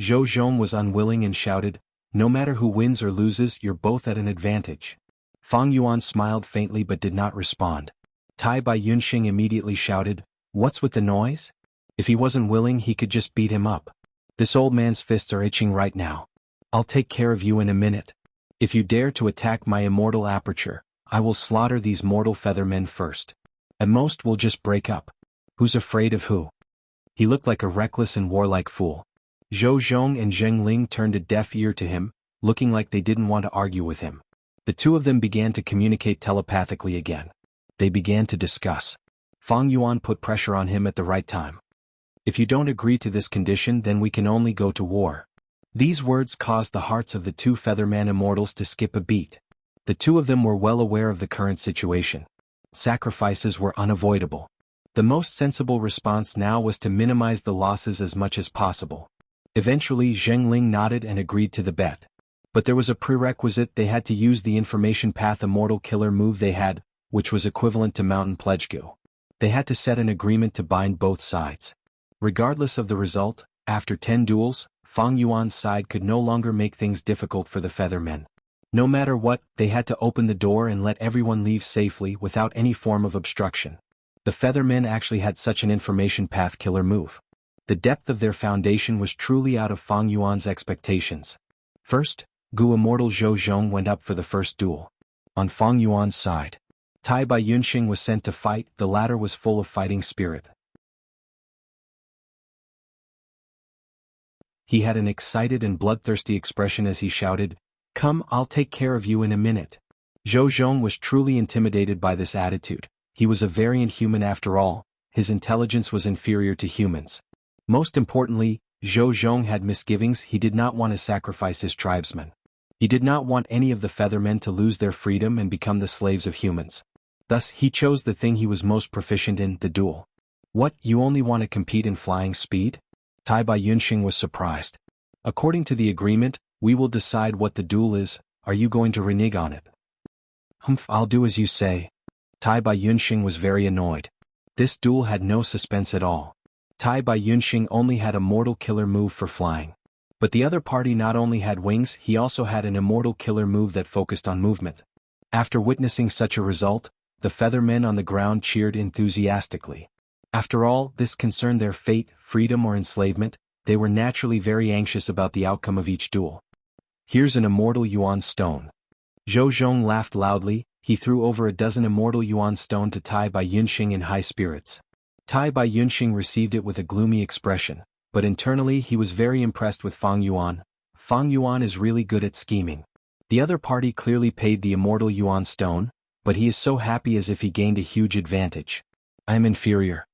Zhou Zhong was unwilling and shouted, no matter who wins or loses, you're both at an advantage. Fang Yuan smiled faintly but did not respond. Tai Bai Yunxing immediately shouted, what's with the noise? If he wasn't willing, he could just beat him up. This old man's fists are itching right now. I'll take care of you in a minute. If you dare to attack my immortal aperture, I will slaughter these mortal feathermen first. At most we'll just break up. Who's afraid of who? He looked like a reckless and warlike fool. Zhou Zhong and Zheng Ling turned a deaf ear to him, looking like they didn't want to argue with him. The two of them began to communicate telepathically again. They began to discuss. Fang Yuan put pressure on him at the right time. If you don't agree to this condition, then we can only go to war. These words caused the hearts of the two Featherman immortals to skip a beat. The two of them were well aware of the current situation. Sacrifices were unavoidable. The most sensible response now was to minimize the losses as much as possible. Eventually Zheng Ling nodded and agreed to the bet. But there was a prerequisite, they had to use the information path immortal killer move they had, which was equivalent to Mountain Pledge Gu. They had to set an agreement to bind both sides. Regardless of the result, after 10 duels, Fang Yuan's side could no longer make things difficult for the Feathermen. No matter what, they had to open the door and let everyone leave safely without any form of obstruction. The Feathermen actually had such an information path killer move. The depth of their foundation was truly out of Fang Yuan's expectations. First, Gu Immortal Zhou Zhong went up for the first duel. On Fang Yuan's side, Tai Bai Yunxing was sent to fight, the latter was full of fighting spirit. He had an excited and bloodthirsty expression as he shouted, come, I'll take care of you in a minute. Zhou Zhong was truly intimidated by this attitude. He was a variant human after all, his intelligence was inferior to humans. Most importantly, Zhou Zhong had misgivings, he did not want to sacrifice his tribesmen. He did not want any of the Feathermen to lose their freedom and become the slaves of humans. Thus he chose the thing he was most proficient in, the duel. What, you only want to compete in flying speed? Tai Bai Yunxing was surprised. According to the agreement, we will decide what the duel is, are you going to renege on it? Humph, I'll do as you say. Tai Bai Yunxing was very annoyed. This duel had no suspense at all. Tai Bai Yunxing only had a mortal killer move for flying. But the other party not only had wings, he also had an immortal killer move that focused on movement. After witnessing such a result, the Feathermen on the ground cheered enthusiastically. After all, this concerned their fate, freedom or enslavement, they were naturally very anxious about the outcome of each duel. Here's an immortal Yuan stone. Zhou Zhong laughed loudly, he threw over a dozen immortal Yuan stone to Tai Bai Yunxing in high spirits. Tai Bai Yunxing received it with a gloomy expression, but internally he was very impressed with Fang Yuan. Fang Yuan is really good at scheming. The other party clearly paid the immortal Yuan stone, but he is so happy as if he gained a huge advantage. I am inferior.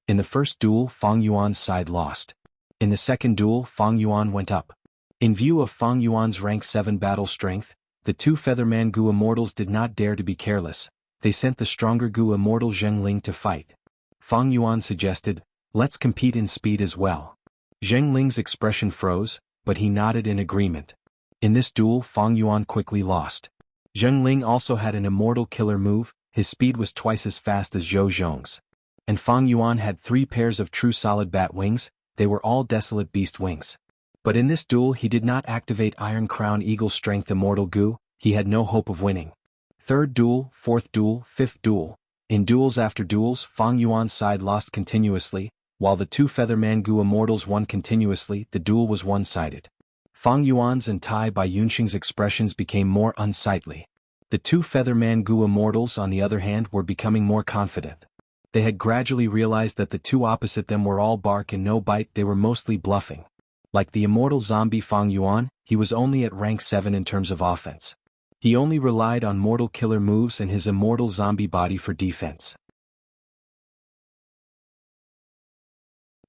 In the first duel, Fang Yuan's side lost. In the second duel, Fang Yuan went up. In view of Fang Yuan's rank 7 battle strength, the two Featherman Gu immortals did not dare to be careless. They sent the stronger Gu immortal Zheng Ling to fight. Fang Yuan suggested, Let's compete in speed as well. Zheng Ling's expression froze, but he nodded in agreement. In this duel Fang Yuan quickly lost. Zheng Ling also had an immortal killer move, his speed was twice as fast as Zhou Zhong's. And Fang Yuan had 3 pairs of true solid bat wings, they were all desolate beast wings. But in this duel he did not activate Iron Crown Eagle Strength Immortal Gu, he had no hope of winning. Third duel, fourth duel, fifth duel. In duels after duels Fang Yuan's side lost continuously, while the 2 Featherman Gu Immortals won continuously, the duel was one-sided. Fang Yuan's and Tai Bai Yunxing's expressions became more unsightly. The 2 Featherman Gu Immortals on the other hand were becoming more confident. They had gradually realized that the 2 opposite them were all bark and no bite, they were mostly bluffing. Like the immortal zombie Fang Yuan, he was only at rank 7 in terms of offense. He only relied on mortal killer moves and his immortal zombie body for defense.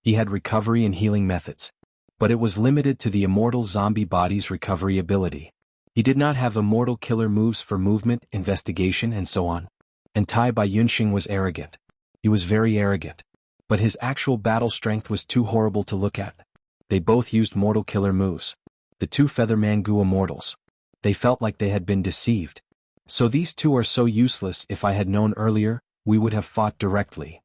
He had recovery and healing methods, but it was limited to the immortal zombie body's recovery ability. He did not have immortal killer moves for movement, investigation and so on. And Tai Bai Yunxing was arrogant. He was very arrogant. But his actual battle strength was too horrible to look at. They both used mortal killer moves. The 2 Featherman Gu Immortals. They felt like they had been deceived. So these 2 are so useless, if I had known earlier, we would have fought directly.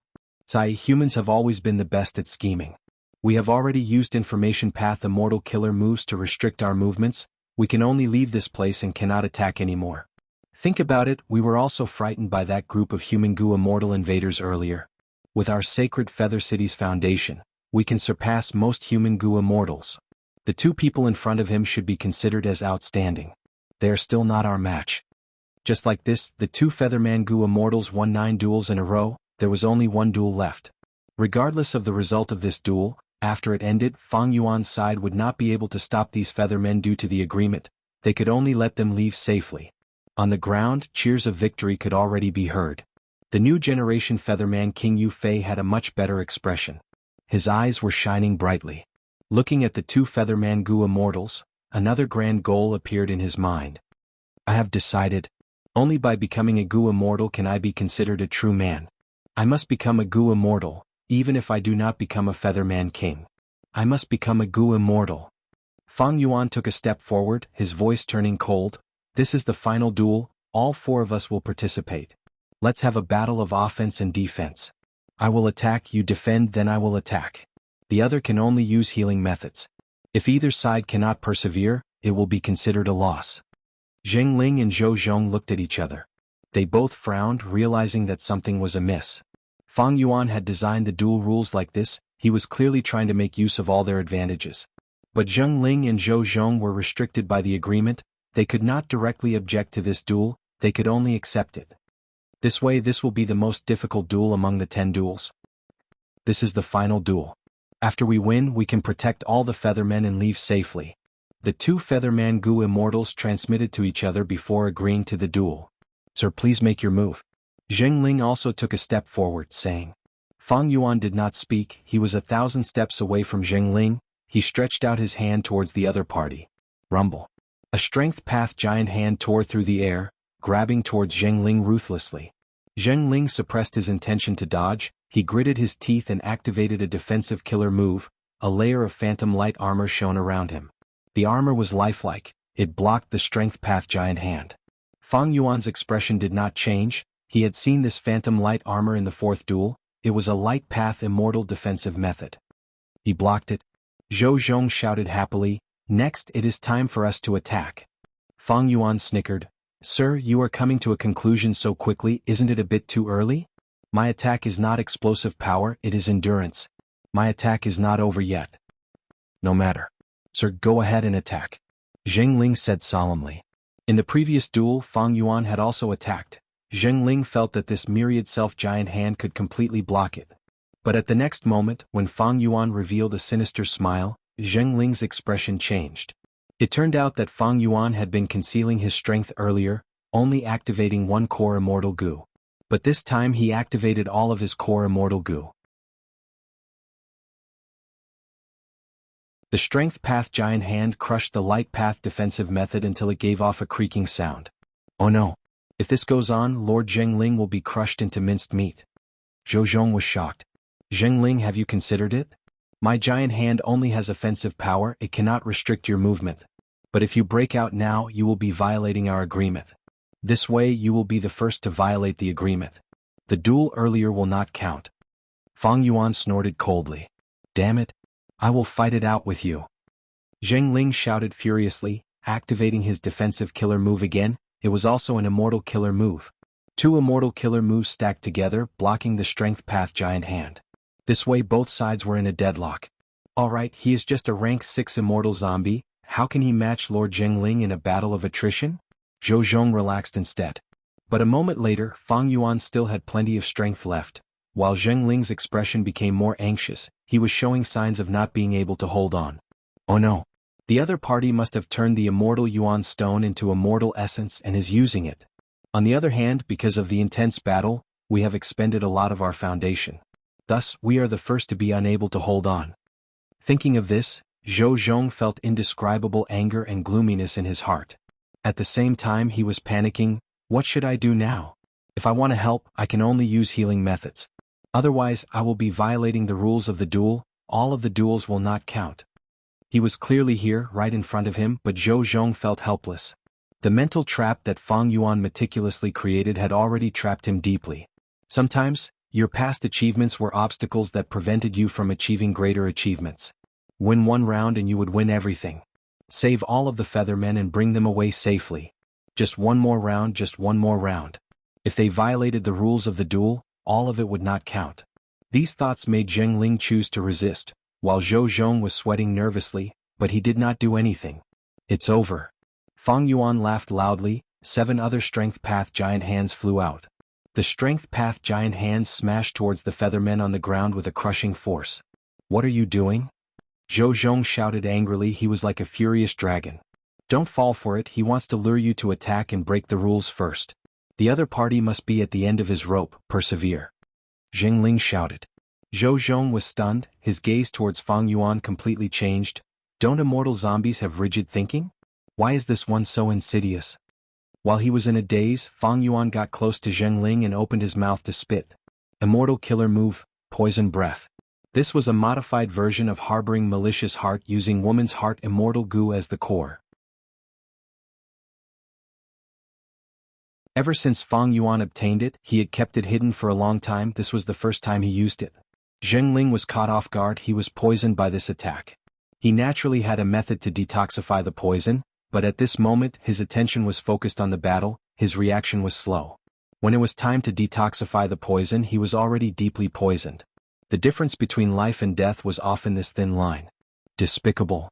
Humans have always been the best at scheming. We have already used information path immortal killer moves to restrict our movements, we can only leave this place and cannot attack anymore. Think about it, we were also frightened by that group of human Gu immortal invaders earlier. With our sacred Feather City's foundation, we can surpass most human Gu immortals. The 2 people in front of him should be considered as outstanding. They are still not our match. Just like this, the 2 Featherman Gu Immortals won 9 duels in a row, there was only 1 duel left. Regardless of the result of this duel, after it ended, Fang Yuan's side would not be able to stop these Feathermen due to the agreement, they could only let them leave safely. On the ground, cheers of victory could already be heard. The new generation Featherman King Yu Fei had a much better expression. His eyes were shining brightly. Looking at the 2 Featherman Gu Immortals, another grand goal appeared in his mind. I have decided, only by becoming a Gu Immortal can I be considered a true man. I must become a Gu Immortal, even if I do not become a Featherman King. I must become a Gu Immortal. Fang Yuan took a step forward, his voice turning cold. This is the final duel, all 4 of us will participate. Let's have a battle of offense and defense. I will attack, you defend, then I will attack. The other can only use healing methods. If either side cannot persevere, it will be considered a loss. Zheng Ling and Zhou Zhong looked at each other. They both frowned, realizing that something was amiss. Fang Yuan had designed the duel rules like this, he was clearly trying to make use of all their advantages. But Zheng Ling and Zhou Zhong were restricted by the agreement, they could not directly object to this duel, they could only accept it. This way this will be the most difficult duel among the 10 duels. This is the final duel. After we win, we can protect all the Feathermen and leave safely. The 2 Featherman Gu Immortals transmitted to each other before agreeing to the duel. Sir, please make your move. Zheng Ling also took a step forward, saying. Fang Yuan did not speak, he was 1,000 steps away from Zheng Ling, he stretched out his hand towards the other party. Rumble. A strength path giant hand tore through the air, grabbing towards Zheng Ling ruthlessly. Zheng Ling suppressed his intention to dodge, he gritted his teeth and activated a defensive killer move, a layer of phantom light armor shone around him. The armor was lifelike, it blocked the strength path giant hand. Fang Yuan's expression did not change, he had seen this phantom light armor in the 4th duel, it was a light path immortal defensive method. He blocked it. Zhou Zhong shouted happily, next it is time for us to attack. Fang Yuan snickered, Sir, you are coming to a conclusion so quickly, isn't it a bit too early? My attack is not explosive power, it is endurance. My attack is not over yet. No matter. Sir, go ahead and attack. Zheng Ling said solemnly. In the previous duel, Fang Yuan had also attacked. Zheng Ling felt that this myriad self-giant hand could completely block it. But at the next moment, when Fang Yuan revealed a sinister smile, Zheng Ling's expression changed. It turned out that Fang Yuan had been concealing his strength earlier, only activating 1 core immortal Gu. But this time he activated all of his core immortal Gu. The strength path giant hand crushed the light path defensive method until it gave off a creaking sound. Oh no. If this goes on, Lord Zheng Ling will be crushed into minced meat. Zhou Zhong was shocked. Zhengling, have you considered it? My giant hand only has offensive power, it cannot restrict your movement. But if you break out now, you will be violating our agreement. This way you will be the first to violate the agreement. The duel earlier will not count. Fang Yuan snorted coldly. Damn it! I will fight it out with you. Zhengling shouted furiously, activating his defensive killer move again. It was also an immortal killer move. Two immortal killer moves stacked together, blocking the strength path giant hand. This way both sides were in a deadlock. Alright, he is just a rank 6 immortal zombie, how can he match Lord Zhengling in a battle of attrition? Zhou Zhong relaxed instead. But a moment later, Fang Yuan still had plenty of strength left. While Zhengling's expression became more anxious, he was showing signs of not being able to hold on. Oh no! The other party must have turned the immortal Yuan stone into immortal essence and is using it. On the other hand, because of the intense battle, we have expended a lot of our foundation. Thus, we are the first to be unable to hold on. Thinking of this, Zhou Zhong felt indescribable anger and gloominess in his heart. At the same time he was panicking, what should I do now? If I want to help, I can only use healing methods. Otherwise, I will be violating the rules of the duel, all of the duels will not count. He was clearly here, right in front of him, but Zhou Zhong felt helpless. The mental trap that Fang Yuan meticulously created had already trapped him deeply. Sometimes, your past achievements were obstacles that prevented you from achieving greater achievements. Win one round and you would win everything. Save all of the feathermen and bring them away safely. Just one more round, just one more round. If they violated the rules of the duel, all of it would not count. These thoughts made Zhengling choose to resist, while Zhou Zhong was sweating nervously, but he did not do anything. It's over. Fang Yuan laughed loudly, 7 other strength path giant hands flew out. The strength path giant hands smashed towards the feathermen on the ground with a crushing force. What are you doing? Zhou Zhong shouted angrily, he was like a furious dragon. Don't fall for it, he wants to lure you to attack and break the rules first. The other party must be at the end of his rope, persevere. Zhengling shouted. Zhou Zhong was stunned, his gaze towards Fang Yuan completely changed. Don't immortal zombies have rigid thinking? Why is this one so insidious? While he was in a daze, Fang Yuan got close to Zhengling and opened his mouth to spit. Immortal killer move, poison breath. This was a modified version of harboring malicious heart using woman's heart immortal goo as the core. Ever since Fang Yuan obtained it, he had kept it hidden for a long time. This was the first time he used it. Zhengling was caught off guard, he was poisoned by this attack. He naturally had a method to detoxify the poison, but at this moment his attention was focused on the battle, his reaction was slow. When it was time to detoxify the poison, he was already deeply poisoned. The difference between life and death was often this thin line. Despicable.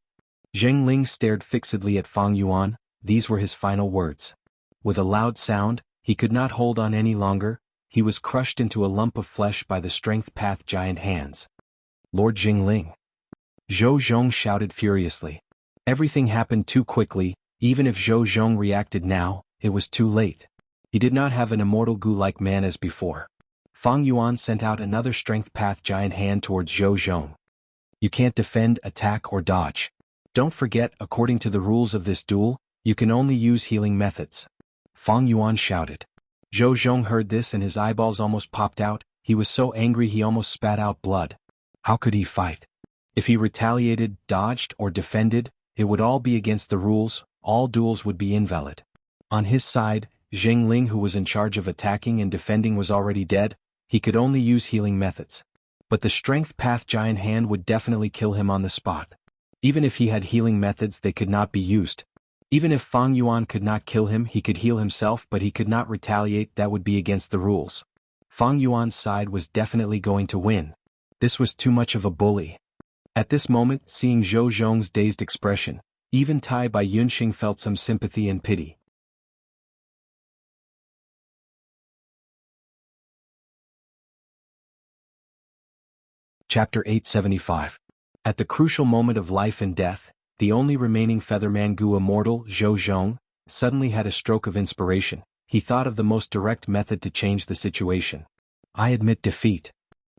Zhengling stared fixedly at Fang Yuan, these were his final words. With a loud sound, he could not hold on any longer, he was crushed into a lump of flesh by the strength path giant hands. Lord Zhengling. Zhou Zhong shouted furiously. Everything happened too quickly, even if Zhou Zhong reacted now, it was too late. He did not have an immortal goo-like man as before. Fang Yuan sent out another strength path giant hand towards Zhou Zhong. You can't defend, attack or dodge. Don't forget, according to the rules of this duel, you can only use healing methods. Fang Yuan shouted. Zhou Zhong heard this and his eyeballs almost popped out, he was so angry he almost spat out blood. How could he fight? If he retaliated, dodged or defended, it would all be against the rules, all duels would be invalid. On his side, Zhengling, who was in charge of attacking and defending, was already dead, he could only use healing methods. But the strength path giant hand would definitely kill him on the spot. Even if he had healing methods, they could not be used. Even if Fang Yuan could not kill him, he could heal himself, but he could not retaliate, that would be against the rules. Fang Yuan's side was definitely going to win. This was too much of a bully. At this moment, seeing Zhou Zhong's dazed expression, even Tai Bai Yunxing felt some sympathy and pity. Chapter 875. At the crucial moment of life and death, the only remaining Featherman Gu immortal, Zhou Zhong, suddenly had a stroke of inspiration. He thought of the most direct method to change the situation. I admit defeat,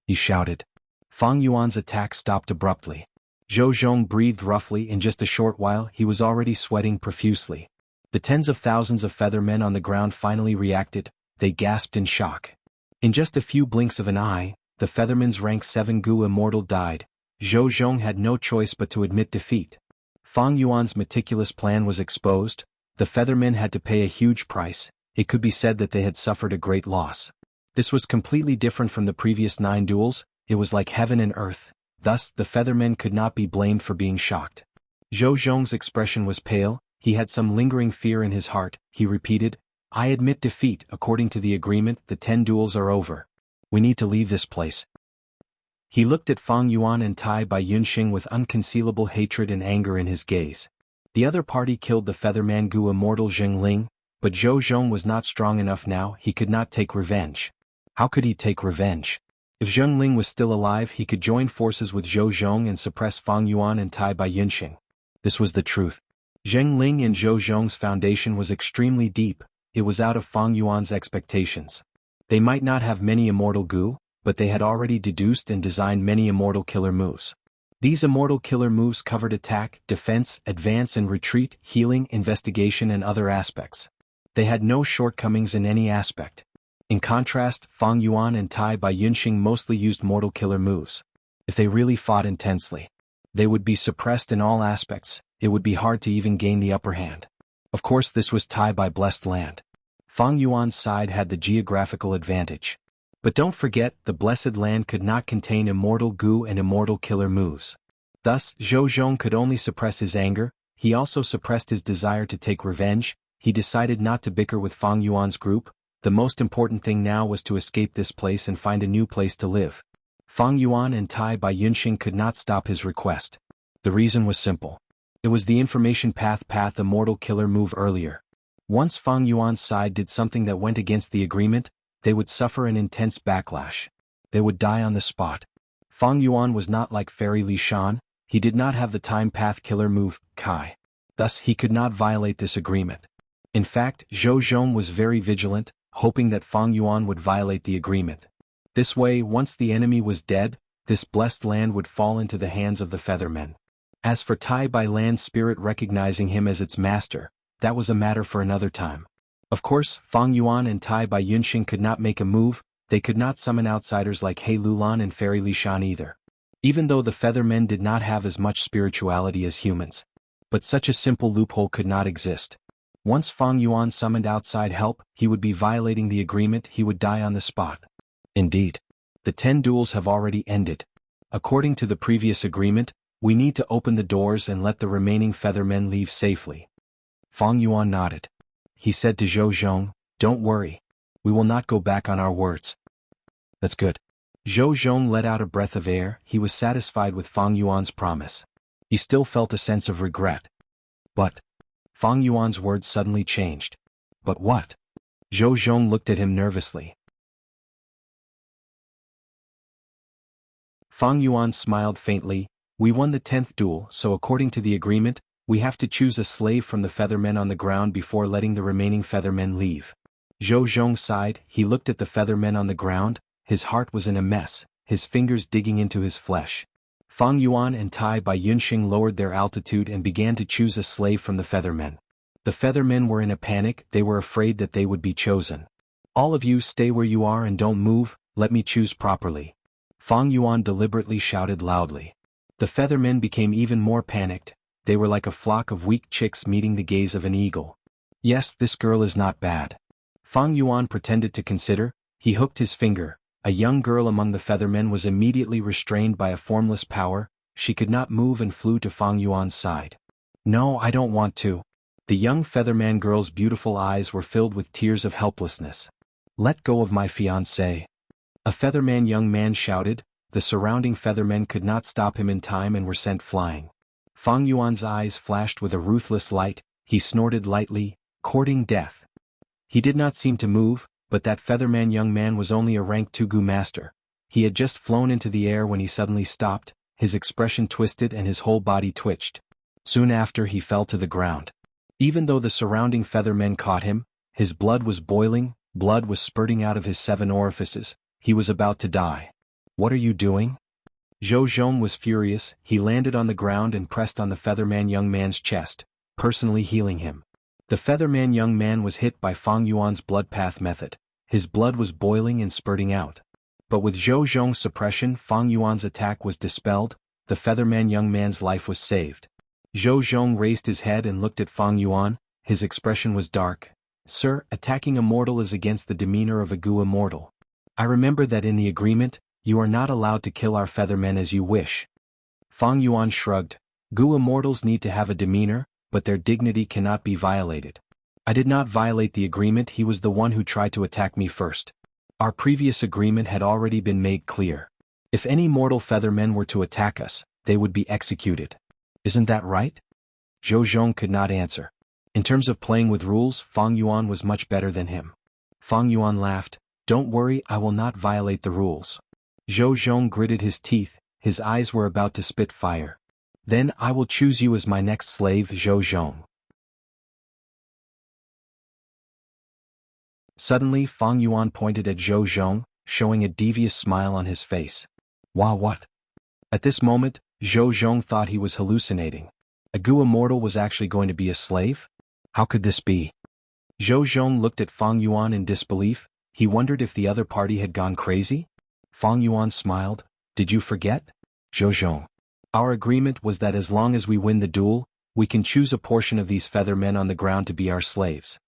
he shouted. Fang Yuan's attack stopped abruptly. Zhou Zhong breathed roughly. In just a short while he was already sweating profusely. The tens of thousands of feathermen on the ground finally reacted, they gasped in shock. In just a few blinks of an eye, the Featherman's rank 7 Gu immortal died. Zhou Zhong had no choice but to admit defeat. Fang Yuan's meticulous plan was exposed. The Feathermen had to pay a huge price. It could be said that they had suffered a great loss. This was completely different from the previous 9 duels. It was like heaven and earth. Thus, the Feathermen could not be blamed for being shocked. Zhou Zhong's expression was pale. He had some lingering fear in his heart. He repeated, "I admit defeat. According to the agreement, the 10 duels are over. We need to leave this place." He looked at Fang Yuan and Tai Bai Yunxing with unconcealable hatred and anger in his gaze. The other party killed the Featherman Gu immortal Zheng Ling, but Zhou Zhong was not strong enough now. He could not take revenge. How could he take revenge? If Zheng Ling was still alive, he could join forces with Zhou Zhong and suppress Fang Yuan and Tai Bai Yunxing. This was the truth. Zheng Ling and Zhou Zhong's foundation was extremely deep. It was out of Fang Yuan's expectations. They might not have many immortal Gu, but they had already deduced and designed many immortal killer moves. These immortal killer moves covered attack, defense, advance and retreat, healing, investigation and other aspects. They had no shortcomings in any aspect. In contrast, Fang Yuan and Tai Bai Yunxing mostly used mortal killer moves. If they really fought intensely, they would be suppressed in all aspects. It would be hard to even gain the upper hand. Of course, this was Tai Bai blessed land. Fang Yuan's side had the geographical advantage. But don't forget, the blessed land could not contain immortal Gu and immortal killer moves. Thus, Zhou Zhong could only suppress his anger. He also suppressed his desire to take revenge. He decided not to bicker with Fang Yuan's group. The most important thing now was to escape this place and find a new place to live. Fang Yuan and Tai Bai Yunxing could not stop his request. The reason was simple. It was the information path immortal killer move earlier. Once Fang Yuan's side did something that went against the agreement, they would suffer an intense backlash. They would die on the spot. Fang Yuan was not like Fairy Li Shan. He did not have the time path killer move, Kai. Thus, he could not violate this agreement. In fact, Zhou Zhong was very vigilant, hoping that Fang Yuan would violate the agreement. This way, once the enemy was dead, this blessed land would fall into the hands of the Feathermen. As for Tai Bai Land's spirit recognizing him as its master, that was a matter for another time. Of course, Fang Yuan and Tai Bai Yunxing could not make a move. They could not summon outsiders like He Lulan and Fairy Li Shan either. Even though the Feathermen did not have as much spirituality as humans. But such a simple loophole could not exist. Once Fang Yuan summoned outside help, he would be violating the agreement. He would die on the spot. Indeed. The 10 duels have already ended. According to the previous agreement, we need to open the doors and let the remaining Feathermen leave safely. Fang Yuan nodded. He said to Zhou Zhong, "Don't worry. We will not go back on our words." That's good. Zhou Zhong let out a breath of air. He was satisfied with Fang Yuan's promise. He still felt a sense of regret. But Fang Yuan's words suddenly changed. But what? Zhou Zhong looked at him nervously. Fang Yuan smiled faintly. "We won the 10th duel, so according to the agreement, we have to choose a slave from the Feathermen on the ground before letting the remaining Feathermen leave." Zhou Zhong sighed. He looked at the Feathermen on the ground. His heart was in a mess, his fingers digging into his flesh. Fang Yuan and Tai Bai Yunxing lowered their altitude and began to choose a slave from the Feathermen. The Feathermen were in a panic. They were afraid that they would be chosen. "All of you stay where you are and don't move. Let me choose properly." Fang Yuan deliberately shouted loudly. The Feathermen became even more panicked. They were like a flock of weak chicks meeting the gaze of an eagle. "Yes, this girl is not bad." Fang Yuan pretended to consider. He hooked his finger. A young girl among the Feathermen was immediately restrained by a formless power. She could not move and flew to Fang Yuan's side. "No, I don't want to." The young Featherman girl's beautiful eyes were filled with tears of helplessness. "Let go of my fiancé." A Featherman young man shouted. The surrounding Feathermen could not stop him in time and were sent flying. Fang Yuan's eyes flashed with a ruthless light. He snorted lightly, courting death. He did not seem to move, but that Featherman young man was only a rank 2 Gu master. He had just flown into the air when he suddenly stopped. His expression twisted and his whole body twitched. Soon after he fell to the ground. Even though the surrounding Feathermen caught him, his blood was boiling, blood was spurting out of his 7 orifices. He was about to die. "What are you doing?" Zhou Zhong was furious. He landed on the ground and pressed on the Featherman young man's chest, personally healing him. The Featherman young man was hit by Fang Yuan's blood path method. His blood was boiling and spurting out. But with Zhou Zhong's suppression, Fang Yuan's attack was dispelled, the featherman young man's life was saved. Zhou Zhong raised his head and looked at Fang Yuan, his expression was dark. Sir, attacking a mortal is against the demeanor of a Gu immortal. I remember that in the agreement, you are not allowed to kill our feathermen as you wish. Fang Yuan shrugged. Gu immortals need to have a demeanor, but their dignity cannot be violated. I did not violate the agreement, he was the one who tried to attack me first. Our previous agreement had already been made clear. If any mortal feathermen were to attack us, they would be executed. Isn't that right? Zhou Zhong could not answer. In terms of playing with rules, Fang Yuan was much better than him. Fang Yuan laughed. Don't worry, I will not violate the rules. Zhou Zhong gritted his teeth, his eyes were about to spit fire. Then I will choose you as my next slave, Zhou Zhong. Suddenly Fang Yuan pointed at Zhou Zhong, showing a devious smile on his face. Wah what? At this moment, Zhou Zhong thought he was hallucinating. A Gu immortal was actually going to be a slave? How could this be? Zhou Zhong looked at Fang Yuan in disbelief, he wondered if the other party had gone crazy? Fang Yuan smiled. Did you forget? Zhou Zhong. Our agreement was that as long as we win the duel, we can choose a portion of these feathermen on the ground to be our slaves.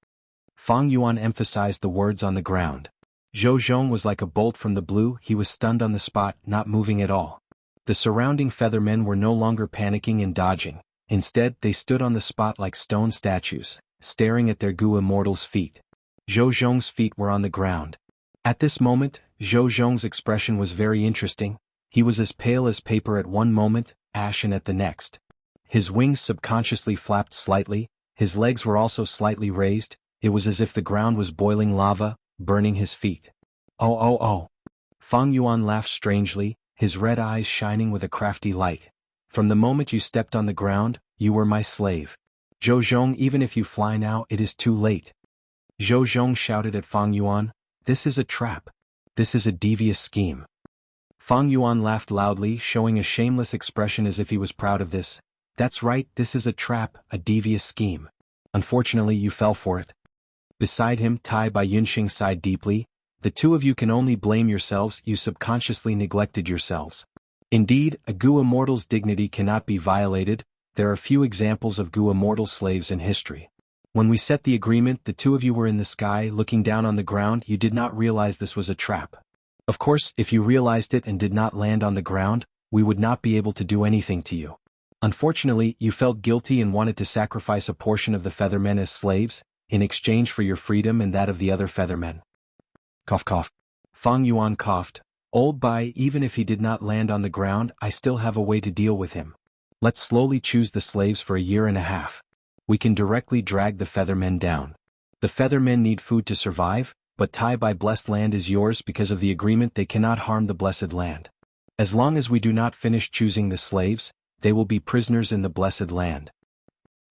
Fang Yuan emphasized the words on the ground. Zhou Zhong was like a bolt from the blue, he was stunned on the spot, not moving at all. The surrounding feathermen were no longer panicking and dodging. Instead, they stood on the spot like stone statues, staring at their Gu immortal's feet. Zhou Zhong's feet were on the ground. At this moment, Zhou Zhong's expression was very interesting. He was as pale as paper at one moment, ashen at the next. His wings subconsciously flapped slightly, his legs were also slightly raised, it was as if the ground was boiling lava, burning his feet. Oh oh oh. Fang Yuan laughed strangely, his red eyes shining with a crafty light. From the moment you stepped on the ground, you were my slave. Zhou Zhong, even if you fly now, it is too late. Zhou Zhong shouted at Fang Yuan, this is a trap. This is a devious scheme. Fang Yuan laughed loudly, showing a shameless expression as if he was proud of this. That's right, this is a trap, a devious scheme. Unfortunately you fell for it. Beside him, Tai Bai Yunxing sighed deeply. The two of you can only blame yourselves, you subconsciously neglected yourselves. Indeed, a Gu immortal's dignity cannot be violated, there are few examples of Gu immortal slaves in history. When we set the agreement, the two of you were in the sky, looking down on the ground, you did not realize this was a trap. Of course, if you realized it and did not land on the ground, we would not be able to do anything to you. Unfortunately, you felt guilty and wanted to sacrifice a portion of the feathermen as slaves, in exchange for your freedom and that of the other feathermen. Cough cough. Fang Yuan coughed. Old Bai, even if he did not land on the ground, I still have a way to deal with him. Let's slowly choose the slaves for a year and a half. We can directly drag the feathermen down. The feathermen need food to survive, but Tai Bai blessed land is yours because of the agreement they cannot harm the blessed land. As long as we do not finish choosing the slaves, they will be prisoners in the blessed land.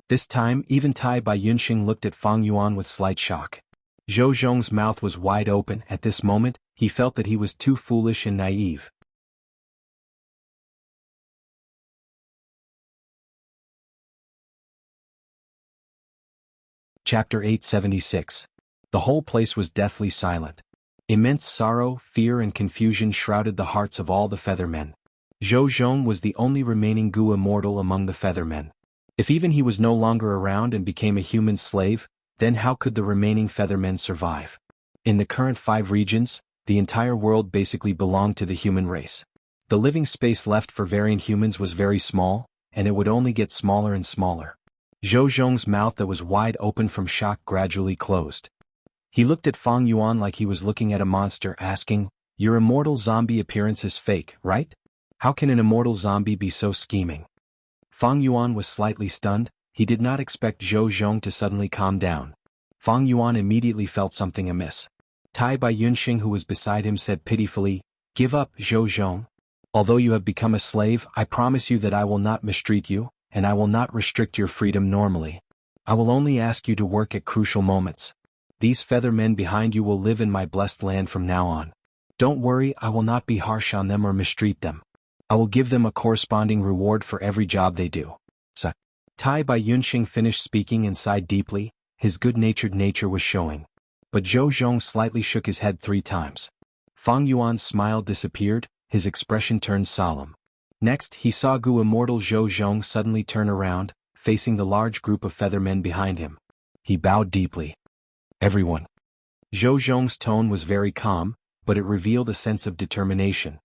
This time, even Tai Bai Yunxing looked at Fang Yuan with slight shock. Zhou Zhong's mouth was wide open. At this moment, he felt that he was too foolish and naive. Chapter 876. The whole place was deathly silent. Immense sorrow, fear and confusion shrouded the hearts of all the feathermen. Zhou Zhong was the only remaining Gu immortal among the feathermen. If even he was no longer around and became a human slave, then how could the remaining feathermen survive? In the current 5 regions, the entire world basically belonged to the human race. The living space left for variant humans was very small, and it would only get smaller and smaller. Zhou Zhong's mouth that was wide open from shock gradually closed. He looked at Fang Yuan like he was looking at a monster, asking, your immortal zombie appearance is fake, right? How can an immortal zombie be so scheming? Fang Yuan was slightly stunned, he did not expect Zhou Zhong to suddenly calm down. Fang Yuan immediately felt something amiss. Tai Bai Yunxing, who was beside him, said pitifully, give up, Zhou Zhong. Although you have become a slave, I promise you that I will not mistreat you, and I will not restrict your freedom normally. I will only ask you to work at crucial moments. These feathermen behind you will live in my blessed land from now on. Don't worry, I will not be harsh on them or mistreat them. I will give them a corresponding reward for every job they do. Tai Bai Yunxing finished speaking and sighed deeply, his good-natured nature was showing. But Zhou Zhong slightly shook his head 3 times. Fang Yuan's smile disappeared, his expression turned solemn. Next, he saw Gu Immortal Zhou Zhong suddenly turn around, facing the large group of feathermen behind him. He bowed deeply. Everyone. Zhou Zhong's tone was very calm, but it revealed a sense of determination.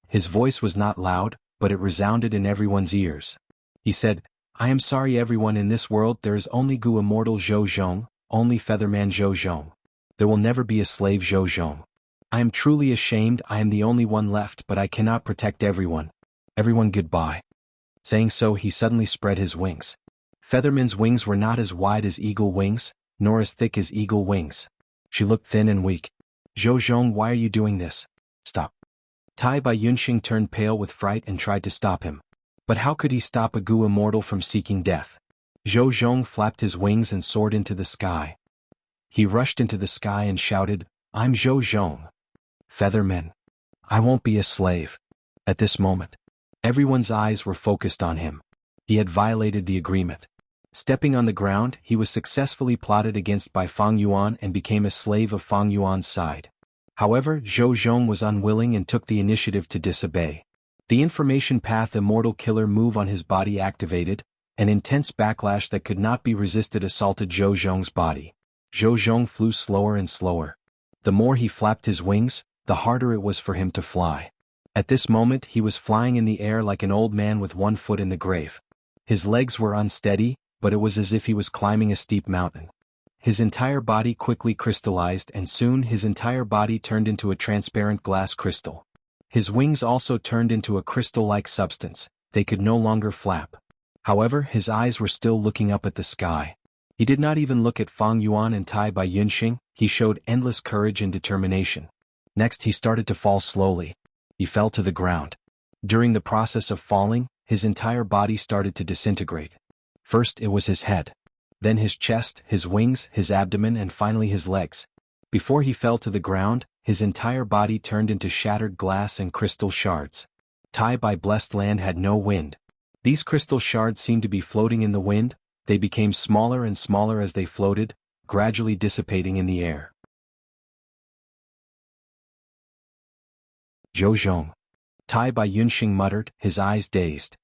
His voice was not loud, but it resounded in everyone's ears. He said, I am sorry everyone, in this world there is only Gu Immortal Zhou Zhong, only Featherman Zhou Zhong. There will never be a slave Zhou Zhong. I am truly ashamed, I am the only one left, but I cannot protect everyone. Everyone goodbye. Saying so, he suddenly spread his wings. Featherman's wings were not as wide as eagle wings, nor as thick as eagle wings. She looked thin and weak. Zhou Zhong, why are you doing this? Stop. Tai Bai Yunxing turned pale with fright and tried to stop him. But how could he stop a Gu immortal from seeking death? Zhou Zhong flapped his wings and soared into the sky. He rushed into the sky and shouted, I'm Zhou Zhong. Feathermen. I won't be a slave. At this moment, everyone's eyes were focused on him. He had violated the agreement. Stepping on the ground, he was successfully plotted against by Fang Yuan and became a slave of Fang Yuan's side. However, Zhou Zhong was unwilling and took the initiative to disobey. The information path Immortal Killer move on his body activated, an intense backlash that could not be resisted assaulted Zhou Zhong's body. Zhou Zhong flew slower and slower. The more he flapped his wings, the harder it was for him to fly. At this moment he was flying in the air like an old man with one foot in the grave. His legs were unsteady, but it was as if he was climbing a steep mountain. His entire body quickly crystallized and soon his entire body turned into a transparent glass crystal. His wings also turned into a crystal-like substance, they could no longer flap. However, his eyes were still looking up at the sky. He did not even look at Fang Yuan and Tai Bai Yunxing, he showed endless courage and determination. Next he started to fall slowly. He fell to the ground. During the process of falling, his entire body started to disintegrate. First it was his head. Then his chest, his wings, his abdomen and finally his legs. Before he fell to the ground, his entire body turned into shattered glass and crystal shards. Tai Bai Blessed Land had no wind. These crystal shards seemed to be floating in the wind, they became smaller and smaller as they floated, gradually dissipating in the air. Zhou Zhong. Tai Bai Yunxing muttered, his eyes dazed.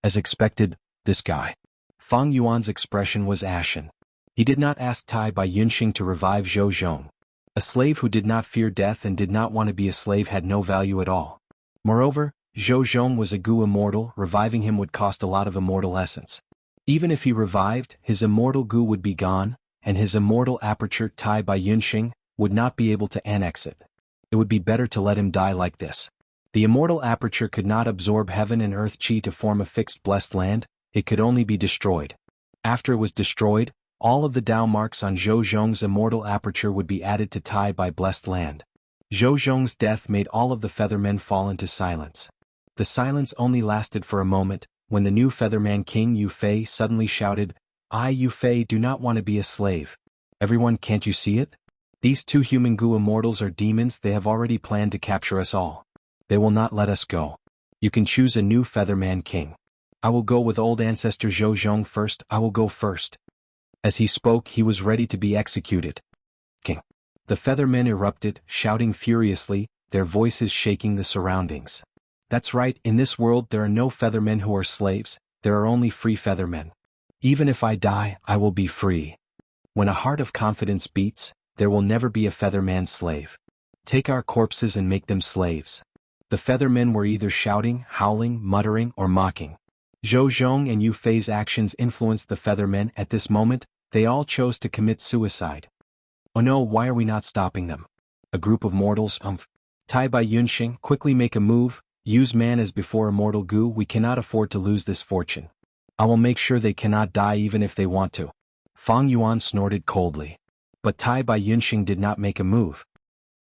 As expected, this guy. Fang Yuan's expression was ashen. He did not ask Tai Bai Yunxing to revive Zhou Zhong. A slave who did not fear death and did not want to be a slave had no value at all. Moreover, Zhou Zhong was a Gu immortal, reviving him would cost a lot of immortal essence. Even if he revived, his immortal Gu would be gone, and his immortal aperture Tai Bai Yunxing would not be able to annex it. It would be better to let him die like this. The immortal aperture could not absorb heaven and earth chi to form a fixed blessed land, it could only be destroyed. After it was destroyed, all of the Dao marks on Zhou Zhong's immortal aperture would be added to Tai Bai Blessed Land. Zhou Zhong's death made all of the feathermen fall into silence. The silence only lasted for a moment, when the new featherman King Yu Fei suddenly shouted, I Yu Fei do not want to be a slave. Everyone, can't you see it? These two human Gu immortals are demons, they have already planned to capture us all. They will not let us go. You can choose a new featherman king. I will go with old ancestor Zhou Zhong first, I will go first. As he spoke he was ready to be executed. King. The feathermen erupted, shouting furiously, their voices shaking the surroundings. That's right, in this world there are no feathermen who are slaves, there are only free feathermen. Even if I die, I will be free. When a heart of confidence beats, there will never be a featherman slave. Take our corpses and make them slaves. The feathermen were either shouting, howling, muttering, or mocking. Zhou Zhong and Yu Fei's actions influenced the feathermen. At this moment, they all chose to commit suicide. Oh no, why are we not stopping them? A group of mortals, Tai Bai Yunxing, quickly make a move, use man as before immortal Gu, we cannot afford to lose this fortune. I will make sure they cannot die even if they want to. Fang Yuan snorted coldly. But Tai Bai Yunxing did not make a move.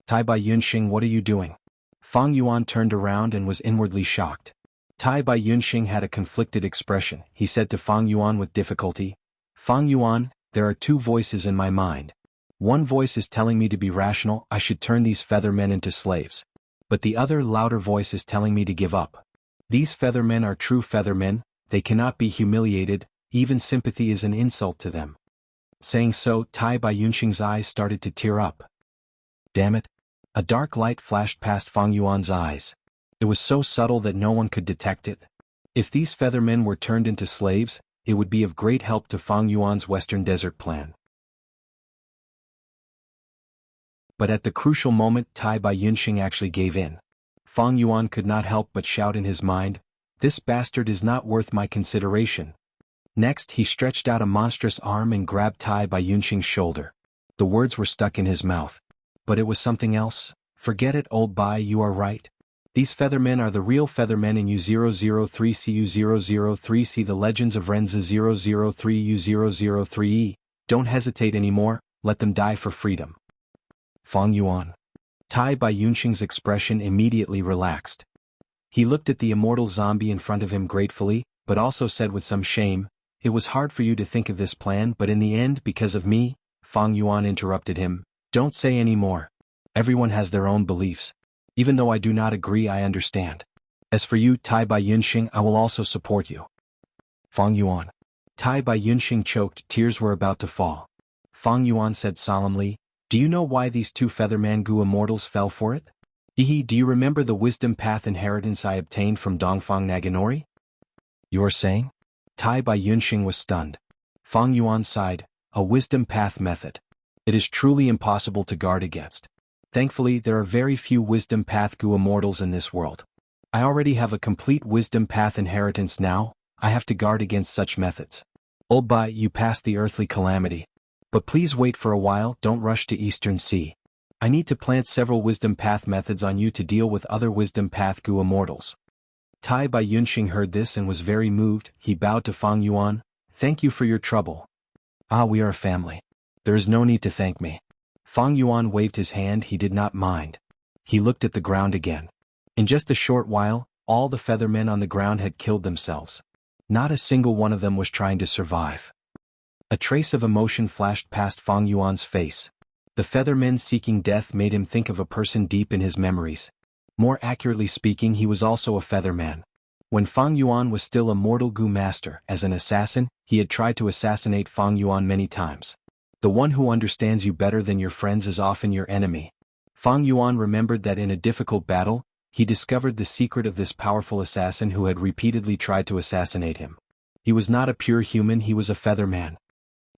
Tai Bai Yunxing, what are you doing? Fang Yuan turned around and was inwardly shocked. Tai Bai Yunxing had a conflicted expression. He said to Fang Yuan with difficulty, Fang Yuan, there are two voices in my mind. One voice is telling me to be rational, I should turn these feathermen into slaves. But the other louder voice is telling me to give up. These feathermen are true feathermen, they cannot be humiliated, even sympathy is an insult to them. Saying so, Tai Bai Yunxing's eyes started to tear up. Damn it. A dark light flashed past Fang Yuan's eyes. It was so subtle that no one could detect it. If these feathermen were turned into slaves, it would be of great help to Fang Yuan's Western Desert plan. But at the crucial moment, Tai Bai Yunxing actually gave in. Fang Yuan could not help but shout in his mind, "This bastard is not worth my consideration." Next he stretched out a monstrous arm and grabbed Tai Bai Yunxing's shoulder. The words were stuck in his mouth. But it was something else. "Forget it, old Bai, you are right. These feathermen are the real feathermen in U003CU003. See the Legends of Renzi 003U003E. Don't hesitate anymore, let them die for freedom." Fang Yuan. Tai Bai Yunxing's expression immediately relaxed. He looked at the immortal zombie in front of him gratefully, but also said with some shame, "It was hard for you to think of this plan, but in the end, because of me." Fang Yuan interrupted him, "Don't say any more. Everyone has their own beliefs. Even though I do not agree, I understand. As for you, Tai Bai Yunxing, I will also support you." Fang Yuan. Tai Bai Yunxing choked, tears were about to fall. Fang Yuan said solemnly, "Do you know why these two Featherman-gu immortals fell for it? Do you remember the wisdom path inheritance I obtained from Dongfang Naganori?" "You are saying?" Tai Bai Yunxing was stunned. Fang Yuan sighed, "A wisdom path method. It is truly impossible to guard against. Thankfully, there are very few wisdom path gu immortals in this world. I already have a complete wisdom path inheritance now, I have to guard against such methods. Old Bai, you passed the earthly calamity. But please wait for a while, don't rush to Eastern Sea. I need to plant several wisdom path methods on you to deal with other wisdom path gu immortals." Tai Bai Yunxing heard this and was very moved. He bowed to Fang Yuan, "Thank you for your trouble." "Ah, we are a family. There is no need to thank me." Fang Yuan waved his hand, he did not mind. He looked at the ground again. In just a short while, all the feathermen on the ground had killed themselves. Not a single one of them was trying to survive. A trace of emotion flashed past Fang Yuan's face. The feathermen seeking death made him think of a person deep in his memories. More accurately speaking, he was also a featherman. When Fang Yuan was still a mortal gu master, as an assassin, he had tried to assassinate Fang Yuan many times. The one who understands you better than your friends is often your enemy. Fang Yuan remembered that in a difficult battle, he discovered the secret of this powerful assassin who had repeatedly tried to assassinate him. He was not a pure human, he was a featherman.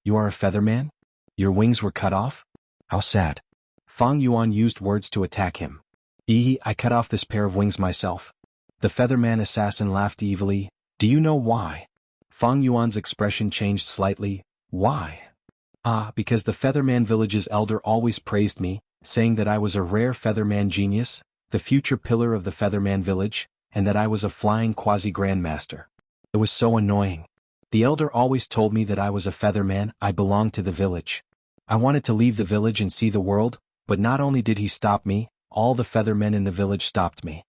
"You are a featherman? Your wings were cut off? How sad." Fang Yuan used words to attack him. I cut off this pair of wings myself." The featherman assassin laughed evilly. "Do you know why?" Fang Yuan's expression changed slightly. "Why?" "Ah, because the Featherman village's elder always praised me, saying that I was a rare Featherman genius, the future pillar of the Featherman village, and that I was a flying quasi-grandmaster. It was so annoying. The elder always told me that I was a Featherman, I belonged to the village. I wanted to leave the village and see the world, but not only did he stop me, all the Feathermen in the village stopped me.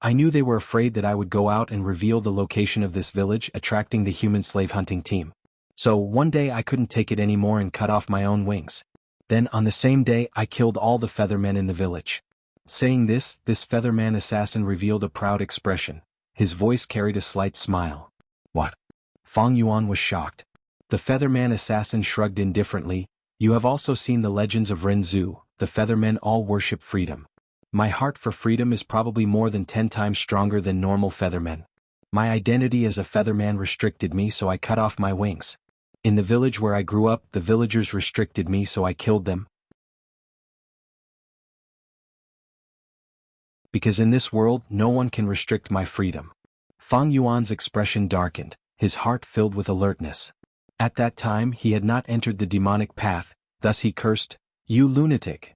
I knew they were afraid that I would go out and reveal the location of this village, attracting the human slave hunting team. So one day I couldn't take it anymore and cut off my own wings. Then on the same day I killed all the Feathermen in the village." Saying this Featherman assassin revealed a proud expression. His voice carried a slight smile. "What?" Fang Yuan was shocked. The Featherman assassin shrugged indifferently. "You have also seen the Legends of Renzi. The Feathermen all worship freedom. My heart for freedom is probably more than 10 times stronger than normal Feathermen. My identity as a Featherman restricted me, so I cut off my wings. In the village where I grew up, the villagers restricted me, so I killed them. Because in this world, no one can restrict my freedom." Fang Yuan's expression darkened, his heart filled with alertness. At that time he had not entered the demonic path, thus he cursed, "You lunatic."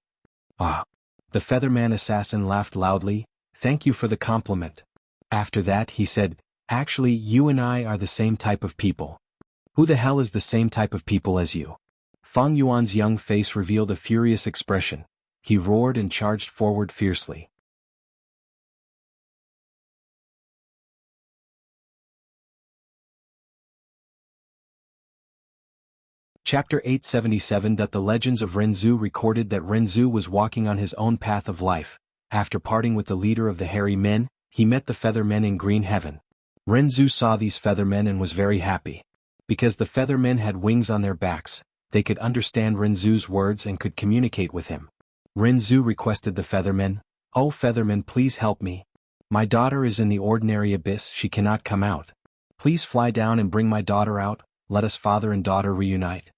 "Ah." The Featherman assassin laughed loudly, "Thank you for the compliment." After that he said, "Actually, you and I are the same type of people." "Who the hell is the same type of people as you?" Fang Yuan's young face revealed a furious expression. He roared and charged forward fiercely. Chapter 877. The Legends of Renzi recorded that Renzi was walking on his own path of life. After parting with the leader of the hairy men, he met the Feathermen in Green Heaven. Renzi saw these Feathermen and was very happy. Because the Feathermen had wings on their backs, they could understand Renzi's words and could communicate with him. Rinzhu requested the feathermen, "Oh feathermen, please help me. My daughter is in the ordinary abyss, she cannot come out. Please fly down and bring my daughter out, let us father and daughter reunite."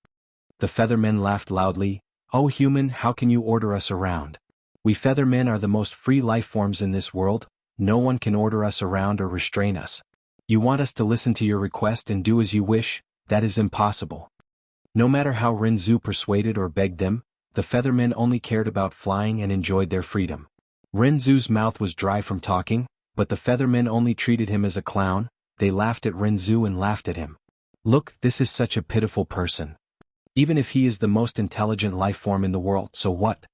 The feathermen laughed loudly, "Oh human, how can you order us around? We feathermen are the most free life forms in this world, no one can order us around or restrain us. You want us to listen to your request and do as you wish, that is impossible." No matter how Rinzhu persuaded or begged them, the feathermen only cared about flying and enjoyed their freedom. Rinzhu's mouth was dry from talking, but the feathermen only treated him as a clown, they laughed at Rinzhu and laughed at him. "Look, this is such a pitiful person. Even if he is the most intelligent life form in the world, so what?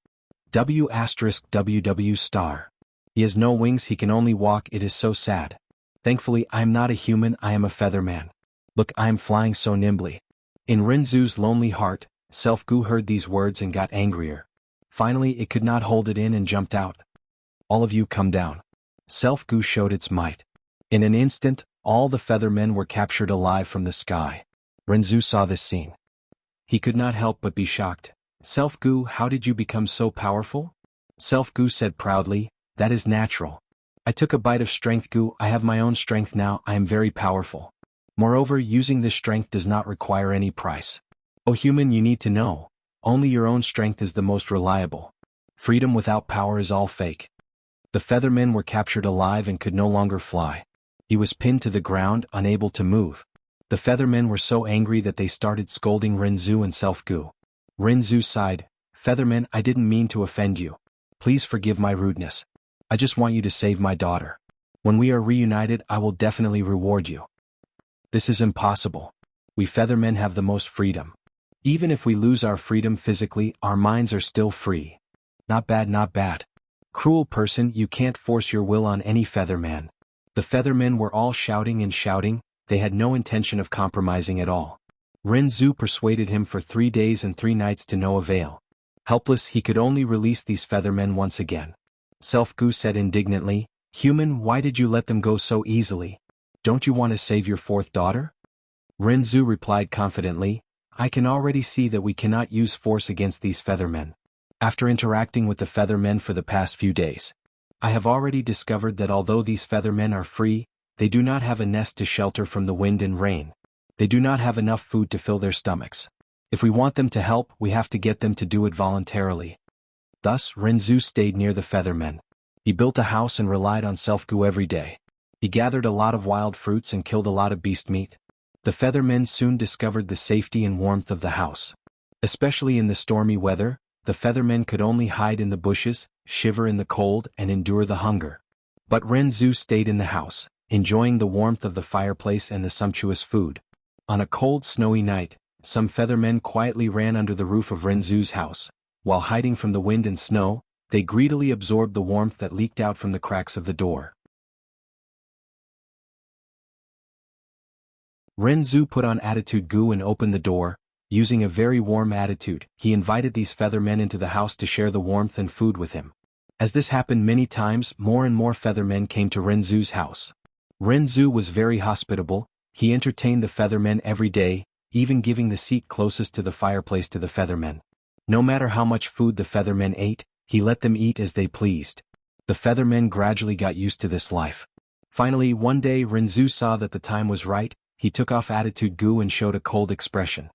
W*WW star. He has no wings, he can only walk, it is so sad. Thankfully I am not a human, I am a featherman. Look, I am flying so nimbly." In Rinzhu's lonely heart, Self-Gu heard these words and got angrier. Finally it could not hold it in and jumped out. "All of you come down." Self-Gu showed its might. In an instant, all the feathermen were captured alive from the sky. Rinzhu saw this scene. He could not help but be shocked. "Self-Gu, how did you become so powerful?" Self-Gu said proudly, "That is natural. I took a bite of strength Gu, I have my own strength now, I am very powerful. Moreover, using this strength does not require any price. O human, you need to know, only your own strength is the most reliable. Freedom without power is all fake." The feathermen were captured alive and could no longer fly. He was pinned to the ground, unable to move. The feathermen were so angry that they started scolding Rinzhu and Self-Gu. Rinzhu sighed, "Feathermen, I didn't mean to offend you. Please forgive my rudeness. I just want you to save my daughter. When we are reunited, I will definitely reward you." "This is impossible. We feathermen have the most freedom. Even if we lose our freedom physically, our minds are still free." "Not bad, not bad. Cruel person, you can't force your will on any featherman." The feathermen were all shouting and shouting, they had no intention of compromising at all. Rinzhu persuaded him for 3 days and 3 nights to no avail. Helpless, he could only release these feathermen once again. Self-Gu said indignantly, "Human, why did you let them go so easily? Don't you want to save your 4th daughter?" Rinzhu replied confidently, "I can already see that we cannot use force against these feathermen. After interacting with the feathermen for the past few days, I have already discovered that although these feathermen are free, they do not have a nest to shelter from the wind and rain. They do not have enough food to fill their stomachs. If we want them to help, we have to get them to do it voluntarily." Thus, Rinzhu stayed near the feathermen. He built a house and relied on Self-Gu every day. He gathered a lot of wild fruits and killed a lot of beast meat. The feathermen soon discovered the safety and warmth of the house. Especially in the stormy weather, the feathermen could only hide in the bushes, shiver in the cold, and endure the hunger. But Rinzhu stayed in the house, enjoying the warmth of the fireplace and the sumptuous food. On a cold, snowy night, some feathermen quietly ran under the roof of Rinzhu's house. While hiding from the wind and snow, they greedily absorbed the warmth that leaked out from the cracks of the door. Rinzhu put on attitude Gu and opened the door. Using a very warm attitude, he invited these feathermen into the house to share the warmth and food with him. As this happened many times, more and more feathermen came to Rinzhu's house. Rinzhu was very hospitable, he entertained the feathermen every day, even giving the seat closest to the fireplace to the feathermen. No matter how much food the feathermen ate, he let them eat as they pleased. The feathermen gradually got used to this life. Finally, one day Rinzhu saw that the time was right, he took off attitude Gu and showed a cold expression.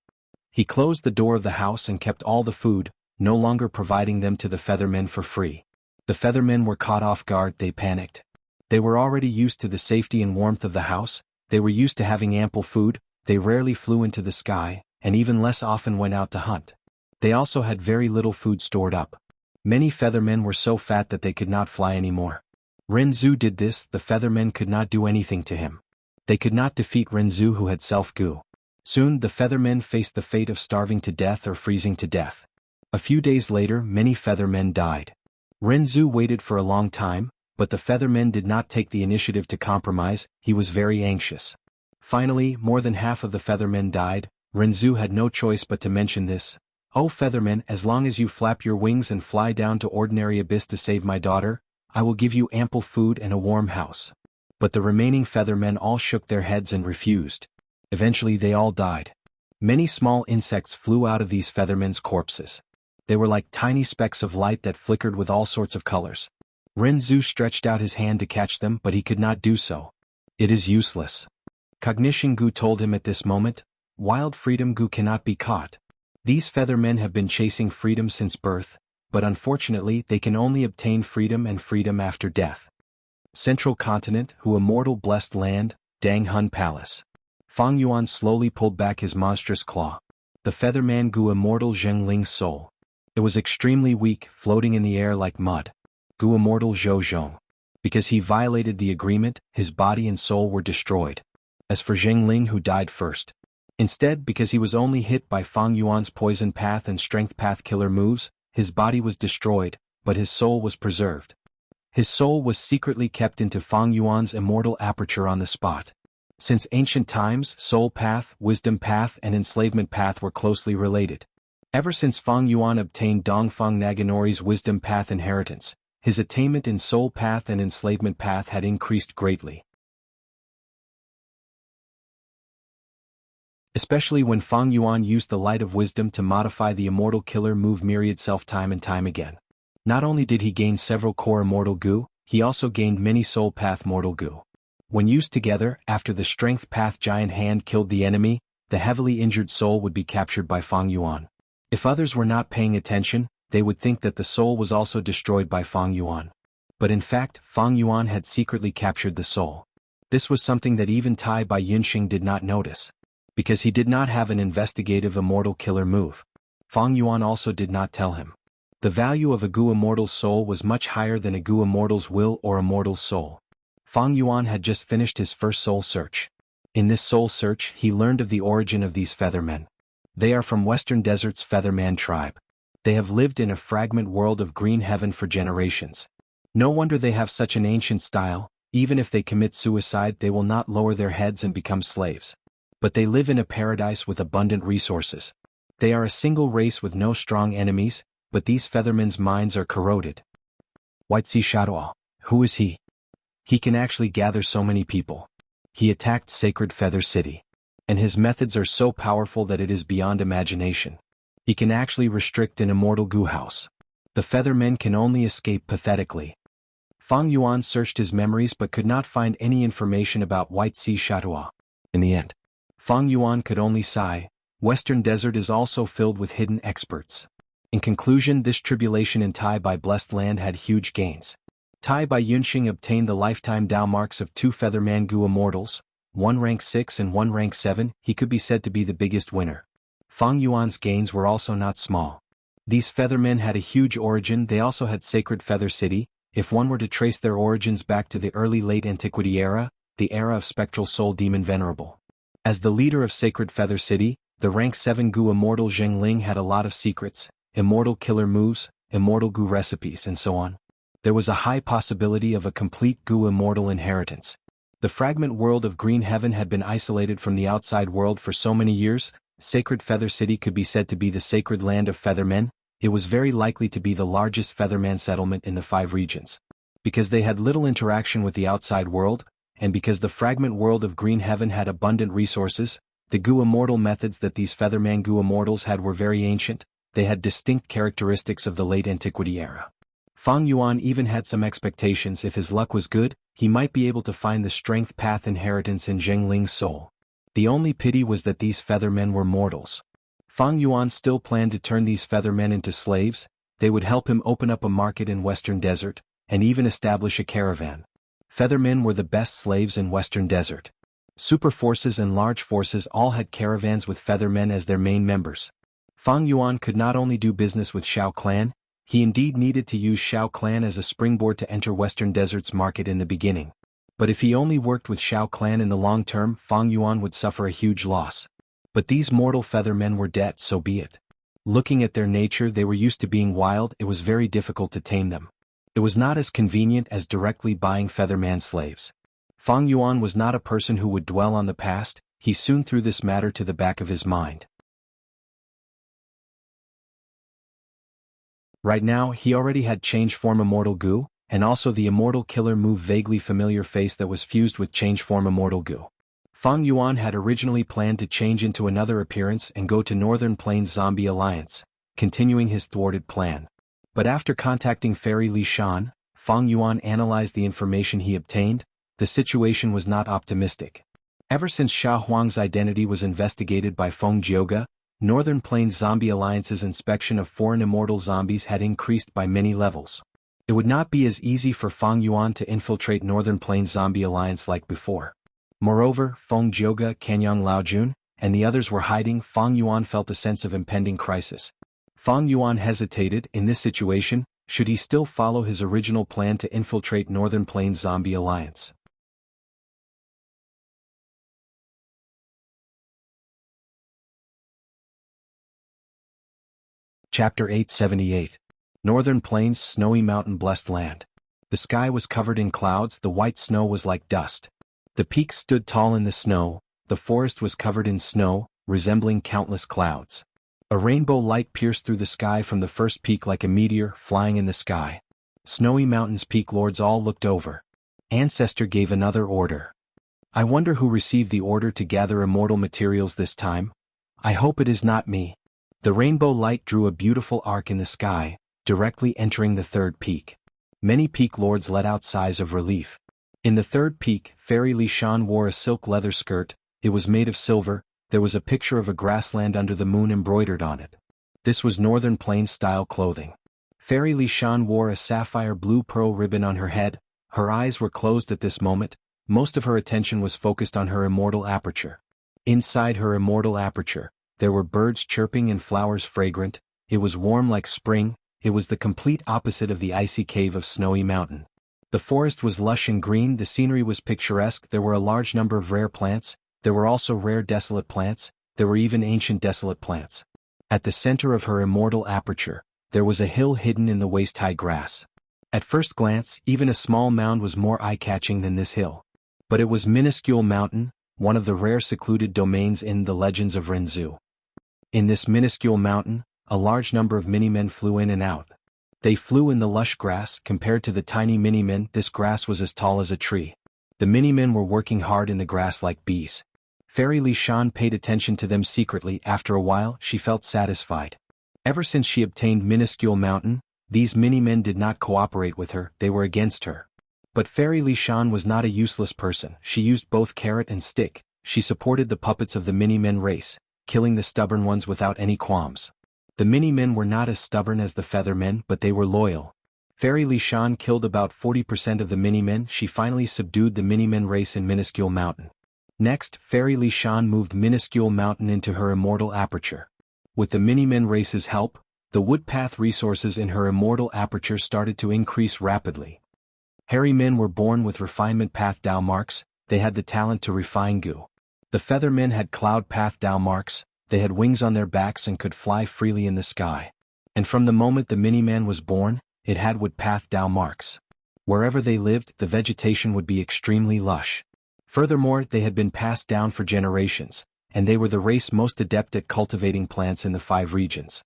He closed the door of the house and kept all the food, no longer providing them to the feathermen for free. The feathermen were caught off guard, they panicked. They were already used to the safety and warmth of the house, they were used to having ample food, they rarely flew into the sky, and even less often went out to hunt. They also had very little food stored up. Many feathermen were so fat that they could not fly anymore. Rinzhu did this, the feathermen could not do anything to him. They could not defeat Rinzhu who had Self-Gu. Soon the feathermen faced the fate of starving to death or freezing to death. A few days later many feathermen died. Rinzhu waited for a long time, but the feathermen did not take the initiative to compromise, he was very anxious. Finally, more than half of the feathermen died. Rinzhu had no choice but to mention this. "Oh feathermen, as long as you flap your wings and fly down to ordinary abyss to save my daughter, I will give you ample food and a warm house." But the remaining feathermen all shook their heads and refused. Eventually they all died. Many small insects flew out of these feathermen's corpses. They were like tiny specks of light that flickered with all sorts of colors. Renzu stretched out his hand to catch them, but he could not do so. It is useless. Cognition Gu told him at this moment, Wild Freedom Gu cannot be caught. These feather men have been chasing freedom since birth, but unfortunately they can only obtain freedom and freedom after death. Central Continent, Hu Immortal Blessed Land, Danghun Palace. Fang Yuan slowly pulled back his monstrous claw. The featherman Gu Immortal Zhengling's soul. It was extremely weak, floating in the air like mud. Gu Immortal Zhou Zhong. Because he violated the agreement, his body and soul were destroyed. As for Zhengling, who died first. Instead, because he was only hit by Fang Yuan's poison path and strength path killer moves, his body was destroyed, but his soul was preserved. His soul was secretly kept into Fang Yuan's immortal aperture on the spot. Since ancient times, soul path, wisdom path and enslavement path were closely related. Ever since Fang Yuan obtained Dongfang Naganori's wisdom path inheritance, his attainment in soul path and enslavement path had increased greatly. Especially when Fang Yuan used the light of wisdom to modify the immortal killer move myriad self time and time again. Not only did he gain several core immortal Gu, he also gained many soul path mortal Gu. When used together, after the strength path giant hand killed the enemy, the heavily injured soul would be captured by Fang Yuan. If others were not paying attention, they would think that the soul was also destroyed by Fang Yuan. But in fact, Fang Yuan had secretly captured the soul. This was something that even Tai Bai Yunxing did not notice. Because he did not have an investigative immortal killer move. Fang Yuan also did not tell him. The value of a Gu Immortal's soul was much higher than a Gu Immortal's will or Immortal's soul. Fang Yuan had just finished his first soul search. In this soul search, he learned of the origin of these feathermen. They are from Western Desert's Featherman tribe. They have lived in a fragment world of green heaven for generations. No wonder they have such an ancient style. Even if they commit suicide, they will not lower their heads and become slaves. But they live in a paradise with abundant resources. They are a single race with no strong enemies, but these feathermen's minds are corroded. White Sea Shadow, who is he? He can actually gather so many people. He attacked Sacred Feather City. And his methods are so powerful that it is beyond imagination. He can actually restrict an immortal Gu house. The feathermen can only escape pathetically. Fang Yuan searched his memories but could not find any information about White Sea Shadow. In the end, Fang Yuan could only sigh. Western Desert is also filled with hidden experts. In conclusion, this tribulation in Tai Bai Blessed Land had huge gains. Tai Bai Yunxing obtained the lifetime Dao marks of 2 Featherman Gu Immortals, one rank 6 and one rank 7. He could be said to be the biggest winner. Fang Yuan's gains were also not small. These feathermen had a huge origin. They also had Sacred Feather City. If one were to trace their origins back to the early late antiquity era, the era of Spectral Soul Demon Venerable. As the leader of Sacred Feather City, the rank 7 Gu Immortal Zhengling had a lot of secrets, immortal killer moves, immortal Gu recipes and so on. There was a high possibility of a complete Gu Immortal inheritance. The fragment world of Green Heaven had been isolated from the outside world for so many years. Sacred Feather City could be said to be the sacred land of feathermen. It was very likely to be the largest featherman settlement in the 5 regions. Because they had little interaction with the outside world, and because the fragment world of Green Heaven had abundant resources, the Gu Immortal methods that these featherman Gu Immortals had were very ancient. They had distinct characteristics of the late antiquity era. Fang Yuan even had some expectations. If his luck was good, he might be able to find the strength path inheritance in Zhengling's soul. The only pity was that these feathermen were mortals. Fang Yuan still planned to turn these feathermen into slaves. They would help him open up a market in Western Desert, and even establish a caravan. Feathermen were the best slaves in Western Desert. Super forces and large forces all had caravans with feathermen as their main members. Fang Yuan could not only do business with Shao Clan, he indeed needed to use Shao Clan as a springboard to enter Western Desert's market in the beginning. But if he only worked with Shao Clan in the long term, Fang Yuan would suffer a huge loss. But these mortal feathermen were dead, so be it. Looking at their nature, they were used to being wild. It was very difficult to tame them. It was not as convenient as directly buying featherman slaves. Fang Yuan was not a person who would dwell on the past. He soon threw this matter to the back of his mind. Right now, he already had change form Immortal Gu, and also the Immortal Killer move vaguely familiar face that was fused with change form Immortal Gu. Fang Yuan had originally planned to change into another appearance and go to Northern Plains Zombie Alliance, continuing his thwarted plan. But after contacting Fairy Li Shan, Fang Yuan analyzed the information he obtained. The situation was not optimistic. Ever since Xia Huang's identity was investigated by Feng Jioge, Northern Plains Zombie Alliance's inspection of foreign immortal zombies had increased by many levels. It would not be as easy for Fang Yuan to infiltrate Northern Plains Zombie Alliance like before. Moreover, Feng Jioge, Kanyang Laojun, and the others were hiding. Fang Yuan felt a sense of impending crisis. Fang Yuan hesitated. In this situation, should he still follow his original plan to infiltrate Northern Plains Zombie Alliance? Chapter 878. Northern Plains, Snowy Mountain Blessed Land. The sky was covered in clouds. The white snow was like dust. The peaks stood tall in the snow. The forest was covered in snow, resembling countless clouds. A rainbow light pierced through the sky from the first peak like a meteor flying in the sky. Snowy Mountain's peak lords all looked over. Ancestor gave another order. I wonder who received the order to gather immortal materials this time. I hope it is not me. The rainbow light drew a beautiful arc in the sky, directly entering the third peak. Many peak lords let out sighs of relief. In the third peak, Fairy Li Shan wore a silk leather skirt. It was made of silver. There was a picture of a grassland under the moon embroidered on it. This was Northern Plains style clothing. Fairy Li Shan wore a sapphire blue pearl ribbon on her head. Her eyes were closed at this moment. Most of her attention was focused on her immortal aperture. Inside her immortal aperture, there were birds chirping and flowers fragrant. It was warm like spring. It was the complete opposite of the icy cave of Snowy Mountain. The forest was lush and green. The scenery was picturesque. There were a large number of rare plants. There were also rare desolate plants. There were even ancient desolate plants. At the center of her immortal aperture, there was a hill hidden in the waist-high grass. At first glance, even a small mound was more eye-catching than this hill. But it was Minuscule Mountain, one of the rare secluded domains in the Legends of Renzu. In this minuscule mountain, a large number of mini-men flew in and out. They flew in the lush grass. Compared to the tiny mini-men, this grass was as tall as a tree. The mini-men were working hard in the grass like bees. Fairy Li Shan paid attention to them secretly. After a while, she felt satisfied. Ever since she obtained Minuscule Mountain, these mini-men did not cooperate with her. They were against her. But Fairy Li Shan was not a useless person. She used both carrot and stick. She supported the puppets of the mini-men race, killing the stubborn ones without any qualms. The mini-men were not as stubborn as the feather men, but they were loyal. Fairy Li Shan killed about 40% of the mini-men. She finally subdued the mini-men race in Minuscule Mountain. Next, Fairy Li Shan moved Minuscule Mountain into her immortal aperture. With the mini-men race's help, the woodpath resources in her immortal aperture started to increase rapidly. Hairy men were born with refinement path Dao marks. They had the talent to refine goo. The feather men had cloud path Dao marks. They had wings on their backs and could fly freely in the sky. And from the moment the mini-man was born, it had wood path Dao marks. Wherever they lived, the vegetation would be extremely lush. Furthermore, they had been passed down for generations, and they were the race most adept at cultivating plants in the 5 regions.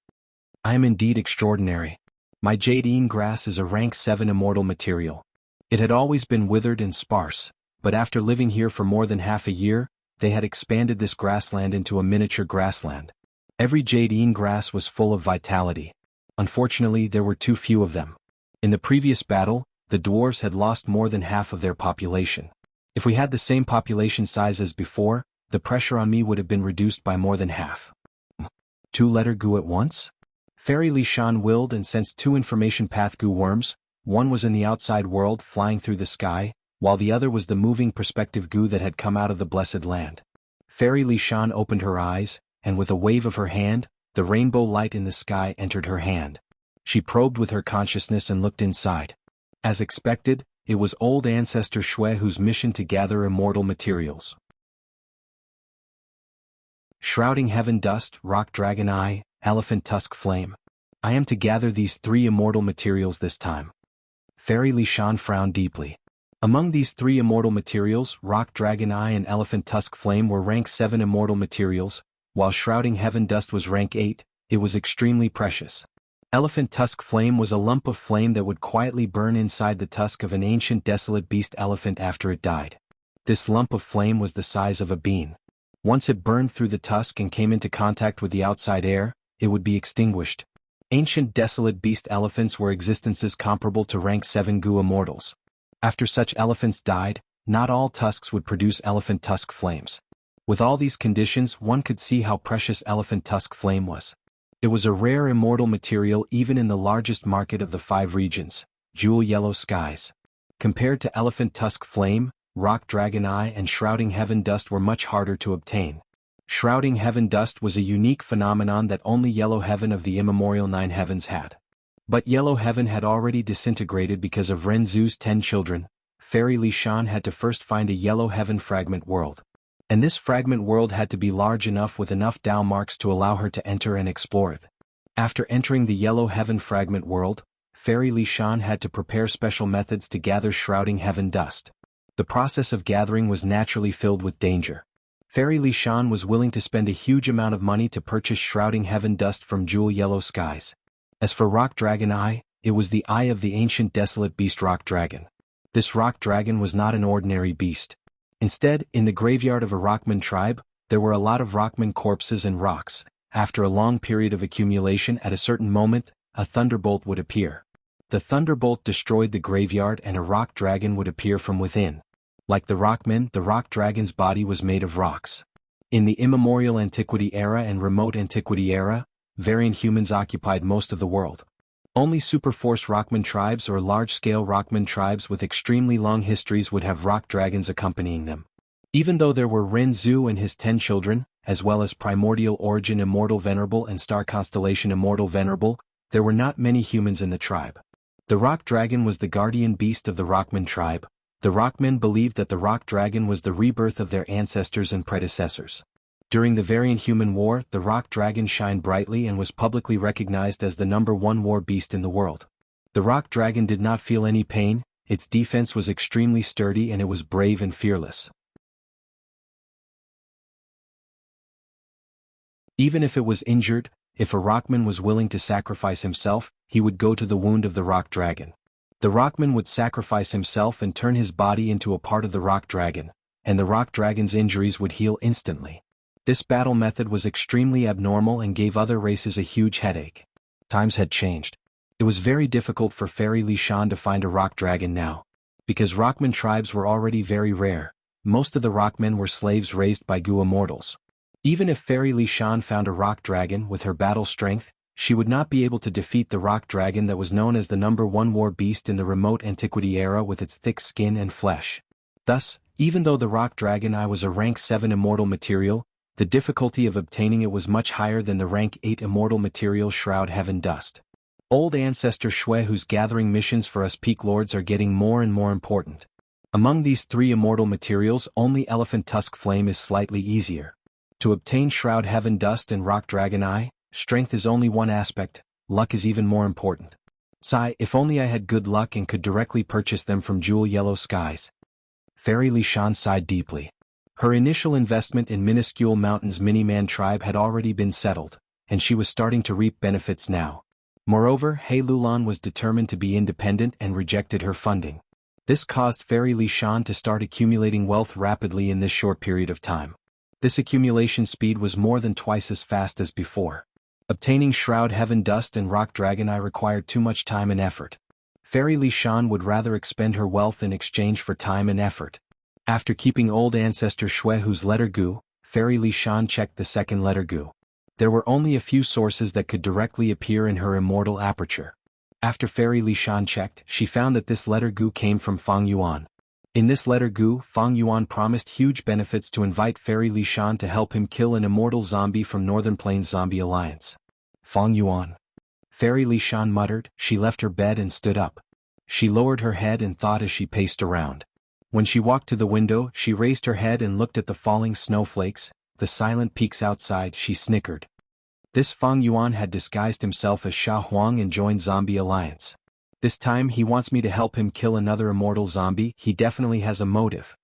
I am indeed extraordinary. My Jade grass is a rank 7 immortal material. It had always been withered and sparse, but after living here for more than half a year, they had expanded this grassland into a miniature grassland. Every Jade grass was full of vitality. Unfortunately, there were too few of them. In the previous battle, the dwarves had lost more than half of their population. If we had the same population size as before, the pressure on me would have been reduced by more than half. 2-letter goo at once? Fairy Li Shan willed and sensed 2 information path goo worms. One was in the outside world flying through the sky, while the other was the moving perspective goo that had come out of the blessed land. Fairy Li Shan opened her eyes, and with a wave of her hand, the rainbow light in the sky entered her hand. She probed with her consciousness and looked inside. As expected, it was old ancestor Shui whose mission to gather immortal materials. Shrouding Heaven Dust, Rock Dragon Eye, Elephant Tusk Flame. I am to gather these 3 immortal materials this time. Fairy Li Shan frowned deeply. Among these 3 immortal materials, Rock Dragon Eye and Elephant Tusk Flame were rank 7 immortal materials, while Shrouding Heaven Dust was rank 8, it was extremely precious. Elephant Tusk Flame was a lump of flame that would quietly burn inside the tusk of an ancient desolate beast elephant after it died. This lump of flame was the size of a bean. Once it burned through the tusk and came into contact with the outside air, it would be extinguished. Ancient desolate beast elephants were existences comparable to rank 7 Gu immortals. After such elephants died, not all tusks would produce elephant tusk flames. With all these conditions, one could see how precious elephant tusk flame was. It was a rare immortal material even in the largest market of the 5 regions, jewel yellow skies. Compared to elephant tusk flame, rock dragon eye and shrouding heaven dust were much harder to obtain. Shrouding heaven dust was a unique phenomenon that only yellow heaven of the immemorial 9 heavens had. But yellow heaven had already disintegrated because of Renzu's 10 children. Fairy Li Shan had to first find a yellow heaven fragment world. And this fragment world had to be large enough with enough Dao marks to allow her to enter and explore it. After entering the yellow heaven fragment world, Fairy Li Shan had to prepare special methods to gather shrouding heaven dust. The process of gathering was naturally filled with danger. Fairy Li Shan was willing to spend a huge amount of money to purchase shrouding heaven dust from jewel yellow skies. As for rock dragon eye, it was the eye of the ancient desolate beast rock dragon. This rock dragon was not an ordinary beast. Instead, in the graveyard of a Rockman tribe, there were a lot of Rockman corpses and rocks. After a long period of accumulation, at a certain moment, a thunderbolt would appear. The thunderbolt destroyed the graveyard and a rock dragon would appear from within. Like the Rockman, the rock dragon's body was made of rocks. In the immemorial antiquity era and remote antiquity era, variant humans occupied most of the world. Only superforce Rockman tribes or large-scale Rockman tribes with extremely long histories would have rock dragons accompanying them. Even though there were Renzu and his 10 children, as well as Primordial Origin Immortal Venerable and Star Constellation Immortal Venerable, there were not many humans in the tribe. The rock dragon was the guardian beast of the Rockman tribe. The Rockmen believed that the rock dragon was the rebirth of their ancestors and predecessors. During the Variant Human War, the rock dragon shined brightly and was publicly recognized as the #1 war beast in the world. The rock dragon did not feel any pain, its defense was extremely sturdy and it was brave and fearless. Even if it was injured, if a Rockman was willing to sacrifice himself, he would go to the wound of the rock dragon. The Rockman would sacrifice himself and turn his body into a part of the rock dragon, and the rock dragon's injuries would heal instantly. This battle method was extremely abnormal and gave other races a huge headache. Times had changed. It was very difficult for Fairy Li Shan to find a rock dragon now. Because Rockman tribes were already very rare, most of the Rockmen were slaves raised by Gu immortals. Even if Fairy Li Shan found a rock dragon with her battle strength, she would not be able to defeat the rock dragon that was known as the #1 war beast in the remote antiquity era with its thick skin and flesh. Thus, even though the rock dragon eye was a rank 7 immortal material, the difficulty of obtaining it was much higher than the rank 8 immortal material shroud heaven dust. Old ancestor Shui whose gathering missions for us peak lords are getting more and more important. Among these 3 immortal materials only elephant tusk flame is slightly easier. To obtain shroud heaven dust and rock dragon eye, strength is only one aspect, luck is even more important. Sigh, if only I had good luck and could directly purchase them from jewel yellow skies. Fairy Li Shan sighed deeply. Her initial investment in minuscule mountains Miniman tribe had already been settled, and she was starting to reap benefits now. Moreover, He Lulan was determined to be independent and rejected her funding. This caused Fairy Li Shan to start accumulating wealth rapidly in this short period of time. This accumulation speed was more than twice as fast as before. Obtaining shroud heaven dust and rock dragon eye required too much time and effort. Fairy Li Shan would rather expend her wealth in exchange for time and effort. After keeping old ancestor Shui whose letter Gu, Fairy Li Shan checked the second letter Gu. There were only a few sources that could directly appear in her immortal aperture. After Fairy Li Shan checked, she found that this letter Gu came from Fang Yuan. In this letter Gu, Fang Yuan promised huge benefits to invite Fairy Li Shan to help him kill an immortal zombie from Northern Plains Zombie Alliance. Fang Yuan. Fairy Li Shan muttered. She left her bed and stood up. She lowered her head and thought as she paced around. When she walked to the window, she raised her head and looked at the falling snowflakes, the silent peaks outside. She snickered. This Fang Yuan had disguised himself as Sha Huang and joined Zombie Alliance. This time he wants me to help him kill another immortal zombie. He definitely has a motive.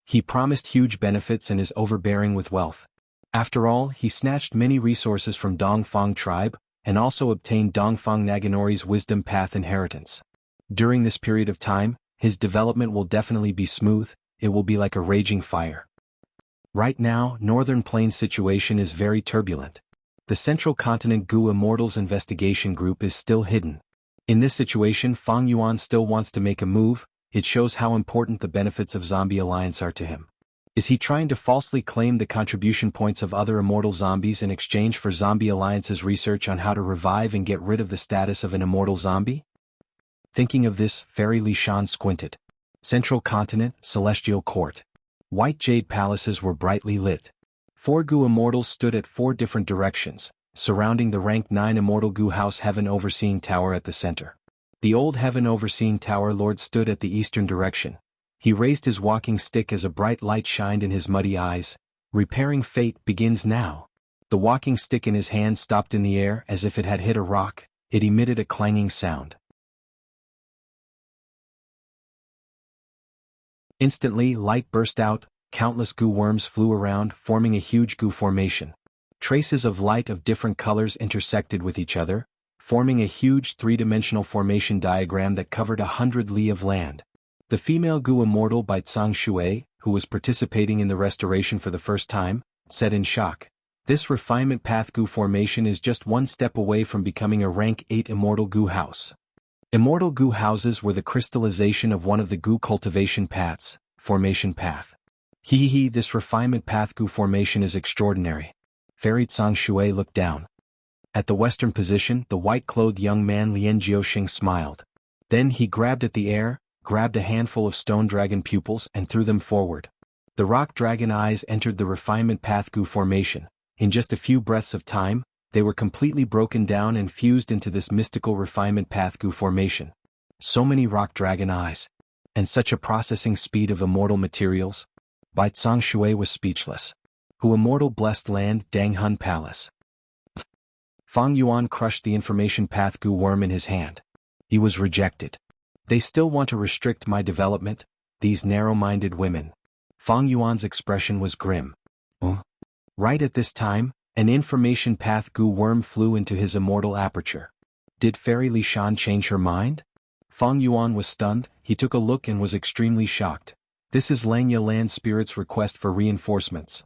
He promised huge benefits and is overbearing with wealth. After all, he snatched many resources from Dongfang tribe, and also obtained Dongfang Naganori's wisdom path inheritance. During this period of time, his development will definitely be smooth, it will be like a raging fire. Right now, Northern Plains situation is very turbulent. The The Central Continent Gu Immortals Investigation Group is still hidden. In this situation, Fang Yuan still wants to make a move. It shows how important the benefits of Zombie Alliance are to him. Is he trying to falsely claim the contribution points of other immortal zombies in exchange for Zombie Alliance's research on how to revive and get rid of the status of an immortal zombie? Thinking of this, Fairy Li Shan squinted. Central Continent, Celestial Court. White jade palaces were brightly lit. 4 Gu immortals stood at 4 different directions, surrounding the rank 9 immortal Gu House Heaven Overseeing Tower at the center. The old Heaven Overseeing Tower Lord stood at the eastern direction. He raised his walking stick as a bright light shined in his muddy eyes. Repairing fate begins now. The walking stick in his hand stopped in the air as if it had hit a rock. It emitted a clanging sound. Instantly, light burst out. Countless Gu worms flew around, forming a huge Gu formation. Traces of light of different colors intersected with each other, forming a huge 3-dimensional formation diagram that covered 100 li of land. The female Gu immortal by Zhang Shui, who was participating in the restoration for the first time, said in shock, "This refinement path Gu formation is just one step away from becoming a rank 8 immortal Gu house." Immortal Gu houses were the crystallization of one of the Gu cultivation paths, formation path. This refinement path Gu formation is extraordinary. Fairy Zhang Shui looked down. At the western position, the white-clothed young man Lian Jiaoxing smiled. Then he grabbed at the air, grabbed a handful of stone dragon pupils and threw them forward. The rock dragon eyes entered the refinement path Gu formation. In just a few breaths of time, they were completely broken down and fused into this mystical refinement path Gu formation. So many rock dragon eyes. And such a processing speed of immortal materials. Bai Zhang Shui was speechless. Who immortal blessed land Danghun Palace. Fang Yuan crushed the information path Gu worm in his hand. He was rejected. They still want to restrict my development, these narrow-minded women. Fang Yuan's expression was grim. Right at this time, an information path Gu worm flew into his immortal aperture. Did Fairy Li Shan change her mind? Fang Yuan was stunned. He took a look and was extremely shocked. This is Langya Land Spirit's request for reinforcements.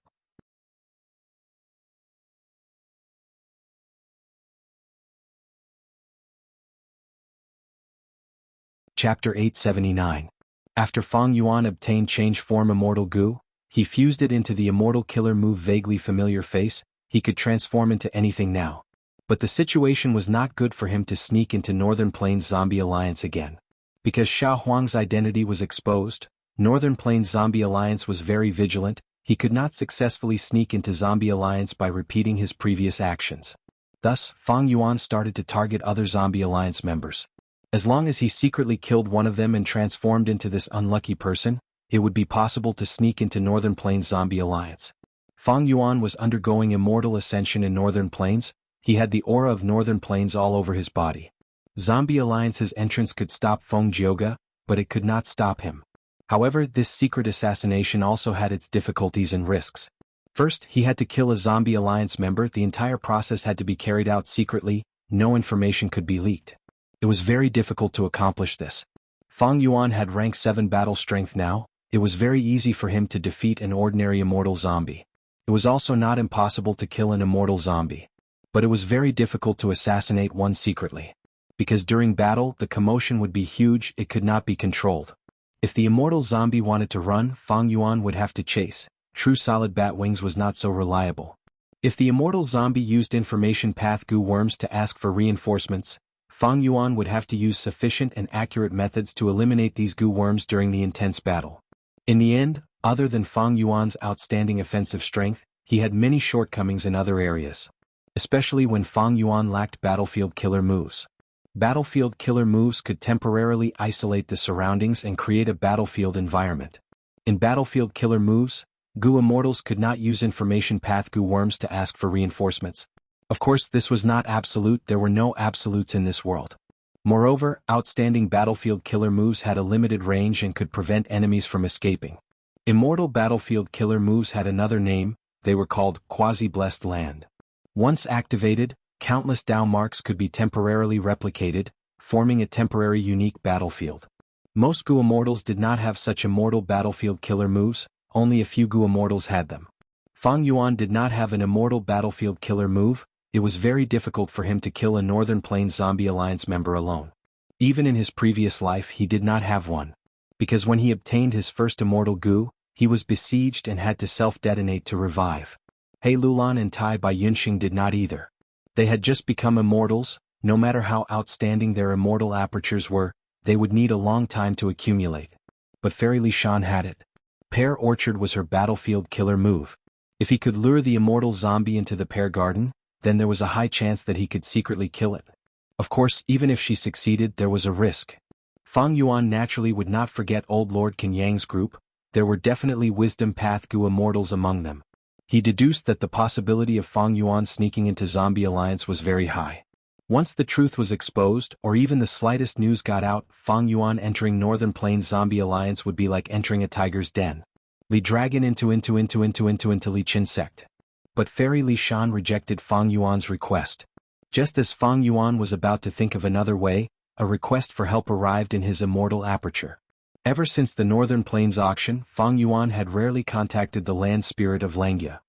Chapter 879. After Fang Yuan obtained change form Immortal Gu, he fused it into the Immortal Killer move vaguely familiar face. He could transform into anything now. But the situation was not good for him to sneak into Northern Plains Zombie Alliance again. Because Xiao Huang's identity was exposed, Northern Plains Zombie Alliance was very vigilant. He could not successfully sneak into Zombie Alliance by repeating his previous actions. Thus, Fang Yuan started to target other Zombie Alliance members. As long as he secretly killed one of them and transformed into this unlucky person, it would be possible to sneak into Northern Plains Zombie Alliance. Fang Yuan was undergoing immortal ascension in Northern Plains. He had the aura of Northern Plains all over his body. Zombie Alliance's entrance could stop Feng Jioge, but it could not stop him. However, this secret assassination also had its difficulties and risks. First, he had to kill a Zombie Alliance member. The entire process had to be carried out secretly. No information could be leaked. It was very difficult to accomplish this. Fang Yuan had rank 7 battle strength now. It was very easy for him to defeat an ordinary immortal zombie. It was also not impossible to kill an immortal zombie. But it was very difficult to assassinate one secretly. Because during battle, the commotion would be huge. It could not be controlled. If the immortal zombie wanted to run, Fang Yuan would have to chase. True solid bat wings was not so reliable. If the immortal zombie used information path Gu worms to ask for reinforcements, Fang Yuan would have to use sufficient and accurate methods to eliminate these Gu worms during the intense battle. In the end, other than Fang Yuan's outstanding offensive strength, he had many shortcomings in other areas. Especially when Fang Yuan lacked battlefield killer moves. Battlefield killer moves could temporarily isolate the surroundings and create a battlefield environment. In battlefield killer moves, Gu immortals could not use information path Gu worms to ask for reinforcements. Of course, this was not absolute. There were no absolutes in this world. Moreover, outstanding battlefield killer moves had a limited range and could prevent enemies from escaping. Immortal battlefield killer moves had another name. They were called quasi-blessed land. Once activated, countless Dao marks could be temporarily replicated, forming a temporary unique battlefield. Most Gu immortals did not have such immortal battlefield killer moves. Only a few Gu immortals had them. Fang Yuan did not have an immortal battlefield killer move. it was very difficult for him to kill a Northern Plains Zombie Alliance member alone. Even in his previous life he did not have one. Because when he obtained his first immortal goo, he was besieged and had to self-detonate to revive. He Lulan and Tai Bai Yunxing did not either. They had just become immortals. No matter how outstanding their immortal apertures were, they would need a long time to accumulate. But Fairy Li Shan had it. Pear Orchard was her battlefield killer move. If he could lure the immortal zombie into the pear garden, then there was a high chance that he could secretly kill it. Of course, even if she succeeded, there was a risk. Fang Yuan naturally would not forget old Lord Qin Yang's group. There were definitely wisdom path goo immortals among them. He deduced that the possibility of Fang Yuan sneaking into Zombie Alliance was very high. Once the truth was exposed, or even the slightest news got out, Fang Yuan entering Northern Plains Zombie Alliance would be like entering a tiger's den. Li Dragon into Li Qin sect. But Fairy Li Shan rejected Fang Yuan's request. Just as Fang Yuan was about to think of another way, a request for help arrived in his immortal aperture. Ever since the Northern Plains auction, Fang Yuan had rarely contacted the land spirit of Langya.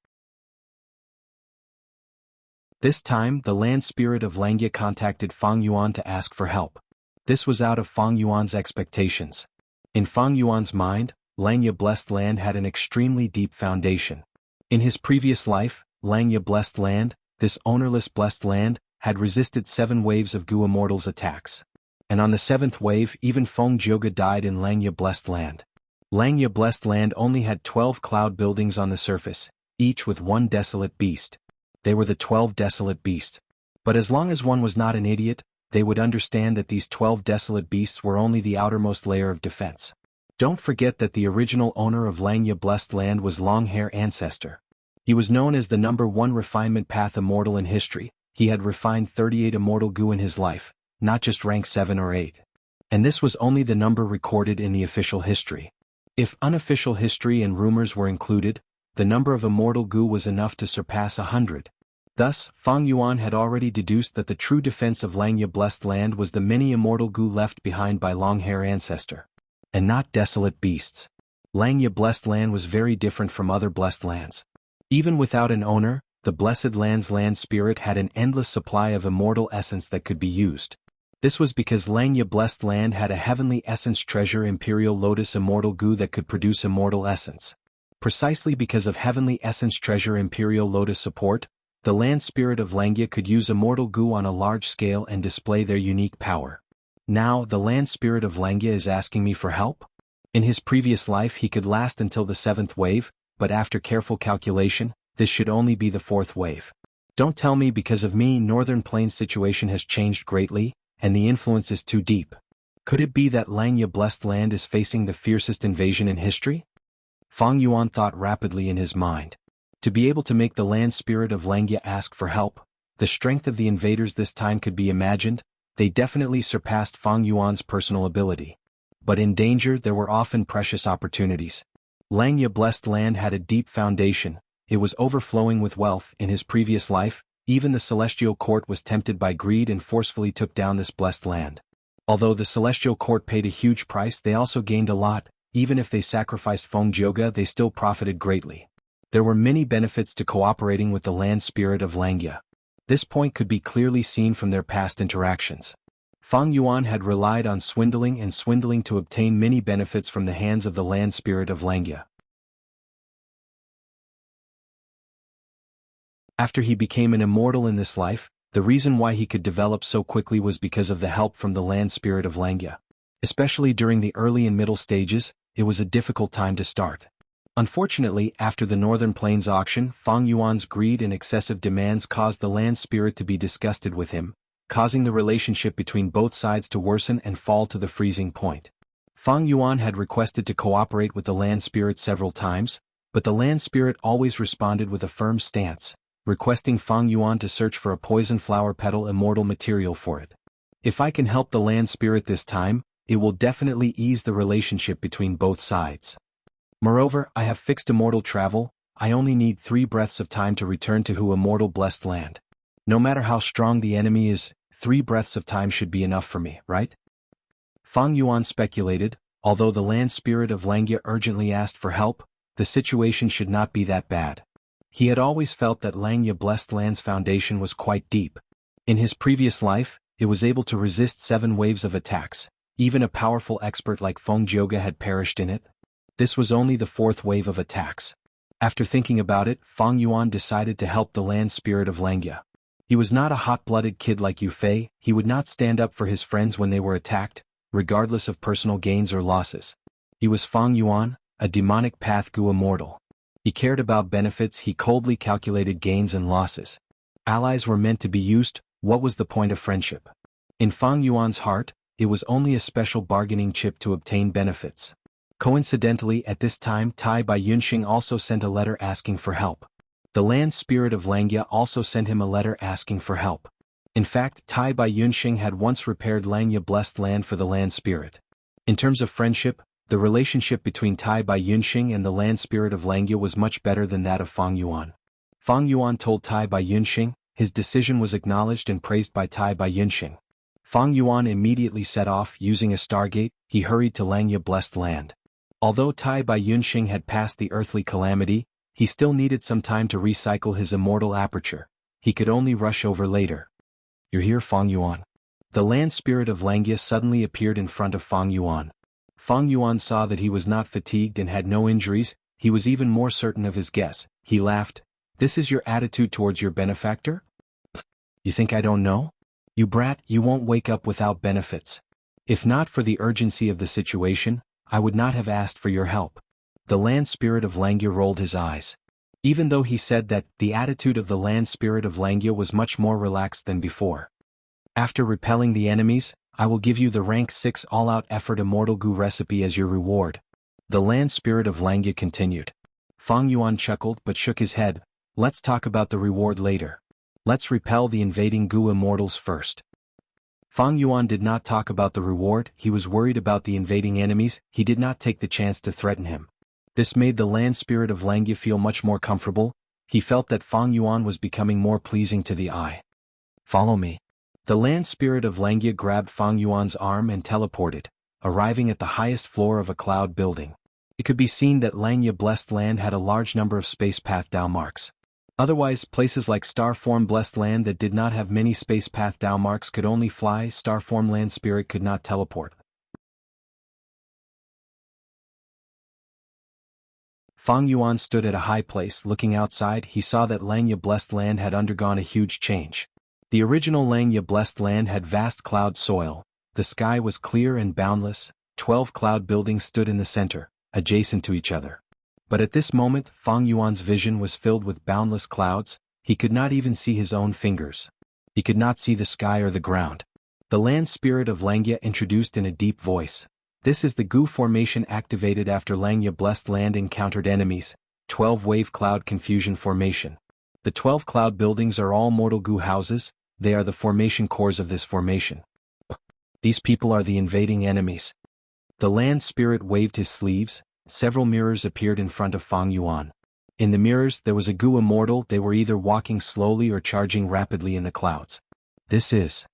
This time, the land spirit of Langya contacted Fang Yuan to ask for help. This was out of Fang Yuan's expectations. In Fang Yuan's mind, Langya Blessed Land had an extremely deep foundation. In his previous life, Langya Blessed Land, this ownerless blessed land, had resisted 7 waves of Gu Immortals' attacks. And on the 7th wave, even Feng Jioga died in Langya Blessed Land. Langya Blessed Land only had 12 cloud buildings on the surface, each with 1 desolate beast. They were the 12 desolate beasts. But as long as one was not an idiot, they would understand that these 12 desolate beasts were only the outermost layer of defense. Don't forget that the original owner of Langya Blessed Land was Longhair Ancestor. He was known as the #1 refinement path immortal in history. He had refined 38 immortal goo in his life, not just rank 7 or 8. And this was only the number recorded in the official history. If unofficial history and rumors were included, the number of immortal goo was enough to surpass 100. Thus, Fang Yuan had already deduced that the true defense of Langya Blessed Land was the many immortal goo left behind by Longhair Ancestor. And not desolate beasts. Langya Blessed Land was very different from other blessed lands. Even without an owner, the Blessed Land's land spirit had an endless supply of immortal essence that could be used. This was because Langya Blessed Land had a heavenly essence treasure Imperial Lotus immortal goo that could produce immortal essence. Precisely because of heavenly essence treasure Imperial Lotus support, the land spirit of Langya could use immortal goo on a large scale and display their unique power. Now, the land spirit of Langya is asking me for help? In his previous life he could last until the 7th wave, but after careful calculation, this should only be the 4th wave. Don't tell me because of me Northern Plains situation has changed greatly, and the influence is too deep. Could it be that Langya Blessed Land is facing the fiercest invasion in history? Fang Yuan thought rapidly in his mind. To be able to make the land spirit of Langya ask for help, the strength of the invaders this time could be imagined. They definitely surpassed Fang Yuan's personal ability. But in danger there were often precious opportunities. Langya Blessed Land had a deep foundation. It was overflowing with wealth. In his previous life, even the Celestial Court was tempted by greed and forcefully took down this blessed land. Although the Celestial Court paid a huge price, they also gained a lot. Even if they sacrificed Feng Jioga, they still profited greatly. There were many benefits to cooperating with the land spirit of Langya. This point could be clearly seen from their past interactions. Fang Yuan had relied on swindling to obtain many benefits from the hands of the land spirit of Langya. After he became an immortal in this life, the reason why he could develop so quickly was because of the help from the land spirit of Langya. Especially during the early and middle stages, it was a difficult time to start. Unfortunately, after the Northern Plains auction, Fang Yuan's greed and excessive demands caused the land spirit to be disgusted with him, causing the relationship between both sides to worsen and fall to the freezing point. Fang Yuan had requested to cooperate with the land spirit several times, but the land spirit always responded with a firm stance, requesting Fang Yuan to search for a poison flower petal immortal material for it. If I can help the land spirit this time, it will definitely ease the relationship between both sides. Moreover, I have fixed immortal travel. I only need 3 breaths of time to return to Hu Immortal Blessed Land. No matter how strong the enemy is, 3 breaths of time should be enough for me, right? Fang Yuan speculated. Although the land spirit of Langya urgently asked for help, the situation should not be that bad. He had always felt that Langya Blessed Land's foundation was quite deep. In his previous life, it was able to resist 7 waves of attacks. Even a powerful expert like Feng Jioge had perished in it. This was only the 4th wave of attacks. After thinking about it, Feng Yuan decided to help the land spirit of Langya. He was not a hot-blooded kid like Yu Fei. He would not stand up for his friends when they were attacked, regardless of personal gains or losses. He was Feng Yuan, a demonic path Gu immortal. He cared about benefits. He coldly calculated gains and losses. Allies were meant to be used. What was the point of friendship? In Feng Yuan's heart, it was only a special bargaining chip to obtain benefits. Coincidentally, at this time Tai Bai Yunxing also sent a letter asking for help. The land spirit of Langya also sent him a letter asking for help. In fact, Tai Bai Yunxing had once repaired Langya Blessed Land for the land spirit. In terms of friendship, the relationship between Tai Bai Yunxing and the land spirit of Langya was much better than that of Feng Yuan. Feng Yuan told Tai Bai Yunxing, his decision was acknowledged and praised by Tai Bai Yunxing. Feng Yuan immediately set off. Using a stargate, he hurried to Langya Blessed Land. Although Tai Bai Yunxing had passed the earthly calamity, he still needed some time to recycle his immortal aperture. He could only rush over later. "You're here, Feng Yuan." The land spirit of Langya suddenly appeared in front of Feng Yuan. Feng Yuan saw that he was not fatigued and had no injuries. He was even more certain of his guess. He laughed. "This is your attitude towards your benefactor? You think I don't know? You brat, you won't wake up without benefits. If not for the urgency of the situation, I would not have asked for your help." The land spirit of Langya rolled his eyes. Even though he said that, the attitude of the land spirit of Langya was much more relaxed than before. "After repelling the enemies, I will give you the rank 6 all-out effort immortal Gu recipe as your reward." The land spirit of Langya continued. Feng Yuan chuckled but shook his head. "Let's talk about the reward later. Let's repel the invading Gu immortals first." Feng Yuan did not talk about the reward. He was worried about the invading enemies. He did not take the chance to threaten him. This made the land spirit of Langya feel much more comfortable. He felt that Feng Yuan was becoming more pleasing to the eye. "Follow me." The land spirit of Langya grabbed Feng Yuan's arm and teleported, arriving at the highest floor of a cloud building. It could be seen that Langya Blessed Land had a large number of space path Dao marks. Otherwise, places like Starform Blessed Land that did not have many space path Dao marks could only fly. Starform Land Spirit could not teleport. Feng Yuan stood at a high place. Looking outside, he saw that Langya Blessed Land had undergone a huge change. The original Langya Blessed Land had vast cloud soil. The sky was clear and boundless. 12 cloud buildings stood in the center, adjacent to each other. But at this moment, Feng Yuan's vision was filled with boundless clouds. He could not even see his own fingers. He could not see the sky or the ground. The land spirit of Langya introduced in a deep voice. "This is the Gu formation activated after Langya Blessed Land encountered enemies. 12-wave cloud confusion formation. The 12 cloud buildings are all mortal Gu houses. They are the formation cores of this formation. These people are the invading enemies." The land spirit waved his sleeves. Several mirrors appeared in front of Feng Yuan. In the mirrors, there was a Gu immortal. They were either walking slowly or charging rapidly in the clouds. "This is..."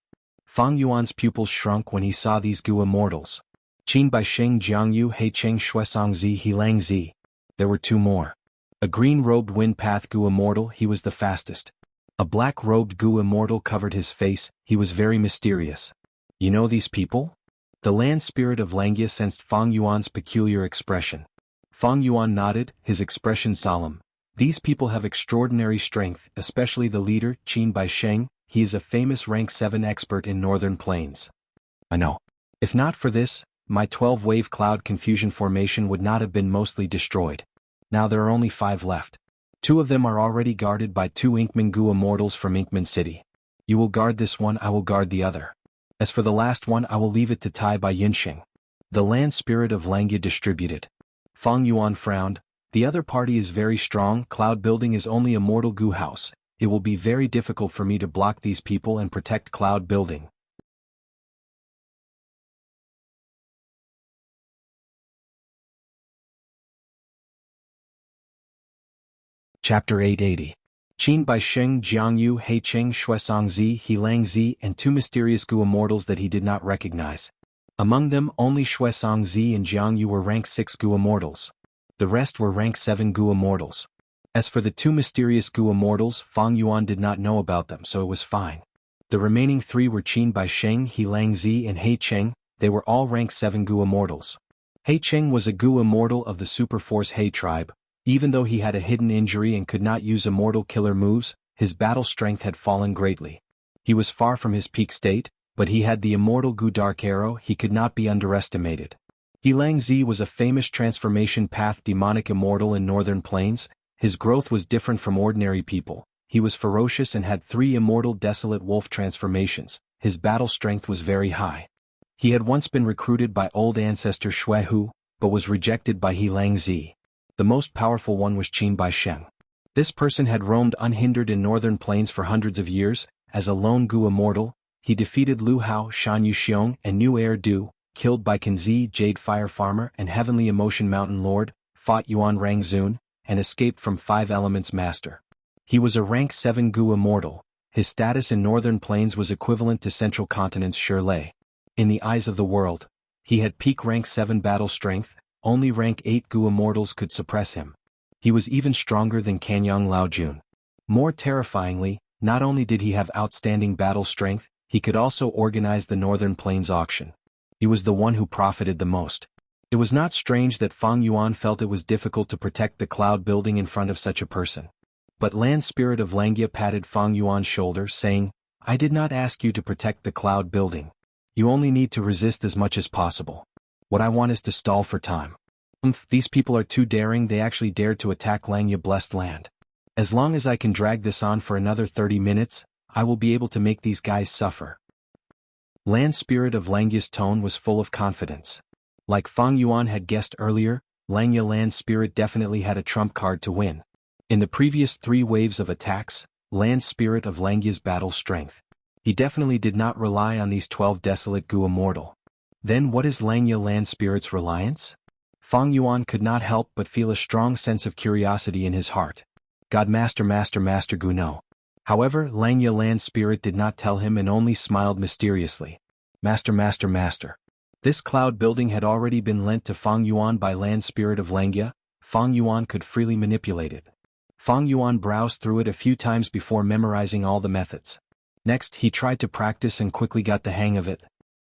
Feng Yuan's pupils shrunk when he saw these Gu immortals. Qin Bai Sheng Jianghu Hei Cheng Shuesong Zi Helang Zi. There were 2 more. A green-robed wind path Gu immortal. He was the fastest. A black-robed Gu immortal covered his face. He was very mysterious. "You know these people?" The land spirit of Langya sensed Feng Yuan's peculiar expression. Feng Yuan nodded, his expression solemn. "These people have extraordinary strength, especially the leader, Qin Bai Sheng. He is a famous rank 7 expert in northern plains." "I know. If not for this, my 12-wave cloud confusion formation would not have been mostly destroyed. Now there are only 5 left. 2 of them are already guarded by 2 Inkman Gu immortals from Inkman City. You will guard this one, I will guard the other. As for the last one, I will leave it to Tai Bai Yunxing." The land spirit of Langya distributed. Feng Yuan frowned. "The other party is very strong. Cloud building is only a mortal Gu house. It will be very difficult for me to block these people and protect cloud building." Chapter 880. Qin Bai Sheng Jianghu Hei Cheng Shuesong Zi Helang Zi and 2 mysterious Gu immortals that he did not recognize. Among them, only Shuesong Zi and Jianghu were rank 6 Gu immortals. The rest were rank 7 Gu immortals. As for the two mysterious Gu immortals, Fang Yuan did not know about them, so it was fine. The remaining three were Qin Bai Sheng, He Lang Zi and He Cheng. They were all rank 7 Gu immortals. He Cheng was a Gu immortal of the Superforce He tribe. Even though he had a hidden injury and could not use immortal killer moves, his battle strength had fallen greatly. He was far from his peak state, but he had the immortal Gu Dark Arrow. He could not be underestimated. He Lang Zi was a famous transformation path demonic immortal in northern plains. His growth was different from ordinary people. He was ferocious and had 3 immortal desolate wolf transformations. His battle strength was very high. He had once been recruited by old ancestor Shui Hu, but was rejected by He Lang Zi. The most powerful one was Qin Bai Sheng. This person had roamed unhindered in northern plains for hundreds of years. As a lone Gu immortal, he defeated Lu Hao, Shan Yuxiong and New Air Du, killed Bai Kanzi, Jade Fire Farmer and Heavenly Emotion Mountain Lord, fought Yuan Rangzun, and escaped from 5 Elements Master. He was a rank 7 Gu immortal. His status in northern plains was equivalent to Central Continent's Shirley. In the eyes of the world, he had peak rank 7 battle strength. Only rank 8 Gu immortals could suppress him. He was even stronger than Kanyang Laojun. More terrifyingly, not only did he have outstanding battle strength, he could also organize the Northern Plains auction. He was the one who profited the most. It was not strange that Fang Yuan felt it was difficult to protect the cloud building in front of such a person. But Land Spirit of Langia patted Fang Yuan's shoulder, saying, "I did not ask you to protect the cloud building. You only need to resist as much as possible. What I want is to stall for time." These people are too daring. They actually dared to attack Langya Blessed Land. As long as I can drag this on for another 30 minutes, I will be able to make these guys suffer. Land Spirit of Langya's tone was full of confidence. Like Fang Yuan had guessed earlier, Langya Land Spirit definitely had a trump card to win. In the previous 3 waves of attacks, Land Spirit of Langya's battle strength. He definitely did not rely on these 12 desolate Gu immortal. Then what is Langya Land Spirit's reliance? Fang Yuan could not help but feel a strong sense of curiosity in his heart. God Master Gu no. However, Langya Land Spirit did not tell him and only smiled mysteriously. Master. This cloud building had already been lent to Fang Yuan by Land Spirit of Langya. Fang Yuan could freely manipulate it. Fang Yuan browsed through it a few times before memorizing all the methods. Next, he tried to practice and quickly got the hang of it.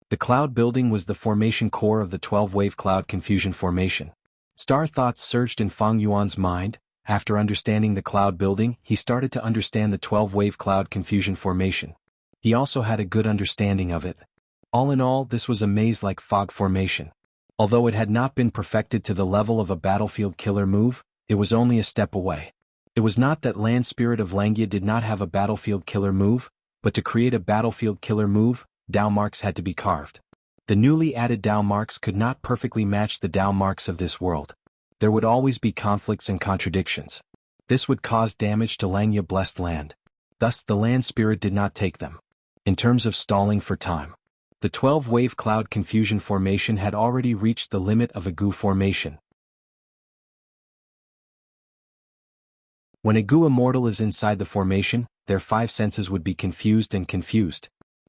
The cloud building was the formation core of the 12-wave cloud confusion formation. Star thoughts surged in Fang Yuan's mind. After understanding the cloud building, he started to understand the 12-wave cloud confusion formation. He also had a good understanding of it. All in all, this was a maze-like fog formation. Although it had not been perfected to the level of a battlefield killer move, it was only a step away. It was not that Land Spirit of Langya did not have a battlefield killer move, but to create a battlefield killer move, Dao marks had to be carved. The newly added Dao marks could not perfectly match the Dao marks of this world. There would always be conflicts and contradictions. This would cause damage to Langya Blessed Land. Thus the Land Spirit did not take them. In terms of stalling for time, the 12-wave cloud confusion formation had already reached the limit of a Gu formation. When a Gu immortal is inside the formation, their 5 senses would be confused.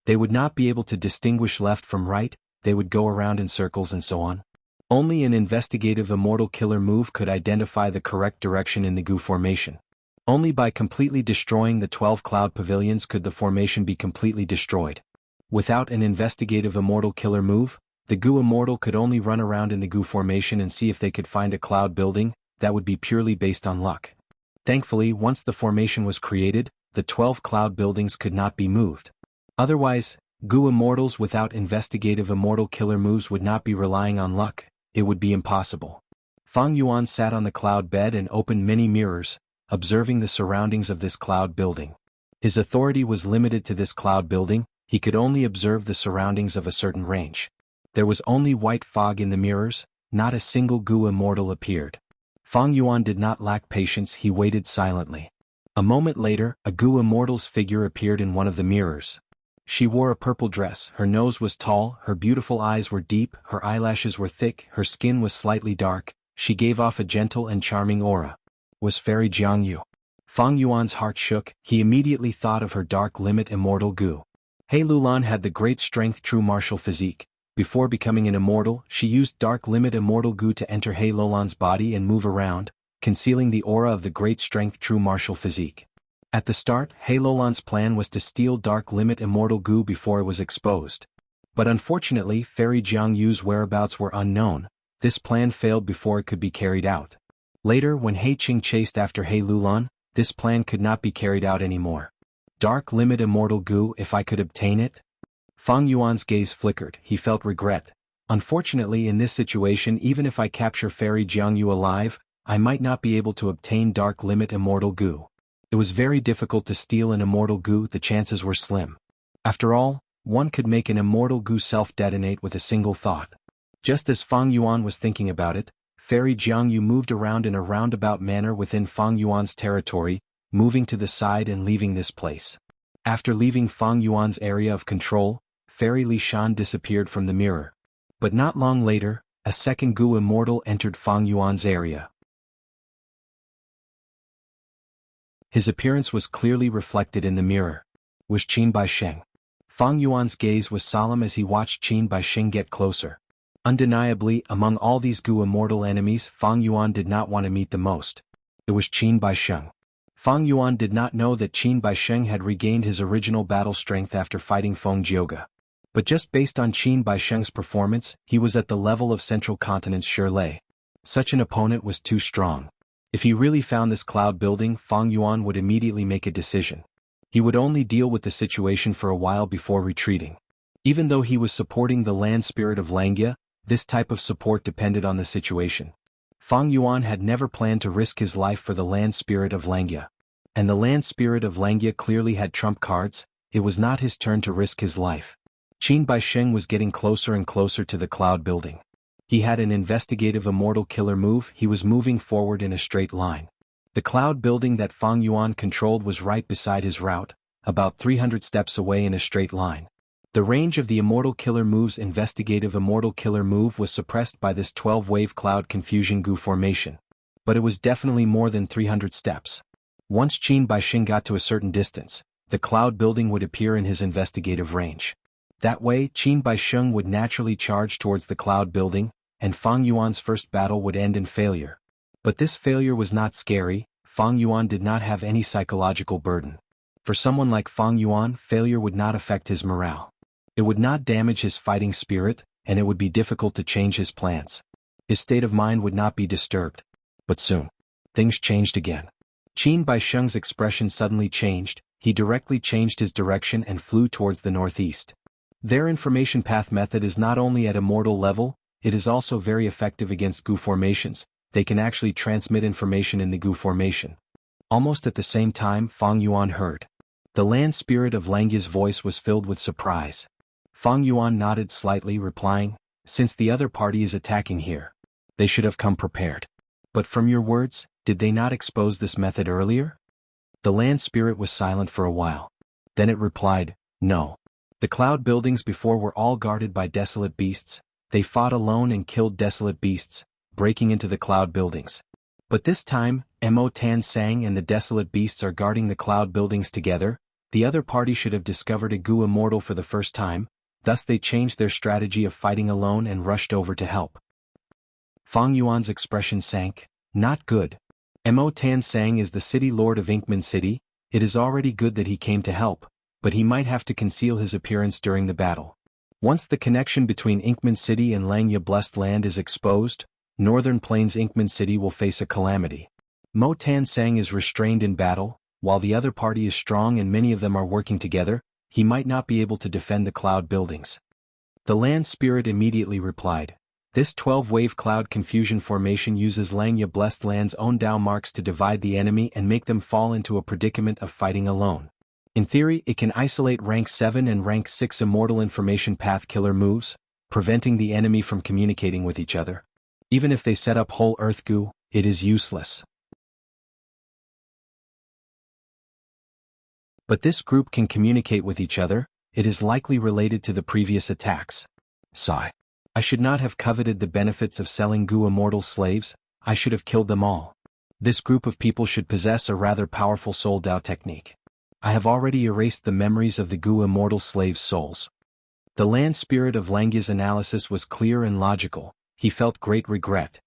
They would not be able to distinguish left from right, they would go around in circles and so on. Only an investigative immortal killer move could identify the correct direction in the Gu formation. Only by completely destroying the 12 cloud pavilions could the formation be completely destroyed. Without an investigative immortal killer move, the Gu immortal could only run around in the Gu formation and see if they could find a cloud building. That would be purely based on luck. Thankfully, once the formation was created, the 12 cloud buildings could not be moved. Otherwise, Gu immortals without investigative immortal killer moves would not be relying on luck. It would be impossible. Fang Yuan sat on the cloud bed and opened many mirrors, observing the surroundings of this cloud building. His authority was limited to this cloud building. He could only observe the surroundings of a certain range. There was only white fog in the mirrors. Not a single Gu immortal appeared. Fang Yuan did not lack patience. He waited silently. A moment later, a Gu immortal's figure appeared in one of the mirrors. She wore a purple dress, her nose was tall, her beautiful eyes were deep, her eyelashes were thick, her skin was slightly dark. She gave off a gentle and charming aura. Was Fairy Jianghu? Fang Yuan's heart shook. He immediately thought of her dark limit immortal Gu. He Lulan had the great strength true martial physique. Before becoming an immortal, she used dark limit immortal Gu to enter He Lulan's body and move around. concealing the aura of the great strength true martial physique. At the start, Heilolan's plan was to steal Dark Limit Immortal Goo before it was exposed. But unfortunately, Fairy Jianghu's whereabouts were unknown. This plan failed before it could be carried out. Later, when He Qing chased after Heilulan, this plan could not be carried out anymore. Dark Limit Immortal Goo, if I could obtain it? Fang Yuan's gaze flickered. He felt regret. Unfortunately, in this situation, even if I capture Fairy Jianghu alive, I might not be able to obtain Dark Limit Immortal Goo. It was very difficult to steal an Immortal Goo, the chances were slim. After all, one could make an Immortal Goo self-detonate with a single thought. Just as Fang Yuan was thinking about it, Fairy Jianghu moved around in a roundabout manner within Fang Yuan's territory, moving to the side and leaving this place. After leaving Fang Yuan's area of control, Fairy Li Shan disappeared from the mirror. But not long later, a second Goo Immortal entered Fang Yuan's area. His appearance was clearly reflected in the mirror. Was Qin Baisheng. Fang Yuan's gaze was solemn as he watched Qin Baisheng get closer. Undeniably, among all these Goo Immortal enemies, Fang Yuan did not want to meet the most. It was Qin Baisheng. Fang Yuan did not know that Qin Baisheng had regained his original battle strength after fighting Feng Jioge. But just based on Qin Baisheng's performance, he was at the level of Central Continent's Shirlei. Such an opponent was too strong. If he really found this cloud building, Fang Yuan would immediately make a decision. He would only deal with the situation for a while before retreating. Even though he was supporting the land spirit of Langya, this type of support depended on the situation. Fang Yuan had never planned to risk his life for the land spirit of Langya. And the land spirit of Langya clearly had trump cards. It was not his turn to risk his life. Qin Baisheng was getting closer and closer to the cloud building. He had an investigative immortal killer move. He was moving forward in a straight line. The cloud building that Fang Yuan controlled was right beside his route, about 300 steps away in a straight line. The range of the Immortal Killer Move's investigative Immortal Killer Move was suppressed by this 12-wave cloud confusion Goo formation. But it was definitely more than 300 steps. Once Qin Baisheng got to a certain distance, the cloud building would appear in his investigative range. That way, Qin Baisheng would naturally charge towards the cloud building, and Fang Yuan's first battle would end in failure. But this failure was not scary. Fang Yuan did not have any psychological burden. For someone like Fang Yuan, failure would not affect his morale. It would not damage his fighting spirit, and it would be difficult to change his plans. His state of mind would not be disturbed. But soon, things changed again. Qin Baisheng's expression suddenly changed. He directly changed his direction and flew towards the northeast. Their information path method is not only at immortal level, it is also very effective against Goo formations. They can actually transmit information in the Goo formation. Almost at the same time, Fang Yuan heard. The land spirit of Langya's voice was filled with surprise. Fang Yuan nodded slightly, replying, "Since the other party is attacking here, they should have come prepared. But from your words, did they not expose this method earlier?" The land spirit was silent for a while. Then it replied, "No. The cloud buildings before were all guarded by desolate beasts. They fought alone and killed desolate beasts, breaking into the cloud buildings. But this time, Mo Tan Sang and the desolate beasts are guarding the cloud buildings together. The other party should have discovered a Goo Immortal for the first time, thus they changed their strategy of fighting alone and rushed over to help." Fang Yuan's expression sank. Not good. Mo Tan Sang is the city lord of Inkman City. It is already good that he came to help, but he might have to conceal his appearance during the battle. Once the connection between Inkman City and Langya Blessed Land is exposed, Northern Plains Inkman City will face a calamity. Mo Tan Sang is restrained in battle, while the other party is strong and many of them are working together. He might not be able to defend the cloud buildings. The land spirit immediately replied, "This 12-wave cloud confusion formation uses Langya Blessed Land's own Dao marks to divide the enemy and make them fall into a predicament of fighting alone. In theory, it can isolate rank 7 and rank 6 immortal information path killer moves, preventing the enemy from communicating with each other. Even if they set up whole Earth Goo, it is useless. But this group can communicate with each other. It is likely related to the previous attacks. Sigh. I should not have coveted the benefits of selling Goo immortal slaves. I should have killed them all. This group of people should possess a rather powerful soul Dao technique. I have already erased the memories of the Goo immortal slaves' souls." The land spirit of Langya's analysis was clear and logical. He felt great regret.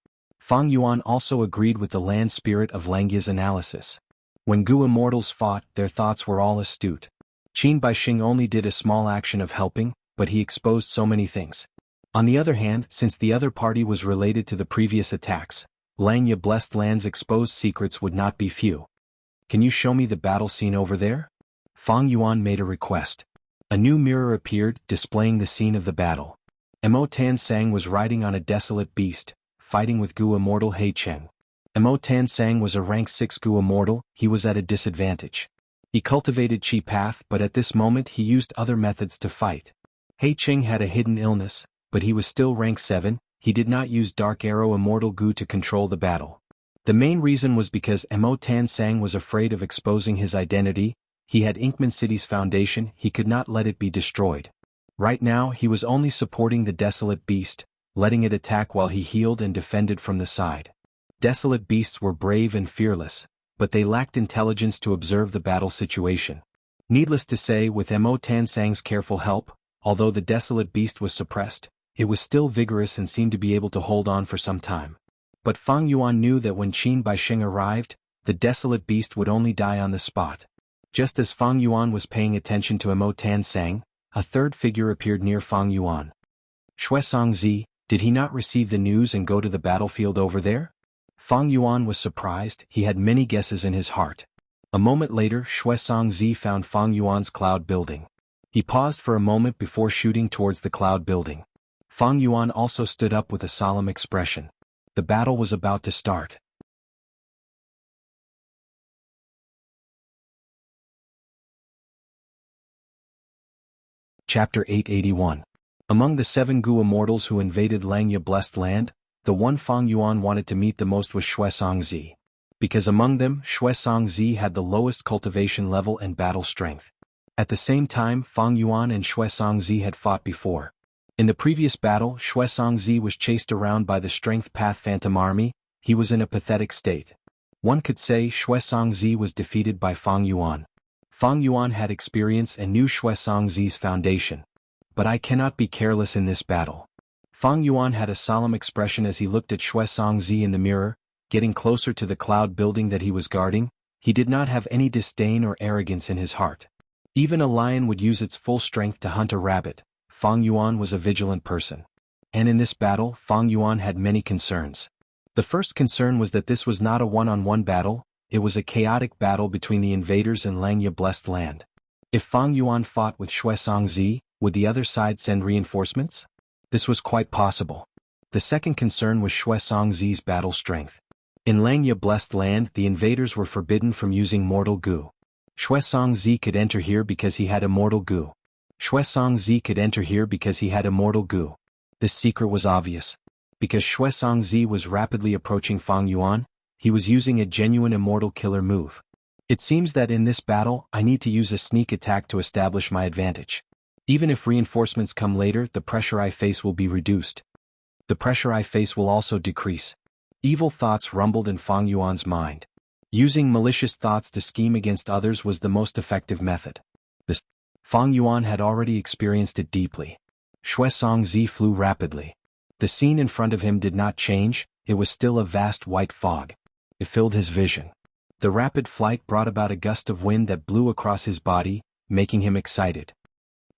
Fang Yuan also agreed with the land spirit of Langya's analysis. When Gu immortals fought, their thoughts were all astute. Qin Baixing only did a small action of helping, but he exposed so many things. On the other hand, since the other party was related to the previous attacks, Langya blessed land's exposed secrets would not be few. Can you show me the battle scene over there? Fang Yuan made a request. A new mirror appeared, displaying the scene of the battle. Mo Tansang was riding on a desolate beast, fighting with Gu immortal He Cheng. Mo Tansang was a rank 6 Gu immortal. He was at a disadvantage. He cultivated Qi Path, but at this moment he used other methods to fight. He Cheng had a hidden illness, but he was still rank 7, he did not use Dark Arrow Immortal Gu to control the battle. The main reason was because Mo Tansang was afraid of exposing his identity. He had Inkman City's foundation, he could not let it be destroyed. Right now he was only supporting the desolate beast, letting it attack while he healed and defended from the side. Desolate beasts were brave and fearless, but they lacked intelligence to observe the battle situation. Needless to say, with Mo Tansang's careful help, although the desolate beast was suppressed, it was still vigorous and seemed to be able to hold on for some time. But Fang Yuan knew that when Qin Baixing arrived, the desolate beast would only die on the spot. Just as Fang Yuan was paying attention to Mo Tansang, a third figure appeared near Fang Yuan. Xuesong Zi, did he not receive the news and go to the battlefield over there? Fang Yuan was surprised, he had many guesses in his heart. A moment later, Xuesong Zi found Fang Yuan's cloud building. He paused for a moment before shooting towards the cloud building. Fang Yuan also stood up with a solemn expression. The battle was about to start. Chapter 881. Among the 7 Gu immortals who invaded Langya Blessed Land, the one Fang Yuan wanted to meet the most was Xuesong Zi. Because among them, Xuesong Zi had the lowest cultivation level and battle strength. At the same time, Fang Yuan and Xuesong Zi had fought before. In the previous battle, Xuesong Zi was chased around by the Strength Path Phantom Army. He was in a pathetic state. One could say Xuesong Zi was defeated by Fang Yuan. Fang Yuan had experience and knew Xuesong Zi's foundation. But I cannot be careless in this battle. Fang Yuan had a solemn expression as he looked at Xuesong Zi in the mirror, getting closer to the cloud building that he was guarding. He did not have any disdain or arrogance in his heart. Even a lion would use its full strength to hunt a rabbit. Fang Yuan was a vigilant person. And in this battle, Fang Yuan had many concerns. The first concern was that this was not a one-on-one battle, it was a chaotic battle between the invaders and Langya Blessed Land. If Fang Yuan fought with Xuesong Zi, would the other side send reinforcements? This was quite possible. The second concern was Xuesong Zi's battle strength. In Langya Blessed Land, the invaders were forbidden from using Mortal Gu. Xuesong Zi could enter here because he had Immortal Gu. Xuesong Zi could enter here because he had Immortal Gu. This secret was obvious. Because Xuesong Zi was rapidly approaching Fang Yuan, he was using a genuine immortal killer move. It seems that in this battle, I need to use a sneak attack to establish my advantage. Even if reinforcements come later, the pressure I face will be reduced. The pressure I face will also decrease. Evil thoughts rumbled in Fang Yuan's mind. Using malicious thoughts to scheme against others was the most effective method. Fang Yuan had already experienced it deeply. Xuesong Zi flew rapidly. The scene in front of him did not change, it was still a vast white fog. It filled his vision. The rapid flight brought about a gust of wind that blew across his body, making him excited.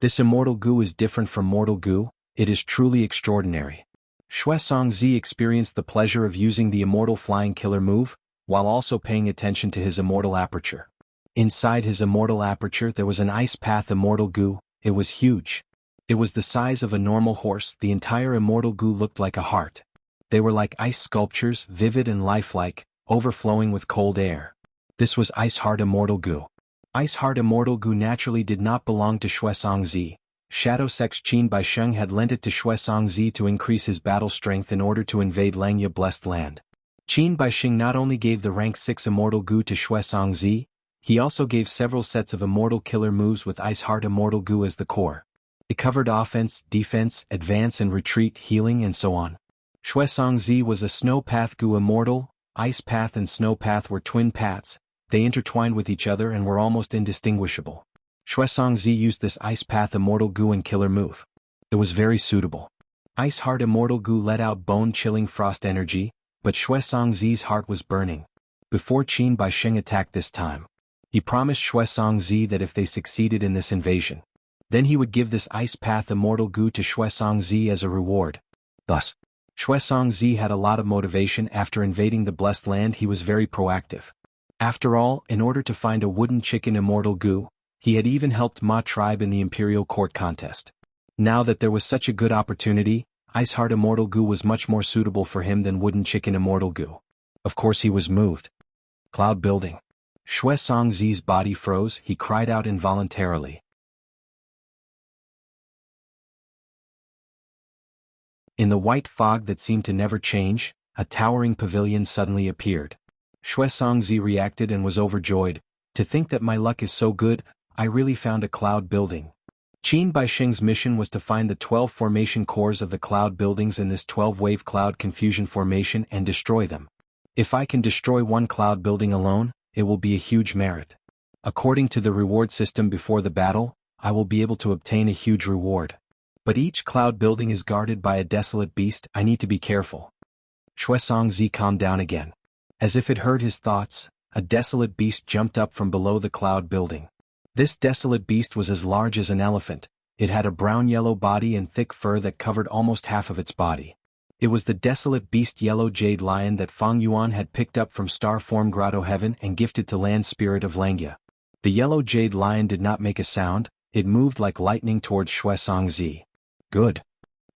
This Immortal Gu is different from Mortal Gu, it is truly extraordinary. Xuesong Zi experienced the pleasure of using the Immortal Flying Killer move, while also paying attention to his Immortal Aperture. Inside his Immortal Aperture there was an Ice Path Immortal Gu, it was huge. It was the size of a normal horse, the entire Immortal Gu looked like a heart. They were like ice sculptures, vivid and lifelike, overflowing with cold air. This was Ice Heart Immortal Gu. Ice Heart Immortal Gu naturally did not belong to Xuesong Zi. Shadow Sex Qin Baixing had lent it to Xuesong Zi to increase his battle strength in order to invade Langya Blessed Land. Qin Baixing not only gave the rank 6 Immortal Gu to Xuesong Zi, he also gave several sets of Immortal Killer moves with Ice Heart Immortal Gu as the core. It covered offense, defense, advance and retreat, healing and so on. Xuesong Zi was a Snow Path Gu Immortal. Ice Path and Snow Path were twin paths, they intertwined with each other and were almost indistinguishable. Xuesong Zi used this Ice Path Immortal Gu and killer move. It was very suitable. Ice Heart Immortal Gu let out bone-chilling frost energy, but Xue Songzi's heart was burning. Before Qin Baisheng attacked this time, he promised Xue Songzi that if they succeeded in this invasion, then he would give this ice path immortal goo to Xue Songzi as a reward. Thus, Xue Songzi had a lot of motivation. After invading the Blessed Land. He was very proactive. After all, in order to find a wooden chicken immortal goo, he had even helped Ma tribe in the imperial court contest. Now that there was such a good opportunity, Ice Heart immortal goo was much more suitable for him than wooden chicken immortal goo. Of course he was moved. Cloud building. Xue Songzi's body froze. He cried out involuntarily. In the white fog that seemed to never change, a towering pavilion suddenly appeared. Xue Songzi reacted and was overjoyed. To think that my luck is so good, I really found a cloud building. Qin Baisheng's mission was to find the 12 formation cores of the cloud buildings in this 12-wave cloud confusion formation and destroy them. If I can destroy one cloud building alone, it will be a huge merit. According to the reward system before the battle, I will be able to obtain a huge reward. But each cloud building is guarded by a desolate beast. I need to be careful. Xue Songzi calmed down again. As if it heard his thoughts, a desolate beast jumped up from below the cloud building. This desolate beast was as large as an elephant. It had a brown-yellow body and thick fur that covered almost half of its body. It was the desolate beast Yellow Jade Lion that Fang Yuan had picked up from Star Form Grotto Heaven and gifted to Land Spirit of Langya. The Yellow Jade Lion did not make a sound. It moved like lightning towards Xue Songzi. Good.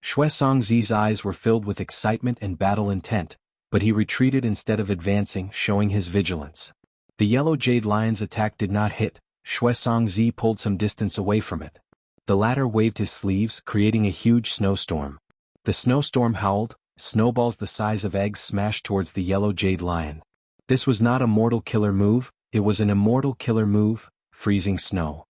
Xue Songzi's eyes were filled with excitement and battle intent, but he retreated instead of advancing, showing his vigilance. The Yellow Jade Lion's attack did not hit. Xue Songzi pulled some distance away from it. The latter waved his sleeves, creating a huge snowstorm. The snowstorm howled. Snowballs the size of eggs smashed towards the Yellow Jade Lion. This was not a mortal killer move, it was an immortal killer move, freezing snow.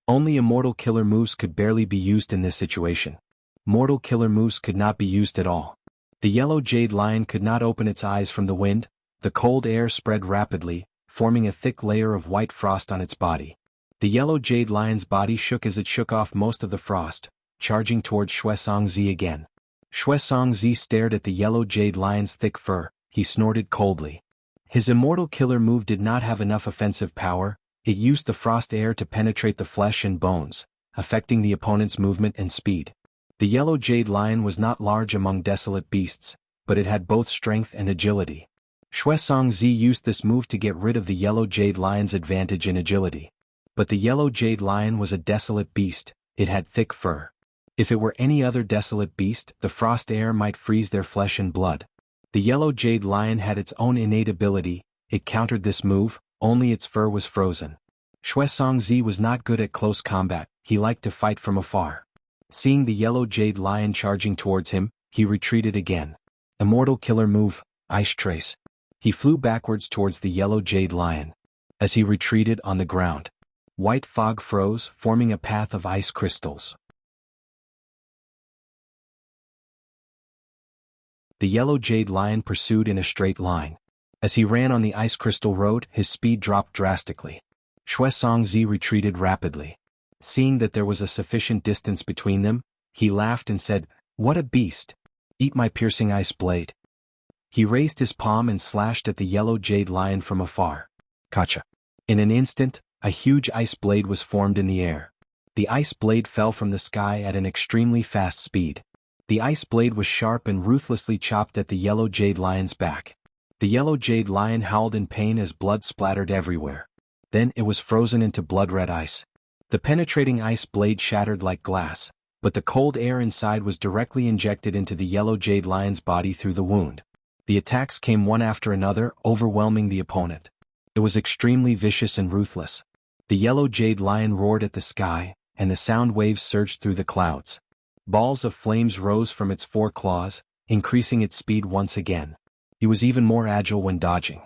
Only immortal killer moves could barely be used in this situation. Mortal killer moves could not be used at all. The Yellow Jade Lion could not open its eyes from the wind. The cold air spread rapidly, forming a thick layer of white frost on its body. The Yellow Jade Lion's body shook as it shook off most of the frost, charging towards Xue Songzi again. Xue Songzi stared at the Yellow Jade Lion's thick fur. He snorted coldly. His immortal killer move did not have enough offensive power. It used the frost air to penetrate the flesh and bones, affecting the opponent's movement and speed. The Yellow Jade Lion was not large among desolate beasts, but it had both strength and agility. Xue Songzi used this move to get rid of the Yellow Jade Lion's advantage in agility. But the Yellow Jade Lion was a desolate beast. It had thick fur. If it were any other desolate beast, the frost air might freeze their flesh and blood. The Yellow Jade Lion had its own innate ability. It countered this move, only its fur was frozen. Xue Songzi was not good at close combat. He liked to fight from afar. Seeing the Yellow Jade Lion charging towards him, he retreated again. Immortal killer move, Ice Trace. He flew backwards towards the Yellow Jade Lion. As he retreated on the ground, white fog froze, forming a path of ice crystals. The Yellow Jade Lion pursued in a straight line. As he ran on the ice crystal road, his speed dropped drastically. Xue Songzi retreated rapidly. Seeing that there was a sufficient distance between them, he laughed and said, "What a beast! Eat my piercing ice blade." He raised his palm and slashed at the Yellow Jade Lion from afar. Kacha. In an instant, a huge ice blade was formed in the air. The ice blade fell from the sky at an extremely fast speed. The ice blade was sharp and ruthlessly chopped at the Yellow Jade Lion's back. The Yellow Jade Lion howled in pain as blood splattered everywhere. Then it was frozen into blood-red ice. The penetrating ice blade shattered like glass, but the cold air inside was directly injected into the Yellow Jade Lion's body through the wound. The attacks came one after another, overwhelming the opponent. It was extremely vicious and ruthless. The Yellow Jade Lion roared at the sky, and the sound waves surged through the clouds. Balls of flames rose from its 4 claws, increasing its speed once again. He was even more agile when dodging.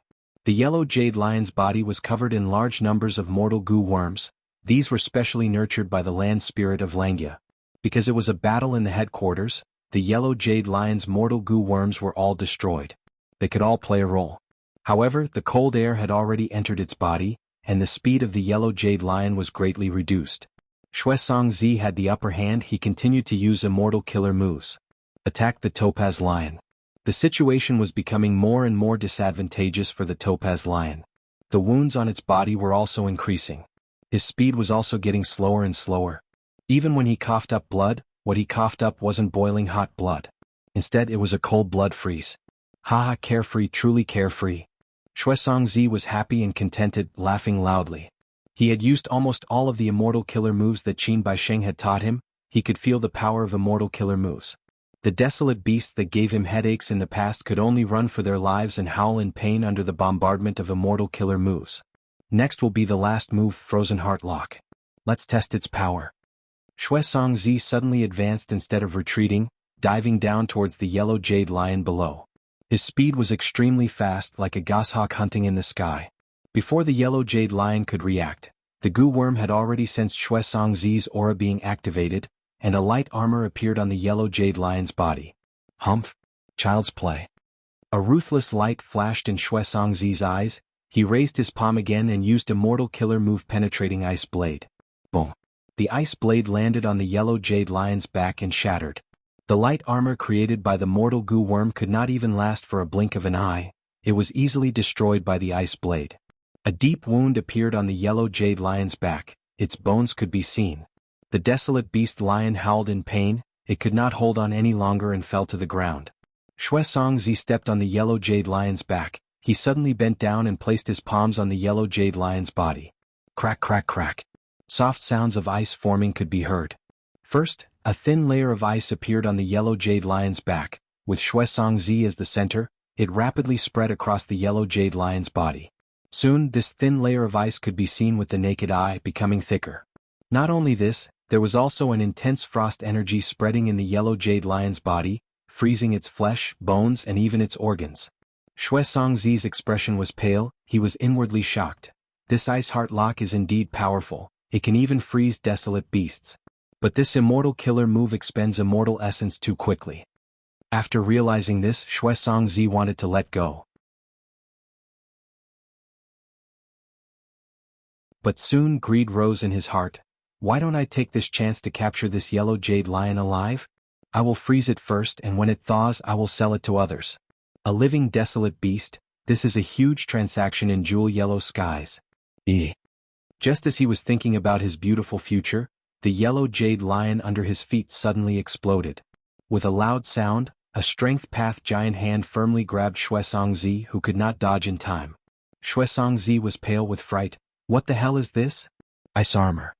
The Yellow Jade Lion's body was covered in large numbers of mortal goo worms. These were specially nurtured by the Land Spirit of Langya. Because it was a battle in the headquarters, the Yellow Jade Lion's mortal goo worms were all destroyed. They could all play a role. However, the cold air had already entered its body, and the speed of the Yellow Jade Lion was greatly reduced. Xue Songzi had the upper hand. He continued to use immortal killer moves. Attack the Topaz Lion. The situation was becoming more and more disadvantageous for the topaz lion. The wounds on its body were also increasing. His speed was also getting slower and slower. Even when he coughed up blood, what he coughed up wasn't boiling hot blood. Instead, it was a cold blood freeze. Haha, carefree, truly carefree. Shuesongzi was happy and contented, laughing loudly. He had used almost all of the immortal killer moves that Qin Baisheng had taught him. He could feel the power of immortal killer moves. The desolate beasts that gave him headaches in the past could only run for their lives and howl in pain under the bombardment of immortal killer moves. Next will be the last move, Frozen Heart Lock. Let's test its power. Shuesongzi suddenly advanced instead of retreating, diving down towards the yellow jade lion below. His speed was extremely fast, like a goshawk hunting in the sky. Before the yellow jade lion could react, the goo worm had already sensed Shuesongzi's aura being activated, and a light armor appeared on the yellow jade lion's body. Humph! Child's play. A ruthless light flashed in Shuesongzi's eyes. He raised his palm again and used immortal killer move, penetrating ice blade. Boom! The ice blade landed on the yellow jade lion's back and shattered. The light armor created by the mortal goo worm could not even last for a blink of an eye. It was easily destroyed by the ice blade. A deep wound appeared on the yellow jade lion's back. Its bones could be seen. The desolate beast lion howled in pain. It could not hold on any longer and fell to the ground. Shuesongzi stepped on the yellow jade lion's back. He suddenly bent down and placed his palms on the yellow jade lion's body. Crack, crack, crack. Soft sounds of ice forming could be heard. First, a thin layer of ice appeared on the yellow jade lion's back. With Shuesongzi as the center, it rapidly spread across the yellow jade lion's body. Soon, this thin layer of ice could be seen with the naked eye, becoming thicker. Not only this, there was also an intense frost energy spreading in the yellow jade lion's body, freezing its flesh, bones, and even its organs. Shuesongzi's expression was pale. He was inwardly shocked. This ice heart lock is indeed powerful. It can even freeze desolate beasts. But this immortal killer move expends immortal essence too quickly. After realizing this, Shuesongzi wanted to let go. But soon greed rose in his heart. Why don't I take this chance to capture this yellow jade lion alive? I will freeze it first, and when it thaws I will sell it to others. A living desolate beast, this is a huge transaction in jewel yellow skies. Just as he was thinking about his beautiful future, the yellow jade lion under his feet suddenly exploded. With a loud sound, a strength path giant hand firmly grabbed Shuesongzi, who could not dodge in time. Shuesongzi was pale with fright. What the hell is this? Ice armor.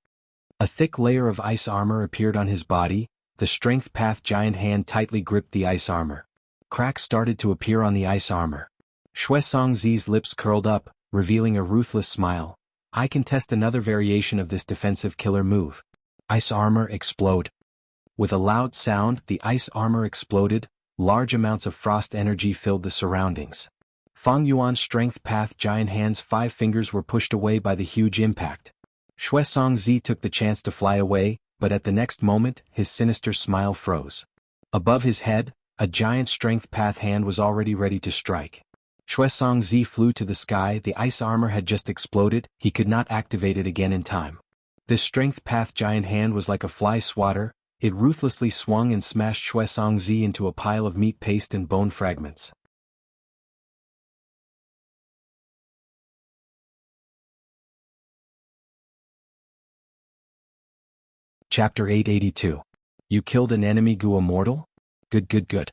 A thick layer of ice armor appeared on his body. The strength path giant hand tightly gripped the ice armor. Cracks started to appear on the ice armor. Shuesongzi's lips curled up, revealing a ruthless smile. I can test another variation of this defensive killer move. Ice armor explode. With a loud sound, the ice armor exploded. Large amounts of frost energy filled the surroundings. Fang Yuan's strength path giant hand's 5 fingers were pushed away by the huge impact. Shuesongzi took the chance to fly away, but at the next moment, his sinister smile froze. Above his head, a giant strength path hand was already ready to strike. Shuesongzi flew to the sky. The ice armor had just exploded. He could not activate it again in time. This strength path giant hand was like a fly swatter. It ruthlessly swung and smashed Shuesongzi into a pile of meat paste and bone fragments. Chapter 882. You killed an enemy goo immortal? Good, good, good.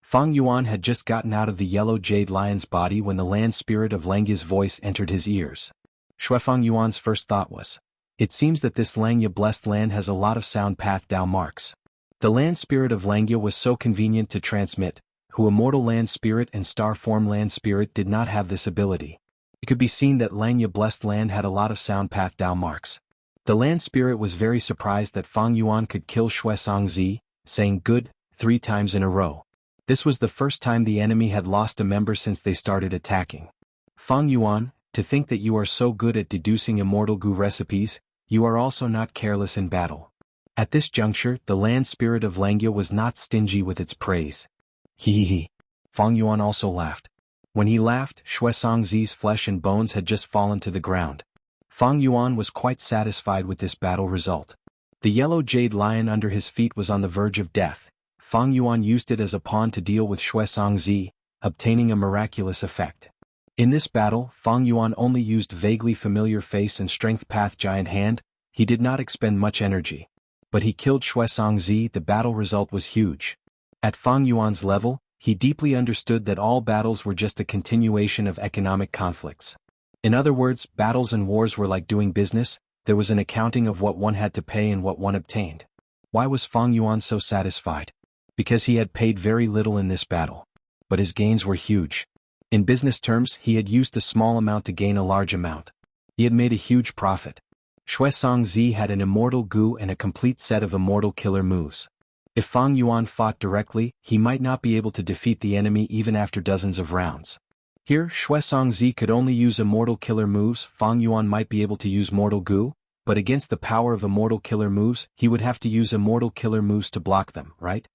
Fang Yuan had just gotten out of the yellow jade lion's body when the land spirit of Langya's voice entered his ears. Fang Yuan's first thought was, it seems that this Langya blessed land has a lot of sound path Dao marks. The land spirit of Langya was so convenient to transmit, who immortal land spirit and star form land spirit did not have this ability. It could be seen that Langya blessed land had a lot of sound path Dao marks. The land spirit was very surprised that Fang Yuan could kill Shuesongzi, saying good 3 times in a row. This was the first time the enemy had lost a member since they started attacking. Fang Yuan, to think that you are so good at deducing immortal goo recipes, you are also not careless in battle. At this juncture, the land spirit of Langya was not stingy with its praise. He. Fang Yuan also laughed. When he laughed, Shuesongzi's flesh and bones had just fallen to the ground. Fang Yuan was quite satisfied with this battle result. The yellow jade lion under his feet was on the verge of death. Fang Yuan used it as a pawn to deal with Shuesongzi, obtaining a miraculous effect. In this battle, Fang Yuan only used vaguely familiar face and strength path giant hand. He did not expend much energy. But he killed Shuesongzi. The battle result was huge. At Fang Yuan's level, he deeply understood that all battles were just a continuation of economic conflicts. In other words, battles and wars were like doing business. There was an accounting of what one had to pay and what one obtained. Why was Fang Yuan so satisfied? Because he had paid very little in this battle. But his gains were huge. In business terms, he had used a small amount to gain a large amount. He had made a huge profit. Shuesongzi had an immortal gu and a complete set of immortal killer moves. If Fang Yuan fought directly, he might not be able to defeat the enemy even after dozens of rounds. Here, Shuesongzi could only use immortal killer moves. Fang Yuan might be able to use mortal gu, but against the power of immortal killer moves, he would have to use immortal killer moves to block them, right?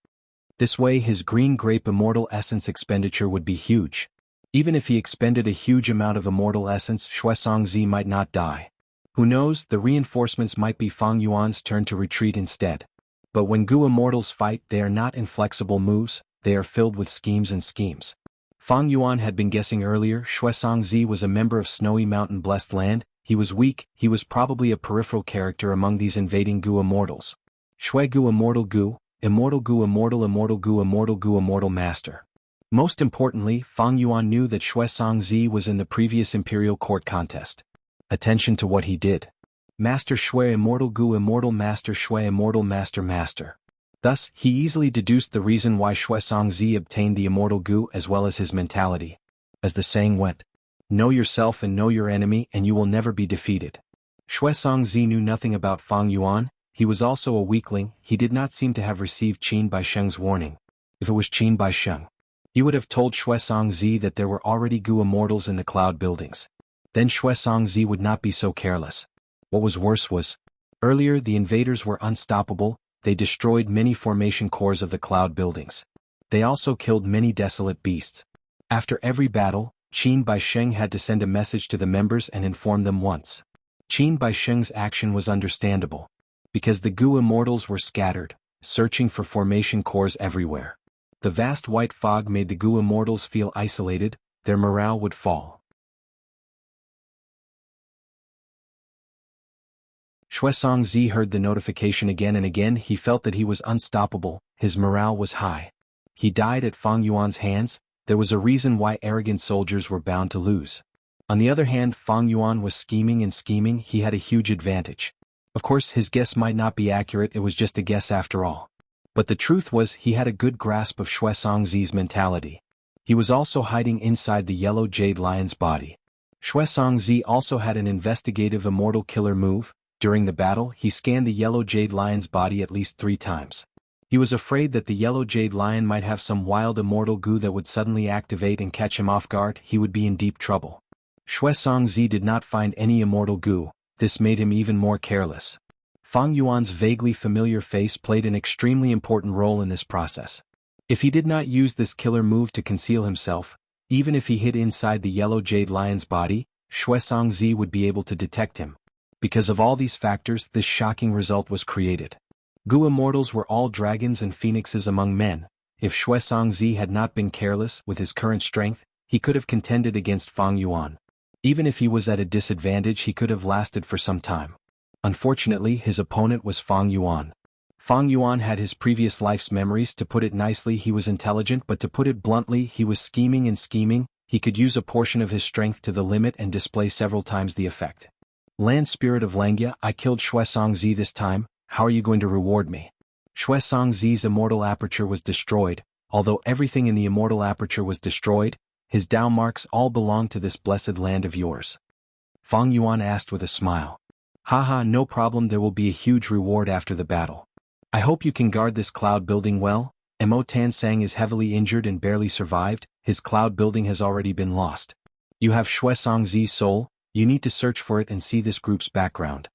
This way his green grape immortal essence expenditure would be huge. Even if he expended a huge amount of immortal essence, Shuesongzi might not die. Who knows, the reinforcements might be Fang Yuan's turn to retreat instead. But when Gu immortals fight, they are not inflexible moves, they are filled with schemes and schemes. Fang Yuan had been guessing earlier. Shuesongzi was a member of Snowy Mountain Blessed Land. He was weak, he was probably a peripheral character among these invading Gu immortals. Shui Gu immortal Gu, immortal Gu immortal immortal Gu immortal Gu immortal master. Most importantly, Fang Yuan knew that Shuesongzi was in the previous imperial court contest. Attention to what he did. Master Shui immortal Gu immortal master Shui immortal master master. Thus, he easily deduced the reason why Shuesongzi obtained the immortal gu as well as his mentality. As the saying went, know yourself and know your enemy and you will never be defeated. Shuesongzi knew nothing about Fang Yuan. He was also a weakling. He did not seem to have received Qin Baisheng's warning. If it was Qin Baisheng, he would have told Shuesongzi that there were already gu immortals in the cloud buildings. Then Shuesongzi would not be so careless. What was worse was, earlier the invaders were unstoppable. They destroyed many formation cores of the cloud buildings. They also killed many desolate beasts. After every battle, Qin Baisheng had to send a message to the members and inform them once. Qin Baisheng's action was understandable. Because the Gu immortals were scattered, searching for formation cores everywhere. The vast white fog made the Gu immortals feel isolated, their morale would fall. Shuesongzi heard the notification again and again. He felt that he was unstoppable, his morale was high. He died at Fang Yuan's hands. There was a reason why arrogant soldiers were bound to lose. On the other hand, Fang Yuan was scheming and scheming. He had a huge advantage. Of course, his guess might not be accurate, it was just a guess after all. But the truth was he had a good grasp of Shuesongzi's mentality. He was also hiding inside the yellow jade lion's body. Shuesongzi also had an investigative immortal killer move. During the battle, he scanned the yellow jade lion's body at least 3 times. He was afraid that the yellow jade lion might have some wild immortal gu that would suddenly activate and catch him off guard. He would be in deep trouble. Shuesongzi did not find any immortal gu. This made him even more careless. Fang Yuan's vaguely familiar face played an extremely important role in this process. If he did not use this killer move to conceal himself, even if he hid inside the yellow jade lion's body, Shuesongzi would be able to detect him. Because of all these factors, this shocking result was created. Gu immortals were all dragons and phoenixes among men. If Shuesongzi had not been careless with his current strength, he could have contended against Fang Yuan. Even if he was at a disadvantage, he could have lasted for some time. Unfortunately, his opponent was Fang Yuan. Fang Yuan had his previous life's memories. To put it nicely, he was intelligent, but to put it bluntly, he was scheming and scheming. He could use a portion of his strength to the limit and display several times the effect. Land Spirit of Langya, I killed Shuesongzi this time, how are you going to reward me? Shuesongzi's immortal aperture was destroyed. Although everything in the immortal aperture was destroyed, his Dao marks all belong to this blessed land of yours. Fang Yuan asked with a smile. Haha, no problem, there will be a huge reward after the battle. I hope you can guard this cloud building well. Mo Tansang is heavily injured and barely survived. His cloud building has already been lost. You have Shuesongzi's soul. You need to search for it and see this group's background.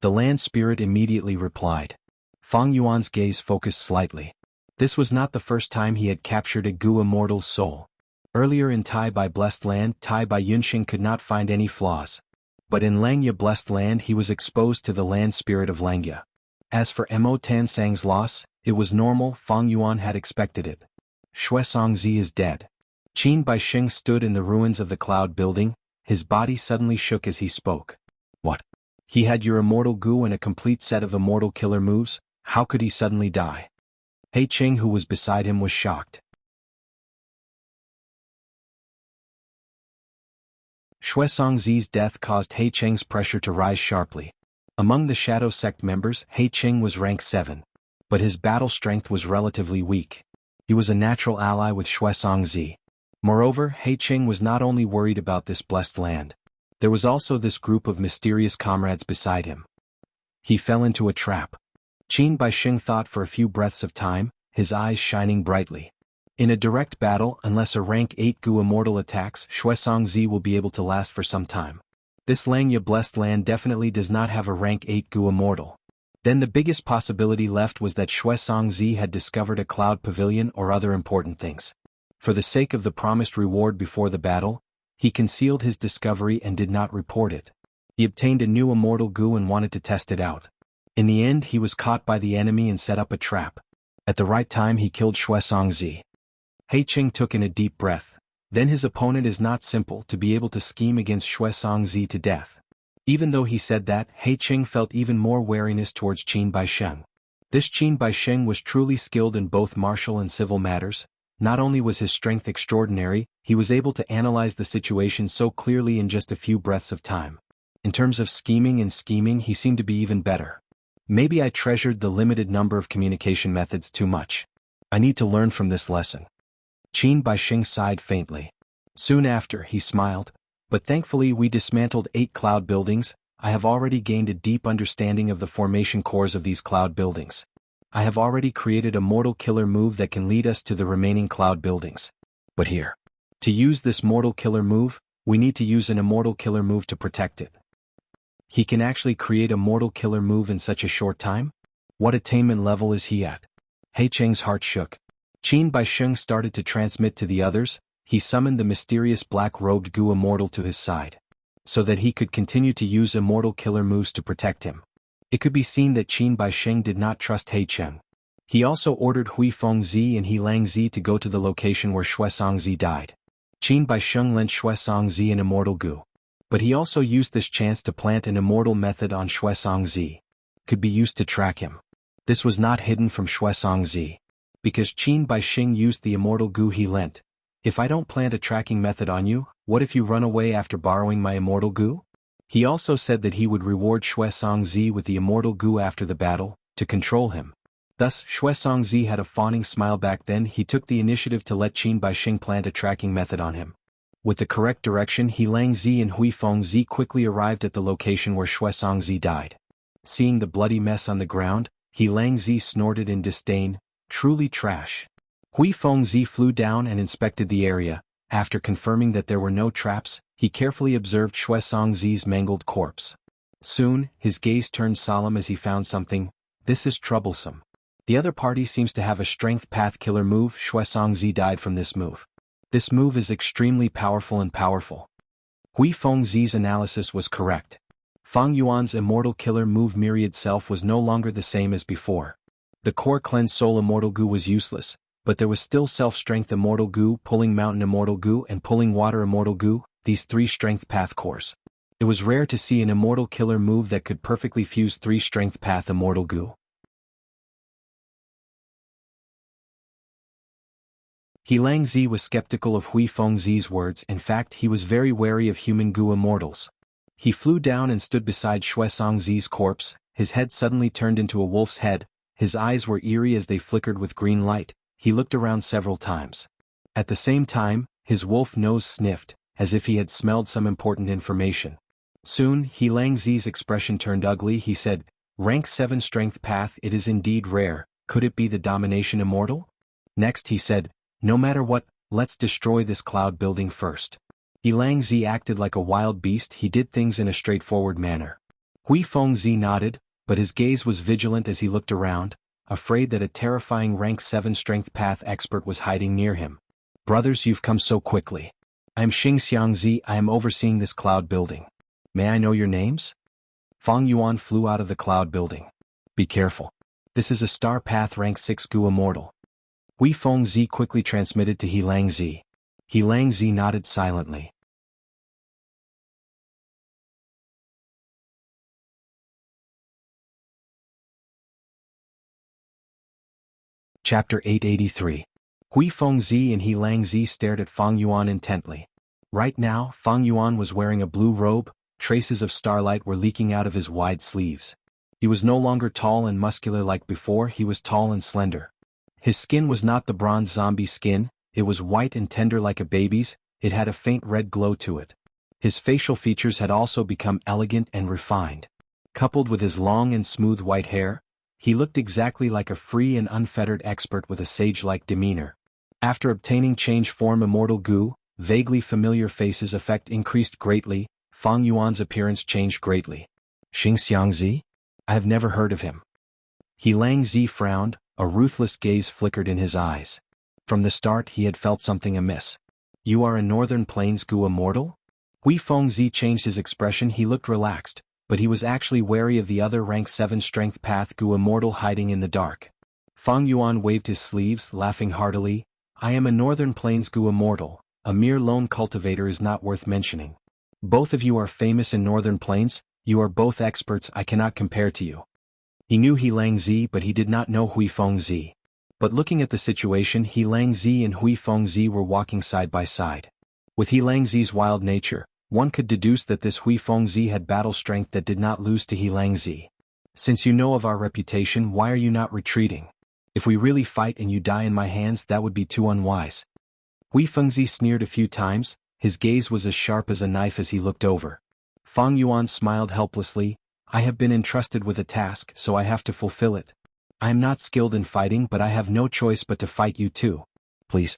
The land spirit immediately replied. Fang Yuan's gaze focused slightly. This was not the first time he had captured a Gu immortal's soul. Earlier in Tai Bai Blessed Land, Tai Bai Yunxing could not find any flaws. But in Langya Blessed Land he was exposed to the land spirit of Langya. As for Mo Tansang's loss, It was normal, Fang Yuan had expected it. Shui Songzi is dead. Qin Baixing stood in the ruins of the cloud building, his body suddenly shook as he spoke. What? He had your immortal goo and a complete set of immortal killer moves, how could he suddenly die? He Qing, who was beside him, was shocked. Shui Songzi's death caused He Qing's pressure to rise sharply. Among the Shadow Sect members, He Qing was rank 7. But his battle strength was relatively weak. He was a natural ally with Shui Songzi. Moreover, He Qing was not only worried about this blessed land. There was also this group of mysterious comrades beside him. He fell into a trap. Qin Baixing thought for a few breaths of time, his eyes shining brightly. In a direct battle, unless a rank 8 Gu immortal attacks, Shui Songzi will be able to last for some time. This Langya blessed land definitely does not have a rank 8 Gu immortal. Then the biggest possibility left was that Shui Songzi had discovered a cloud pavilion or other important things. For the sake of the promised reward before the battle, he concealed his discovery and did not report it. He obtained a new immortal goo and wanted to test it out. In the end, he was caught by the enemy and set up a trap. At the right time, he killed Shui Songzi. He Qing took in a deep breath. Then his opponent is not simple to be able to scheme against Shui Songzi to death. Even though he said that, He Qing felt even more wariness towards Qin Baixing. This Qin Baixing was truly skilled in both martial and civil matters. Not only was his strength extraordinary, he was able to analyze the situation so clearly in just a few breaths of time. In terms of scheming, he seemed to be even better. Maybe I treasured the limited number of communication methods too much. I need to learn from this lesson. Qin Baixing sighed faintly. Soon after, he smiled. But thankfully we dismantled 8 cloud buildings. I have already gained a deep understanding of the formation cores of these cloud buildings. I have already created a mortal killer move that can lead us to the remaining cloud buildings. But here. To use this mortal killer move, we need to use an immortal killer move to protect it. He can actually create a mortal killer move in such a short time? What attainment level is he at? He Qing's heart shook. Qin Baixing started to transmit to the others. He summoned the mysterious black-robed Gu immortal to his side, so that he could continue to use immortal killer moves to protect him. It could be seen that Qin Baixing did not trust He Qing. He also ordered Hui Fengzi and He Langzi to go to the location where Shui Songzi died. Qin Baixing lent Shui Songzi an immortal Gu. But he also used this chance to plant an immortal method on Shui Songzi. Could be used to track him. This was not hidden from Shui Songzi. Because Qin Baixing used the immortal Gu he lent. If I don't plant a tracking method on you, what if you run away after borrowing my immortal Gu? He also said that he would reward Shui Songzi with the immortal Gu after the battle, to control him. Thus, Shui Songzi had a fawning smile back then. He took the initiative to let Qin Baixing plant a tracking method on him. With the correct direction, He Langzi and Hui Fengzi quickly arrived at the location where Shui Songzi died. Seeing the bloody mess on the ground, He Langzi snorted in disdain. Truly trash. Hui Fengzi flew down and inspected the area. After confirming that there were no traps, he carefully observed Shui Songzi's mangled corpse. Soon, his gaze turned solemn as he found something. This is troublesome. The other party seems to have a strength path killer move. Shui Songzi died from this move. This move is extremely powerful and powerful. Hui Fengzi's analysis was correct. Fang Yuan's immortal killer move myriad self was no longer the same as before. The core cleanse soul immortal Gu was useless, but there was still self-strength immortal Gu, pulling mountain immortal Gu and pulling water immortal Gu, these 3 strength path cores. It was rare to see an immortal killer move that could perfectly fuse 3 strength path immortal Gu. He Langzi was skeptical of Hui Fengzi's words. In fact, he was very wary of human Gu immortals. He flew down and stood beside Shui Songzi's corpse. His head suddenly turned into a wolf's head. His eyes were eerie as they flickered with green light. He looked around several times. At the same time, his wolf nose sniffed, as if he had smelled some important information. Soon, He Langzi's expression turned ugly. He said, "Rank 7 strength path, it is indeed rare. Could it be the domination immortal?" Next he said, "No matter what, let's destroy this cloud building first." He Langzi acted like a wild beast. He did things in a straightforward manner. Hui Fengzi nodded, but his gaze was vigilant as he looked around, afraid that a terrifying rank 7 strength path expert was hiding near him. "Brothers, you've come so quickly. I am Xing Xiangzi. I am overseeing this cloud building. May I know your names?" Fang Yuan flew out of the cloud building. "Be careful. This is a star path rank 6 Gu Immortal. Hui Fengzi quickly transmitted to He Langzi. He Langzi nodded silently. Chapter 883. Hui Fengzi and He Langzi stared at Fang Yuan intently. Right now, Fang Yuan was wearing a blue robe, traces of starlight were leaking out of his wide sleeves. He was no longer tall and muscular like before, he was tall and slender. His skin was not the bronze zombie skin, it was white and tender like a baby's, it had a faint red glow to it. His facial features had also become elegant and refined. Coupled with his long and smooth white hair, he looked exactly like a free and unfettered expert with a sage-like demeanor. After obtaining change form Immortal Gu, vaguely familiar faces effect increased greatly, Fang Yuan's appearance changed greatly. Xingxiangzi? I have never heard of him. He Langzi frowned, a ruthless gaze flickered in his eyes. From the start he had felt something amiss. You are a Northern Plains Gu Immortal? Hui Fengzi changed his expression, he looked relaxed, but he was actually wary of the other rank 7 strength path Gu Immortal hiding in the dark. Fang Yuan waved his sleeves, laughing heartily. I am a Northern Plains Gu Immortal, a mere lone cultivator is not worth mentioning. Both of you are famous in Northern Plains, you are both experts I cannot compare to you. He knew He Langzi but he did not know Hui Fengzi. But looking at the situation, He Langzi and Hui Fengzi were walking side by side. With He Langzi's wild nature, one could deduce that this Hui Fengzi had battle strength that did not lose to He Langzi. Since you know of our reputation, why are you not retreating? If we really fight and you die in my hands, that would be too unwise. Hui Fengzi sneered a few times, his gaze was as sharp as a knife as he looked over. Fang Yuan smiled helplessly. I have been entrusted with a task, so I have to fulfill it. I am not skilled in fighting, but I have no choice but to fight you too. Please.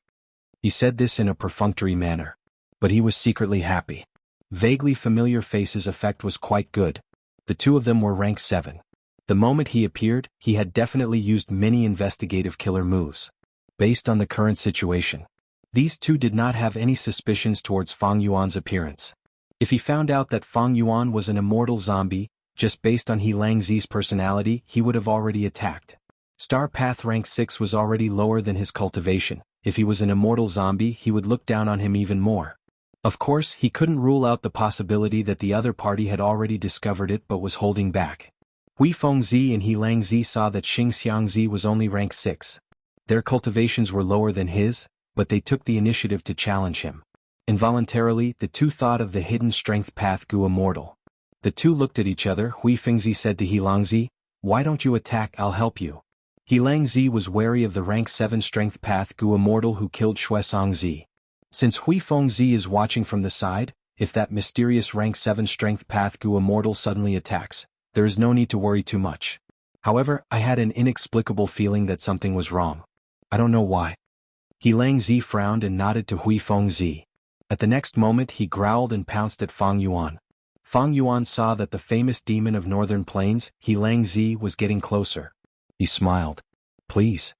He said this in a perfunctory manner. But he was secretly happy. Vaguely familiar faces effect was quite good. The two of them were rank 7. The moment he appeared, he had definitely used many investigative killer moves. Based on the current situation, these two did not have any suspicions towards Fang Yuan's appearance. If he found out that Fang Yuan was an immortal zombie, just based on He Langzi's personality, he would have already attacked. Star Path rank 6 was already lower than his cultivation. If he was an immortal zombie, he would look down on him even more. Of course, he couldn't rule out the possibility that the other party had already discovered it but was holding back. Hui Fengzi and He Langzi saw that Xingxiangzi was only rank 6. Their cultivations were lower than his, but they took the initiative to challenge him. Involuntarily, the two thought of the hidden strength path Gu Immortal. The two looked at each other. Hui Fengzi said to He Langzi, why don't you attack, I'll help you. He Langzi was wary of the rank 7 strength path Gu Immortal who killed Shuesongzi. Since Hui Fengzi is watching from the side, if that mysterious rank 7 strength path Gu Immortal suddenly attacks, there is no need to worry too much. However, I had an inexplicable feeling that something was wrong. I don't know why. He Langzi frowned and nodded to Hui Fengzi. At the next moment he growled and pounced at Fang Yuan. Fang Yuan saw that the famous demon of Northern Plains, He Langzi, was getting closer. He smiled. Please.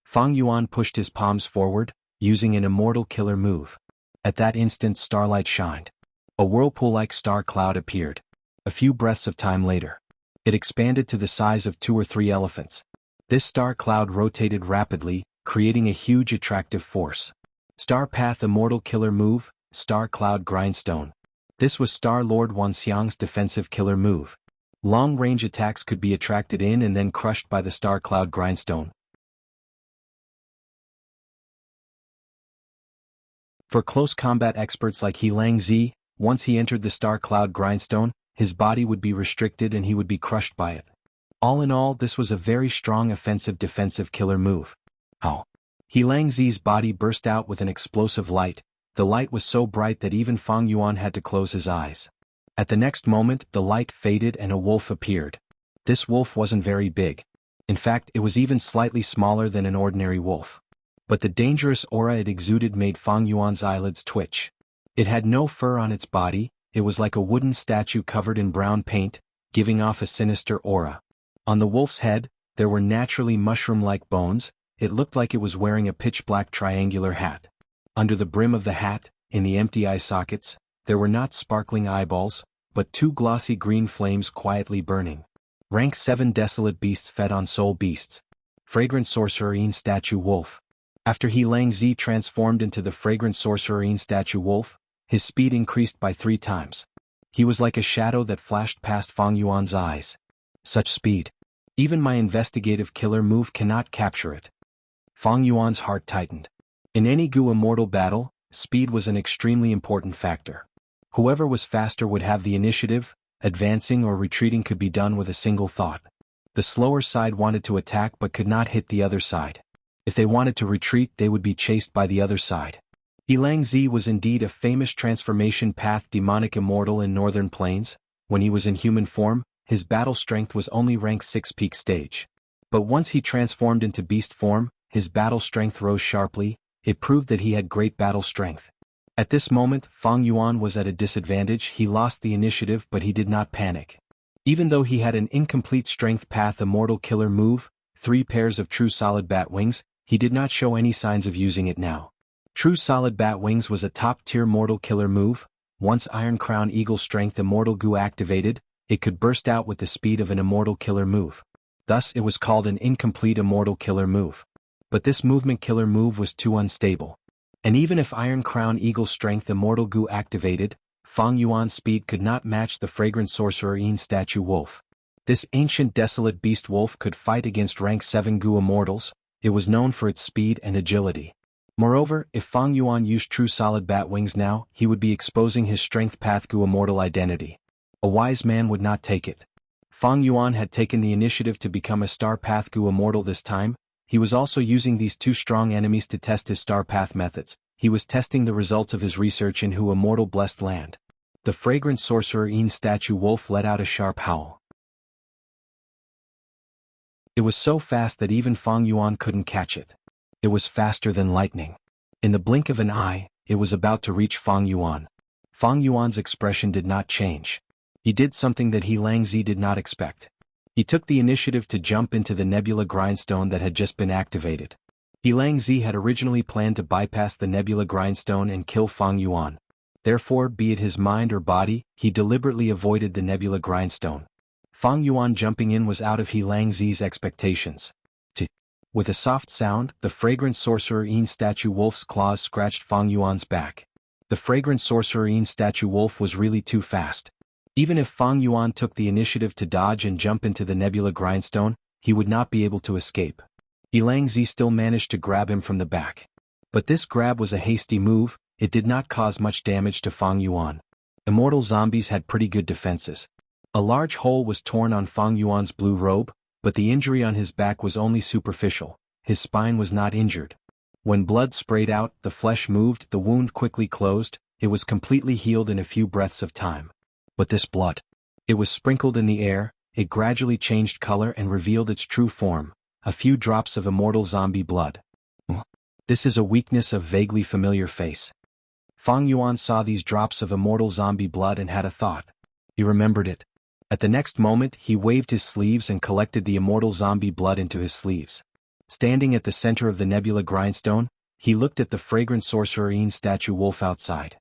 Fang Yuan pushed his palms forward, using an immortal killer move. At that instant starlight shined. A whirlpool-like star cloud appeared. A few breaths of time later, it expanded to the size of 2 or 3 elephants. This star cloud rotated rapidly, creating a huge attractive force. Star Path Immortal Killer Move, Star Cloud Grindstone. This was Star Lord Wanxiang's defensive killer move. Long-range attacks could be attracted in and then crushed by the Star Cloud Grindstone. For close combat experts like He Langzi, once he entered the Star Cloud Grindstone, his body would be restricted and he would be crushed by it. All in all, this was a very strong offensive-defensive killer move. How? He Langzi's body burst out with an explosive light. The light was so bright that even Fang Yuan had to close his eyes. At the next moment, the light faded and a wolf appeared. This wolf wasn't very big. In fact, it was even slightly smaller than an ordinary wolf. But the dangerous aura it exuded made Fang Yuan's eyelids twitch. It had no fur on its body, it was like a wooden statue covered in brown paint, giving off a sinister aura. On the wolf's head, there were naturally mushroom-like bones. It looked like it was wearing a pitch-black triangular hat. Under the brim of the hat, in the empty eye sockets, there were not sparkling eyeballs, but 2 glossy green flames quietly burning. Rank 7 Desolate Beasts fed on Soul Beasts. Fragrant Sorcerine Statue Wolf. After He Lang Zi transformed into the Fragrant Sorcerine Statue Wolf, his speed increased by 3 times. He was like a shadow that flashed past Fang Yuan's eyes. Such speed. Even my investigative killer move cannot capture it. Fang Yuan's heart tightened. In any Gu Immortal battle, speed was an extremely important factor. Whoever was faster would have the initiative. Advancing or retreating could be done with a single thought. The slower side wanted to attack but could not hit the other side. If they wanted to retreat, they would be chased by the other side. He Lang Zi was indeed a famous transformation path demonic immortal in Northern Plains. When he was in human form, his battle strength was only rank 6 peak stage. But once he transformed into beast form, his battle strength rose sharply. It proved that he had great battle strength. At this moment, Fang Yuan was at a disadvantage. He lost the initiative, but he did not panic. Even though he had an incomplete strength path immortal killer move, 3 pairs of true solid bat wings, he did not show any signs of using it now. True solid bat wings was a top-tier mortal killer move. Once Iron Crown Eagle strength immortal Gu activated, it could burst out with the speed of an immortal killer move. Thus it was called an incomplete immortal killer move. But this movement killer move was too unstable. And even if Iron Crown Eagle strength immortal Gu activated, Fang Yuan's speed could not match the Fragrant Sorcerine Statue Wolf. This ancient desolate beast wolf could fight against rank 7 Gu immortals. It was known for its speed and agility. Moreover, if Fang Yuan used true solid bat wings now, he would be exposing his strength path Gu immortal identity. A wise man would not take it. Fang Yuan had taken the initiative to become a star path Gu immortal this time. He was also using these 2 strong enemies to test his star path methods. He was testing the results of his research in Hu Immortal Blessed Land. The Fragrant Sorcerine Statue Wolf let out a sharp howl. It was so fast that even Fang Yuan couldn't catch it. It was faster than lightning. In the blink of an eye, it was about to reach Fang Yuan. Fang Yuan's expression did not change. He did something that He Lang Zi did not expect. He took the initiative to jump into the Nebula Grindstone that had just been activated. He Lang Zi had originally planned to bypass the Nebula Grindstone and kill Fang Yuan. Therefore, be it his mind or body, he deliberately avoided the Nebula Grindstone. Fang Yuan jumping in was out of He Lang Zi's expectations. With a soft sound, the Fragrant Sorcerine Statue Wolf's claws scratched Fang Yuan's back. The Fragrant Sorcerine Statue Wolf was really too fast. Even if Fang Yuan took the initiative to dodge and jump into the Nebula Grindstone, he would not be able to escape. He Lang Zi still managed to grab him from the back. But this grab was a hasty move. It did not cause much damage to Fang Yuan. Immortal zombies had pretty good defenses. A large hole was torn on Fang Yuan's blue robe, but the injury on his back was only superficial. His spine was not injured. When blood sprayed out, the flesh moved, the wound quickly closed. It was completely healed in a few breaths of time. But this blood. It was sprinkled in the air, it gradually changed color and revealed its true form, a few drops of immortal zombie blood. This is a weakness of vaguely familiar face. Fang Yuan saw these drops of immortal zombie blood and had a thought. He remembered it. At the next moment, he waved his sleeves and collected the immortal zombie blood into his sleeves. Standing at the center of the Nebula Grindstone, he looked at the Fragrant Sorcerine Statue Wolf outside.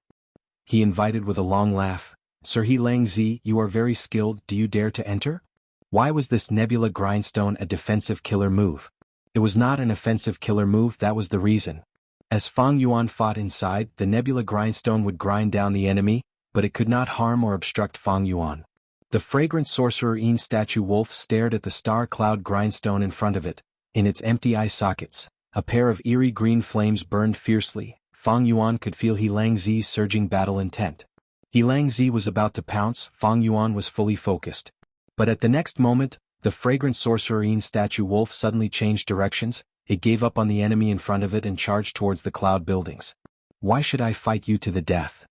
He invited with a long laugh, "Sir He Lang Zi, you are very skilled, do you dare to enter?" Why was this Nebula Grindstone a defensive killer move? It was not an offensive killer move, that was the reason. As Fang Yuan fought inside, the Nebula Grindstone would grind down the enemy, but it could not harm or obstruct Fang Yuan. The Fragrant Sorcerine Statue Wolf stared at the star cloud grindstone in front of it. In its empty eye sockets, a pair of eerie green flames burned fiercely. Fang Yuan could feel He Lang Zi's surging battle intent. He Lang Zi was about to pounce, Fang Yuan was fully focused. But at the next moment, the Fragrant Sorcerine Statue Wolf suddenly changed directions. It gave up on the enemy in front of it and charged towards the cloud buildings. Why should I fight you to the death?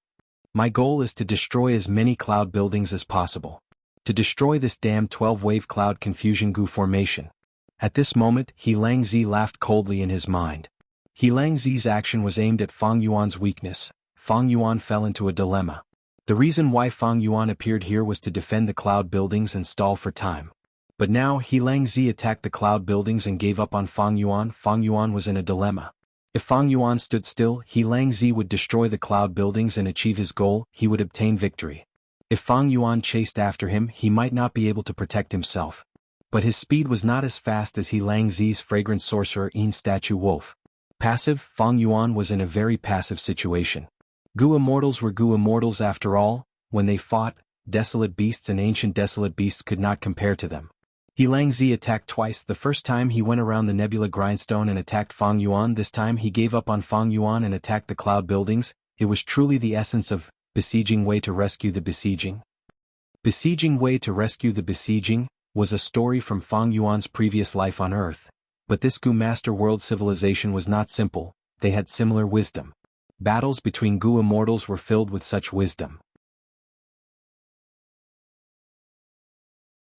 My goal is to destroy as many cloud buildings as possible. To destroy this damn 12-wave cloud confusion Gu formation. At this moment, He Lang Zi laughed coldly in his mind. He Lang Zi's action was aimed at Fang Yuan's weakness. Fang Yuan fell into a dilemma. The reason why Fang Yuan appeared here was to defend the cloud buildings and stall for time. But now He Lang Zi attacked the cloud buildings and gave up on Fang Yuan. Fang Yuan was in a dilemma. If Fang Yuan stood still, He Lang Zi would destroy the cloud buildings and achieve his goal, he would obtain victory. If Fang Yuan chased after him, he might not be able to protect himself. But his speed was not as fast as He Lang Zi's fragrant sorcerer Yin statue wolf. Passive, Fang Yuan was in a very passive situation. Gu immortals were Gu immortals after all. When they fought, desolate beasts and ancient desolate beasts could not compare to them. He Lang Zi attacked twice. The first time he went around the nebula grindstone and attacked Fang Yuan. This time he gave up on Fang Yuan and attacked the cloud buildings. It was truly the essence of besieging way to rescue the besieging. Besieging way to rescue the besieging was a story from Fang Yuan's previous life on Earth. But this Gu Master World civilization was not simple. They had similar wisdom. Battles between Gu immortals were filled with such wisdom.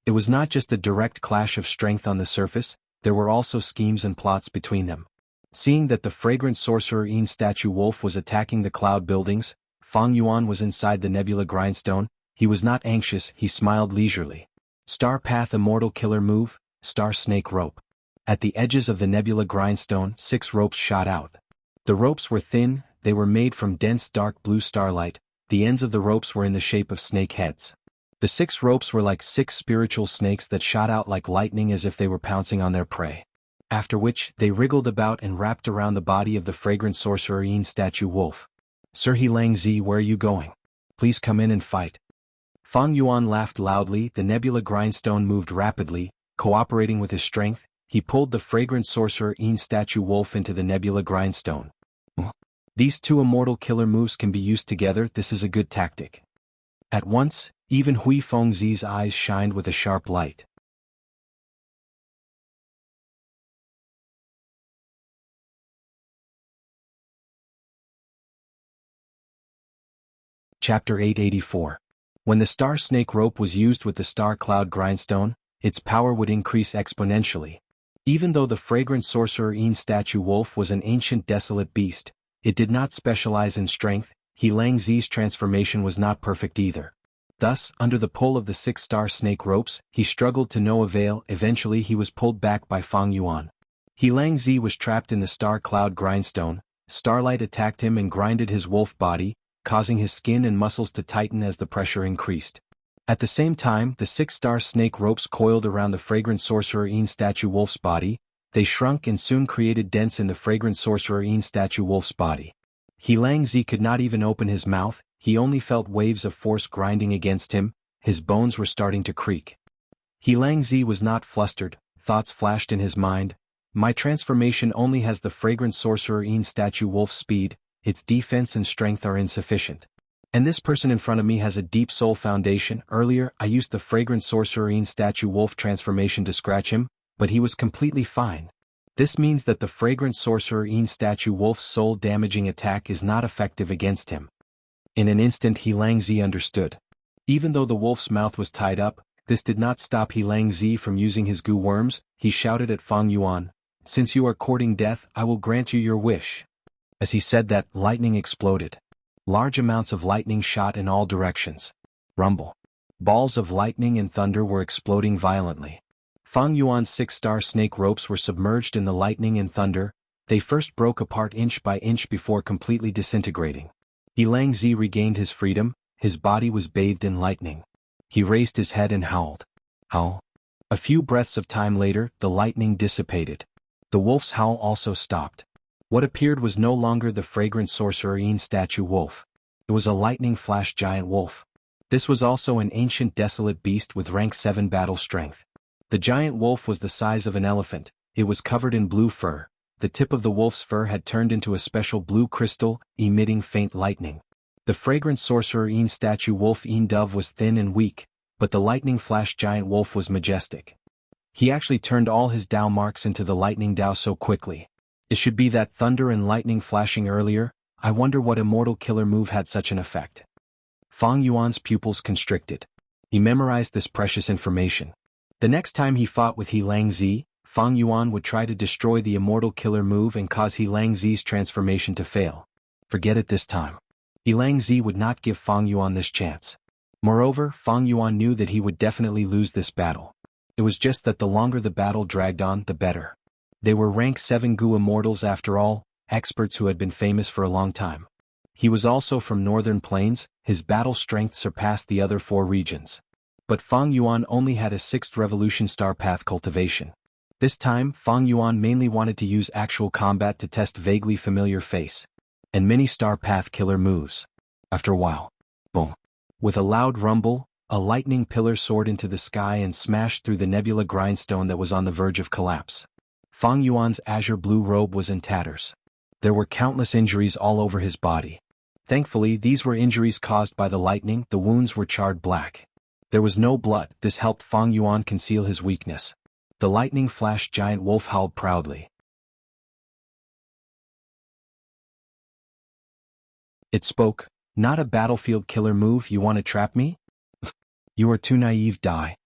It was not just a direct clash of strength on the surface, there were also schemes and plots between them. Seeing that the fragrant sorcerer Yin statue wolf was attacking the cloud buildings, Fang Yuan was inside the nebula grindstone. He was not anxious, he smiled leisurely. Star Path Immortal Killer Move, Star Snake Rope. At the edges of the nebula grindstone, 6 ropes shot out. The ropes were thin, they were made from dense dark blue starlight. The ends of the ropes were in the shape of snake heads. The 6 ropes were like 6 spiritual snakes that shot out like lightning as if they were pouncing on their prey. After which, they wriggled about and wrapped around the body of the fragrant sorcerer Yin statue wolf. Sir He Lang Zi, where are you going? Please come in and fight. Fang Yuan laughed loudly. The nebula grindstone moved rapidly, cooperating with his strength. He pulled the fragrant sorcerer Yin statue wolf into the nebula grindstone. These 2 immortal killer moves can be used together. This is a good tactic. At once, even Hui Fengzi's eyes shined with a sharp light. Chapter 884. When the star snake rope was used with the star cloud grindstone, its power would increase exponentially. Even though the fragrant sorcerer Yin statue wolf was an ancient desolate beast, it did not specialize in strength. He Lang Zi's transformation was not perfect either. Thus, under the pull of the 6 star snake ropes, he struggled to no avail. Eventually he was pulled back by Fang Yuan. He Lang Zi was trapped in the star cloud grindstone. Starlight attacked him and grinded his wolf body, causing his skin and muscles to tighten as the pressure increased. At the same time, the 6 star snake ropes coiled around the fragrant sorcerer Yin statue wolf's body. They shrunk and soon created dents in the fragrant sorcerer Yin statue wolf's body. He Lang Zi could not even open his mouth. He only felt waves of force grinding against him. His bones were starting to creak. He Lang Zi was not flustered. Thoughts flashed in his mind. My transformation only has the fragrant sorcerer Yin statue wolf's speed. Its defense and strength are insufficient. And this person in front of me has a deep soul foundation. Earlier, I used the fragrant sorcerer Yin statue wolf transformation to scratch him, but he was completely fine. This means that the fragrant sorcerer Yin statue wolf's soul-damaging attack is not effective against him. In an instant He Lang Zi understood. Even though the wolf's mouth was tied up, this did not stop He Lang Zi from using his Gu worms. He shouted at Fang Yuan, "Since you are courting death, I will grant you your wish." As he said that, lightning exploded. Large amounts of lightning shot in all directions. Rumble. Balls of lightning and thunder were exploding violently. Fang Yuan's 6 star snake ropes were submerged in the lightning and thunder. They first broke apart inch by inch before completely disintegrating. He Lang Zi regained his freedom. His body was bathed in lightning. He raised his head and howled. Howl. A few breaths of time later, the lightning dissipated. The wolf's howl also stopped. What appeared was no longer the fragrant sorcerer Yin statue wolf. It was a lightning flash giant wolf. This was also an ancient desolate beast with rank 7 battle strength. The giant wolf was the size of an elephant. It was covered in blue fur. The tip of the wolf's fur had turned into a special blue crystal, emitting faint lightning. The fragrant sorcerer Yin statue wolf Yin dove was thin and weak, but the lightning flash giant wolf was majestic. He actually turned all his Dao marks into the lightning Dao so quickly. It should be that thunder and lightning flashing earlier. I wonder what immortal killer move had such an effect. Fang Yuan's pupils constricted. He memorized this precious information. The next time he fought with He Lang Zi, Fang Yuan would try to destroy the immortal killer move and cause He Lang Zi's transformation to fail. Forget it this time. He Lang Zi would not give Fang Yuan this chance. Moreover, Fang Yuan knew that he would definitely lose this battle. It was just that the longer the battle dragged on, the better. They were rank 7 Gu immortals after all, experts who had been famous for a long time. He was also from northern plains. His battle strength surpassed the other 4 regions. But Fang Yuan only had a 6th Revolution Star Path Cultivation. This time, Fang Yuan mainly wanted to use actual combat to test vaguely familiar face and many Star Path killer moves. After a while, boom. With a loud rumble, a lightning pillar soared into the sky and smashed through the nebula grindstone that was on the verge of collapse. Fang Yuan's azure blue robe was in tatters. There were countless injuries all over his body. Thankfully, these were injuries caused by the lightning. The wounds were charred black. There was no blood. This helped Fang Yuan conceal his weakness. The lightning flashed giant wolf howled proudly. It spoke, "Not a battlefield killer move. You want to trap me? You are too naive, die."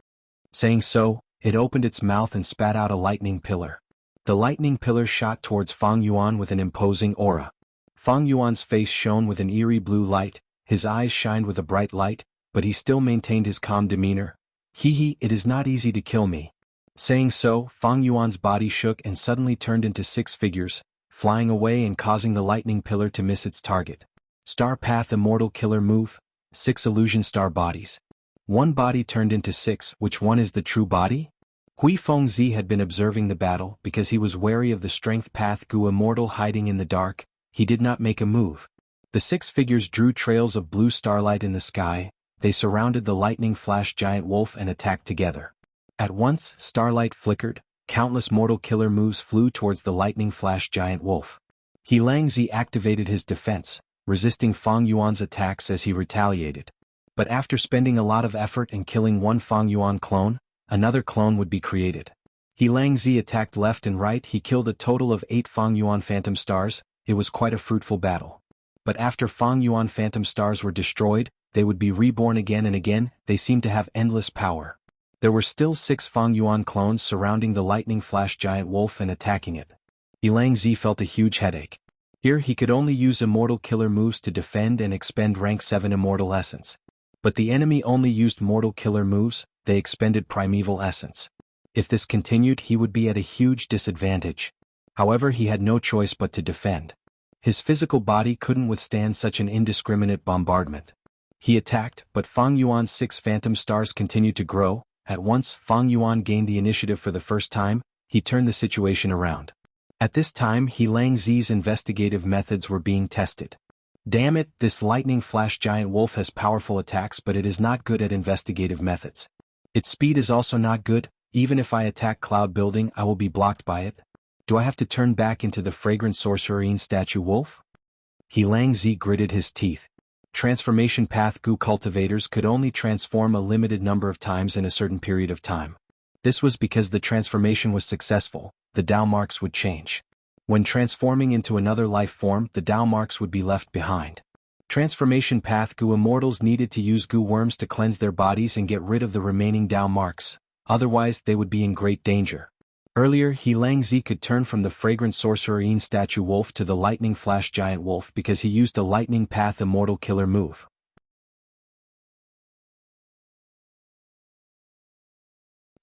Saying so, it opened its mouth and spat out a lightning pillar. The lightning pillar shot towards Fang Yuan with an imposing aura. Fang Yuan's face shone with an eerie blue light, his eyes shined with a bright light, but he still maintained his calm demeanor. "Hee, it is not easy to kill me." Saying so, Fang Yuan's body shook and suddenly turned into 6 figures, flying away and causing the lightning pillar to miss its target. Star Path Immortal Killer Move, 6 Illusion Star Bodies. One body turned into 6. Which one is the true body? Hui Fengzi had been observing the battle because he was wary of the Strength Path Gu Immortal hiding in the dark. He did not make a move. The 6 figures drew trails of blue starlight in the sky. They surrounded the lightning flash giant wolf and attacked together. At once, starlight flickered, countless mortal killer moves flew towards the lightning flash giant wolf. He Langzi activated his defense, resisting Fang Yuan's attacks as he retaliated. But after spending a lot of effort and killing one Fang Yuan clone, another clone would be created. He Langzi attacked left and right. He killed a total of 8 Fang Yuan phantom stars. It was quite a fruitful battle. But after Fang Yuan phantom stars were destroyed, they would be reborn again and again. They seemed to have endless power. There were still 6 Fang Yuan clones surrounding the lightning flash giant wolf and attacking it. Ilang Zi felt a huge headache. Here he could only use immortal killer moves to defend and expend rank 7 immortal essence. But the enemy only used mortal killer moves. They expended primeval essence. If this continued, he would be at a huge disadvantage. However, he had no choice but to defend. His physical body couldn't withstand such an indiscriminate bombardment. He attacked, but Fang Yuan's 6 phantom stars continued to grow. At once, Fang Yuan gained the initiative for the first time. He turned the situation around. At this time, He Langzi's investigative methods were being tested. Damn it, this lightning flash giant wolf has powerful attacks, but it is not good at investigative methods. Its speed is also not good. Even if I attack cloud building, I will be blocked by it. Do I have to turn back into the fragrant sorcerine statue wolf? He Langzi gritted his teeth. Transformation path Gu cultivators could only transform a limited number of times in a certain period of time. This was because the transformation was successful. The Dao marks would change. When transforming into another life form, the Dao marks would be left behind. Transformation path Gu immortals needed to use Gu worms to cleanse their bodies and get rid of the remaining Dao marks, otherwise they would be in great danger. Earlier, He Langzi could turn from the fragrant sorcerine statue wolf to the lightning flash giant wolf because he used a lightning path immortal killer move.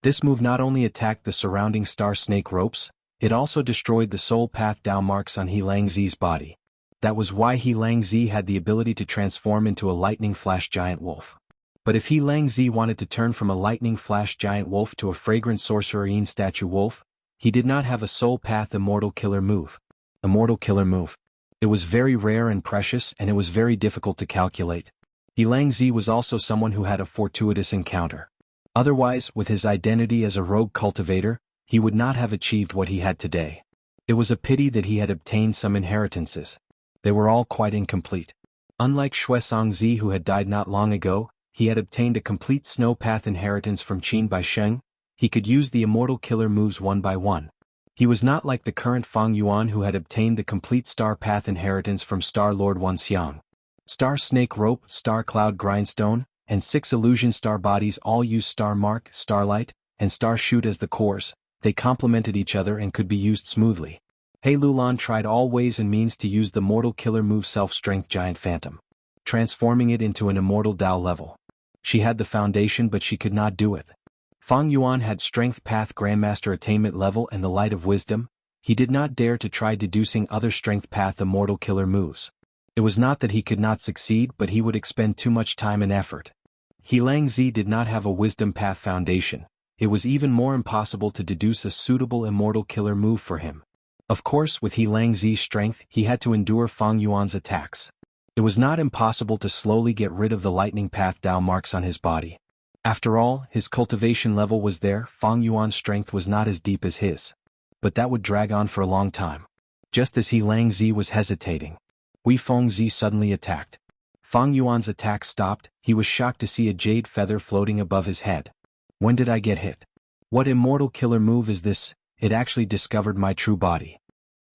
This move not only attacked the surrounding star snake ropes, it also destroyed the soul path Dao marks on He Langzi's body. That was why He Langzi had the ability to transform into a lightning flash giant wolf. But if He Langzi wanted to turn from a lightning flash giant wolf to a fragrant sorcerine statue wolf, he did not have a soul path immortal killer move. Immortal killer move. It was very rare and precious, and it was very difficult to calculate. He Langzi was also someone who had a fortuitous encounter. Otherwise, with his identity as a rogue cultivator, he would not have achieved what he had today. It was a pity that he had obtained some inheritances. They were all quite incomplete. Unlike Shuesongzi, who had died not long ago, he had obtained a complete snow path inheritance from Qin Baisheng. He could use the immortal killer moves one by one. He was not like the current Fang Yuan who had obtained the complete star path inheritance from Star Lord Wanxiang. Star Snake Rope, Star Cloud Grindstone, and 6 illusion star bodies all used Star Mark, Starlight, and Star Shoot as the cores. They complemented each other and could be used smoothly. He Lulan tried all ways and means to use the mortal killer move Self-Strength Giant Phantom, transforming it into an immortal Dao level. She had the foundation, but she could not do it. Fang Yuan had Strength Path Grandmaster Attainment level and the Light of Wisdom. He did not dare to try deducing other Strength Path immortal killer moves. It was not that he could not succeed, but he would expend too much time and effort. He Langzi did not have a wisdom path foundation. It was even more impossible to deduce a suitable immortal killer move for him. Of course, with He Langzi's strength, he had to endure Fang Yuan's attacks. It was not impossible to slowly get rid of the lightning path Dao marks on his body. After all, his cultivation level was there. Fang Yuan's strength was not as deep as his. But that would drag on for a long time. Just as He Langzi was hesitating, Hui Fengzi suddenly attacked. Fang Yuan's attack stopped. He was shocked to see a jade feather floating above his head. When did I get hit? What immortal killer move is this? It actually discovered my true body.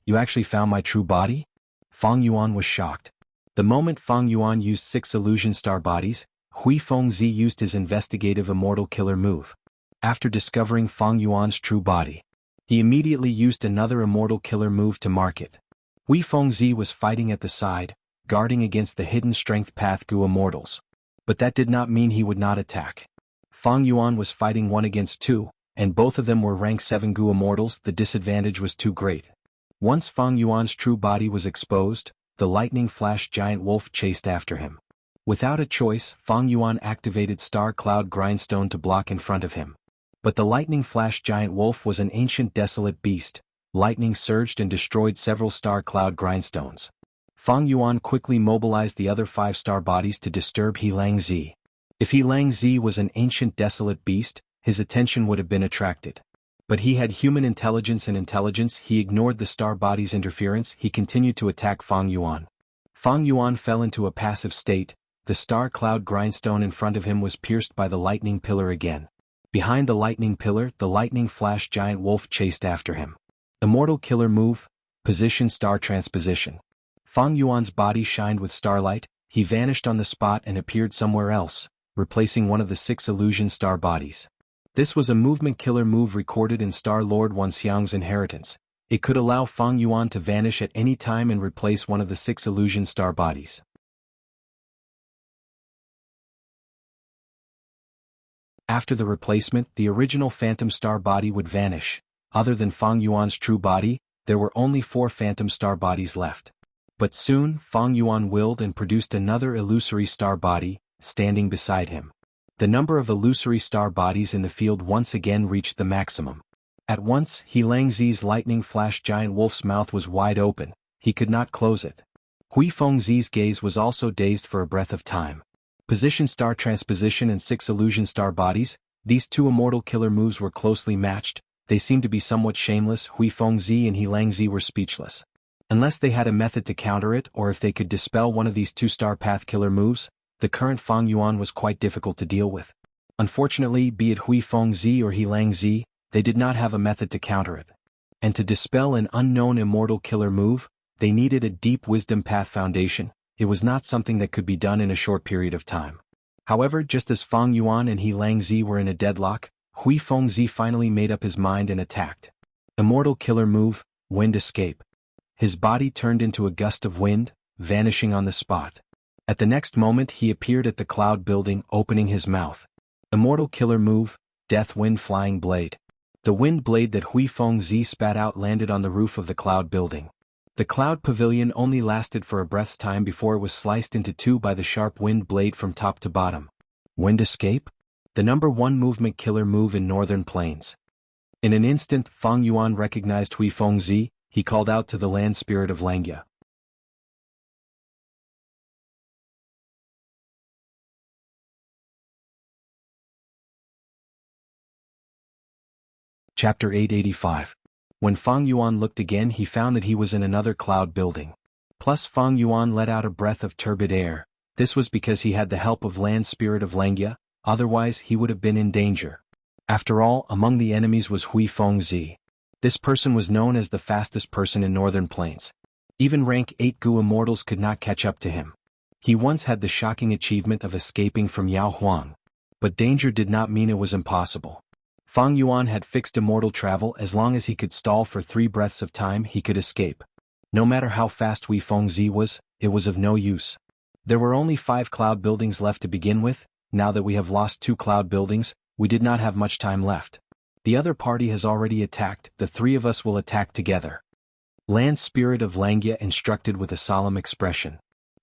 You actually found my true body? Fang Yuan was shocked. The moment Fang Yuan used 6 illusion star bodies, Hui Fengzi used his investigative immortal killer move. After discovering Fang Yuan's true body, he immediately used another immortal killer move to mark it. Hui Fengzi was fighting at the side, guarding against the hidden strength path Gu immortals. But that did not mean he would not attack. Fang Yuan was fighting 1 against 2, and both of them were rank 7 Gu immortals. The disadvantage was too great. Once Fang Yuan's true body was exposed, the lightning flash giant wolf chased after him. Without a choice, Fang Yuan activated Star Cloud Grindstone to block in front of him. But the lightning flash giant wolf was an ancient desolate beast. Lightning surged and destroyed several Star Cloud Grindstones. Fang Yuan quickly mobilized the other 5 star bodies to disturb He Langzi. If He Langzi was an ancient desolate beast, his attention would have been attracted. But he had human intelligence and intelligence. He ignored the star body's interference. He continued to attack Fang Yuan. Fang Yuan fell into a passive state. The Star Cloud Grindstone in front of him was pierced by the lightning pillar again. Behind the lightning pillar, the lightning flash giant wolf chased after him. Immortal killer move, position star transposition. Fang Yuan's body shined with starlight. He vanished on the spot and appeared somewhere else, replacing one of the 6 illusion star bodies. This was a movement killer move recorded in Star Lord Wanxiang's inheritance. It could allow Fang Yuan to vanish at any time and replace one of the 6 illusion star bodies. After the replacement, the original Phantom Star body would vanish. Other than Fang Yuan's true body, there were only 4 Phantom Star bodies left. But soon, Fang Yuan willed and produced another illusory star body, standing beside him. The number of illusory star bodies in the field once again reached the maximum. At once, He Langzi's lightning flash giant wolf's mouth was wide open. He could not close it. Hui Fengzi's gaze was also dazed for a breath of time. Position star transposition and 6 illusion star bodies, these 2 immortal killer moves were closely matched. They seemed to be somewhat shameless. Hui Fengzi and He Langzi were speechless. Unless they had a method to counter it, or if they could dispel one of these 2-star path killer moves, the current Fang Yuan was quite difficult to deal with. Unfortunately, be it Hui Fengzi or He Langzi, they did not have a method to counter it. And to dispel an unknown immortal killer move, they needed a deep wisdom path foundation. It was not something that could be done in a short period of time. However, just as Fang Yuan and He Langzi were in a deadlock, Hui Fengzi finally made up his mind and attacked. Immortal killer move, wind escape. His body turned into a gust of wind, vanishing on the spot. At the next moment he appeared at the cloud building, opening his mouth. Immortal killer move, death wind flying blade. The wind blade that Hui Fengzi spat out landed on the roof of the cloud building. The cloud pavilion only lasted for a breath's time before it was sliced into 2 by the sharp wind blade from top to bottom. Wind escape? The number 1 movement killer move in northern plains. In an instant, Fang Yuan recognized Hui Fengzi. He called out to the land spirit of Langya. Chapter 885. When Fang Yuan looked again, he found that he was in another cloud building. Plus Fang Yuan let out a breath of turbid air. This was because he had the help of land spirit of Langya, otherwise he would have been in danger. After all, among the enemies was Hui Fengzi. This person was known as the fastest person in northern plains. Even rank 8 Gu immortals could not catch up to him. He once had the shocking achievement of escaping from Yao Huang. But danger did not mean it was impossible. Fang Yuan had fixed immortal travel. As long as he could stall for 3 breaths of time, he could escape. No matter how fast Hui Fengzi was, it was of no use. There were only 5 cloud buildings left to begin with. Now that we have lost 2 cloud buildings, we did not have much time left. The other party has already attacked. The 3 of us will attack together. Land spirit of Langya instructed with a solemn expression.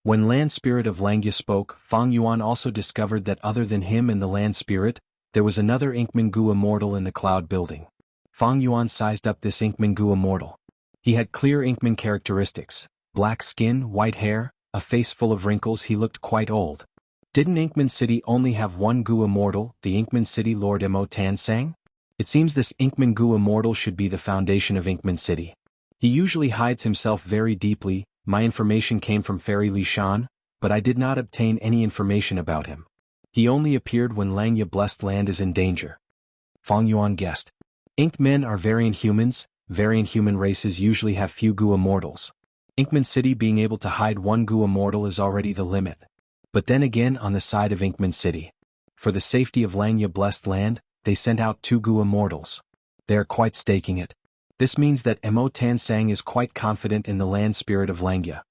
When land spirit of Langya spoke, Fang Yuan also discovered that other than him and the land spirit, there was another Inkman-gu immortal in the cloud building. Fang Yuan sized up this Inkman-gu immortal. He had clear Inkman characteristics: black skin, white hair, a face full of wrinkles. He looked quite old. Didn't Inkman City only have one Gu immortal, the Inkman City Lord Mo Tansang? It seems this Inkman-gu immortal should be the foundation of Inkman City. He usually hides himself very deeply. My information came from Fairy Li Shan, but I did not obtain any information about him. He only appeared when Langya Blessed Land is in danger. Fang Yuan guessed. Inkmen are variant humans. Variant human races usually have few Gu immortals. Inkman City being able to hide one Gu immortal is already the limit. But then again, on the side of Inkman City, for the safety of Langya Blessed Land, they sent out 2 Gu immortals. They are quite staking it. This means that Mo Tansang is quite confident in the land spirit of Langya.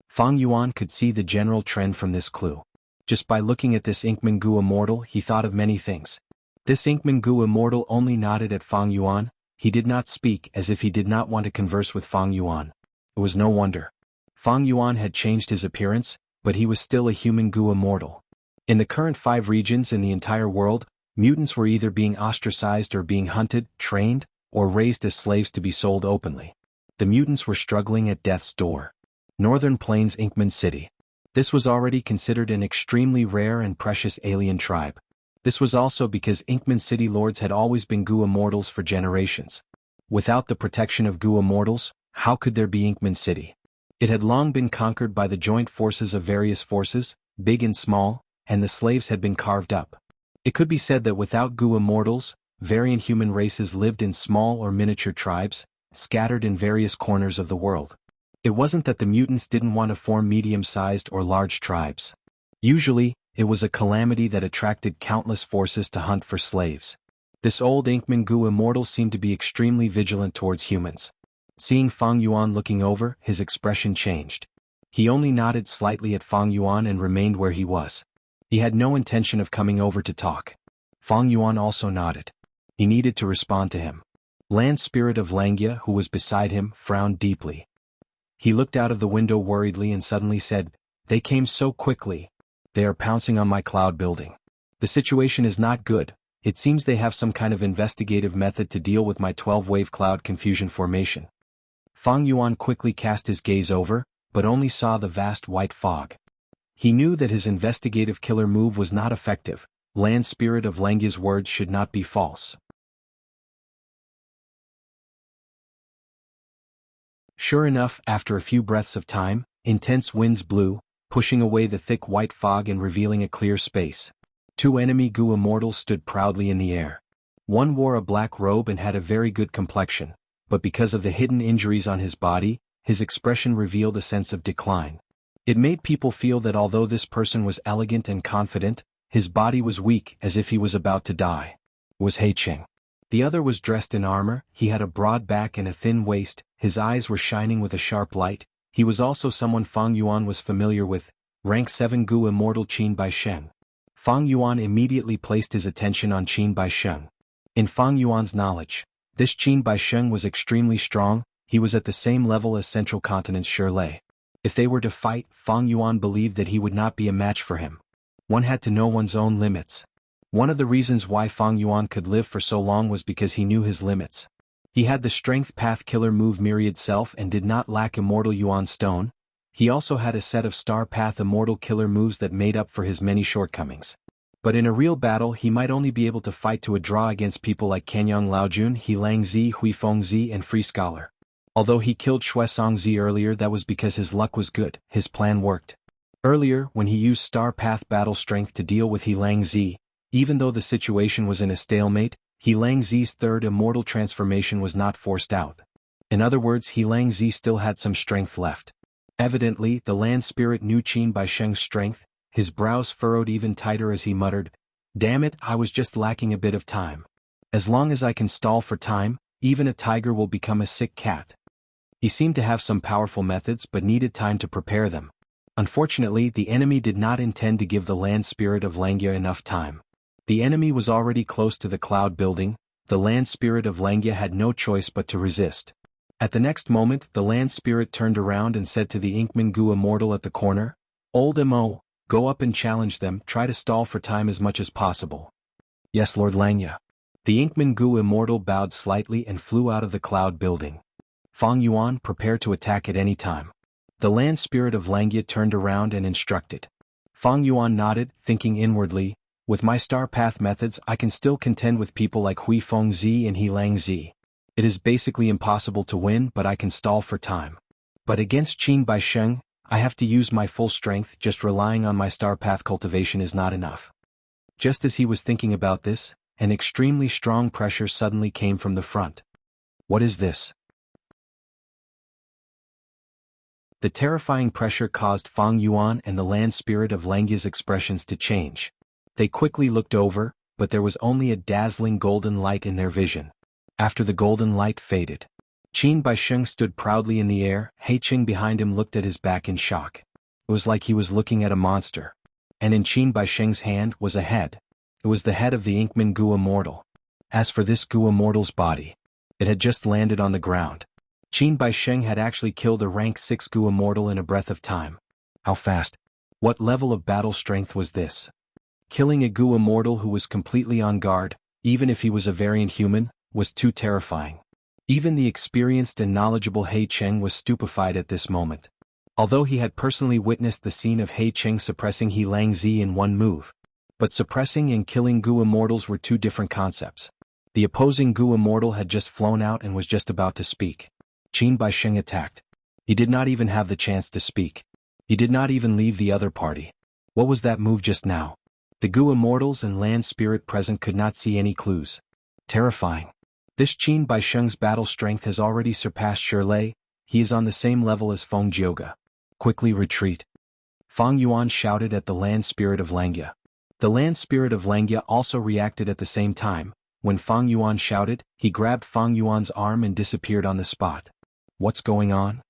Fang Yuan could see the general trend from this clue. Just by looking at this Inkman-gu immortal, he thought of many things. This Inkman-gu immortal only nodded at Fang Yuan. He did not speak, as if he did not want to converse with Fang Yuan. It was no wonder. Fang Yuan had changed his appearance, but he was still a human Gu immortal. In the current 5 regions in the entire world, mutants were either being ostracized or being hunted, trained, or raised as slaves to be sold openly. The mutants were struggling at death's door. Northern Plains Inkman City. This was already considered an extremely rare and precious alien tribe. This was also because Inkman City lords had always been Gu immortals for generations. Without the protection of Gu immortals, how could there be Inkman City? It had long been conquered by the joint forces of various forces, big and small, and the slaves had been carved up. It could be said that without Gu immortals, variant human races lived in small or miniature tribes, scattered in various corners of the world. It wasn't that the mutants didn't want to form medium-sized or large tribes. Usually, it was a calamity that attracted countless forces to hunt for slaves. This old Inkman-gu immortal seemed to be extremely vigilant towards humans. Seeing Fang Yuan looking over, his expression changed. He only nodded slightly at Fang Yuan and remained where he was. He had no intention of coming over to talk. Fang Yuan also nodded. He needed to respond to him. Land spirit of Langya, who was beside him, frowned deeply. He looked out of the window worriedly and suddenly said, "They came so quickly. They are pouncing on my cloud building. The situation is not good. It seems they have some kind of investigative method to deal with my 12-wave cloud confusion formation." Fang Yuan quickly cast his gaze over, but only saw the vast white fog. He knew that his investigative killer move was not effective. Land spirit of Langya's words should not be false. Sure enough, after a few breaths of time, intense winds blew, pushing away the thick white fog and revealing a clear space. 2 enemy Gu immortals stood proudly in the air. One wore a black robe and had a very good complexion, but because of the hidden injuries on his body, his expression revealed a sense of decline. It made people feel that although this person was elegant and confident, his body was weak, as if he was about to die. It was He Cheng. The other was dressed in armor. He had a broad back and a thin waist. His eyes were shining with a sharp light. He was also someone Fang Yuan was familiar with, rank 7 Gu immortal Qin Baishen. Fang Yuan immediately placed his attention on Qin Baisheng. In Fang Yuan's knowledge, this Qin Baisheng was extremely strong. He was at the same level as Central Continent's Shirley. If they were to fight, Fang Yuan believed that he would not be a match for him. One had to know one's own limits. One of the reasons why Fang Yuan could live for so long was because he knew his limits. He had the Strength Path Killer move Myriad Self and did not lack Immortal Yuan Stone. He also had a set of Star Path Immortal Killer moves that made up for his many shortcomings. But in a real battle he might only be able to fight to a draw against people like Kanyang Laojun, He Lang Zi, Hui Feng Zi and Free Scholar. Although he killed Shuesong Zi earlier, that was because his luck was good, his plan worked. Earlier, when he used Star Path Battle Strength to deal with He Lang Zi, even though the situation was in a stalemate, He Lang Zi's third immortal transformation was not forced out. In other words, He Lang Zi still had some strength left. Evidently, the land spirit knew Qin Baisheng's strength. His brows furrowed even tighter as he muttered, "Damn it, I was just lacking a bit of time. As long as I can stall for time, even a tiger will become a sick cat." He seemed to have some powerful methods but needed time to prepare them. Unfortunately, the enemy did not intend to give the land spirit of Langya enough time. The enemy was already close to the cloud building. The land spirit of Langya had no choice but to resist. At the next moment, the land spirit turned around and said to the Inkman-gu immortal at the corner, Old Mo, go up and challenge them, try to stall for time as much as possible. Yes, Lord Langya. The Inkman Gu immortal bowed slightly and flew out of the cloud building. Fang Yuan, prepare to attack at any time. The land spirit of Langya turned around and instructed. Fang Yuan nodded, thinking inwardly, with my star path methods I can still contend with people like Hui Fengzi and He Lang Zi. It is basically impossible to win, but I can stall for time. But against Qin Baisheng, I have to use my full strength. Just relying on my star path cultivation is not enough. Just as he was thinking about this, an extremely strong pressure suddenly came from the front. What is this? The terrifying pressure caused Fang Yuan and the land spirit of Langya's expressions to change. They quickly looked over, but there was only a dazzling golden light in their vision. After the golden light faded, Qin Baisheng stood proudly in the air. He Qing behind him looked at his back in shock. It was like he was looking at a monster. And in Qin Baisheng's hand was a head. It was the head of the Inkman Gu immortal. As for this Gu immortal's body, it had just landed on the ground. Qin Baisheng had actually killed a rank 6 Gu immortal in a breath of time. How fast? What level of battle strength was this? Killing a Gu immortal who was completely on guard, even if he was a variant human, was too terrifying. Even the experienced and knowledgeable He Cheng was stupefied at this moment. Although he had personally witnessed the scene of He Cheng suppressing He Lang Zi in one move. But suppressing and killing Gu immortals were two different concepts. The opposing Gu immortal had just flown out and was just about to speak. Qin Baisheng attacked. He did not even have the chance to speak. He did not even leave the other party. What was that move just now? The Gu immortals and land spirit present could not see any clues. Terrifying. This Qin Baisheng's battle strength has already surpassed Shirlei. He is on the same level as Feng Jioge. Quickly retreat. Fang Yuan shouted at the land spirit of Langya. The land spirit of Langya also reacted at the same time. When Fang Yuan shouted, he grabbed Fang Yuan's arm and disappeared on the spot. What's going on?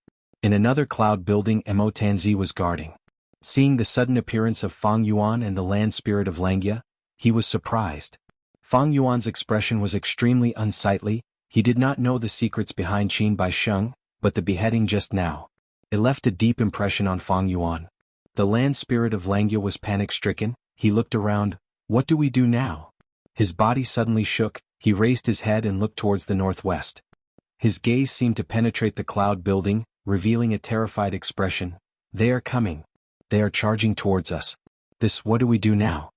In another cloud building, Mo Tanzi was guarding. Seeing the sudden appearance of Fang Yuan and the land spirit of Langya, he was surprised. Fang Yuan's expression was extremely unsightly. He did not know the secrets behind Qin Baisheng, but the beheading just now. It left a deep impression on Fang Yuan. The land spirit of Langya was panic-stricken. He looked around. What do we do now? His body suddenly shook. He raised his head and looked towards the northwest. His gaze seemed to penetrate the cloud building, revealing a terrified expression. They are coming. They are charging towards us. What do we do now?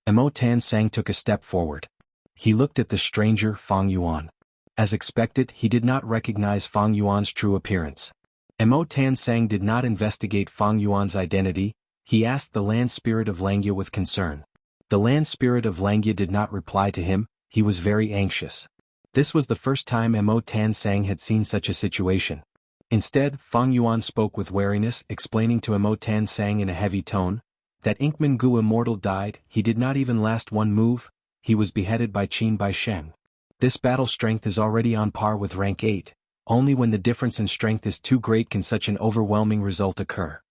Mo Tansang took a step forward. He looked at the stranger, Fang Yuan. As expected, he did not recognize Fang Yuan's true appearance. Mo Tansang did not investigate Fang Yuan's identity. He asked the land spirit of Langya with concern. The land spirit of Langya did not reply to him. He was very anxious. This was the first time Mo Tansang had seen such a situation. Instead, Fang Yuan spoke with wariness, explaining to Mo Tansang in a heavy tone that Inkman Gu immortal died. He did not even last one move. He was beheaded by Qin Baisheng. This battle strength is already on par with rank 8. Only when the difference in strength is too great can such an overwhelming result occur.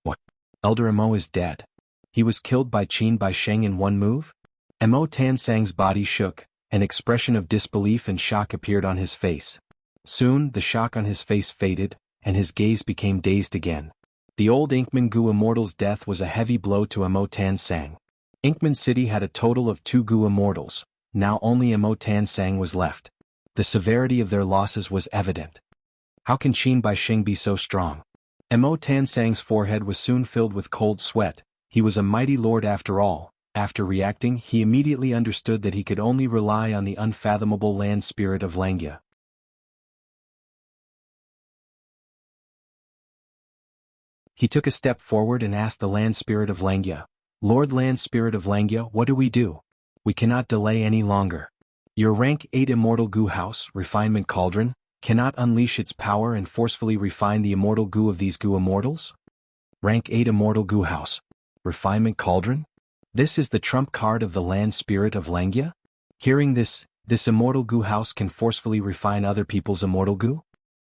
What? Elder Mo is dead. He was killed by Qin Baisheng in one move? Mo Tansang's body shook. An expression of disbelief and shock appeared on his face. Soon, the shock on his face faded, and his gaze became dazed again. The old Inkman Gu immortal's death was a heavy blow to Mo Tansang. Inkman City had a total of 2 Gu immortals. Now only Mo Tansang was left. The severity of their losses was evident. How can Qin Baisheng be so strong? Mo Tansang's forehead was soon filled with cold sweat. He was a mighty lord after all. After reacting, he immediately understood that he could only rely on the unfathomable land spirit of Langya. He took a step forward and asked the land spirit of Langya, Lord Land Spirit of Langya, what do we do? We cannot delay any longer. Your rank 8 immortal Gu house, refinement cauldron, cannot unleash its power and forcefully refine the immortal Gu of these Gu immortals? Rank 8 immortal Gu house. Refinement cauldron? This is the trump card of the land spirit of Langya? Hearing this immortal Gu house can forcefully refine other people's immortal Gu?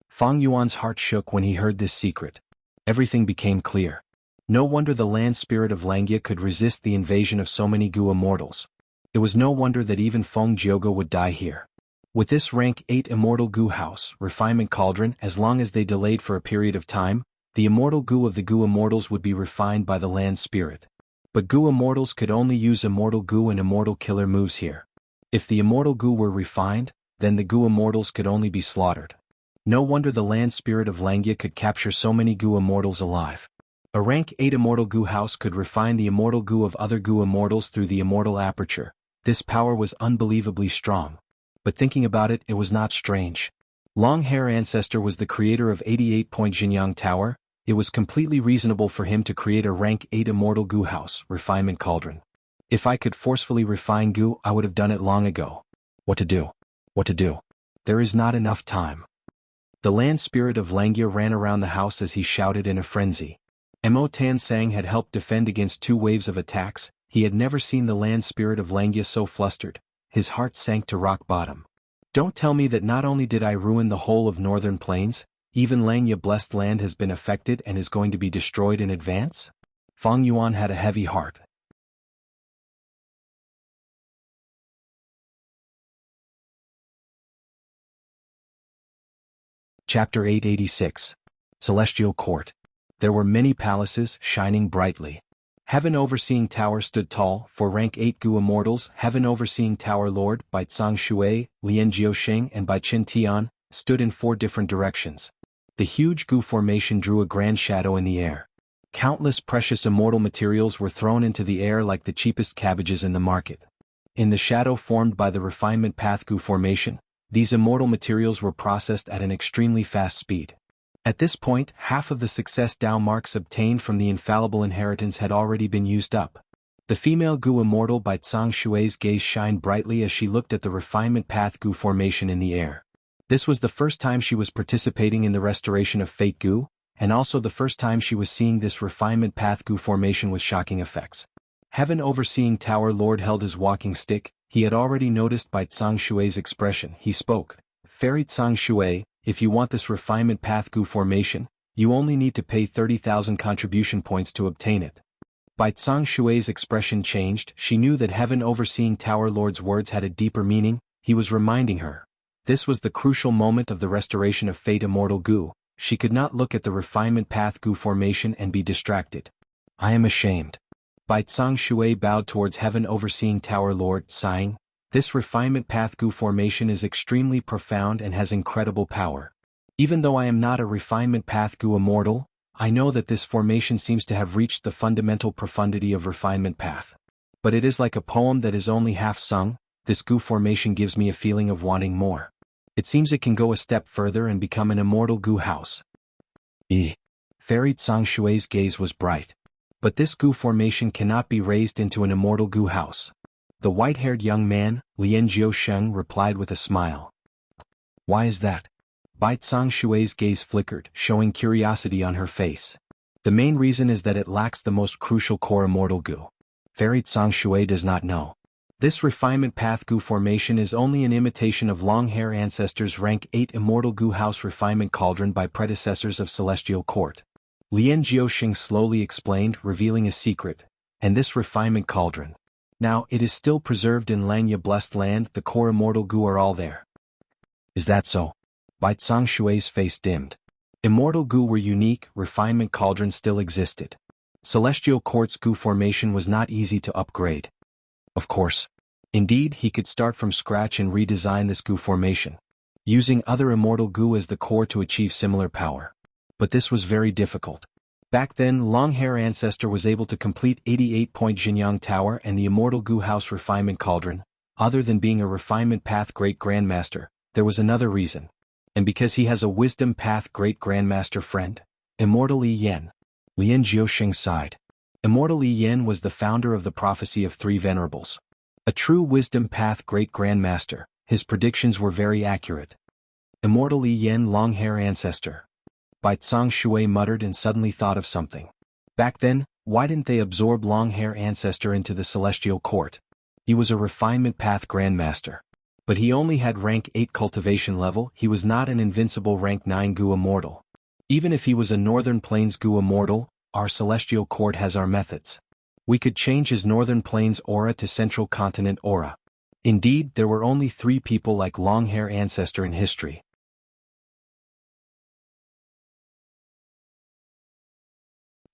Fang Yuan's heart shook when he heard this secret. Everything became clear. No wonder the land spirit of Langya could resist the invasion of so many Gu immortals. It was no wonder that even Feng Jioge would die here. With this rank 8 immortal Gu house, refinement cauldron, as long as they delayed for a period of time, The immortal goo of the goo immortals would be refined by the land spirit. But goo immortals could only use immortal goo and immortal killer moves here. If the immortal goo were refined, then the goo immortals could only be slaughtered. No wonder the land spirit of Langya could capture so many goo immortals alive. A rank 8 immortal goo house could refine the immortal goo of other goo immortals through the immortal aperture. This power was unbelievably strong. But thinking about it, it was not strange. Long Hair Ancestor was the creator of 88-point Jianghu Tower. It was completely reasonable for him to create a rank 8 immortal goo house, refinement cauldron. If I could forcefully refine goo, I would have done it long ago. What to do? What to do? There is not enough time. The land spirit of Langya ran around the house as he shouted in a frenzy. Mo Tan Sang had helped defend against 2 waves of attacks. He had never seen the land spirit of Langya so flustered. His heart sank to rock bottom. Don't tell me that not only did I ruin the whole of Northern Plains, even Langya blessed land has been affected and is going to be destroyed in advance? Fang Yuan had a heavy heart. Chapter 886. Celestial Court. There were many palaces, shining brightly. Heaven Overseeing Tower stood tall, for rank 8 Gu Immortals. Heaven Overseeing Tower Lord, Bai Tsang Shui, Lian Jiusheng and Bai Qin Tian, stood in 4 different directions. The huge Gu formation drew a grand shadow in the air. Countless precious immortal materials were thrown into the air like the cheapest cabbages in the market. In the shadow formed by the refinement path Gu formation, these immortal materials were processed at an extremely fast speed. At this point, half of the success Dao marks obtained from the infallible inheritance had already been used up. The female Gu immortal Bai Tsang Shui's gaze shined brightly as she looked at the refinement path Gu formation in the air. This was the first time she was participating in the restoration of Fate Gu, and also the first time she was seeing this refinement path Gu formation with shocking effects. Heaven Overseeing Tower Lord held his walking stick. He had already noticed Bai Tsang Shui's expression. He spoke. Fairy Tsang Shui, if you want this refinement path Gu formation, you only need to pay 30,000 contribution points to obtain it. Bai Tsang Shui's expression changed. She knew that Heaven Overseeing Tower Lord's words had a deeper meaning. He was reminding her. This was the crucial moment of the restoration of Fate Immortal Gu. She could not look at the refinement path Gu formation and be distracted. I am ashamed. Bai Tsang Shui bowed towards Heaven Overseeing Tower Lord, sighing. This refinement path Gu formation is extremely profound and has incredible power. Even though I am not a refinement path Gu immortal, I know that this formation seems to have reached the fundamental profundity of refinement path. But it is like a poem that is only half sung. This Gu formation gives me a feeling of wanting more. It seems it can go a step further and become an immortal Gu house. Fairy Tsang Shui's gaze was bright. But this Gu formation cannot be raised into an immortal Gu house. The white-haired young man, Lian Jiusheng, replied with a smile. Why is that? Bai Tsang Shui's gaze flickered, showing curiosity on her face. The main reason is that it lacks the most crucial core immortal Gu. Fairy Tsang Shui does not know. This refinement path Gu formation is only an imitation of Long Hair Ancestors rank 8 immortal Gu house refinement cauldron by predecessors of Celestial Court. Lian Jiusheng slowly explained, revealing a secret. And this refinement cauldron. Now, it is still preserved in Langya blessed land. The core immortal Gu are all there. Is that so? Bai Tsang Shui's face dimmed. Immortal Gu were unique, refinement cauldron still existed. Celestial Court's Gu formation was not easy to upgrade. Of course. Indeed, he could start from scratch and redesign this Gu formation, using other immortal Gu as the core to achieve similar power. But this was very difficult. Back then, Long Hair Ancestor was able to complete 88-point Jianghu Tower and the immortal Gu house refinement cauldron. Other than being a refinement path great grandmaster, there was another reason. And because he has a wisdom path great grandmaster friend, Immortal Yi Yen. Lian Jiusheng sighed. Immortal Yi Yen was the founder of the prophecy of 3 venerables. A true wisdom path great grandmaster, his predictions were very accurate. Immortal Yi Yen Long Hair Ancestor. Bai Tsang Shui muttered and suddenly thought of something. Back then, why didn't they absorb Long Hair Ancestor into the Celestial Court? He was a refinement path grandmaster. But he only had rank 8 cultivation level. He was not an invincible rank 9 Gu immortal. Even if he was a Northern Plains Gu immortal, our Celestial Court has our methods. We could change his Northern Plains aura to Central Continent aura. Indeed, there were only 3 people like Long Hair Ancestor in history.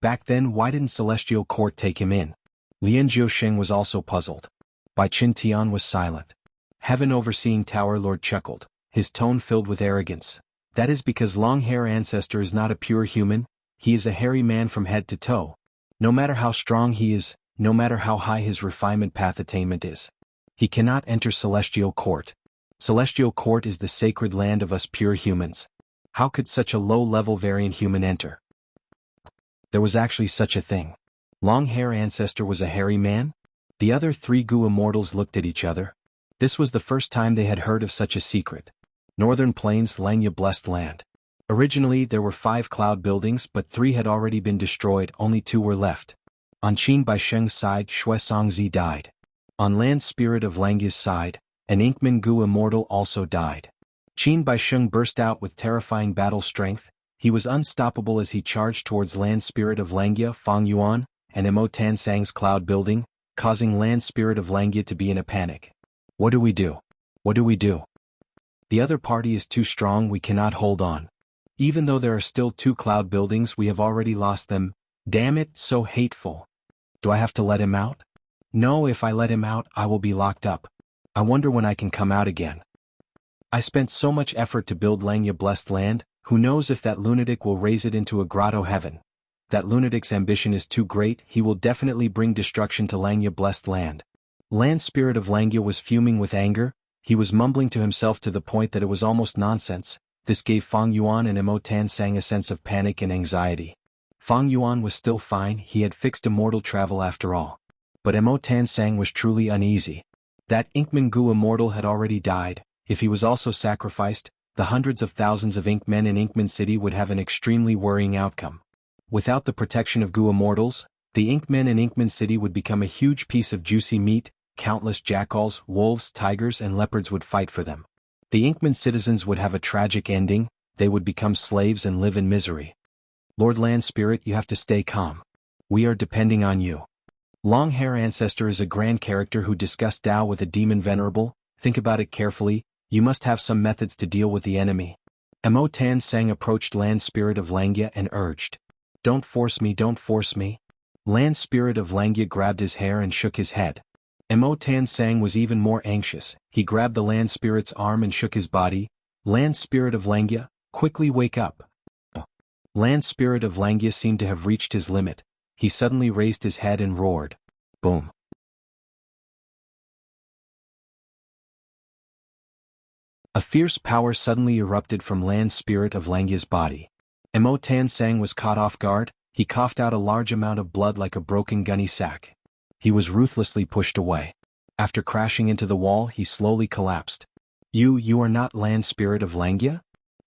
Back then why didn't Celestial Court take him in? Lian Jiusheng was also puzzled. Bai Qin Tian was silent. Heaven Overseeing Tower Lord chuckled, his tone filled with arrogance. That is because long-hair ancestor is not a pure human, he is a hairy man from head to toe. No matter how strong he is, no matter how high his refinement path attainment is, he cannot enter Celestial Court. Celestial Court is the sacred land of us pure humans. How could such a low-level variant human enter? There was actually such a thing. Long-hair ancestor was a hairy man? The other 3 Gu immortals looked at each other. This was the first time they had heard of such a secret. Northern Plains Langya Blessed Land. Originally there were 5 cloud buildings but 3 had already been destroyed, only 2 were left. On Qin Baisheng's side Shui Songzi died. On Land Spirit of Langya's side, an Inkman Gu immortal also died. Qin Baisheng burst out with terrifying battle strength. He was unstoppable as he charged towards Land Spirit of Langya Fang Yuan and Mo Tansang's cloud building, causing Land Spirit of Langya to be in a panic. What do we do? What do we do? The other party is too strong, we cannot hold on. Even though there are still 2 cloud buildings we have already lost them. Damn it, so hateful. Do I have to let him out? No, if I let him out I will be locked up. I wonder when I can come out again. I spent so much effort to build Langya Blessed Land, who knows if that lunatic will raise it into a grotto heaven. That lunatic's ambition is too great, he will definitely bring destruction to Langya Blessed Land. Land Spirit of Langya was fuming with anger, he was mumbling to himself to the point that it was almost nonsense. This gave Fang Yuan and Mo Tansang a sense of panic and anxiety. Fang Yuan was still fine, he had fixed immortal travel after all. But Mo Tansang was truly uneasy. That Inkman Gu immortal had already died. If he was also sacrificed, the hundreds of thousands of Inkmen in Inkman City would have an extremely worrying outcome. Without the protection of Gu immortals, the Inkmen in Inkman City would become a huge piece of juicy meat, countless jackals, wolves, tigers and leopards would fight for them. The Inkman citizens would have a tragic ending, they would become slaves and live in misery. Lord Land Spirit, you have to stay calm. We are depending on you. Long-hair ancestor is a grand character who discussed Tao with a demon venerable, think about it carefully, you must have some methods to deal with the enemy. Mo Tansang approached Land Spirit of Langya and urged. Don't force me, don't force me. Land Spirit of Langya grabbed his hair and shook his head. Mo Tansang was even more anxious, he grabbed the Land Spirit's arm and shook his body. Land Spirit of Langya, quickly wake up. Land Spirit of Langya seemed to have reached his limit, he suddenly raised his head and roared. Boom. A fierce power suddenly erupted from Land Spirit of Langya's body. Mo Tansang was caught off guard, he coughed out a large amount of blood like a broken gunny sack. He was ruthlessly pushed away. After crashing into the wall he slowly collapsed. You are not Land Spirit of Langya?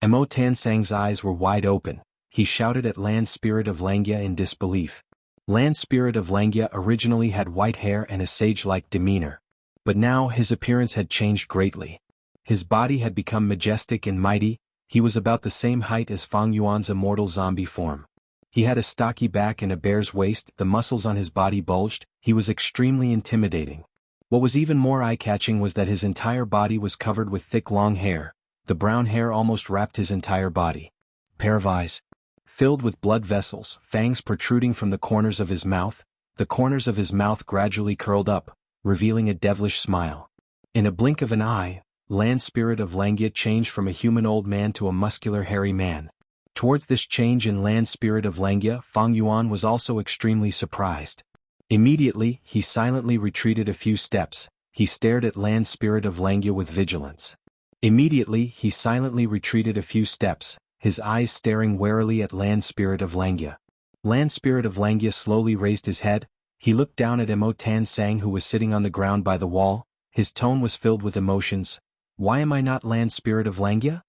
Mo Tansang's eyes were wide open, he shouted at Land Spirit of Langya in disbelief. Land Spirit of Langya originally had white hair and a sage-like demeanor. But now his appearance had changed greatly. His body had become majestic and mighty, he was about the same height as Fang Yuan's immortal zombie form. He had a stocky back and a bear's waist, the muscles on his body bulged, he was extremely intimidating. What was even more eye-catching was that his entire body was covered with thick long hair, the brown hair almost wrapped his entire body. Pair of eyes, filled with blood vessels, fangs protruding from the corners of his mouth, the corners of his mouth gradually curled up, revealing a devilish smile. In a blink of an eye, Land Spirit of Langya changed from a human old man to a muscular hairy man. Towards this change in Land Spirit of Langya, Fang Yuan was also extremely surprised. Immediately, he silently retreated a few steps, he stared at Land Spirit of Langya with vigilance. Immediately, he silently retreated a few steps, his eyes staring warily at Land Spirit of Langya. Land Spirit of Langya slowly raised his head, he looked down at Mo Tansang who was sitting on the ground by the wall, his tone was filled with emotions. Why am I not Land Spirit of Langya?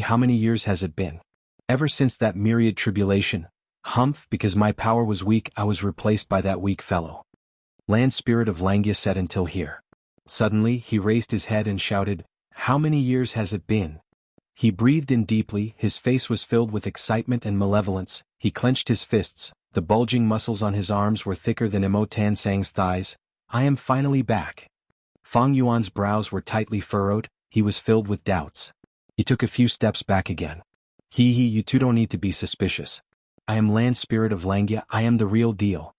How many years has it been? Ever since that myriad tribulation. Humph, because my power was weak I was replaced by that weak fellow. Land Spirit of Langya said until here. Suddenly he raised his head and shouted, how many years has it been? He breathed in deeply, his face was filled with excitement and malevolence, he clenched his fists, the bulging muscles on his arms were thicker than Mo Tansang's thighs. I am finally back. Fang Yuan's brows were tightly furrowed, he was filled with doubts. He took a few steps back again. You two don't need to be suspicious. I am Land Spirit of Langya, I am the real deal.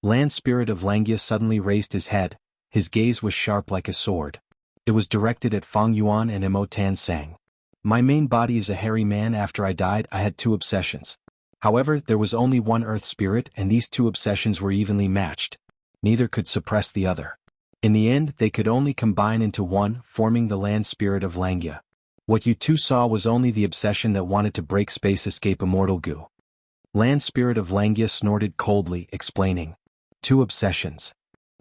Land Spirit of Langya suddenly raised his head, his gaze was sharp like a sword. It was directed at Fang Yuan and Mo Tan Sang. My main body is a hairy man. After I died I had 2 obsessions. However, there was only one earth spirit and these 2 obsessions were evenly matched. Neither could suppress the other. In the end they could only combine into one, forming the Land Spirit of Langya. What you 2 saw was only the obsession that wanted to break space escape immortal goo. Land Spirit of Langya snorted coldly, explaining. 2 obsessions.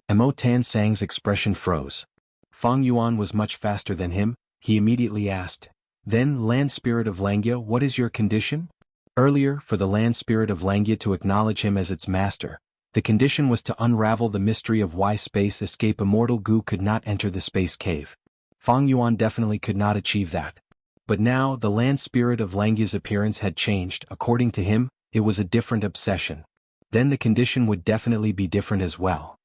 Mo Tan Sang's expression froze. Fang Yuan was much faster than him, he immediately asked. Then, Land Spirit of Langya, what is your condition? Earlier, for the Land Spirit of Langya to acknowledge him as its master, the condition was to unravel the mystery of why space escape immortal goo could not enter the space cave. Fang Yuan definitely could not achieve that. But now, the Land Spirit of Langya's appearance had changed. According to him, it was a different obsession. Then the condition would definitely be different as well.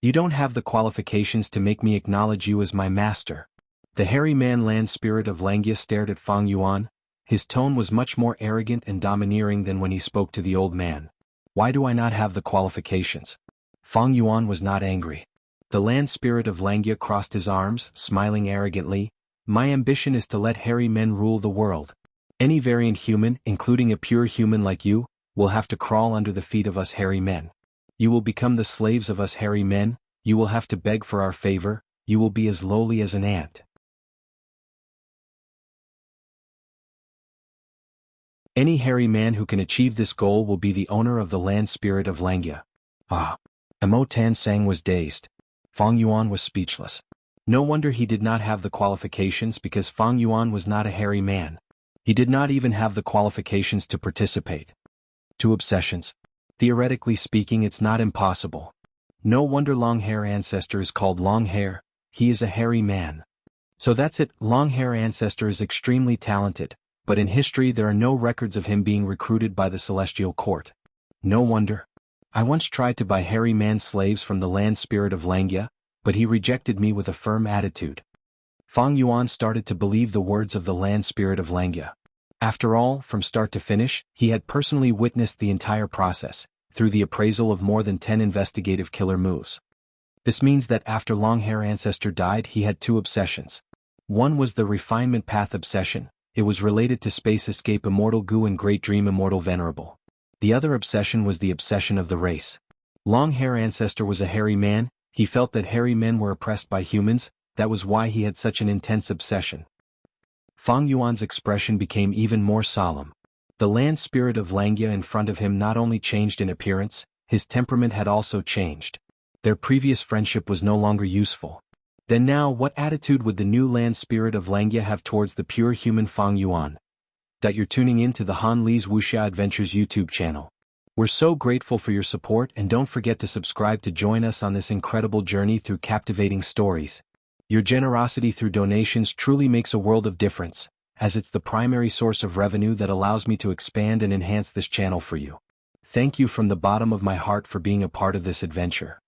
You don't have the qualifications to make me acknowledge you as my master. The hairy man Land Spirit of Langya stared at Fang Yuan. His tone was much more arrogant and domineering than when he spoke to the old man. Why do I not have the qualifications? Fang Yuan was not angry. The Land Spirit of Langya crossed his arms, smiling arrogantly. My ambition is to let hairy men rule the world. Any variant human, including a pure human like you, will have to crawl under the feet of us hairy men. You will become the slaves of us hairy men, you will have to beg for our favor, you will be as lowly as an ant. Any hairy man who can achieve this goal will be the owner of the Land Spirit of Langya. Ah! Mo Tan Sang was dazed. Fang Yuan was speechless. No wonder he did not have the qualifications because Fang Yuan was not a hairy man. He did not even have the qualifications to participate. 2 obsessions. Theoretically speaking, it's not impossible. No wonder Longhair Ancestor is called Longhair, he is a hairy man. So that's it, Longhair Ancestor is extremely talented, but in history there are no records of him being recruited by the Celestial Court. No wonder. I once tried to buy hairy man slaves from the Land Spirit of Langya, but he rejected me with a firm attitude. Fang Yuan started to believe the words of the Land Spirit of Langya. After all, from start to finish, he had personally witnessed the entire process, through the appraisal of more than 10 investigative killer moves. This means that after Longhair Ancestor died he had 2 obsessions. One was the Refinement Path obsession, it was related to Space Escape Immortal Goo and Great Dream Immortal Venerable. The other obsession was the obsession of the race. Longhair Ancestor was a hairy man, he felt that hairy men were oppressed by humans, that was why he had such an intense obsession. Fang Yuan's expression became even more solemn. The Land Spirit of Langya in front of him not only changed in appearance, his temperament had also changed. Their previous friendship was no longer useful. Then now what attitude would the new Land Spirit of Langya have towards the pure human Fang Yuan? You're tuning in to the Han Li's Wuxia Adventures YouTube channel. We're so grateful for your support and don't forget to subscribe to join us on this incredible journey through captivating stories. Your generosity through donations truly makes a world of difference, as it's the primary source of revenue that allows me to expand and enhance this channel for you. Thank you from the bottom of my heart for being a part of this adventure.